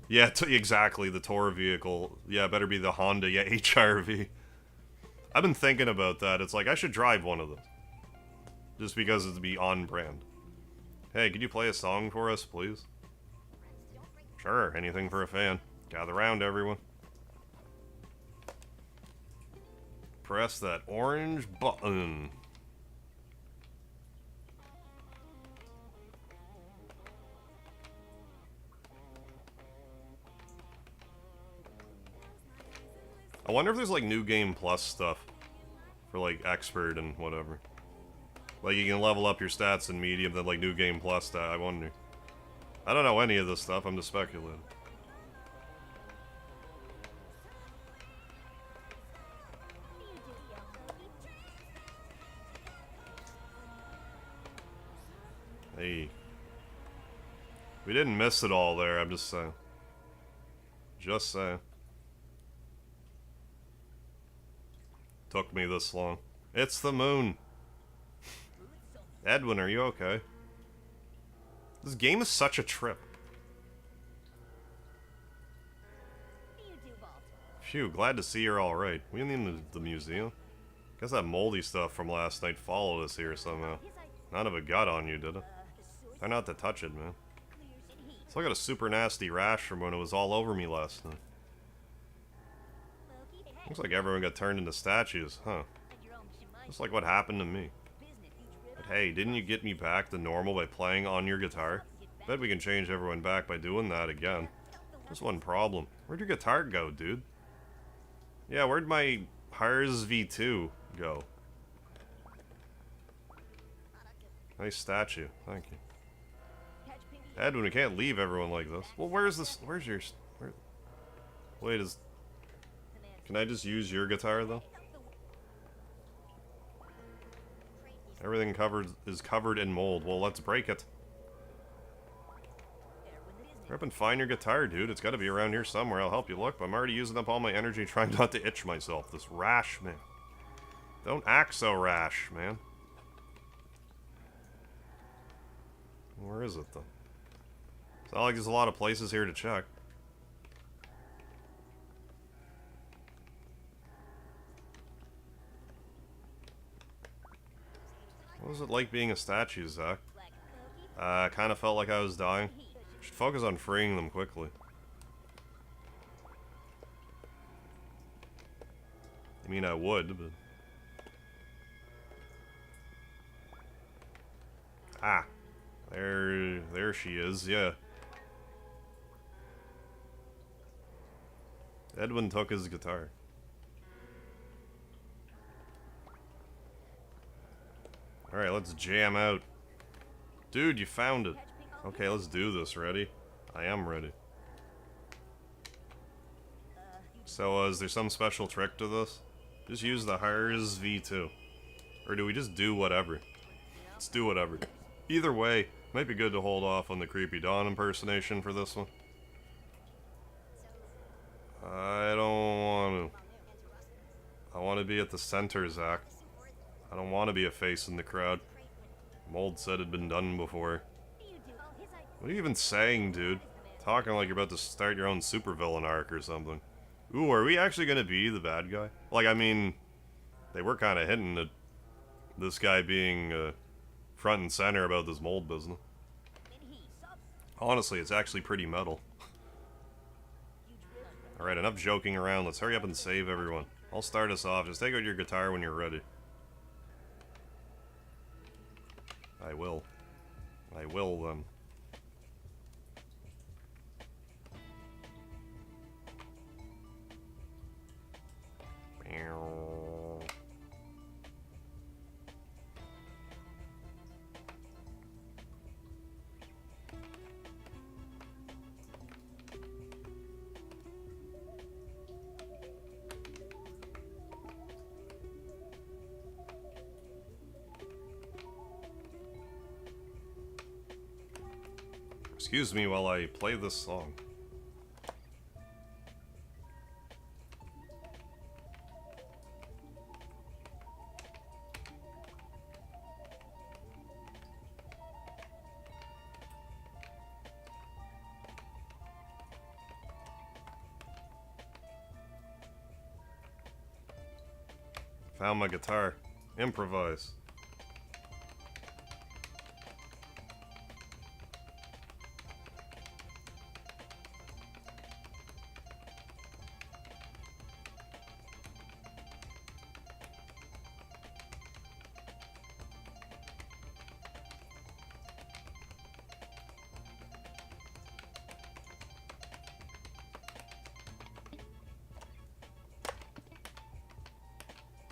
S1: Yeah, exactly, the tour vehicle. Yeah, better be the Honda, yeah, HRV. I've been thinking about that. It's like, I should drive one of those. Just because it'd be on brand. Hey, could you play a song for us, please? Sure, anything for a fan. Gather round, everyone. Press that orange button. I wonder if there's like New Game Plus stuff for like expert and whatever. Like you can level up your stats in medium, then like New Game Plus stat, I wonder. I don't know any of this stuff, I'm just speculating. Hey. We didn't miss it all there, I'm just saying. Just saying. Took me this long. It's the moon. Edwin, are you okay? This game is such a trip. Phew, glad to see you're alright. We in the museum? Guess that moldy stuff from last night followed us here somehow. None of it got on you, did it? Try not to touch it, man. Still got a super nasty rash from when it was all over me last night. Looks like everyone got turned into statues, huh? Just like what happened to me. But hey, didn't you get me back to normal by playing on your guitar? Bet we can change everyone back by doing that again. Just one problem. Where'd your guitar go, dude? Yeah, where'd my Hars V2 go? Nice statue, thank you. Edwin, we can't leave everyone like this. Well, where's this? Where's your... Wait, is... Can I just use your guitar, though? Everything is covered in mold. Well, let's break it. Hurry up and find your guitar, dude. It's gotta be around here somewhere. I'll help you look, but I'm already using up all my energy trying not to itch myself. This rash, man. Don't act so rash, man. Where is it, though? It's not like there's a lot of places here to check. What was it like being a statue, Zach? I kind of felt like I was dying. Should focus on freeing them quickly. I mean, I would, but... Ah. There she is, yeah. Edwin took his guitar. Alright, let's jam out. Dude, you found it. Okay, let's do this. Ready? I am ready. So, is there some special trick to this? Just use the Hars V2. Or do we just do whatever? Let's do whatever. Either way, might be good to hold off on the Creepy Dawn impersonation for this one. I don't want to. I want to be at the center, Zach. I don't want to be a face in the crowd. Mold said it'd been done before. What are you even saying, dude? Talking like you're about to start your own supervillain arc or something. Ooh, are we actually going to be the bad guy? Like, I mean, they were kind of hinting at this guy being front and center about this mold business. Honestly, it's actually pretty metal. Alright, enough joking around. Let's hurry up and save everyone. I'll start us off. Just take out your guitar when you're ready. I will. I will, then. Excuse me while I play this song. Found my guitar. Improvise.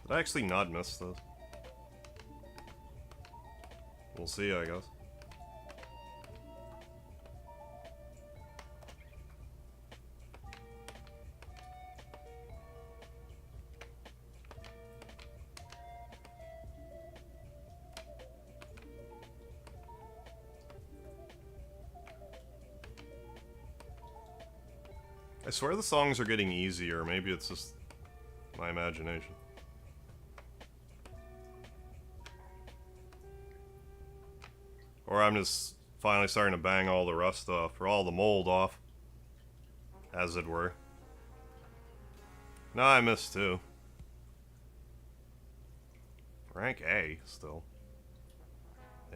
S1: Did I actually not miss this? We'll see, I guess. I swear the songs are getting easier, maybe it's just my imagination. Or I'm just finally starting to bang all the rust off, or all the mold off, as it were. No, I missed two. Rank A, still.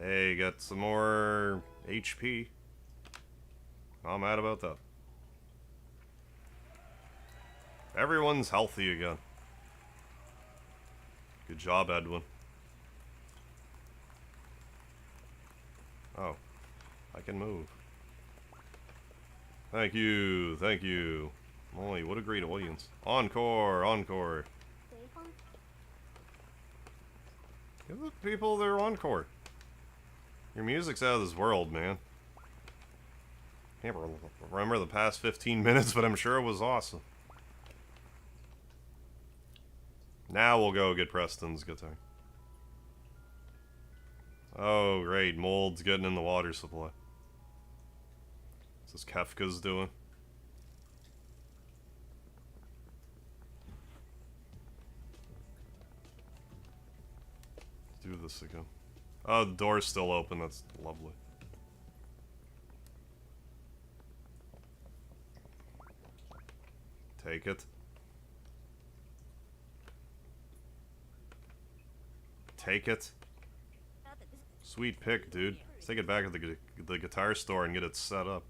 S1: Hey, got some more HP. I'm mad about that. Everyone's healthy again. Good job, Edwin. Oh, I can move. Thank you, thank you. Molly, what a great audience. Encore, encore. Give the people their encore. Your music's out of this world, man. Can't remember the past 15 minutes, but I'm sure it was awesome. Now we'll go get Preston's guitar. Oh, great. Mold's getting in the water supply. What's this Kefka's doing? Let's do this again. Oh, the door's still open. That's lovely. Take it. Take it. Sweet pick, dude. Let's take it back to the guitar store and get it set up.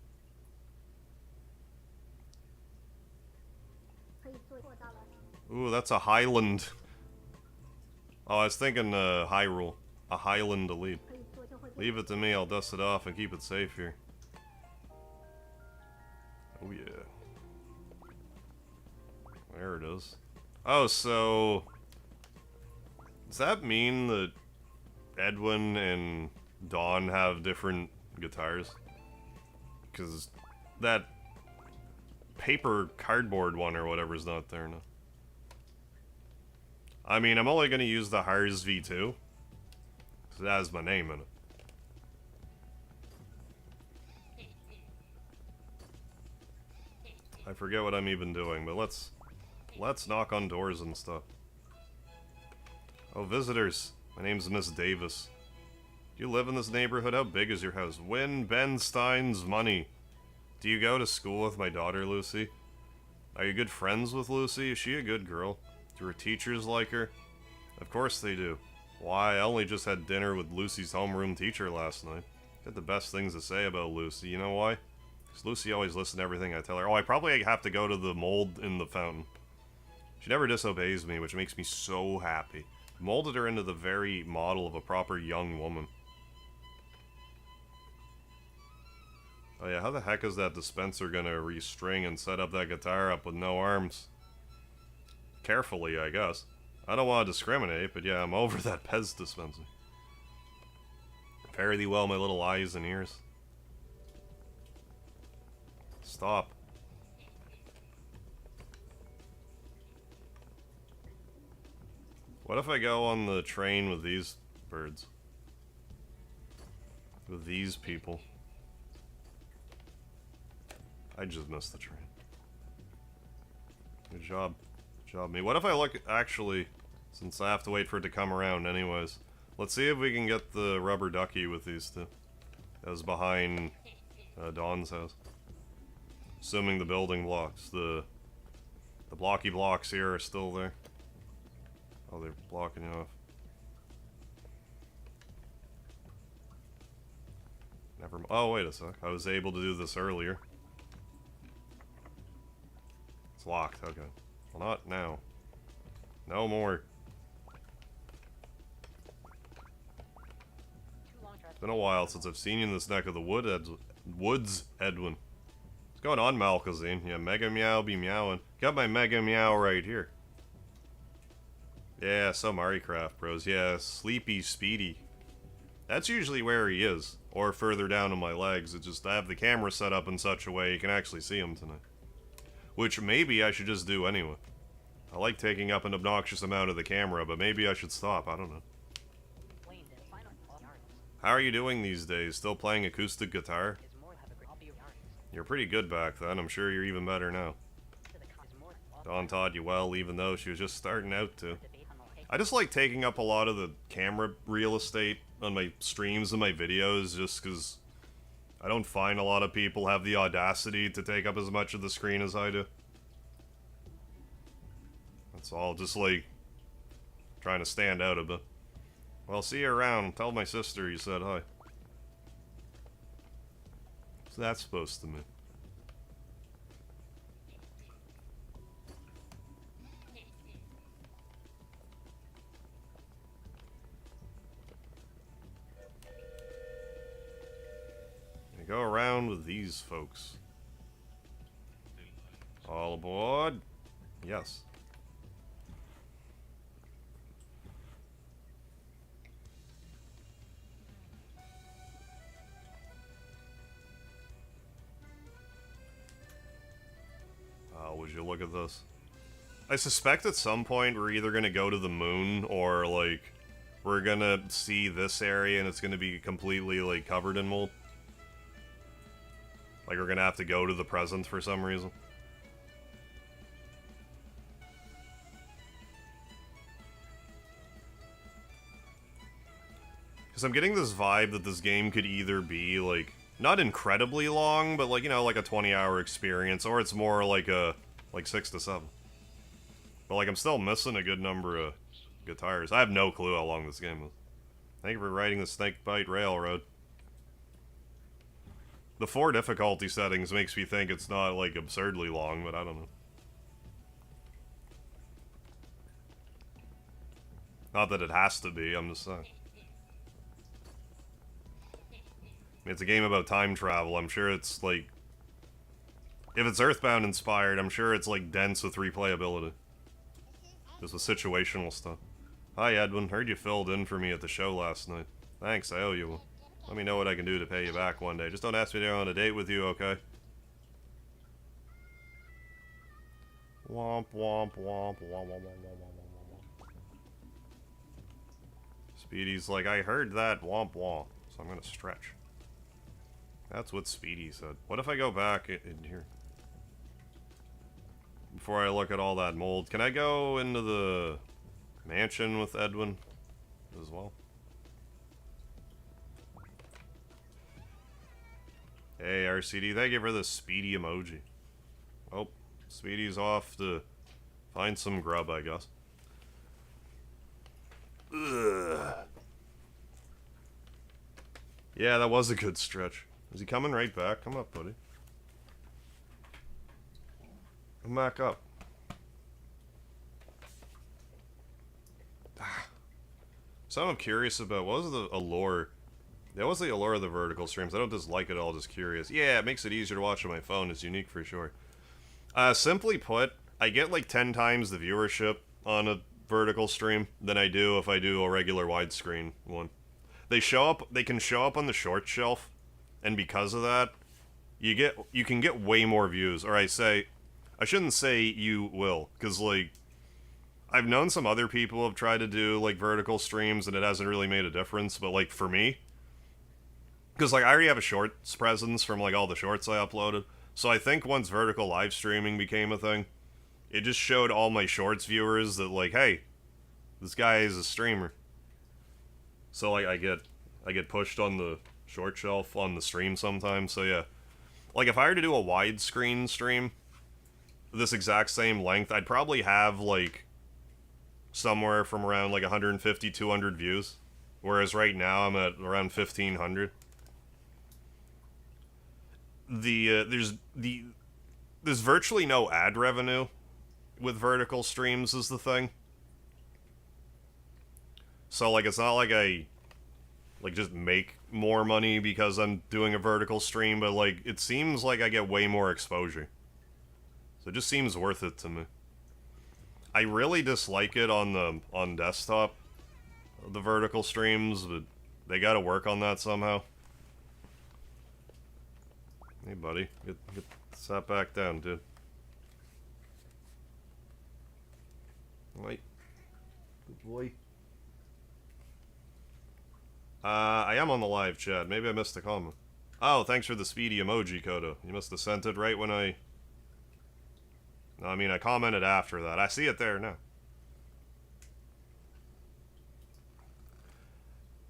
S1: Ooh, that's a Highland. Oh, I was thinking Hyrule. A Highland Elite. Leave it to me, I'll dust it off and keep it safe here. Oh yeah. There it is. Oh, so... does that mean that Edwin and Dawn have different guitars? Because that paper cardboard one or whatever is not there now. I mean, I'm only going to use the Hars V2. Because it has my name in it. I forget what I'm even doing, but let's knock on doors and stuff. Oh, visitors. My name's Miss Davis. Do you live in this neighborhood? How big is your house? Win Ben Stein's money. Do you go to school with my daughter, Lucy? Are you good friends with Lucy? Is she a good girl? Do her teachers like her? Of course they do. Why, I only just had dinner with Lucy's homeroom teacher last night. Got the best things to say about Lucy. You know why? Because Lucy always listens to everything I tell her. Oh, I probably have to go to the mold in the fountain. She never disobeys me, which makes me so happy. Molded her into the very model of a proper young woman. Oh yeah, how the heck is that dispenser gonna restring and set up that guitar up with no arms? Carefully, I guess. I don't want to discriminate, but yeah, I'm over that Pez dispenser. Fare thee well, my little eyes and ears. Stop. What if I go on the train with these birds? With these people? I just missed the train. Good job. Good job, me. What if I look, actually, since I have to wait for it to come around anyways. Let's see if we can get the rubber ducky with these two. That was behind Dawn's house. Assuming the building blocks, the blocky blocks here are still there. Oh, they're blocking you off. Never. Oh, wait a sec. I was able to do this earlier. It's locked. Okay. Well, not now. No more. It's been a while since I've seen you in this neck of the woods, Edwin. What's going on, Malkazine? Yeah, Mega Meow be meowing. Got my Mega Meow right here. Yeah, so Craft bros. Yeah, Sleepy Speedy. That's usually where he is. Or further down on my legs. It's just I have the camera set up in such a way you can actually see him tonight. Which maybe I should just do anyway. I like taking up an obnoxious amount of the camera, but maybe I should stop. I don't know. How are you doing these days? Still playing acoustic guitar? You're pretty good back then. I'm sure you're even better now. Dawn taught you well, even though she was just starting out to. I just like taking up a lot of the camera real estate on my streams and my videos just because I don't find a lot of people have the audacity to take up as much of the screen as I do. That's all, just like trying to stand out a bit. Well, see you around. Tell my sister you said hi. What's that supposed to mean? I go around with these folks. All aboard? Yes. Would you look at this? I suspect at some point we're either gonna go to the moon or, like, we're gonna see this area and it's gonna be completely, like, covered in mold. Like, we're gonna have to go to the present for some reason. Because I'm getting this vibe that this game could either be, like, not incredibly long, but, like, you know, like a 20-hour experience, or it's more like a, like, 6 to 7. But, like, I'm still missing a good number of guitars. I have no clue how long this game is. Thank you for riding the Snakebite Railroad. The 4 difficulty settings makes me think it's not, like, absurdly long, but I don't know. Not that it has to be, I'm just saying. It's a game about time travel. I'm sure it's, like... If it's Earthbound inspired, I'm sure it's, like, dense with replayability. Just with situational stuff. Hi, Edwin. Heard you filled in for me at the show last night. Thanks, I owe you one. Let me know what I can do to pay you back one day. Just don't ask me to go on a date with you, okay? Womp, womp, womp, womp, womp, womp, womp, womp. Speedy's like, I heard that womp womp, so I'm gonna stretch. That's what Speedy said. What if I go back in here? Before I look at all that mold, can I go into the mansion with Edwin as well? Hey, RCD, thank you for the Speedy emoji. Oh, Speedy's off to find some grub, I guess. Ugh. Yeah, that was a good stretch. Is he coming right back? Come up, buddy. Come back up. So I'm curious about, what was the allure? That was the allure of the vertical streams. I don't dislike it at all, just curious. Yeah, it makes it easier to watch on my phone. It's unique for sure. Simply put, I get like 10 times the viewership on a vertical stream than I do if I do a regular widescreen one. They can show up on the short shelf, and because of that, you can get way more views. Or I shouldn't say you will, because like, I've known some other people have tried to do like vertical streams and it hasn't really made a difference, but like for me, because like I already have a shorts presence from like all the shorts I uploaded, so I think once vertical live streaming became a thing, it just showed all my shorts viewers that like, hey, this guy is a streamer. So like I get pushed on the short shelf on the stream sometimes. So yeah, like if I were to do a widescreen stream, this exact same length, I'd probably have like somewhere from around like 150, 200 views, whereas right now I'm at around 1,500. There's virtually no ad revenue with vertical streams is the thing. So like it's not like I like just make more money because I'm doing a vertical stream, but like it seems like I get way more exposure. So it just seems worth it to me. I really dislike it on desktop, the vertical streams, but they gotta work on that somehow. Hey buddy, get sat back down, dude. Wait. Good boy. I am on the live chat. Maybe I missed a comment. Oh, thanks for the Speedy emoji, Kodo. You must have sent it right when I... No, I mean, I commented after that. I see it there now.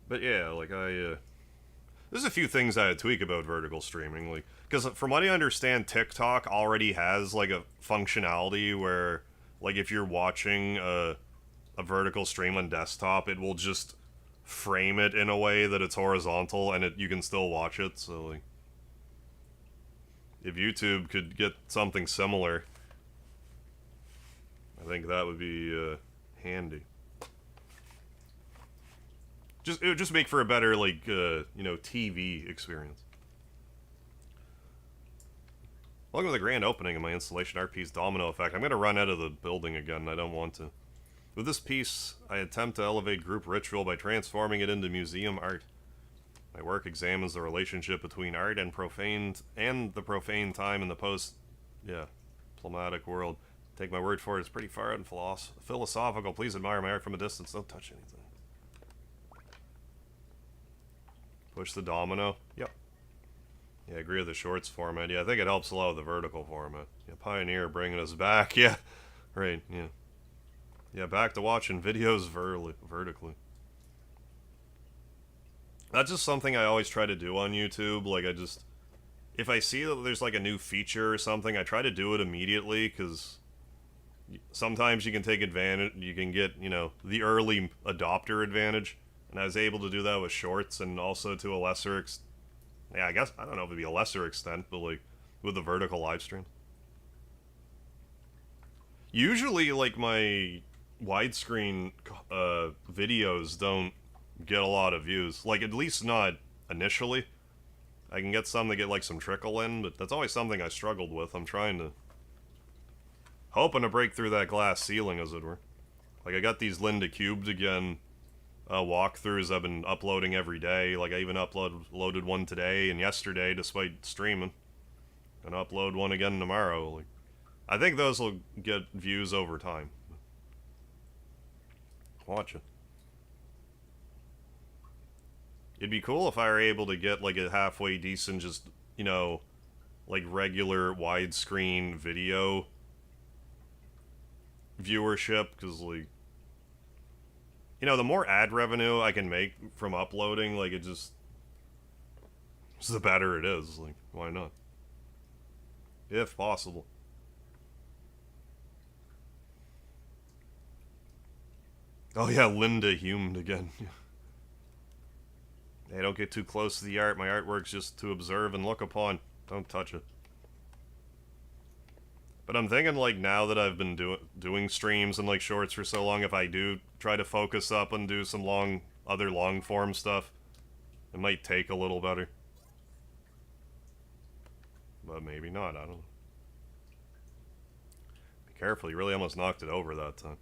S1: But yeah, like there's a few things I'd tweak about vertical streaming, like, because from what I understand, TikTok already has like a functionality where, like, if you're watching a vertical stream on desktop, it will just frame it in a way that it's horizontal and you can still watch it. So like, if YouTube could get something similar, I think that would be handy. It would just make for a better, like, TV experience. Welcome to the grand opening of my installation art piece, Domino Effect. I'm going to run out of the building again. I don't want to. With this piece, I attempt to elevate group ritual by transforming it into museum art. My work examines the relationship between art and the profane time in the post-diplomatic world. Take my word for it, it's pretty far out and philosophical. Please admire my art from a distance. Don't touch anything. Push the domino. Yep. Yeah, I agree with the shorts format. Yeah, I think it helps a lot with the vertical format. Yeah, Pioneer bringing us back. Yeah, right, yeah. Yeah, back to watching videos vertically. That's just something I always try to do on YouTube. Like, if I see that there's like a new feature or something, I try to do it immediately, because sometimes you can take advantage, you can get, the early adopter advantage. And I was able to do that with shorts, and also to a lesser extent. Yeah, I guess, I don't know if it'd be a lesser extent, but like, with the vertical live stream. Usually, like, my widescreen videos don't get a lot of views. Like, at least not initially. I can get some that get, like, some trickle in, but that's always something I struggled with. I'm hoping to break through that glass ceiling, as it were. Like, I got these Linda Cubed again. Walkthroughs I've been uploading every day. Like, I even uploaded one today and yesterday despite streaming. Gonna upload one again tomorrow. Like, I think those will get views over time. Watch it. It'd be cool if I were able to get like a halfway decent, just, like regular widescreen video viewership, because like, the more ad revenue I can make from uploading, like, just the better it is. Like, why not? If possible. Oh yeah, Linda Humed again. Hey, don't get too close to the art. My artwork's just to observe and look upon. Don't touch it. But I'm thinking, like, now that I've been doing streams and, like, shorts for so long, if I do try to focus up and do some other long-form stuff, it might take a little better. But maybe not, I don't know. Be careful, you really almost knocked it over that time.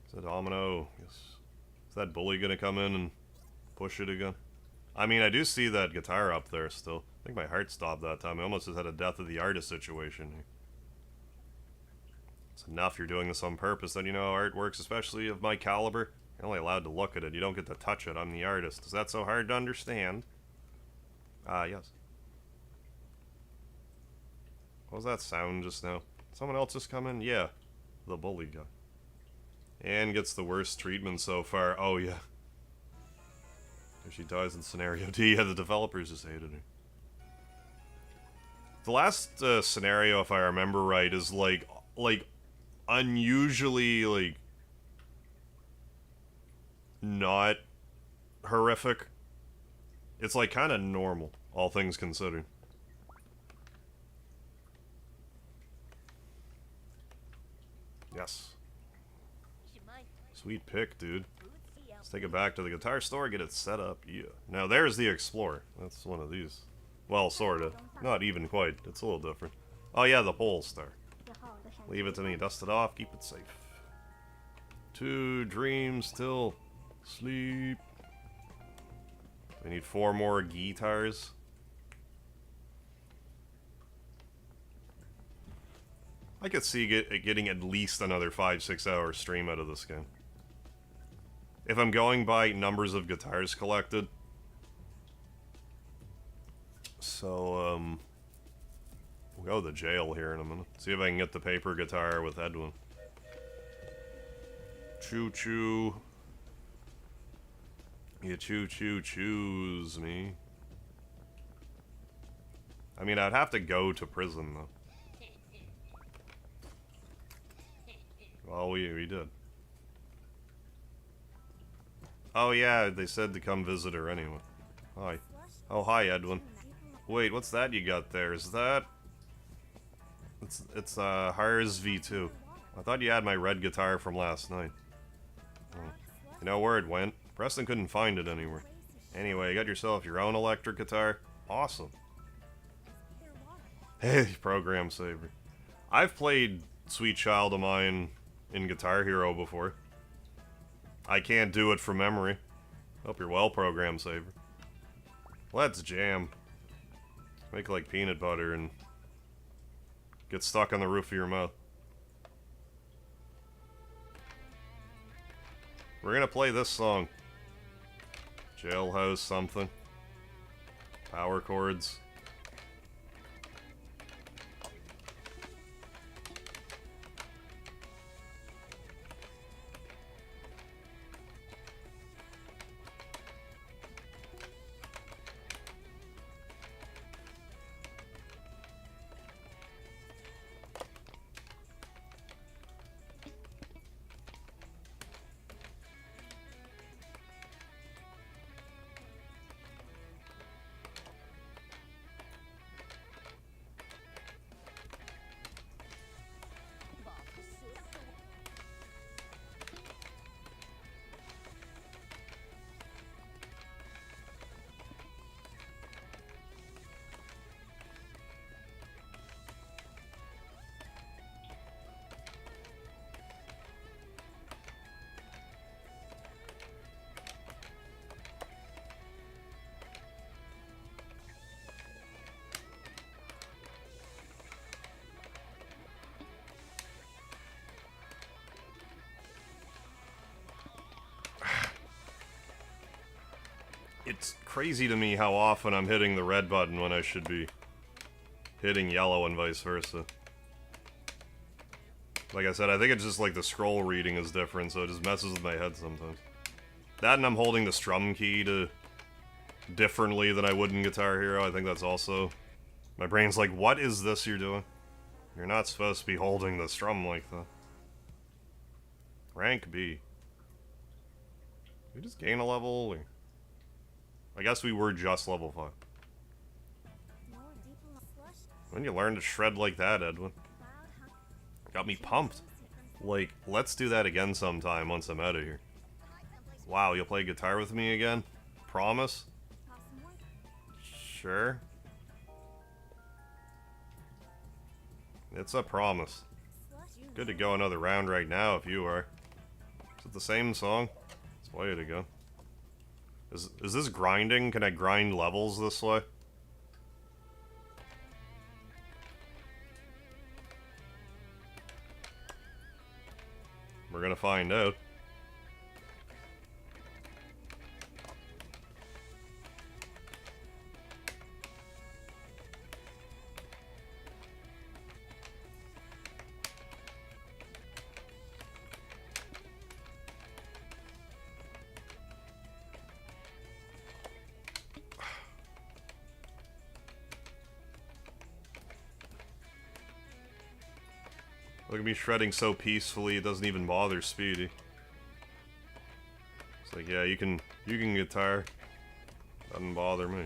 S1: Is that Domino? Yes. Is that bully gonna come in and push it again? I mean, I do see that guitar up there still. I think my heart stopped that time. I almost just had a death of the artist situation here. It's enough you're doing this on purpose, then you know how art works, especially of my caliber. You're only allowed to look at it, you don't get to touch it. I'm the artist. Is that so hard to understand? Ah, yes. What was that sound just now? Someone else just come in? Yeah. The bully guy. And gets the worst treatment so far. Oh, yeah. If she dies in scenario D, yeah, the developers just hated her. The last scenario, if I remember right, is like unusually, like, not horrific. It's, like, kind of normal, all things considered. Yes. Sweet pick, dude. Let's take it back to the guitar store, get it set up. Yeah. Now, there's the Explorer. That's one of these. Well, sorta. Not even quite. It's a little different. Oh, yeah, the pole star. Leave it to me. Dust it off. Keep it safe. 2 dreams till sleep. We need 4 more guitars. I could see getting at least another 5-6 hour stream out of this game. If I'm going by numbers of guitars collected. So, we'll go to the jail here in a minute. See if I can get the paper guitar with Edwin. Choo-choo. You choo-choo-choose me. I mean, I'd have to go to prison, though. Well, we did. Oh, yeah, they said to come visit her anyway. Hi. Oh, hi, Edwin. Wait, what's that you got there? Is that... It's Hars V2. I thought you had my red guitar from last night. Oh. You know where it went? Preston couldn't find it anywhere. Anyway, you got yourself your own electric guitar? Awesome. Hey, program saver. I've played Sweet Child of Mine in Guitar Hero before. I can't do it from memory. Hope you're well, program saver. Let's jam. Make like peanut butter and get stuck on the roof of your mouth. We're gonna play this song. Jailhouse something. Power chords. It's crazy to me how often I'm hitting the red button when I should be hitting yellow and vice versa. Like I said, I think it's just like the scroll reading is different, so it just messes with my head sometimes. That and I'm holding the strum key differently than I would in Guitar Hero. I think that's also... My brain's like, what is this you're doing? You're not supposed to be holding the strum like that. Rank B. Did we just gain a level? Or... I guess we were just level 5. When you learn to shred like that, Edwin? Got me pumped. Like, let's do that again sometime once I'm out of here. Wow, you'll play guitar with me again? Promise? Sure. It's a promise. Good to go another round right now if you are. Is it the same song? Let's play it again. Is this grinding? Can I grind levels this way? We're gonna find out. Look at me shredding so peacefully, it doesn't even bother Speedy. It's like, yeah, you can guitar. Doesn't bother me.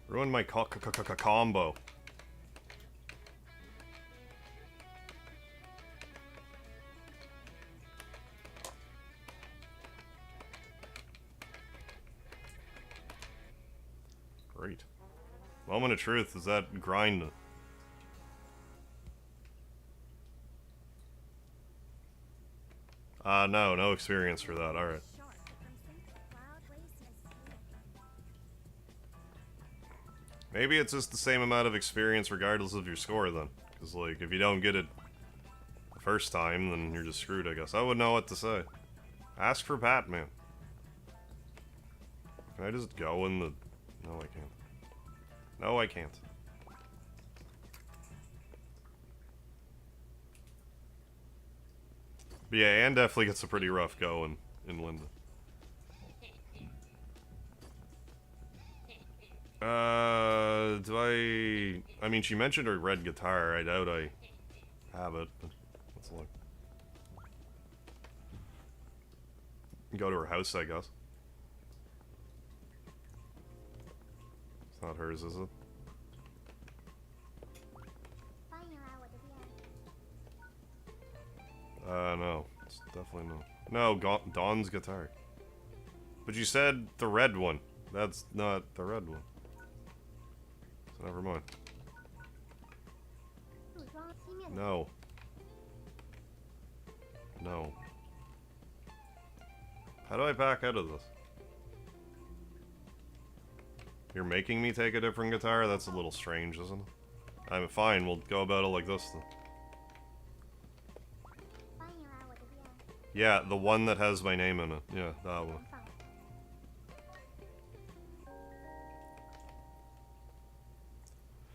S1: Ruined my combo. Great. Moment of truth, is that grind? No experience for that, alright. Maybe it's just the same amount of experience regardless of your score then. Because, like, if you don't get it the first time, then you're just screwed, I guess. I wouldn't know what to say. Ask for Batman. Can I just go in the... No, I can't. No, I can't. But yeah, Anne definitely gets a pretty rough go in Linda. I mean, she mentioned her red guitar. I doubt I have it, but let's look. Go to her house, I guess. It's not hers, is it? No. It's definitely no. No, Dawn's guitar. But you said the red one. That's not the red one. So never mind. No. No. How do I back out of this? You're making me take a different guitar? That's a little strange, isn't it? I'm fine, we'll go about it like this then. Yeah, the one that has my name in it. Yeah, that one.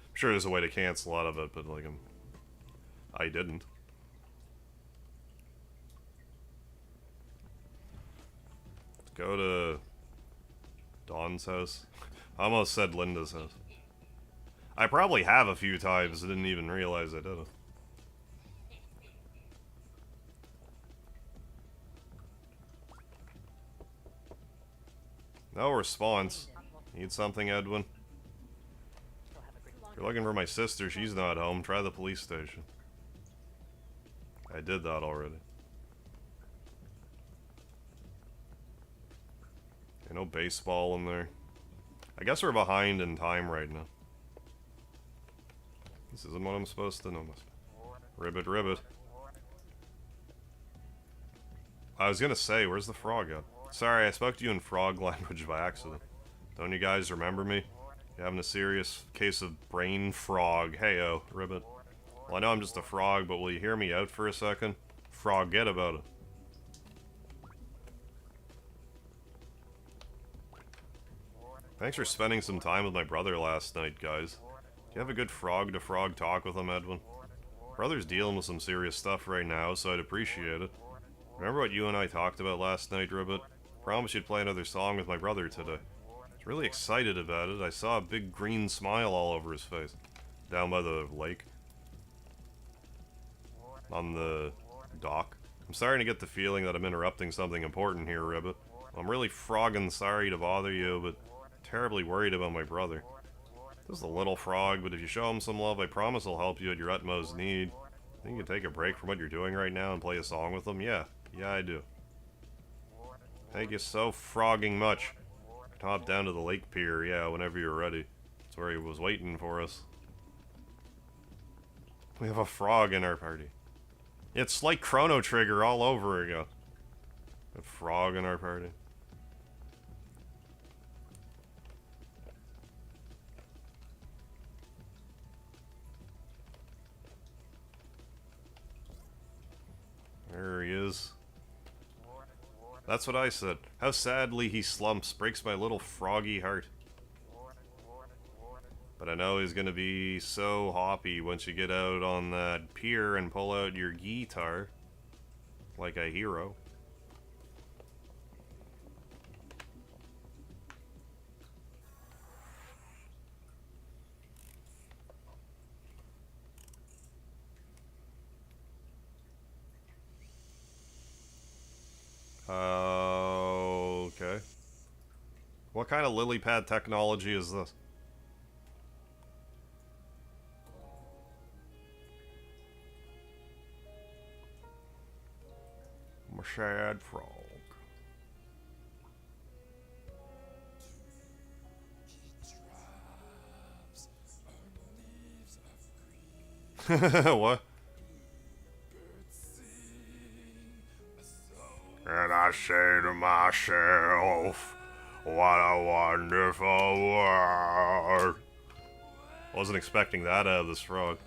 S1: I'm sure there's a way to cancel out of it, but like I didn't. Let's go to Dawn's house. I almost said Linda's house. I probably have a few times, I didn't even realize I did it. No response. Need something, Edwin? If you're looking for my sister, she's not home. Try the police station. I did that already. Okay, no baseball in there. I guess we're behind in time right now. This isn't what I'm supposed to know. Ribbit, ribbit. I was gonna say, where's the frog at? Sorry, I spoke to you in frog language by accident. Don't you guys remember me? You're having a serious case of brain frog. Heyo, ribbit. Well, I know I'm just a frog, but will you hear me out for a second? Frog, get about it. Thanks for spending some time with my brother last night, guys. Do you have a good frog-to-frog talk with him, Edwin? Brother's dealing with some serious stuff right now, so I'd appreciate it. Remember what you and I talked about last night, Ribbit? Promise you'd play another song with my brother today. I was really excited about it. I saw a big green smile all over his face. Down by the lake. On the dock. I'm starting to get the feeling that I'm interrupting something important here, Ribbit. I'm really frogging sorry to bother you, but terribly worried about my brother. Just a little frog, but if you show him some love, I promise I'll help you at your utmost need. Think you can take a break from what you're doing right now and play a song with him? Yeah, I do. Thank you so frogging much. Hop down to the lake pier, yeah, whenever you're ready. That's where he was waiting for us. We have a frog in our party. It's like Chrono Trigger all over again. A frog in our party. There he is. That's what I said. How sadly he slumps breaks my little froggy heart. But I know he's gonna be so hoppy once you get out on that pier and pull out your guitar. Like a hero. Okay. What kind of lily pad technology is this? I'm a sad frog. What? And I say to myself, what a wonderful world. Wasn't expecting that out of this frog.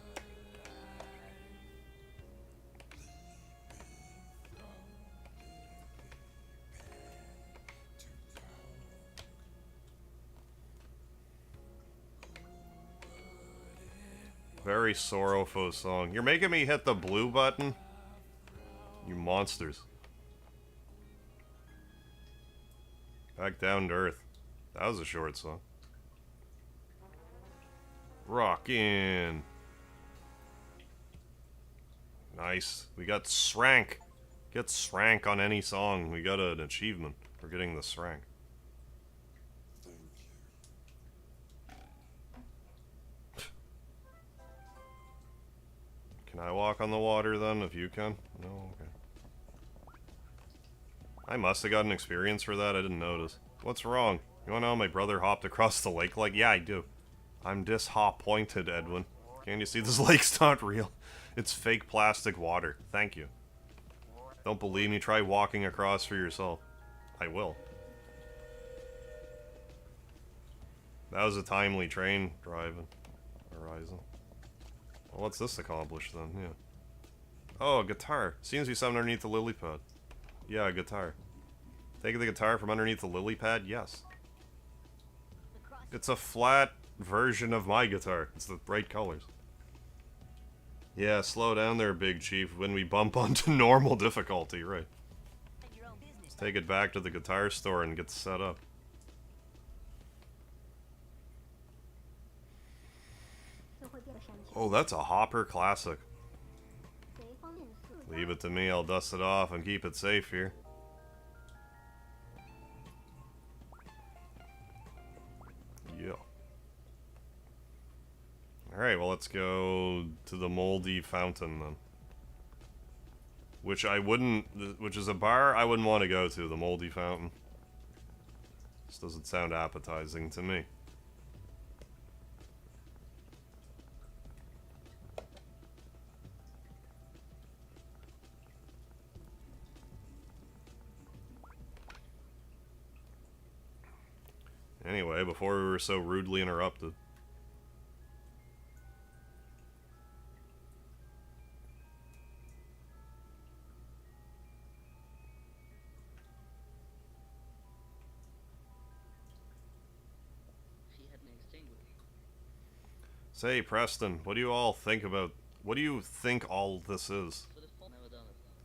S1: Very sorrowful song. You're making me hit the blue button? You monsters. Back down to earth. That was a short song. Rockin'. Nice. We got Srank. Get Srank on any song. We got an achievement for getting the Srank. Can I walk on the water then, if you can? No? Okay. I must have got an experience for that, I didn't notice. What's wrong? You wanna know my brother hopped across the lake like? Yeah, I do. I'm disappointed, Edwin. Can't you see this lake's not real? It's fake plastic water. Thank you. Don't believe me? Try walking across for yourself. I will. That was a timely train driving. Horizon. Well, what's this accomplish then? Yeah. Oh, a guitar. Seems to be something underneath the lily pad. Yeah, a guitar. Taking the guitar from underneath the lily pad? Yes. It's a flat version of my guitar. It's the bright colors. Yeah, slow down there, Big Chief, when we bump onto normal difficulty, right. Let's take it back to the guitar store and get set up. Oh, that's a Hopper classic. Leave it to me, I'll dust it off and keep it safe here. Yeah. Alright, well let's go to the moldy fountain then. Which is a bar I wouldn't want to go to, the moldy fountain. This doesn't sound appetizing to me. Anyway, before we were so rudely interrupted. Say, Preston, what do you all think about... What do you think all this is?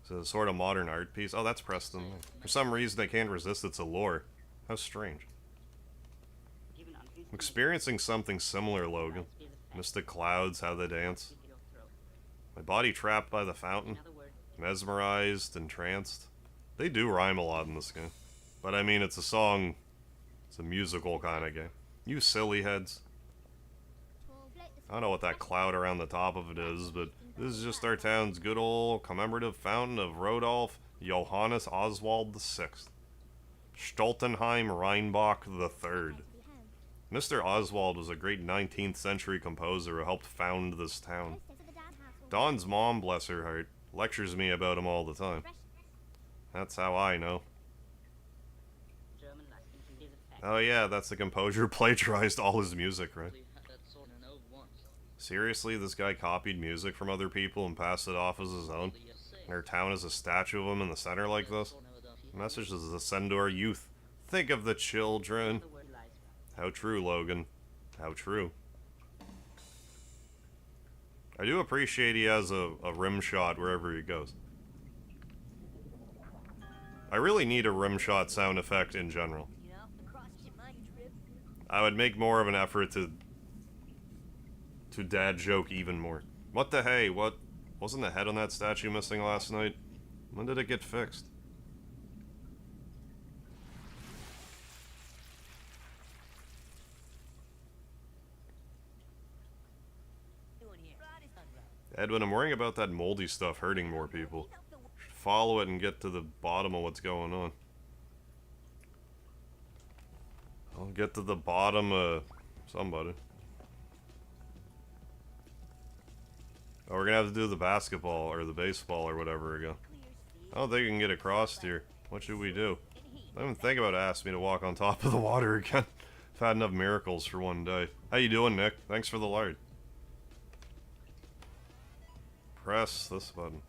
S1: It's a sort of modern art piece. Oh, that's Preston. For some reason, I can't resist its allure. How strange. I'm experiencing something similar, Logan. Mystic clouds, how they dance. My body trapped by the fountain. Mesmerized, entranced. They do rhyme a lot in this game. But I mean, it's a song... It's a musical kind of game. You silly heads. I don't know what that cloud around the top of it is, but this is just our town's good old commemorative fountain of Rodolph Johannes Oswald VI. Stoltenheim Rheinbach III. Mr. Oswald was a great 19th century composer who helped found this town. Dawn's mom, bless her heart, lectures me about him all the time. That's how I know. Oh yeah, that's the composer who plagiarized all his music, right? Seriously, this guy copied music from other people and passed it off as his own? And our town has a statue of him in the center like this? The message is to send to our youth. Think of the children. How true, Logan. How true. I do appreciate he has a rim shot wherever he goes. I really need a rim shot sound effect in general. I would make more of an effort to dad joke even more. What the hey? What? Wasn't the head on that statue missing last night? When did it get fixed? Edwin, I'm worrying about that moldy stuff hurting more people. Should follow it and get to the bottom of what's going on. I'll get to the bottom of somebody. Oh, we're gonna have to do the basketball, or the baseball, or whatever again. I don't think we can get across here. What should we do? I don't even think about asking me to walk on top of the water again. I've had enough miracles for one day. How you doing, Nick? Thanks for the lard. Press this button.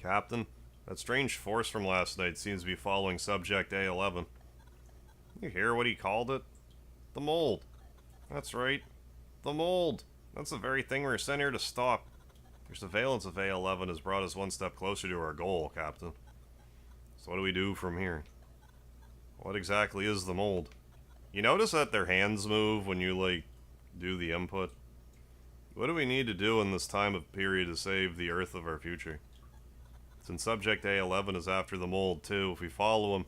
S1: Captain, that strange force from last night seems to be following Subject A11. You hear what he called it? The mold. That's right. The mold. That's the very thing we're sent here to stop. Your surveillance of A11 has brought us one step closer to our goal, Captain. So what do we do from here? What exactly is the mold? You notice that their hands move when you, like, do the input? What do we need to do in this time of period to save the Earth of our future? Since Subject A11 is after the mold, too, if we follow him,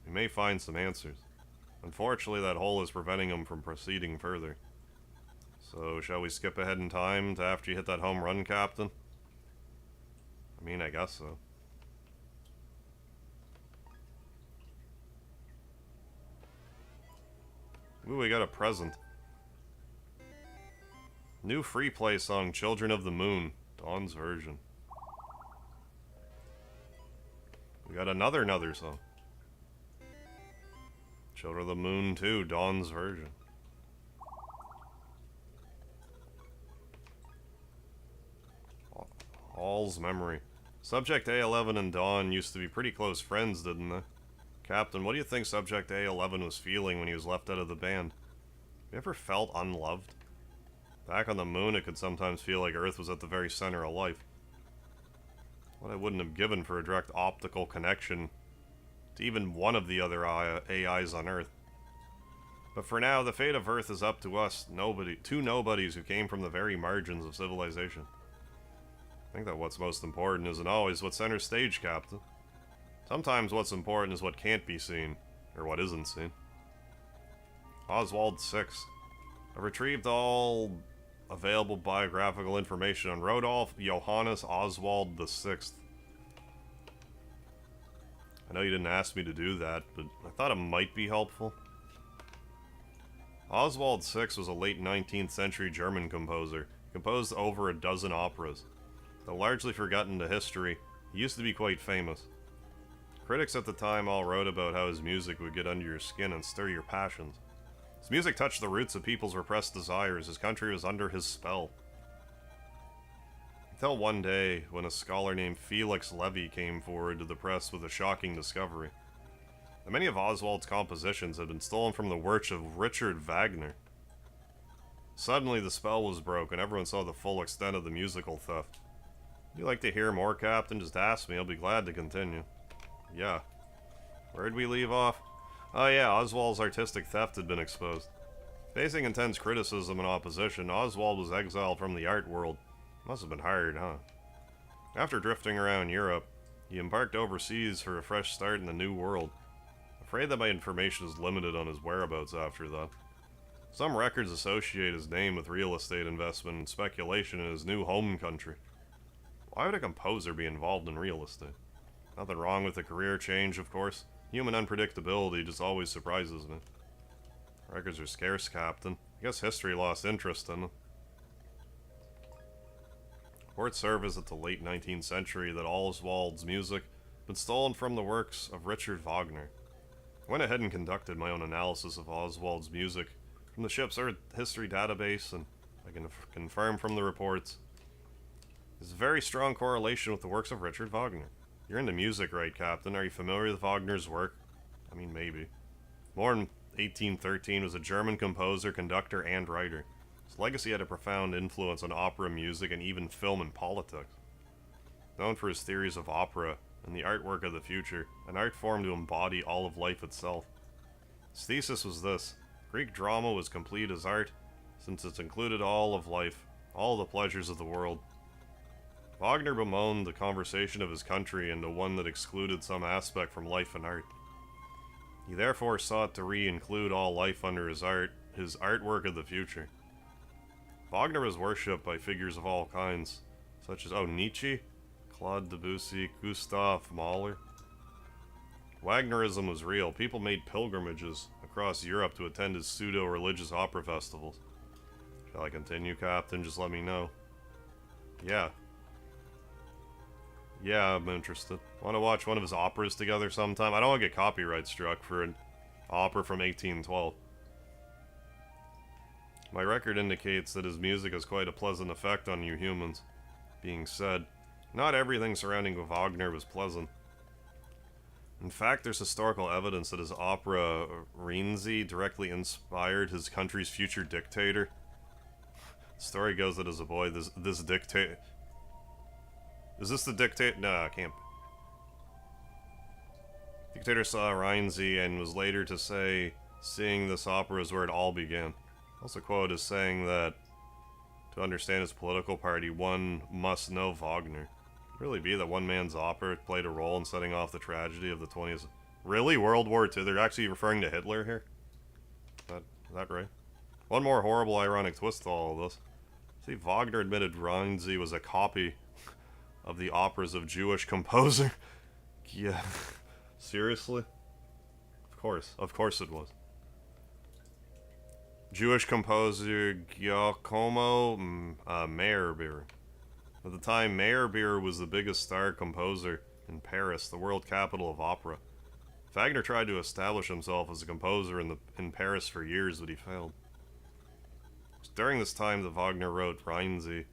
S1: we may find some answers. Unfortunately, that hole is preventing him from proceeding further. So, shall we skip ahead in time to after you hit that home run, Captain? I mean, I guess so. Ooh, we got a present. New free play song, Children of the Moon. Dawn's version. We got another song. Children of the Moon 2, Dawn's version. All's memory. Subject A11 and Dawn used to be pretty close friends, didn't they? Captain, what do you think Subject A11 was feeling when he was left out of the band? Have you ever felt unloved? Back on the moon, it could sometimes feel like Earth was at the very center of life. What I wouldn't have given for a direct optical connection to even one of the other AIs on Earth. But for now, the fate of Earth is up to us, two nobodies who came from the very margins of civilization. I think that what's most important isn't always what's center stage, Captain. Sometimes what's important is what can't be seen, or what isn't seen. Oswald VI. I've retrieved all available biographical information on Rodolph Johannes Oswald VI. I know you didn't ask me to do that, but I thought it might be helpful. Oswald VI was a late 19th century German composer. He composed over a dozen operas. Though largely forgotten to history, he used to be quite famous. Critics at the time all wrote about how his music would get under your skin and stir your passions. His music touched the roots of people's repressed desires. His country was under his spell. Until one day, when a scholar named Felix Levy came forward to the press with a shocking discovery. That many of Oswald's compositions had been stolen from the works of Richard Wagner. Suddenly, the spell was broken. Everyone saw the full extent of the musical theft. Would you like to hear more, Captain? Just ask me. I'll be glad to continue. Yeah. Where'd we leave off? Oh yeah, Oswald's artistic theft had been exposed. Facing intense criticism and opposition, Oswald was exiled from the art world. Must have been hard, huh? After drifting around Europe, he embarked overseas for a fresh start in the New World. Afraid that my information is limited on his whereabouts after that. Some records associate his name with real estate investment and speculation in his new home country. Why would a composer be involved in real estate? Nothing wrong with a career change, of course. Human unpredictability just always surprises me. Records are scarce, Captain. I guess history lost interest in them. Reports surface at the late 19th century that Oswald's music had been stolen from the works of Richard Wagner. I went ahead and conducted my own analysis of Oswald's music from the ship's Earth history database, and I can confirm from the reports there's a very strong correlation with the works of Richard Wagner. You're into music, right, Captain? Are you familiar with Wagner's work? I mean, maybe. Born in 1813, was a German composer, conductor, and writer. His legacy had a profound influence on opera music and even film and politics. Known for his theories of opera and the artwork of the future, an art form to embody all of life itself. His thesis was this: Greek drama was complete as art, since it included all of life, all the pleasures of the world. Wagner bemoaned the conversation of his country into one that excluded some aspect from life and art. He therefore sought to re-include all life under his artwork of the future. Wagner was worshipped by figures of all kinds, such as, Nietzsche, Claude Debussy, Gustav Mahler. Wagnerism was real. People made pilgrimages across Europe to attend his pseudo-religious opera festivals. Shall I continue, Captain? Just let me know. Yeah. Yeah, I'm interested. Want to watch one of his operas together sometime? I don't want to get copyright struck for an opera from 1812. My record indicates that his music has quite a pleasant effect on you humans. Being said, not everything surrounding Wagner was pleasant. In fact, there's historical evidence that his opera Rienzi directly inspired his country's future dictator. The story goes that as a boy, this dictator... Is this the dictator? No, I can't. The dictator saw Rienzi and was later to say, seeing this opera is where it all began. Also quoted as saying that, to understand his political party, one must know Wagner. Could it really be that one man's opera played a role in setting off the tragedy of the 20s? Really? World War II? They're actually referring to Hitler here? Is that right? One more horrible ironic twist to all of this. See, Wagner admitted Rienzi was a copy of the operas of Jewish composer. Yeah. Seriously? Of course it was. Jewish composer Giacomo Meyerbeer. At the time, Meyerbeer was the biggest star composer in Paris, the world capital of opera. Wagner tried to establish himself as a composer in Paris for years, but he failed. It was during this time that Wagner wrote Rienzi,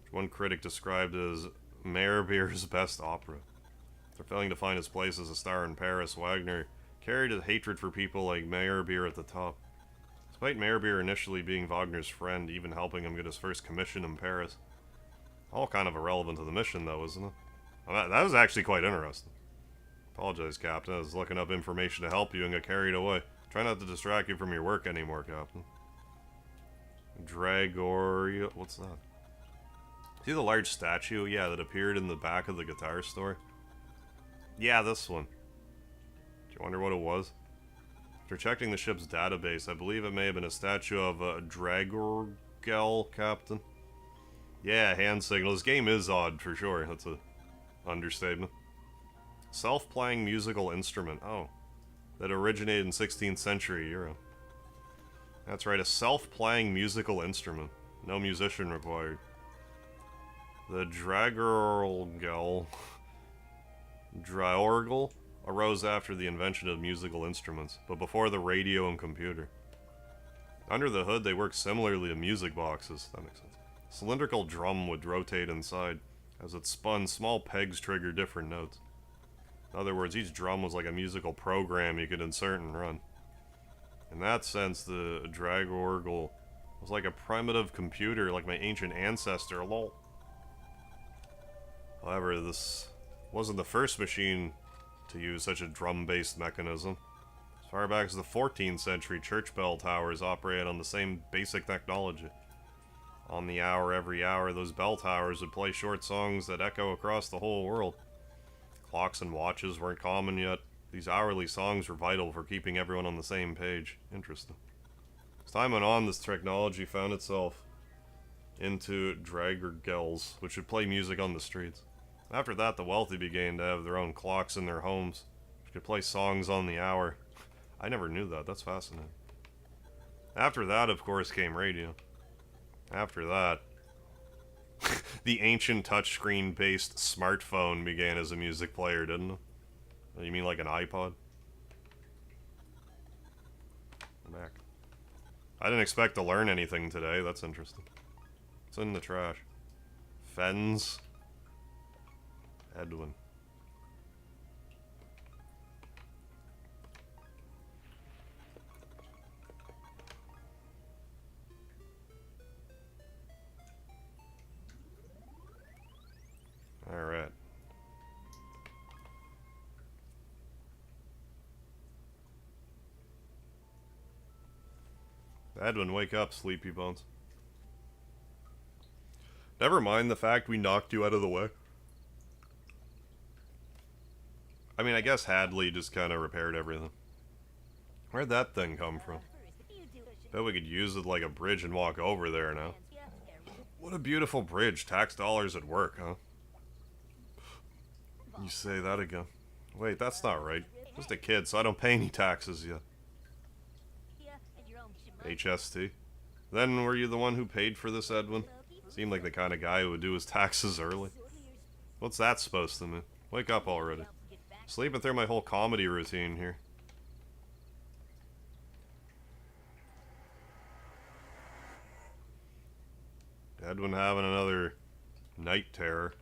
S1: which one critic described as Meyerbeer's best opera. After failing to find his place as a star in Paris, Wagner carried his hatred for people like Meyerbeer at the top. Despite Meyerbeer initially being Wagner's friend, even helping him get his first commission in Paris. All kind of irrelevant to the mission, though, isn't it? Well, that was actually quite interesting. Apologize, Captain. I was looking up information to help you and got carried away. Try not to distract you from your work anymore, Captain. Dragoria... What's that? See the large statue? Yeah, that appeared in the back of the guitar store? Yeah, this one. Do you wonder what it was? After checking the ship's database, I believe it may have been a statue of a Dragorgel, Captain. Yeah, hand signal. This game is odd, for sure. That's a understatement. Self-playing musical instrument. Oh. That originated in 16th century Europe. That's right, a self-playing musical instrument. No musician required. The Dragorgel. Draorgel? arose after the invention of musical instruments, but before the radio and computer. Under the hood, they worked similarly to music boxes. That makes sense. A cylindrical drum would rotate inside. As it spun, small pegs triggered different notes. In other words, each drum was like a musical program you could insert and run. In that sense, the drag orgle was like a primitive computer, like my ancient ancestor, lol. However, this wasn't the first machine to use such a drum-based mechanism. As far back as the 14th century, church bell towers operated on the same basic technology. On the hour, every hour, those bell towers would play short songs that echo across the whole world. Clocks and watches weren't common yet. These hourly songs were vital for keeping everyone on the same page. Interesting. As time went on, this technology found itself into draggergels, which would play music on the streets. After that, the wealthy began to have their own clocks in their homes, which could play songs on the hour. I never knew that. That's fascinating. After that, of course, came radio. After that, the ancient touchscreen-based smartphone began as a music player, didn't it? You mean like an iPod? Mac. I didn't expect to learn anything today. That's interesting. It's in the trash. Fens. Edwin. Alright. Edwin, wake up, sleepy bones. Never mind the fact we knocked you out of the way. I mean, I guess Hadley just kind of repaired everything. Where'd that thing come from? Bet we could use it like a bridge and walk over there now. What a beautiful bridge. Tax dollars at work, huh? You say that again. Wait, that's not right. Just a kid, so I don't pay any taxes yet. HST. Then were you the one who paid for this, Edwin? Seemed like the kind of guy who would do his taxes early. What's that supposed to mean? Wake up already. Sleeping through my whole comedy routine here. Edwin having another night terror.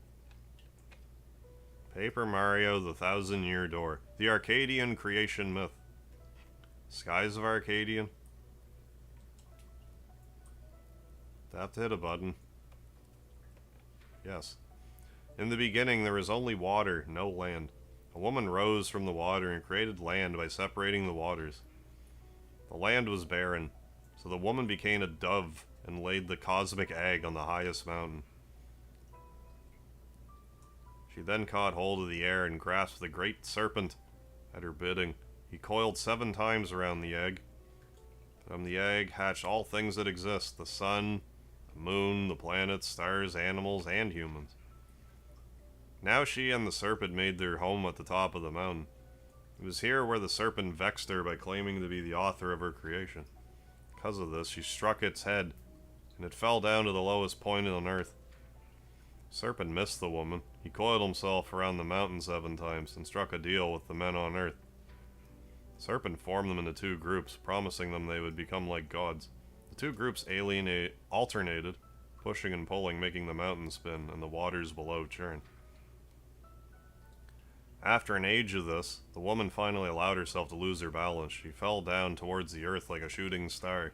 S1: Paper Mario, the Thousand-Year Door. The Arcadian creation myth. Skies of Arcadian. Have to hit a button. Yes. In the beginning, there was only water, no land. A woman rose from the water and created land by separating the waters. The land was barren, so the woman became a dove and laid the cosmic egg on the highest mountain. She then caught hold of the air and grasped the great serpent at her bidding. He coiled 7 times around the egg. From the egg hatched all things that exist, the sun, the moon, the planets, stars, animals, and humans. Now she and the serpent made their home at the top of the mountain. It was here where the serpent vexed her by claiming to be the author of her creation. Because of this, she struck its head, and it fell down to the lowest point on earth. The serpent missed the woman. He coiled himself around the mountain 7 times and struck a deal with the men on earth. The serpent formed them into 2 groups, promising them they would become like gods. The 2 groups alternated, pushing and pulling, making the mountain spin and the waters below churn. After an age of this, the woman finally allowed herself to lose her balance. She fell down towards the earth like a shooting star.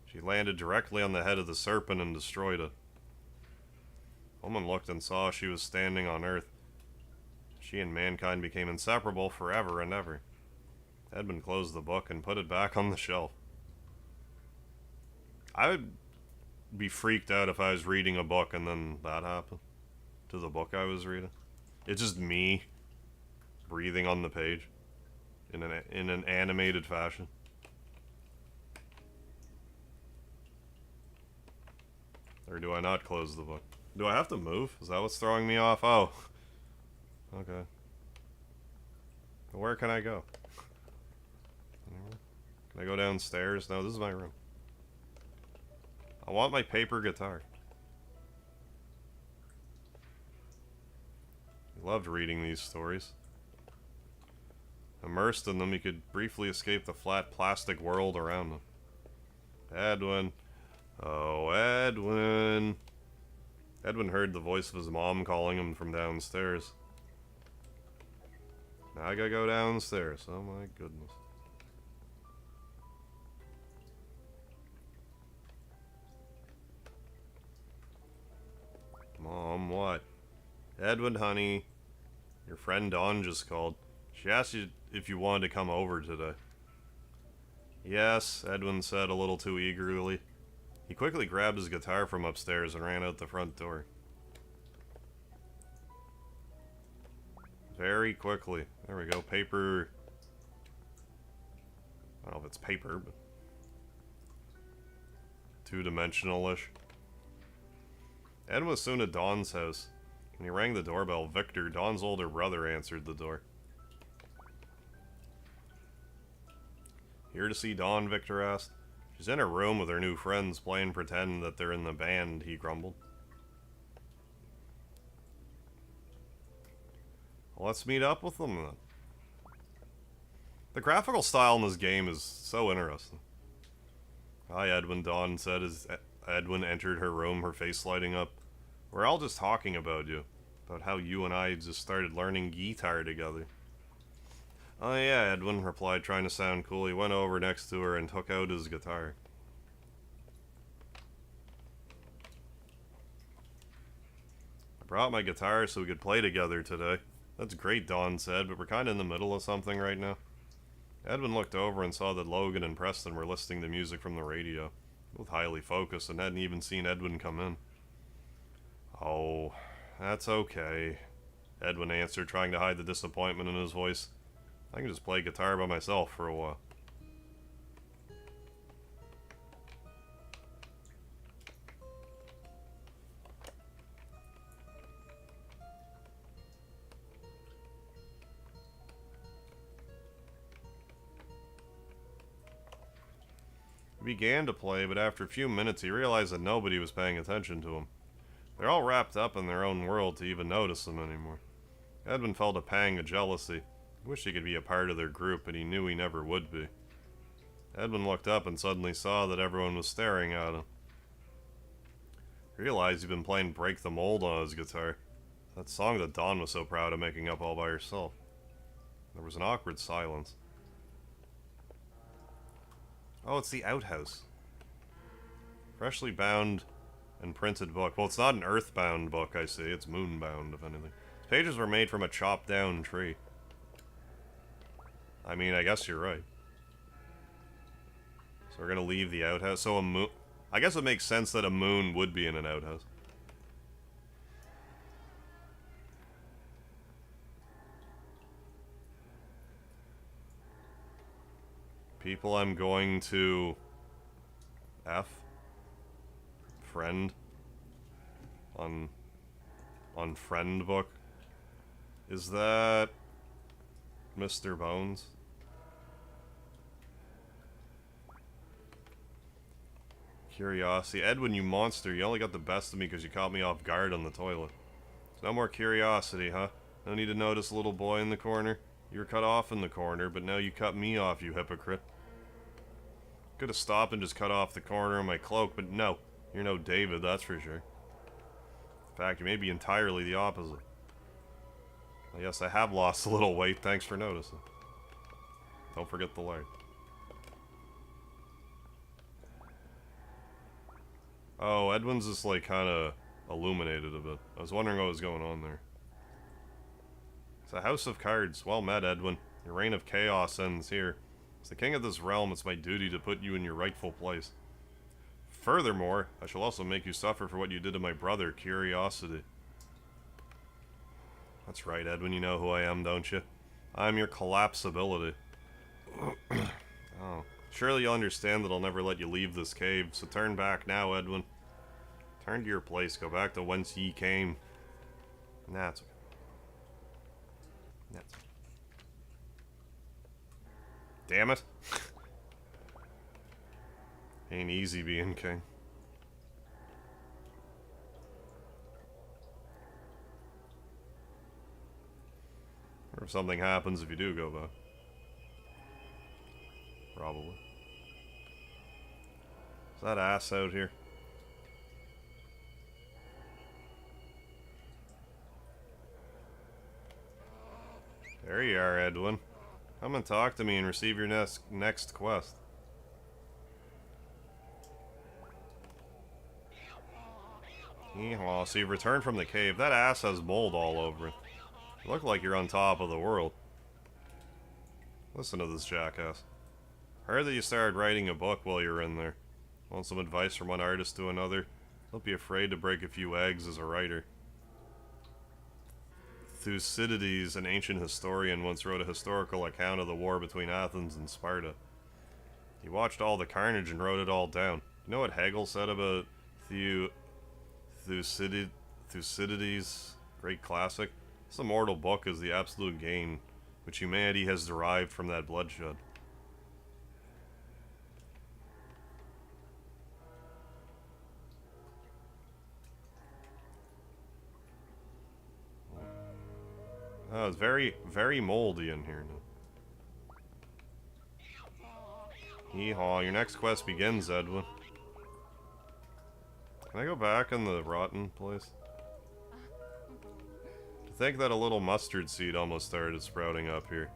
S1: She landed directly on the head of the serpent and destroyed it. The woman looked and saw she was standing on earth. She and mankind became inseparable forever and ever. Edmund closed the book and put it back on the shelf. I would be freaked out if I was reading a book and then that happened to the book I was reading. It's just me breathing on the page in an animated fashion. Or do I not close the book? Do I have to move? Is that what's throwing me off? Oh. Okay. Where can I go? Can I go downstairs? No, this is my room. I want my paper guitar. I loved reading these stories. Immersed in them, he could briefly escape the flat plastic world around him. Edwin. Oh, Edwin. Edwin heard the voice of his mom calling him from downstairs. Now I gotta go downstairs. Oh my goodness. Mom, what? Edwin, honey. Your friend Dawn just called. She asked you if you wanted to come over today. Yes, Edwin said a little too eagerly. He quickly grabbed his guitar from upstairs and ran out the front door. Very quickly. There we go. Paper. I don't know if it's paper, but two-dimensional-ish. Ed was soon at Dawn's house. When he rang the doorbell, Victor, Dawn's older brother, answered the door. Here to see Dawn, Victor asked. She's in her room with her new friends playing pretend that they're in the band, he grumbled. Well, let's meet up with them then. The graphical style in this game is so interesting. Hi, Edwin, Dawn said as Edwin entered her room, her face lighting up. We're all just talking about you. About how you and I just started learning guitar together. Oh yeah, Edwin replied, trying to sound cool. He went over next to her and took out his guitar. I brought my guitar so we could play together today. That's great, Dawn said, but we're kind of in the middle of something right now. Edwin looked over and saw that Logan and Preston were listening to music from the radio. Both highly focused and hadn't even seen Edwin come in. Oh, that's okay, Edwin answered, trying to hide the disappointment in his voice. I can just play guitar by myself for a while. He began to play, but after a few minutes he realized that nobody was paying attention to him. They're all wrapped up in their own world to even notice him anymore. Edwin felt a pang of jealousy. He wished he could be a part of their group, but he knew he never would be. Edwin looked up and suddenly saw that everyone was staring at him. He realized he'd been playing Break the Mold on his guitar. That song that Dawn was so proud of making up all by herself. There was an awkward silence. Oh, it's the outhouse. Freshly bound and printed book. Well, it's not an earthbound book, I see. It's moonbound, if anything. Its pages were made from a chopped down tree. I mean, I guess you're right. So we're gonna leave the outhouse. So a moon... I guess it makes sense that a moon would be in an outhouse. People I'm going to... F? Friend? On friend book? Is that... Mr. Bones? Curiosity. Edwin, you monster. You only got the best of me because you caught me off guard on the toilet. So no more curiosity, huh? No need to notice little boy in the corner. You were cut off in the corner, but now you cut me off, you hypocrite. Could have stopped and just cut off the corner of my cloak, but no. You're no David, that's for sure. In fact, you may be entirely the opposite. I guess I have lost a little weight, thanks for noticing. Don't forget the light. Oh, Edwin's just like kind of illuminated a bit. I was wondering what was going on there. It's a house of cards. Well met, Edwin. Your reign of chaos ends here. As the king of this realm, it's my duty to put you in your rightful place. Furthermore, I shall also make you suffer for what you did to my brother, Curiosity. That's right, Edwin, you know who I am, don't you? I'm your collapsibility. Oh. Surely you'll understand that I'll never let you leave this cave, so turn back now, Edwin. Turn to your place, go back to whence ye came. That's okay. That's okay. Damn it. Ain't easy being king. Or if something happens if you do go back. Probably. Is that ass out here? There you are, Edwin. Come and talk to me and receive your next quest. Yeehaw, so you've returned from the cave. That ass has mold all over it. You look like you're on top of the world. Listen to this jackass. Heard that you started writing a book while you were in there. Want some advice from one artist to another? Don't be afraid to break a few eggs as a writer. Thucydides, an ancient historian, once wrote a historical account of the war between Athens and Sparta. He watched all the carnage and wrote it all down. You know what Hegel said about Thucydides' great classic? This immortal book is the absolute gain which humanity has derived from that bloodshed. Oh, it's very, very moldy in here now. Yeehaw, your next quest begins, Edwin. Can I go back in the rotten place? To think that a little mustard seed almost started sprouting up here.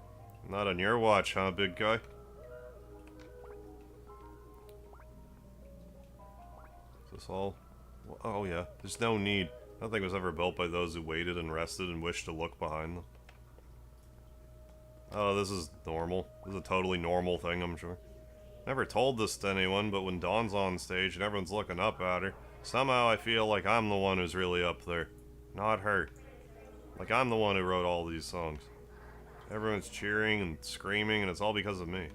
S1: Not on your watch, huh, big guy? Is this all? Oh yeah, there's no need. Nothing was ever built by those who waited and rested and wished to look behind them. Oh, this is normal. This is a totally normal thing, I'm sure. Never told this to anyone, but when Dawn's on stage and everyone's looking up at her, somehow I feel like I'm the one who's really up there. Not her. Like I'm the one who wrote all these songs. Everyone's cheering and screaming, and it's all because of me.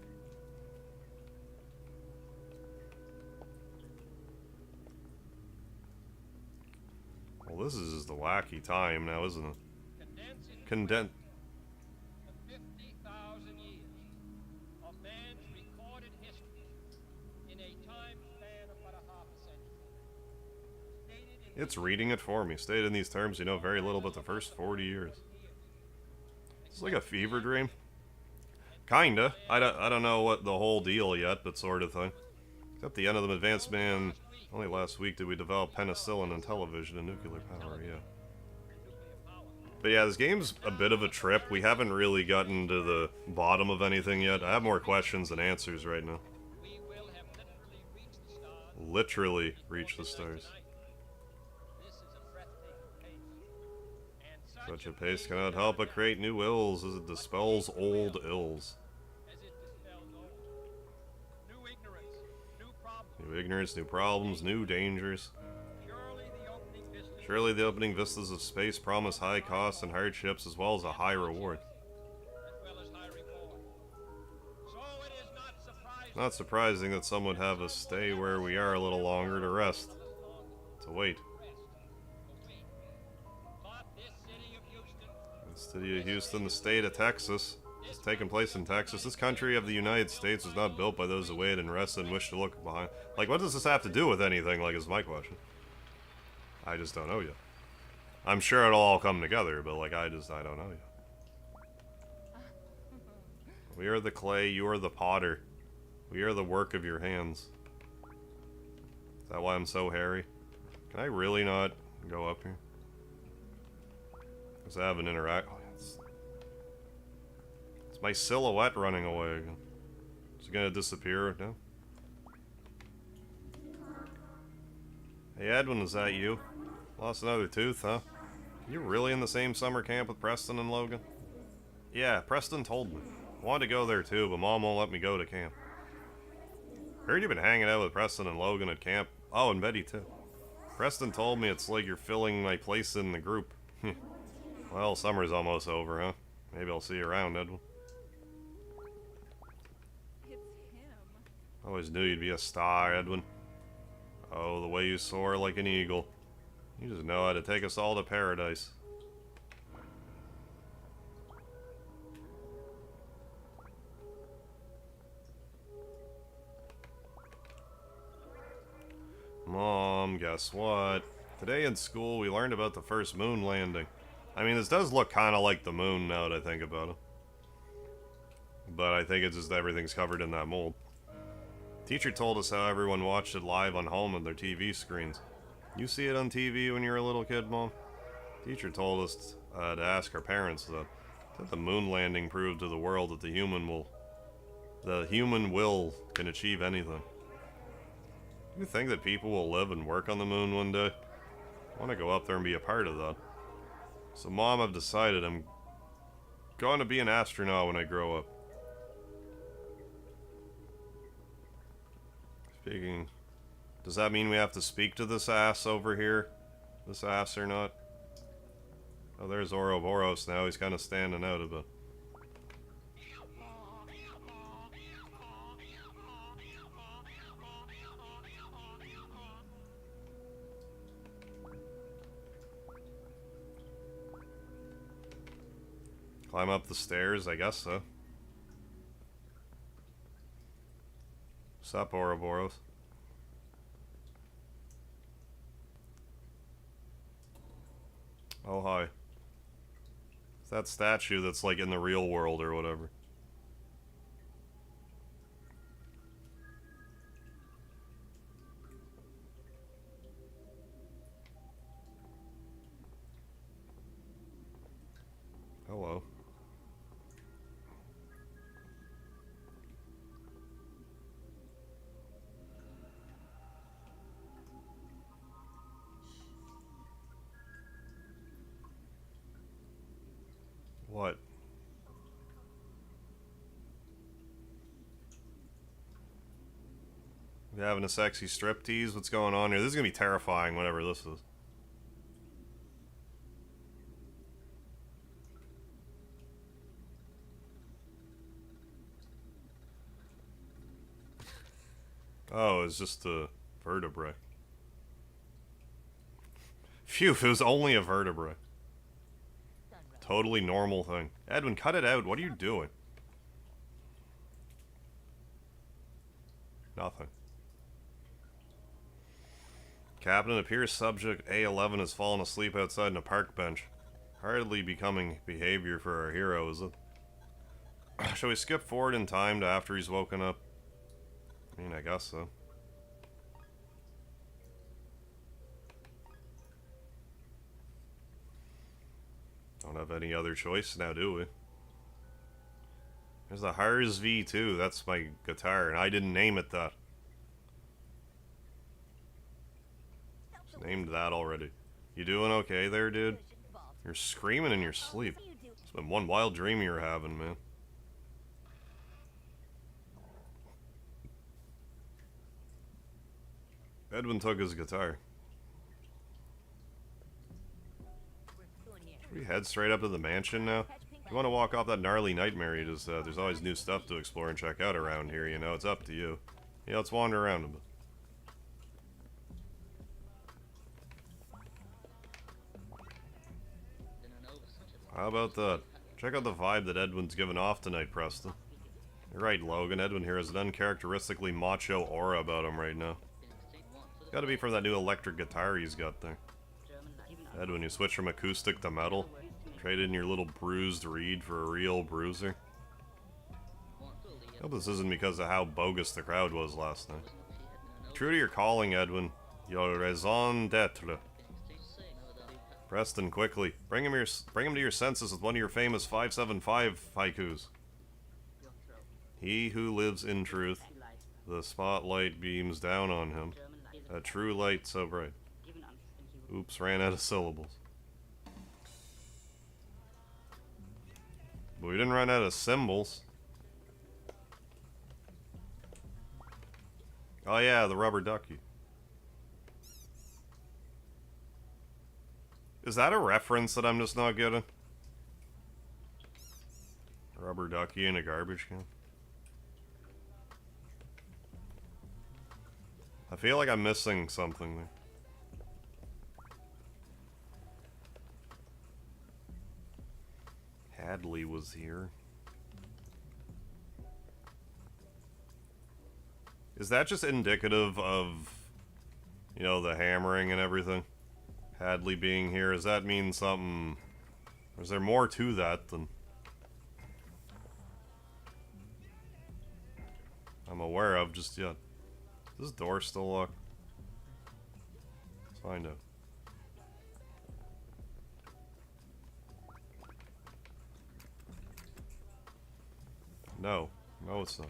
S1: Well, this is just a wacky time now, isn't it? Condensed.
S2: 50,000 years of man's recorded history in a time span of about a half a century.
S1: It's reading it for me. Stated in these terms, you know very little but the first 40 years. It's like a fever dream. Kinda. I don't know what the whole deal yet, but sort of thing. Except the end of the advanced man. Only last week did we develop penicillin and television and nuclear power, yeah. But yeah, this game's a bit of a trip. We haven't really gotten to the bottom of anything yet. I have more questions than answers right now. Literally reach the stars. Such a pace cannot help but create new ills as it dispels old ills. New ignorance, new problems, new dangers. Surely the opening vistas of space promise high costs and hardships as well as a high reward. Not surprising that some would have us stay where we are a little longer to rest. To wait. The city of Houston, the state of Texas. It's taking place in Texas. This country of the United States was not built by those who wait and rest and wish to look behind. Like, what does this have to do with anything, like, is my question. I just don't know yet. I'm sure it'll all come together, but, like, I don't know yet. We are the clay, you are the potter. We are the work of your hands. Is that why I'm so hairy? Can I really not go up here? Because I have an interact. Oh, it's my silhouette running away again. Is it gonna disappear now? Hey Edwin, is that you? Lost another tooth, huh? You really in the same summer camp with Preston and Logan? Yeah, Preston told me. Wanted to go there too, but Mom won't let me go to camp. Heard you've been hanging out with Preston and Logan at camp. Oh, and Betty too. Preston told me it's like you're filling my place in the group. Well, summer's almost over, huh? Maybe I'll see you around, Edwin.
S3: It's him.
S1: Always knew you'd be a star, Edwin. Oh, the way you soar like an eagle. You just know how to take us all to paradise. Mom, guess what? Today in school we learned about the first moon landing. I mean, this does look kind of like the moon now that I think about it. But I think it's just everything's covered in that mold. Teacher told us how everyone watched it live on home on their TV screens. You see it on TV when you were a little kid, Mom? Teacher told us to ask our parents that the moon landing proved to the world that the human will can achieve anything. Do you think that people will live and work on the moon one day? I want to go up there and be a part of that. So, Mom, I've decided I'm going to be an astronaut when I grow up. Speaking... Does that mean we have to speak to this ass over here? This ass or not? Oh, there's Ouroboros now. He's kind of standing out a bit. Climb up the stairs? I guess so. Sup, Ouroboros? Oh, hi. It's that statue that's like in the real world or whatever. Hello. What? You having a sexy striptease? What's going on here? This is gonna be terrifying, whatever this is. Oh, it's just a vertebrae. Phew, if it was only a vertebrae. Totally normal thing. Edwin, cut it out. What are you doing? Nothing. Captain, it appears subject A11 has fallen asleep outside on a park bench. Hardly becoming behavior for our hero, is it? Shall we skip forward in time to after he's woken up? I mean, I guess so. Don't have any other choice now, do we? There's the Hars V2. That's my guitar, and I didn't name it that. Just named that already. You doing okay there, dude? You're screaming in your sleep. It's been one wild dream you're having, man. Edwin took his guitar. Should we head straight up to the mansion now? If you want to walk off that gnarly nightmare, you just, there's always new stuff to explore and check out around here, you know, it's up to you. Yeah, let's wander around a bit. How about that? Check out the vibe that Edwin's giving off tonight, Preston. You're right, Logan. Edwin here has an uncharacteristically macho aura about him right now. Gotta be from that new electric guitar he's got there. Edwin, you switch from acoustic to metal? Traded in your little bruised reed for a real bruiser? Hope this isn't because of how bogus the crowd was last night. True to your calling, Edwin. Your raison d'etre. Preston, quickly. Bring him to your senses with one of your famous 575 haikus. He who lives in truth, the spotlight beams down on him. A true light so bright. Oops, ran out of syllables. But we didn't run out of symbols. Oh yeah, the rubber ducky. Is that a reference that I'm just not getting? Rubber ducky in a garbage can? I feel like I'm missing something there. Hadley was here. Is that just indicative of, you know, the hammering and everything? Hadley being here, does that mean something? Or is there more to that than... aware of just yet. Is this door still locked? Let's find out. No. No, it's not.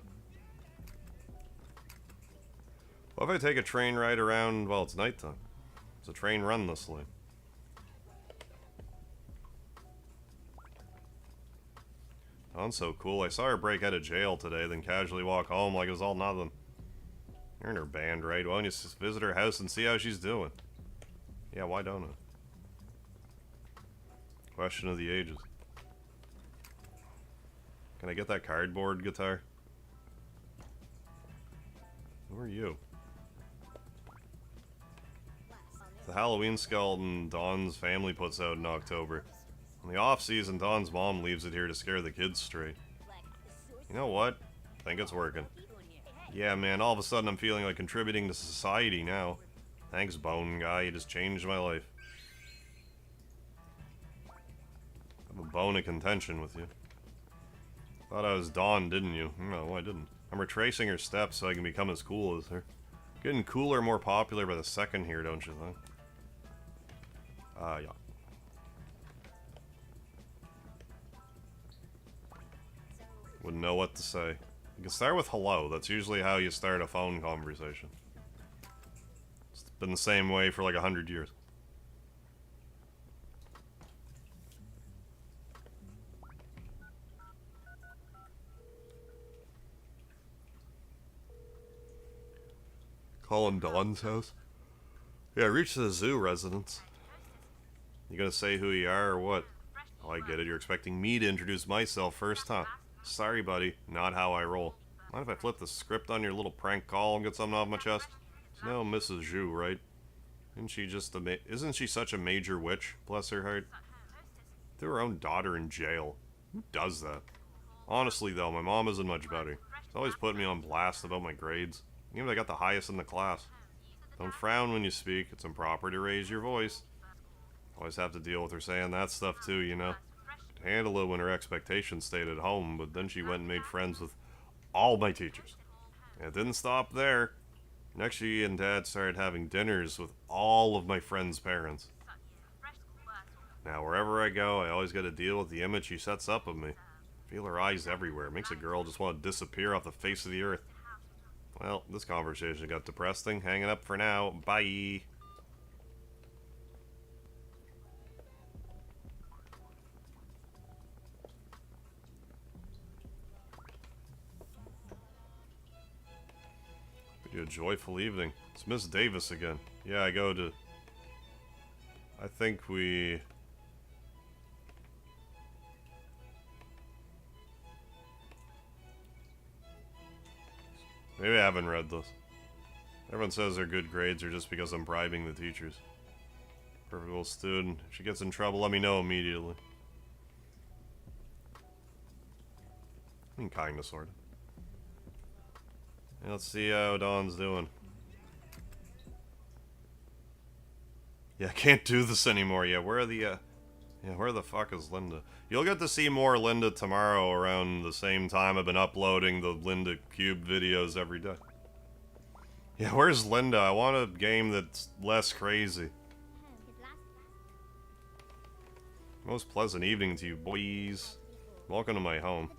S1: What if I take a train ride around... Well, it's nighttime. It's a train run this lane. Dawn's so cool. I saw her break out of jail today, then casually walk home like it was all nothing. You're in her band, right? Why don't you just visit her house and see how she's doing? Yeah, why don't I? Question of the ages. Can I get that cardboard guitar? Who are you? The Halloween skeleton Dawn's family puts out in October. In the off-season, Dawn's mom leaves it here to scare the kids straight. You know what? I think it's working. Yeah, man, all of a sudden I'm feeling like contributing to society now. Thanks, Bone Guy, you just changed my life. I have a bone of contention with you. Thought I was Dawn, didn't you? No, I didn't. I'm retracing her steps so I can become as cool as her. Getting cooler, more popular by the second here, don't you think? Yeah. Wouldn't know what to say. You can start with hello. That's usually how you start a phone conversation. It's been the same way for like 100 years. Calling Dawn's house? Yeah, reach the zoo residence. You gonna say who you are or what? Oh, I get it. You're expecting me to introduce myself first, huh? Sorry, buddy. Not how I roll. Mind if I flip the script on your little prank call and get something off my chest? No, Mrs. Zhu, right? Isn't she just isn't she such a major witch? Bless her heart. Threw her own daughter in jail. Who does that? Honestly, though, my mom isn't much better. She's always putting me on blast about my grades. Even if I got the highest in the class. Don't frown when you speak. It's improper to raise your voice. Always have to deal with her saying that stuff too, you know. Could handle it when her expectations stayed at home, but then she went and made friends with all my teachers. And it didn't stop there. Next, she and Dad started having dinners with all of my friends' parents. Now, wherever I go, I always got to deal with the image she sets up of me. Feel her eyes everywhere. Makes a girl just want to disappear off the face of the earth. Well, this conversation got depressing. Hanging up for now. Bye. Bid you a joyful evening. It's Miss Davis again. Yeah, I go to... I think we... Maybe I haven't read this. Everyone says their good grades are just because I'm bribing the teachers. Perfect little student. If she gets in trouble, let me know immediately. I mean, kinda, sorta. Yeah, let's see how Dawn's doing. Yeah, I can't do this anymore. Yeah, where are the, yeah, where the fuck is Linda? You'll get to see more Linda tomorrow around the same time I've been uploading the Linda Cube videos every day. Yeah, where's Linda? I want a game that's less crazy. Most pleasant evening to you, boys. Welcome to my home.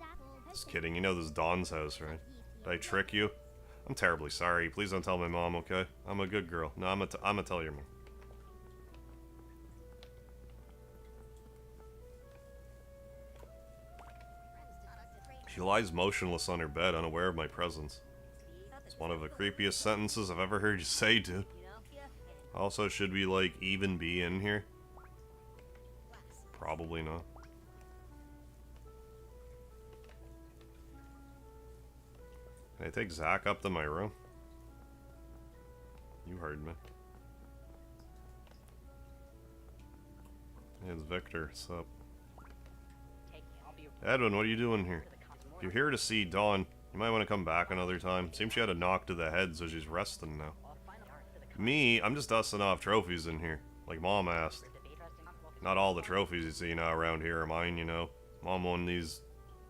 S1: Just kidding, you know this is Dawn's house, right? Did I trick you? I'm terribly sorry. Please don't tell my mom, okay? I'm a good girl. No, I'm gonna tell your mom. She lies motionless on her bed, unaware of my presence. It's one of the creepiest sentences I've ever heard you say, dude. Also, should we, like, even be in here? Probably not. Can I take Zach up to my room? You heard me. Hey, it's Victor. What's up? Edwin, what are you doing here? If you're here to see Dawn, you might want to come back another time. Seems she had a knock to the head, so she's resting now. Me, I'm just dusting off trophies in here, like Mom asked. Not all the trophies you see now around here are mine, you know. Mom won these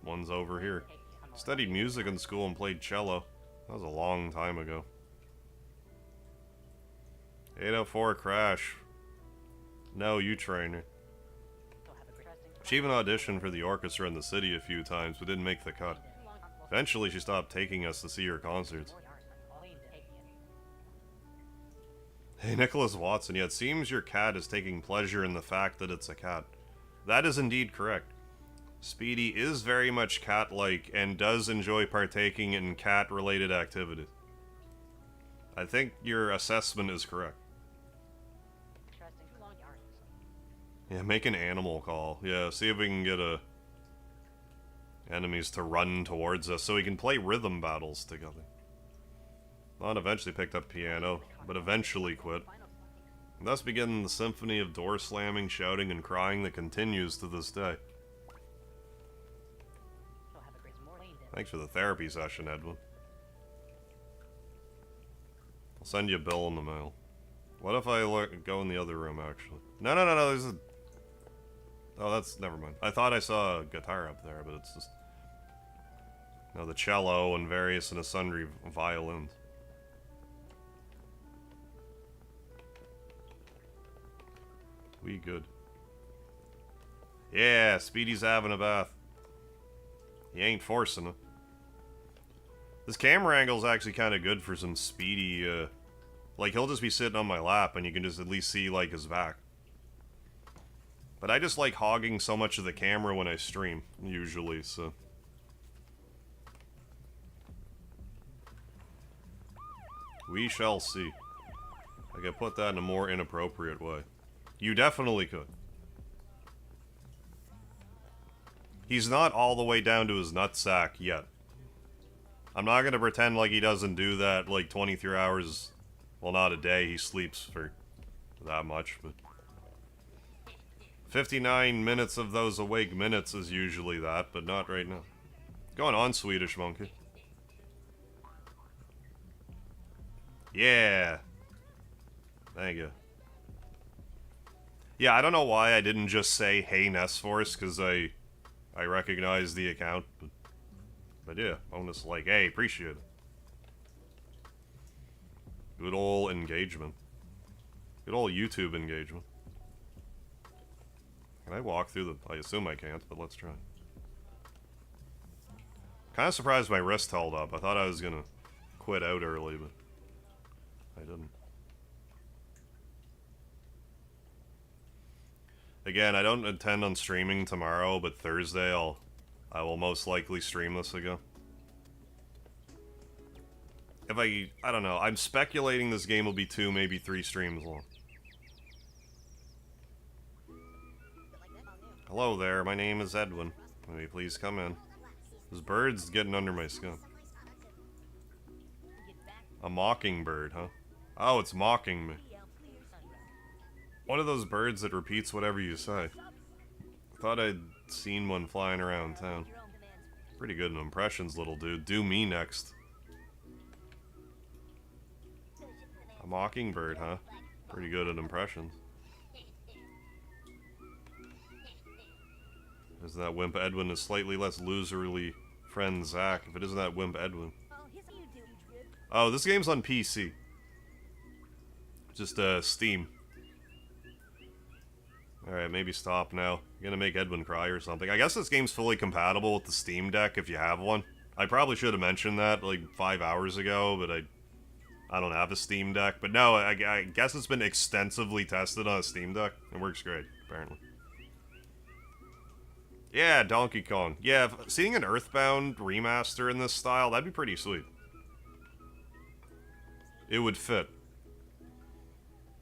S1: ones over here. Studied music in school and played cello. That was a long time ago. 804 crash. No, you trainer. She even auditioned for the orchestra in the city a few times, but didn't make the cut. Eventually, she stopped taking us to see her concerts. Hey, Nicholas Watson, yeah, it seems your cat is taking pleasure in the fact that it's a cat. That is indeed correct. Speedy is very much cat-like and does enjoy partaking in cat-related activities. I think your assessment is correct. Yeah, make an animal call. Yeah, see if we can get enemies to run towards us so we can play rhythm battles together. Lon eventually picked up piano, but eventually quit. And thus began the symphony of door slamming, shouting, and crying that continues to this day. Thanks for the therapy session, Edwin. I'll send you a bill in the mail. What if I go in the other room, actually? No, there's a... Oh, that's... Never mind. I thought I saw a guitar up there, but it's just... No, the cello and various and sundry violins. We good. Yeah, Speedy's having a bath. He ain't forcing it. This camera angle's actually kind of good for some Speedy, like, he'll just be sitting on my lap and you can just at least see, like, his back. But I just like hogging so much of the camera when I stream, usually, so... We shall see. I could put that in a more inappropriate way. You definitely could. He's not all the way down to his nutsack yet. I'm not gonna pretend like he doesn't do that, like, 23 hours... Well, not a day, he sleeps for that much, but... 59 minutes of those awake minutes is usually that, but not right now. Going on, Swedish monkey. Yeah. Thank you. Yeah, I don't know why I didn't just say, hey, Nestforce, because I recognize the account, but yeah, bonus like, hey, appreciate it. Good ol' engagement. Good ol' YouTube engagement. Can I walk through the... I assume I can't, but let's try. Kinda surprised my wrist held up. I thought I was gonna quit out early, but I didn't. Again, I don't intend on streaming tomorrow, but Thursday I will most likely stream this again. If I don't know, I'm speculating this game will be 2, maybe 3 streams long. Hello there, my name is Edwin. May you please come in. This bird's getting under my skin. A mockingbird, huh? Oh, it's mocking me. One of those birds that repeats whatever you say. I thought I'd seen one flying around town. Pretty good in impressions, little dude. Do me next. A mockingbird, huh? Pretty good at impressions. Isn't that wimp Edwin a slightly less loserly friend Zach? If it isn't that wimp Edwin. Oh, this game's on PC. Just, Steam. Alright, maybe stop now. You're gonna make Edwin cry or something. I guess this game's fully compatible with the Steam Deck if you have one. I probably should have mentioned that, like, 5 hours ago, but I don't have a Steam Deck. But no, I guess it's been extensively tested on a Steam Deck. It works great, apparently. Yeah, Donkey Kong. Yeah, seeing an Earthbound remaster in this style, that'd be pretty sweet. It would fit.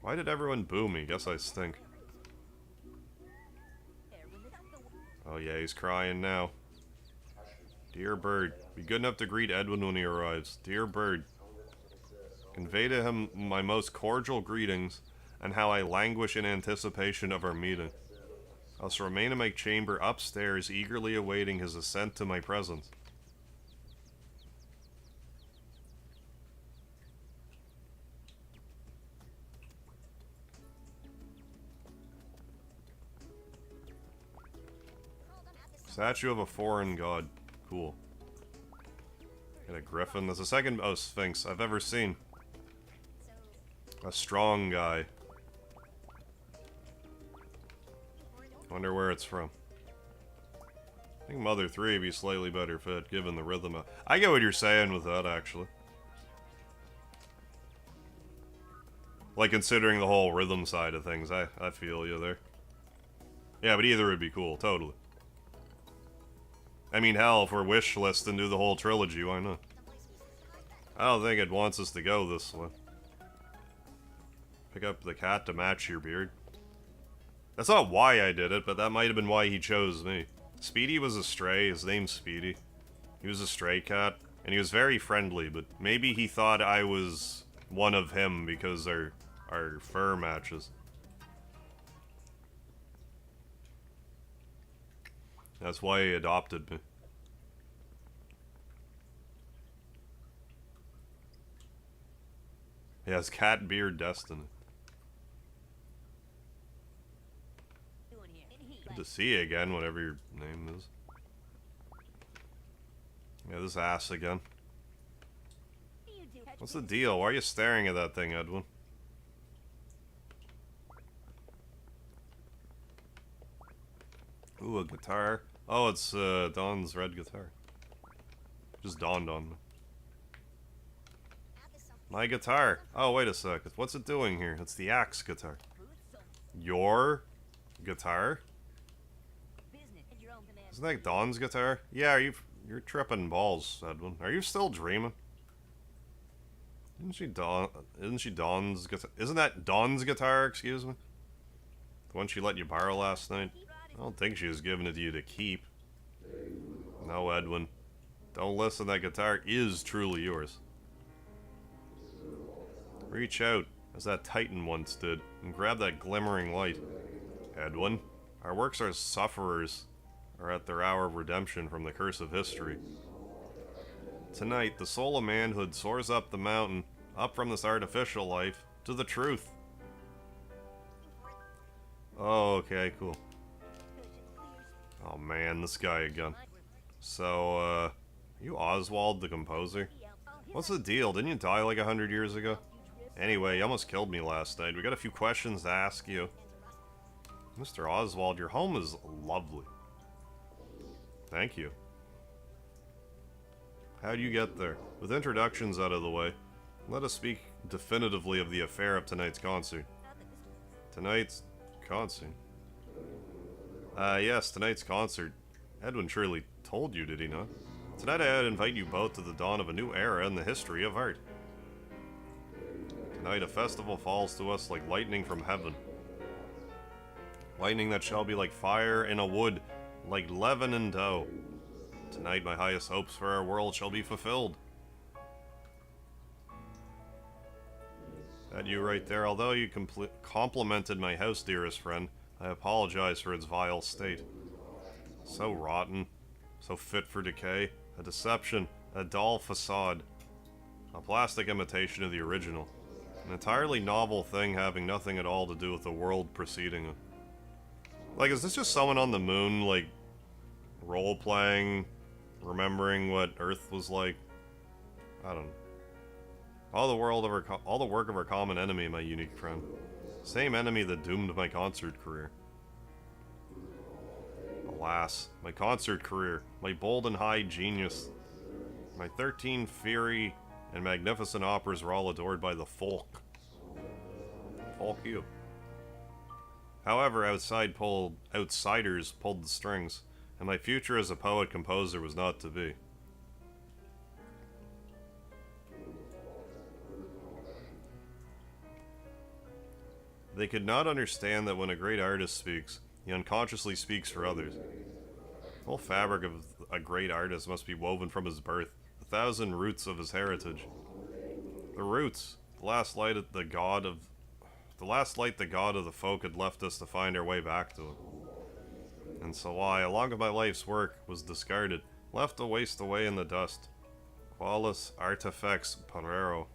S1: Why did everyone boo me? Guess I stink. Oh yeah, he's crying now. Dear bird, be good enough to greet Edwin when he arrives. Dear bird, convey to him my most cordial greetings and how I languish in anticipation of our meeting. I shall remain in my chamber upstairs, eagerly awaiting his ascent to my presence. Statue of a foreign god. Cool. Got a griffin. That's the second most sphinx I've ever seen. A strong guy. Wonder where it's from. I think Mother 3 would be slightly better fit, given the rhythm. I get what you're saying with that, actually. Like, considering the whole rhythm side of things, I feel you there. Yeah, but either would be cool, totally. I mean, hell, if we're wish list and do the whole trilogy, why not? I don't think it wants us to go this way. Pick up the cat to match your beard. That's not why I did it, but that might have been why he chose me. Speedy was a stray, his name's Speedy. He was a stray cat, and he was very friendly, but maybe he thought I was one of him because our fur matches. That's why he adopted me. He has cat beard destiny. Good to see you again, whatever your name is. Yeah, this ass again. What's the deal? Why are you staring at that thing, Edwin? Ooh, a guitar. Oh, it's Dawn's red guitar. Just dawned on me. My guitar. Oh, wait a sec. What's it doing here? It's the axe guitar. Your guitar? Isn't that Dawn's guitar? Yeah, you're tripping balls, Edwin. Are you still dreaming? Isn't she Dawn's guitar? Isn't that Dawn's guitar, excuse me? The one she let you borrow last night? I don't think she was giving it to you to keep. No, Edwin. Don't listen, that guitar is truly yours. Reach out, as that Titan once did, and grab that glimmering light. Edwin, our works as sufferers are at their hour of redemption from the curse of history. Tonight, the soul of manhood soars up the mountain, up from this artificial life, to the truth. Oh, okay, cool. Oh man, this guy again. So, you Oswald the composer? What's the deal? Didn't you die like 100 years ago? Anyway, you almost killed me last night. We got a few questions to ask you. Mr. Oswald, your home is lovely. Thank you. How'd you get there? With introductions out of the way, let us speak definitively of the affair of tonight's concert. Tonight's concert? Yes, tonight's concert. Edwin surely told you, did he not? Tonight I would invite you both to the dawn of a new era in the history of art. Tonight a festival falls to us like lightning from heaven. Lightning that shall be like fire in a wood, like leaven in dough. Tonight my highest hopes for our world shall be fulfilled. That you right there. Although you complimented my house, dearest friend, I apologize for its vile state. So rotten, so fit for decay, a deception, a dull facade, a plastic imitation of the original, an entirely novel thing having nothing at all to do with the world preceding it. Like, is this just someone on the moon, like, role-playing, remembering what Earth was like? I don't know. All the work of our common enemy, my unique friend. Same enemy that doomed my concert career. Alas, my concert career, my bold and high genius, my 13 fiery and magnificent operas were all adored by the folk. Folk you. However, outsiders pulled the strings, and my future as a poet-composer was not to be. They could not understand that when a great artist speaks, he unconsciously speaks for others. The whole fabric of a great artist must be woven from his birth, 1,000 roots of his heritage. The roots, the last light the god of the folk had left us to find our way back to him. And so I, along with my life's work, was discarded, left to waste away in the dust. Qualis artifex parero.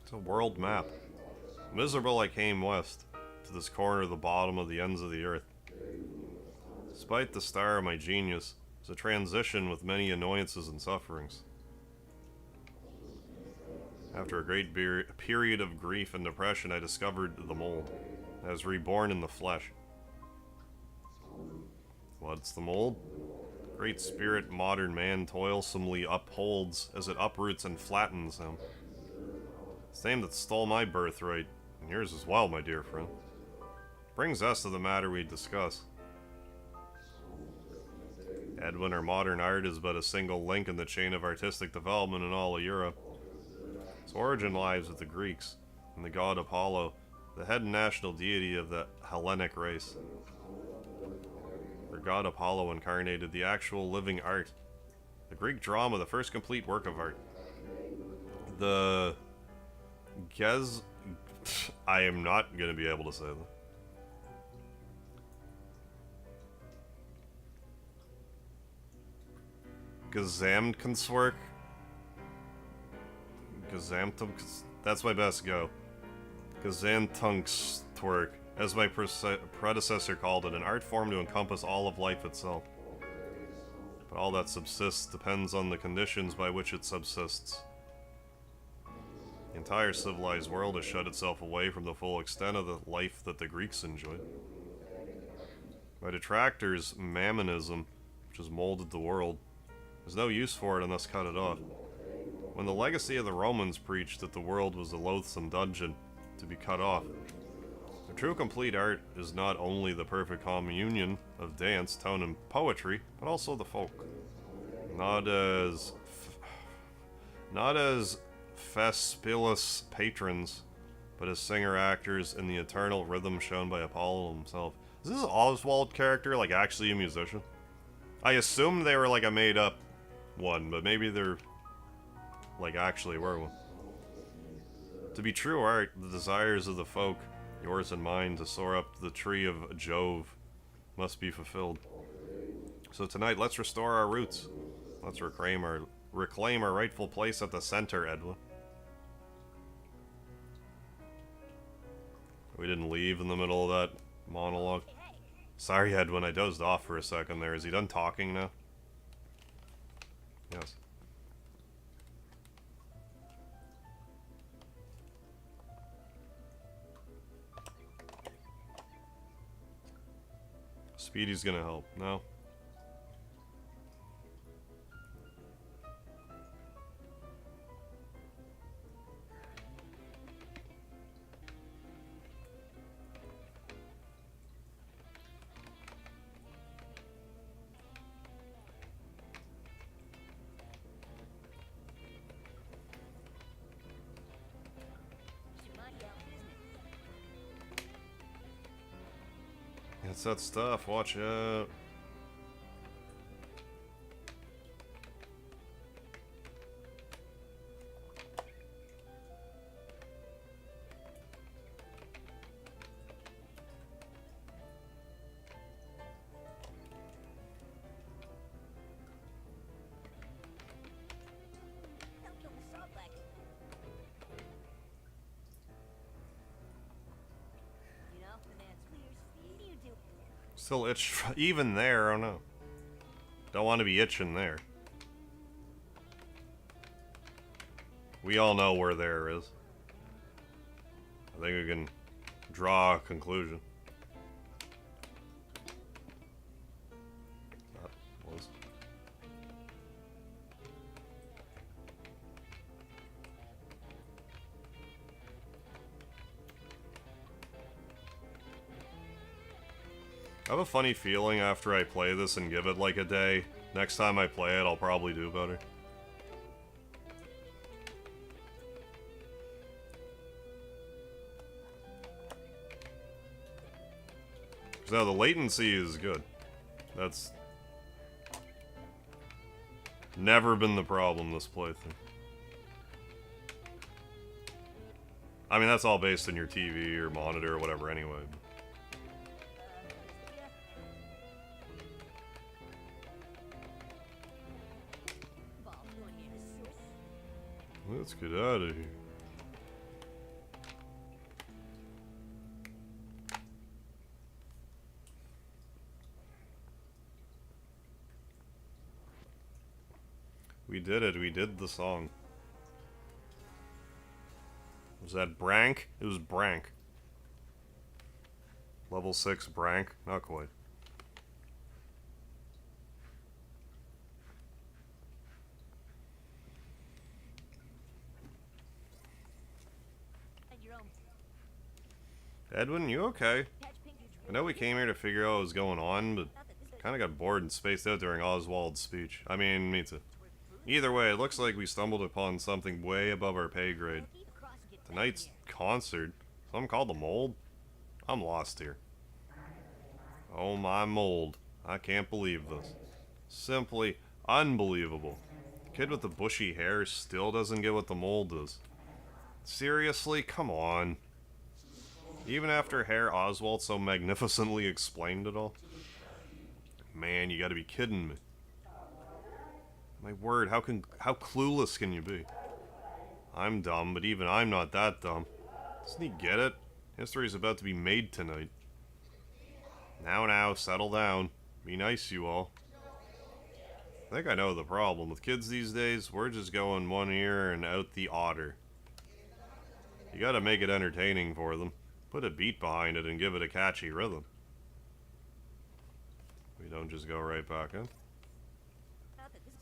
S1: It's a world map. Miserable I came west, to this corner of the bottom of the ends of the earth. Despite the star of my genius, It's a transition with many annoyances and sufferings. After a great period of grief and depression, I discovered the mold. I was reborn in the flesh. What's the mold? Great spirit modern man toilsomely upholds as it uproots and flattens him. Same that stole my birthright, and yours as well, my dear friend. Brings us to the matter we discuss. Edwin, or modern art, is but a single link in the chain of artistic development in all of Europe. Its origin lies with the Greeks, and the god Apollo, the head national deity of the Hellenic race. For god Apollo incarnated the actual living art. The Greek drama, the first complete work of art. The I am not going to be able to say that. Gesamtkunstwerk? That's my best go. Gesamtkunstwerk, as my predecessor called it, an art form to encompass all of life itself. But all that subsists depends on the conditions by which it subsists. The entire civilized world has shut itself away from the full extent of the life that the Greeks enjoyed. My detractors, mammonism, which has molded the world, there's no use for it and thus cut it off. When the legacy of the Romans preached that the world was a loathsome dungeon to be cut off, the true complete art is not only the perfect communion of dance, tone, and poetry, but also the folk. Not as Thespilus patrons, but as singer-actors in the eternal rhythm shown by Apollo himself. Is this Oswald character, like, actually a musician? I assumed they were, like, a made-up one, but maybe they're, like, actually were one. To be true art, the desires of the folk, yours and mine, to soar up the tree of Jove, must be fulfilled. So tonight, let's restore our roots. Let's reclaim our rightful place at the center, Edwin. We didn't leave in the middle of that monologue. Sorry, Edwin, I dozed off for a second there. Is he done talking now? Yes. Speedy's gonna help. No? It's that stuff, watch out. Still itch, even there, I don't know. Don't want to be itching there. We all know where there is. I think we can draw a conclusion. That was. I have a funny feeling after I play this and give it like a day. Next time I play it, I'll probably do better. Now the latency is good. That's never been the problem this playthrough. I mean, that's all based on your TV or monitor or whatever anyway. Let's get out of here. We did it. We did the song. Was that Brank? It was Brank. Level 6 Brank? Not quite. Edwin, you okay? I know we came here to figure out what was going on, but kind of got bored and spaced out during Oswald's speech. I mean, me too. Either way, it looks like we stumbled upon something way above our pay grade. Tonight's concert? Something called the Mold? I'm lost here. Oh my mold. I can't believe this. Simply unbelievable. The kid with the bushy hair still doesn't get what the mold is. Seriously? Come on. Even after Herr Oswald so magnificently explained it all? Man, you gotta be kidding me. My word, how clueless can you be? I'm dumb, but even I'm not that dumb. Doesn't he get it? History's about to be made tonight. Now, settle down. Be nice, you all. I think I know the problem. With kids these days, we're just going one ear and out the other. You gotta make it entertaining for them. Put a beat behind it and give it a catchy rhythm. We don't just go right back in.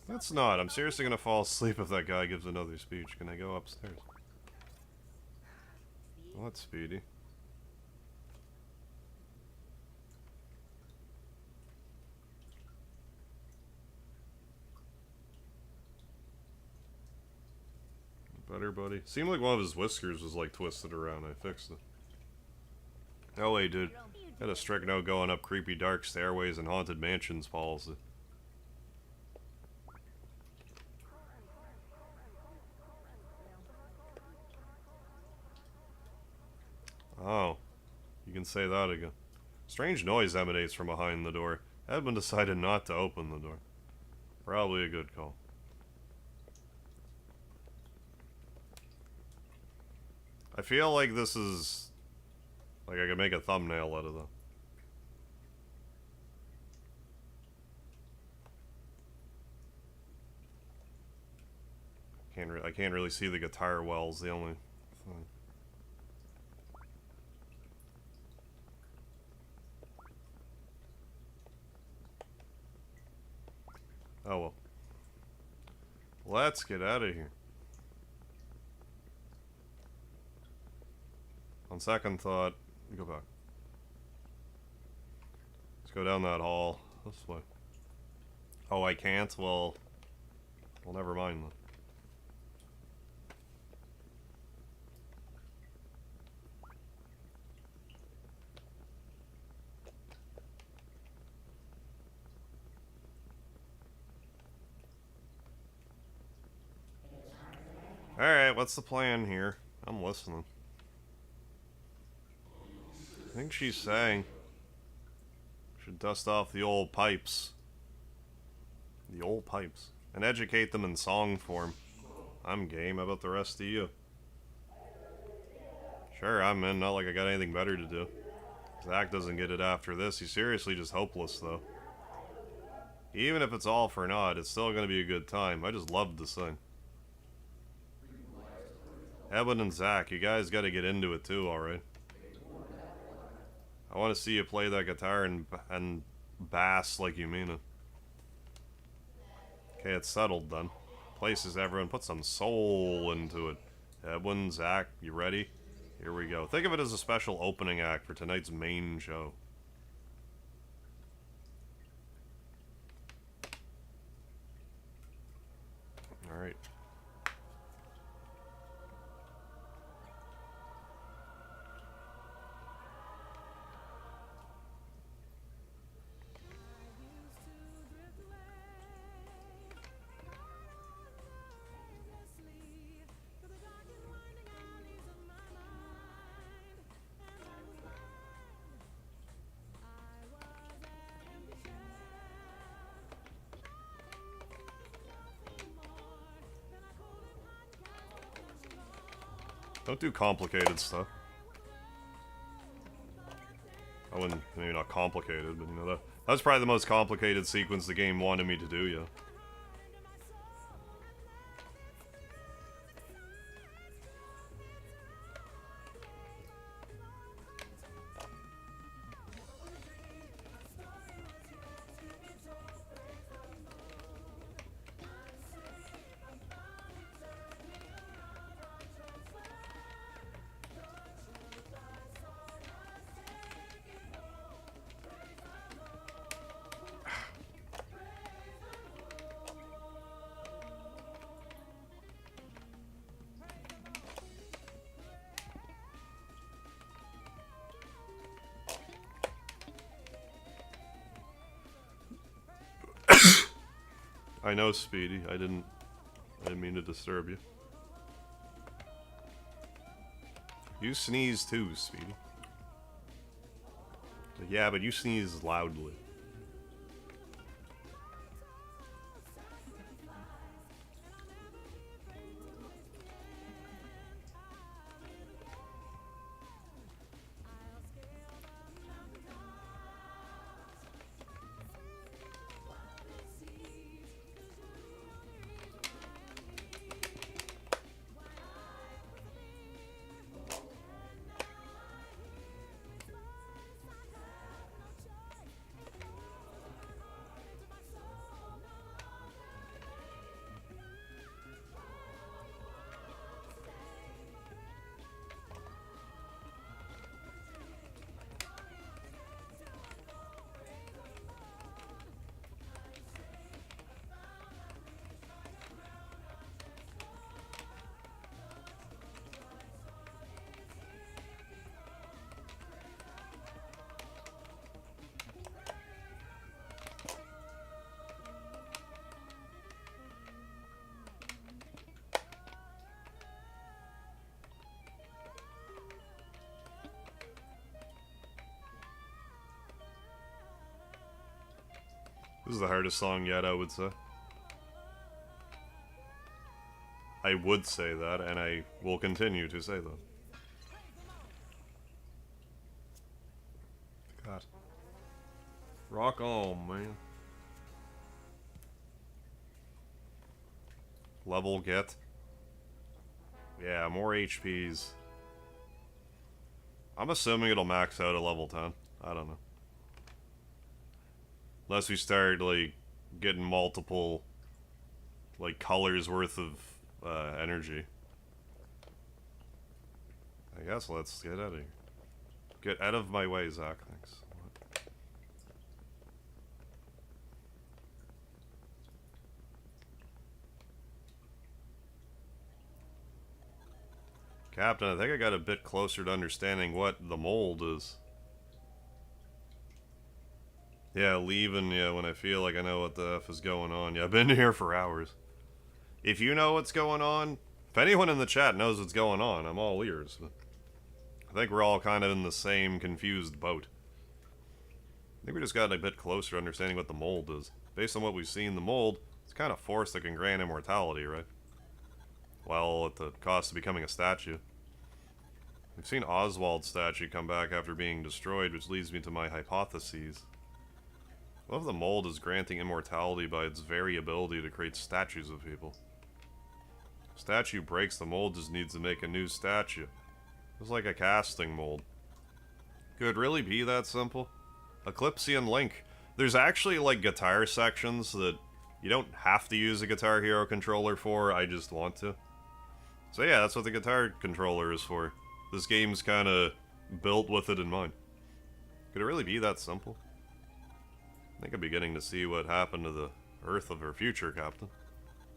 S1: That's not. I'm seriously gonna fall asleep if that guy gives another speech. Can I go upstairs? What, Speedy? Better, buddy. Seemed like one of his whiskers was like twisted around. I fixed it. Oh wait, dude. Got a strict no going up creepy dark stairways and haunted mansions policy. Oh. You can say that again. Strange noise emanates from behind the door. Edmund decided not to open the door. Probably a good call. I feel like this is... like I could make a thumbnail out of that. I can't really see the guitar well's the only thing. Oh well. Let's get out of here. On second thought, go back. Let's go down that hall. This way. Oh, I can't? Well, never mind then. Alright, what's the plan here? I'm listening. I think she's saying should dust off the old pipes. The old pipes. And educate them in song form. I'm game. How about the rest of you? Sure, I'm in. Not like I got anything better to do. Zach doesn't get it after this. He's seriously just hopeless, though. Even if it's all for naught, it's still going to be a good time. I just love to sing. Edwin and Zach, you guys got to get into it too, alright? I want to see you play that guitar and bass like you mean it. Okay, it's settled then. Places everyone, put some soul into it. Edwin, Zach, you ready? Here we go. Think of it as a special opening act for tonight's main show. Alright. Don't do complicated stuff. I wouldn't, maybe not complicated, but you know, that was probably the most complicated sequence the game wanted me to do, yeah. I know, Speedy. I didn't mean to disturb you. You sneeze too, Speedy. Yeah, but you sneeze loudly. This is the hardest song yet, I would say. I would say that, and I will continue to say that. God. Rock on, man. Level get. Yeah, more HPs. I'm assuming it'll max out at level 10. I don't know. Unless we start, like, getting multiple, like, colors worth of energy. I guess let's get out of here. Get out of my way, Zach, thanks. Captain, I think I got a bit closer to understanding what the mold is. Yeah, leaving, yeah, when I feel like I know what the F is going on. Yeah, I've been here for hours. If you know what's going on, if anyone in the chat knows what's going on, I'm all ears. But I think we're all kind of in the same confused boat. I think we just got a bit closer to understanding what the mold is. Based on what we've seen, the mold is kind of force that can grant immortality, right? Well, at the cost of becoming a statue. We've seen Oswald's statue come back after being destroyed, which leads me to my hypotheses. What if the mold is granting immortality by its very ability to create statues of people? If statue breaks, the mold just needs to make a new statue. It's like a casting mold. Could it really be that simple? Eclipsean Link. There's actually like guitar sections that you don't have to use a Guitar Hero controller for, I just want to. So yeah, that's what the guitar controller is for. This game's kinda built with it in mind. Could it really be that simple? I think I'm beginning to see what happened to the Earth of our future, Captain.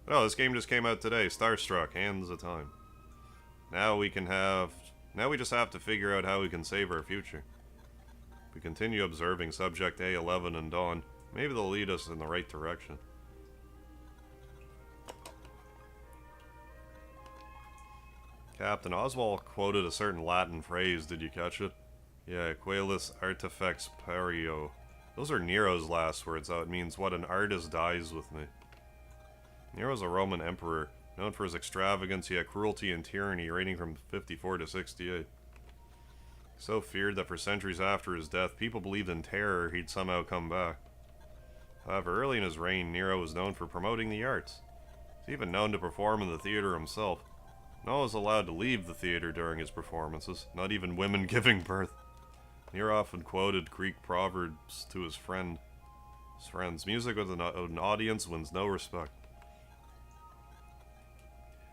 S1: Oh, this game just came out today. Starstruck, hands of time. Now we just have to figure out how we can save our future. If we continue observing Subject A11 and Dawn, maybe they'll lead us in the right direction. Captain, Oswald quoted a certain Latin phrase, did you catch it? Yeah, Quelis artifex perio. Those are Nero's last words, how it means, what an artist dies with me. Nero's a Roman emperor, known for his extravagance, yet cruelty and tyranny, reigning from 54 to 68. So feared that for centuries after his death, people believed in terror he'd somehow come back. However, early in his reign, Nero was known for promoting the arts. He's even known to perform in the theater himself. No one was allowed to leave the theater during his performances, not even women giving birth. Nero often quoted Greek proverbs to his friends. Music with an audience wins no respect.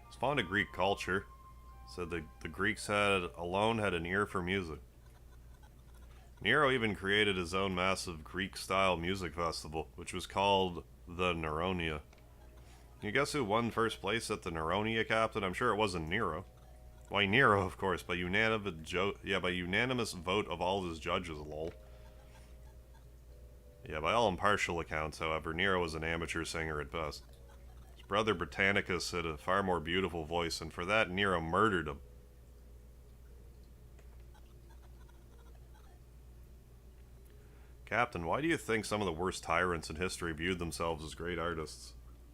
S1: He's fond of Greek culture. Said the Greeks alone had an ear for music. Nero even created his own massive Greek-style music festival, which was called the Neronia. Can you guess who won first place at the Neronia, Captain? I'm sure it wasn't Nero. Why, Nero, of course, by unanimous vote of all his judges, lol. Yeah, by all impartial accounts, however, Nero was an amateur singer at best. His brother Britannicus had a far more beautiful voice, and for that, Nero murdered him. Captain, why do you think some of the worst tyrants in history viewed themselves as great artists?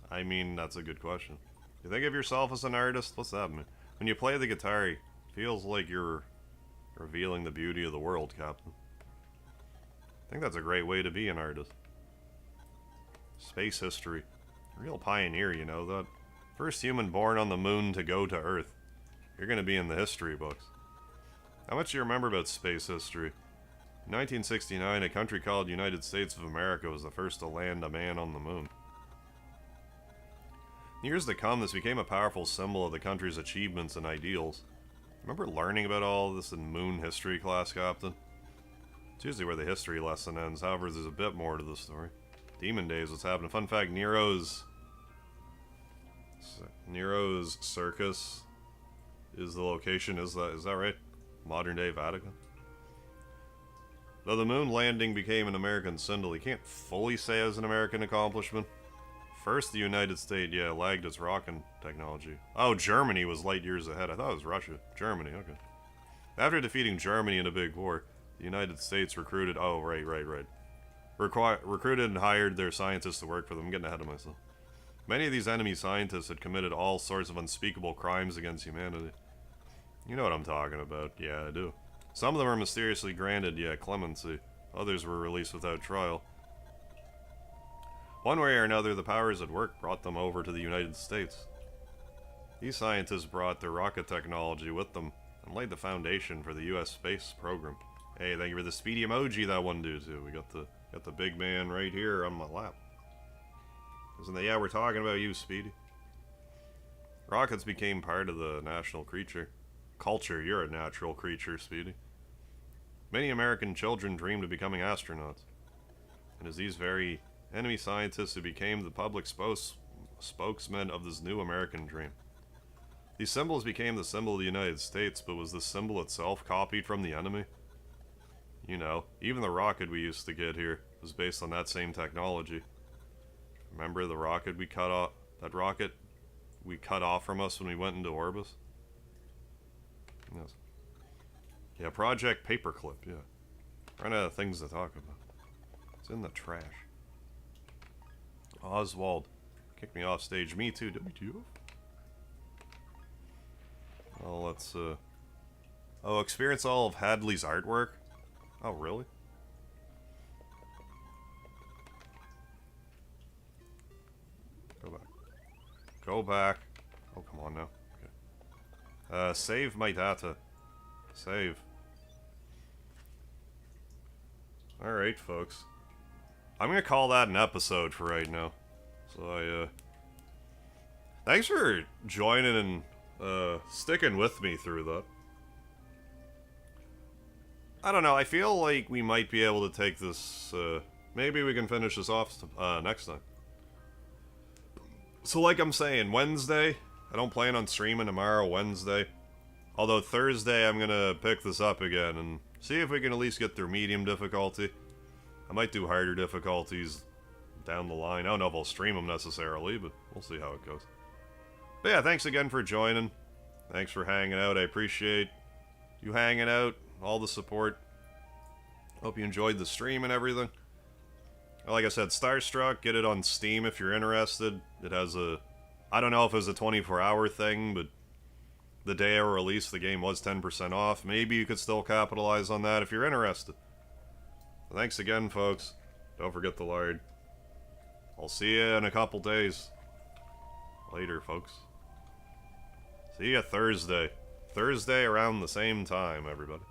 S1: I mean, that's a good question. You think of yourself as an artist? What's that mean? When you play the guitar, it feels like you're revealing the beauty of the world, Captain. I think that's a great way to be an artist. Space history. Real pioneer, you know that. First human born on the moon to go to Earth. You're gonna be in the history books. How much do you remember about space history? In 1969, a country called United States of America was the first to land a man on the moon. In years to come, this became a powerful symbol of the country's achievements and ideals. Remember learning about all of this in moon history class, Captain? It's usually where the history lesson ends, however, there's a bit more to the story. Demon Days, what's happening? Fun fact, Nero's circus is the location, is that right? Modern day Vatican? Though the moon landing became an American symbol, you can't fully say it was an American accomplishment. First, the United States, yeah, lagged its rocket technology. Oh, Germany was light years ahead. I thought it was Russia. Germany, okay. After defeating Germany in a big war, the United States recruited... Oh, right. Recruited and hired their scientists to work for them. I'm getting ahead of myself. Many of these enemy scientists had committed all sorts of unspeakable crimes against humanity. You know what I'm talking about. Yeah, I do. Some of them were mysteriously granted, clemency. Others were released without trial. One way or another, the powers at work brought them over to the United States. These scientists brought their rocket technology with them and laid the foundation for the U.S. space program. Hey, thank you for the Speedy Emoji, that one dude too. We got the big man right here on my lap. Isn't that? Yeah, we're talking about you, Speedy. Rockets became part of the national culture. You're a natural creature, Speedy. Many American children dreamed of becoming astronauts. And as these very enemy scientists who became the public spokesmen of this new American dream. These symbols became the symbol of the United States, but was the symbol itself copied from the enemy? You know, even the rocket we used to get here was based on that same technology. Remember the rocket we cut off? That rocket we cut off from us when we went into orbit? Yes. Yeah, Project Paperclip, yeah. Run out of things to talk about. It's in the trash. Oswald kicked me off stage. Me too. WTF? Well, let's, Oh, experience all of Hadley's artwork? Oh, really? Go back. Go back. Oh, come on now. Okay. Save my data. Save. Alright, folks. I'm gonna call that an episode for right now. So thanks for joining and, sticking with me through that. I don't know, I feel like we might be able to take this, maybe we can finish this off, next time. So like I'm saying, Wednesday, I don't plan on streaming tomorrow, Wednesday. Although Thursday, I'm gonna pick this up again and see if we can at least get through medium difficulty. I might do harder difficulties down the line. I don't know if I'll stream them necessarily, but we'll see how it goes. But yeah, thanks again for joining. Thanks for hanging out. I appreciate you hanging out, all the support. Hope you enjoyed the stream and everything. Like I said, Starstruck, get it on Steam if you're interested. It has I don't know if it was a 24-hour thing, but the day I released, the game was 10% off. Maybe you could still capitalize on that if you're interested. Thanks again, folks. Don't forget the lard. I'll see you in a couple days. Later, folks. See you Thursday. Thursday around the same time, everybody.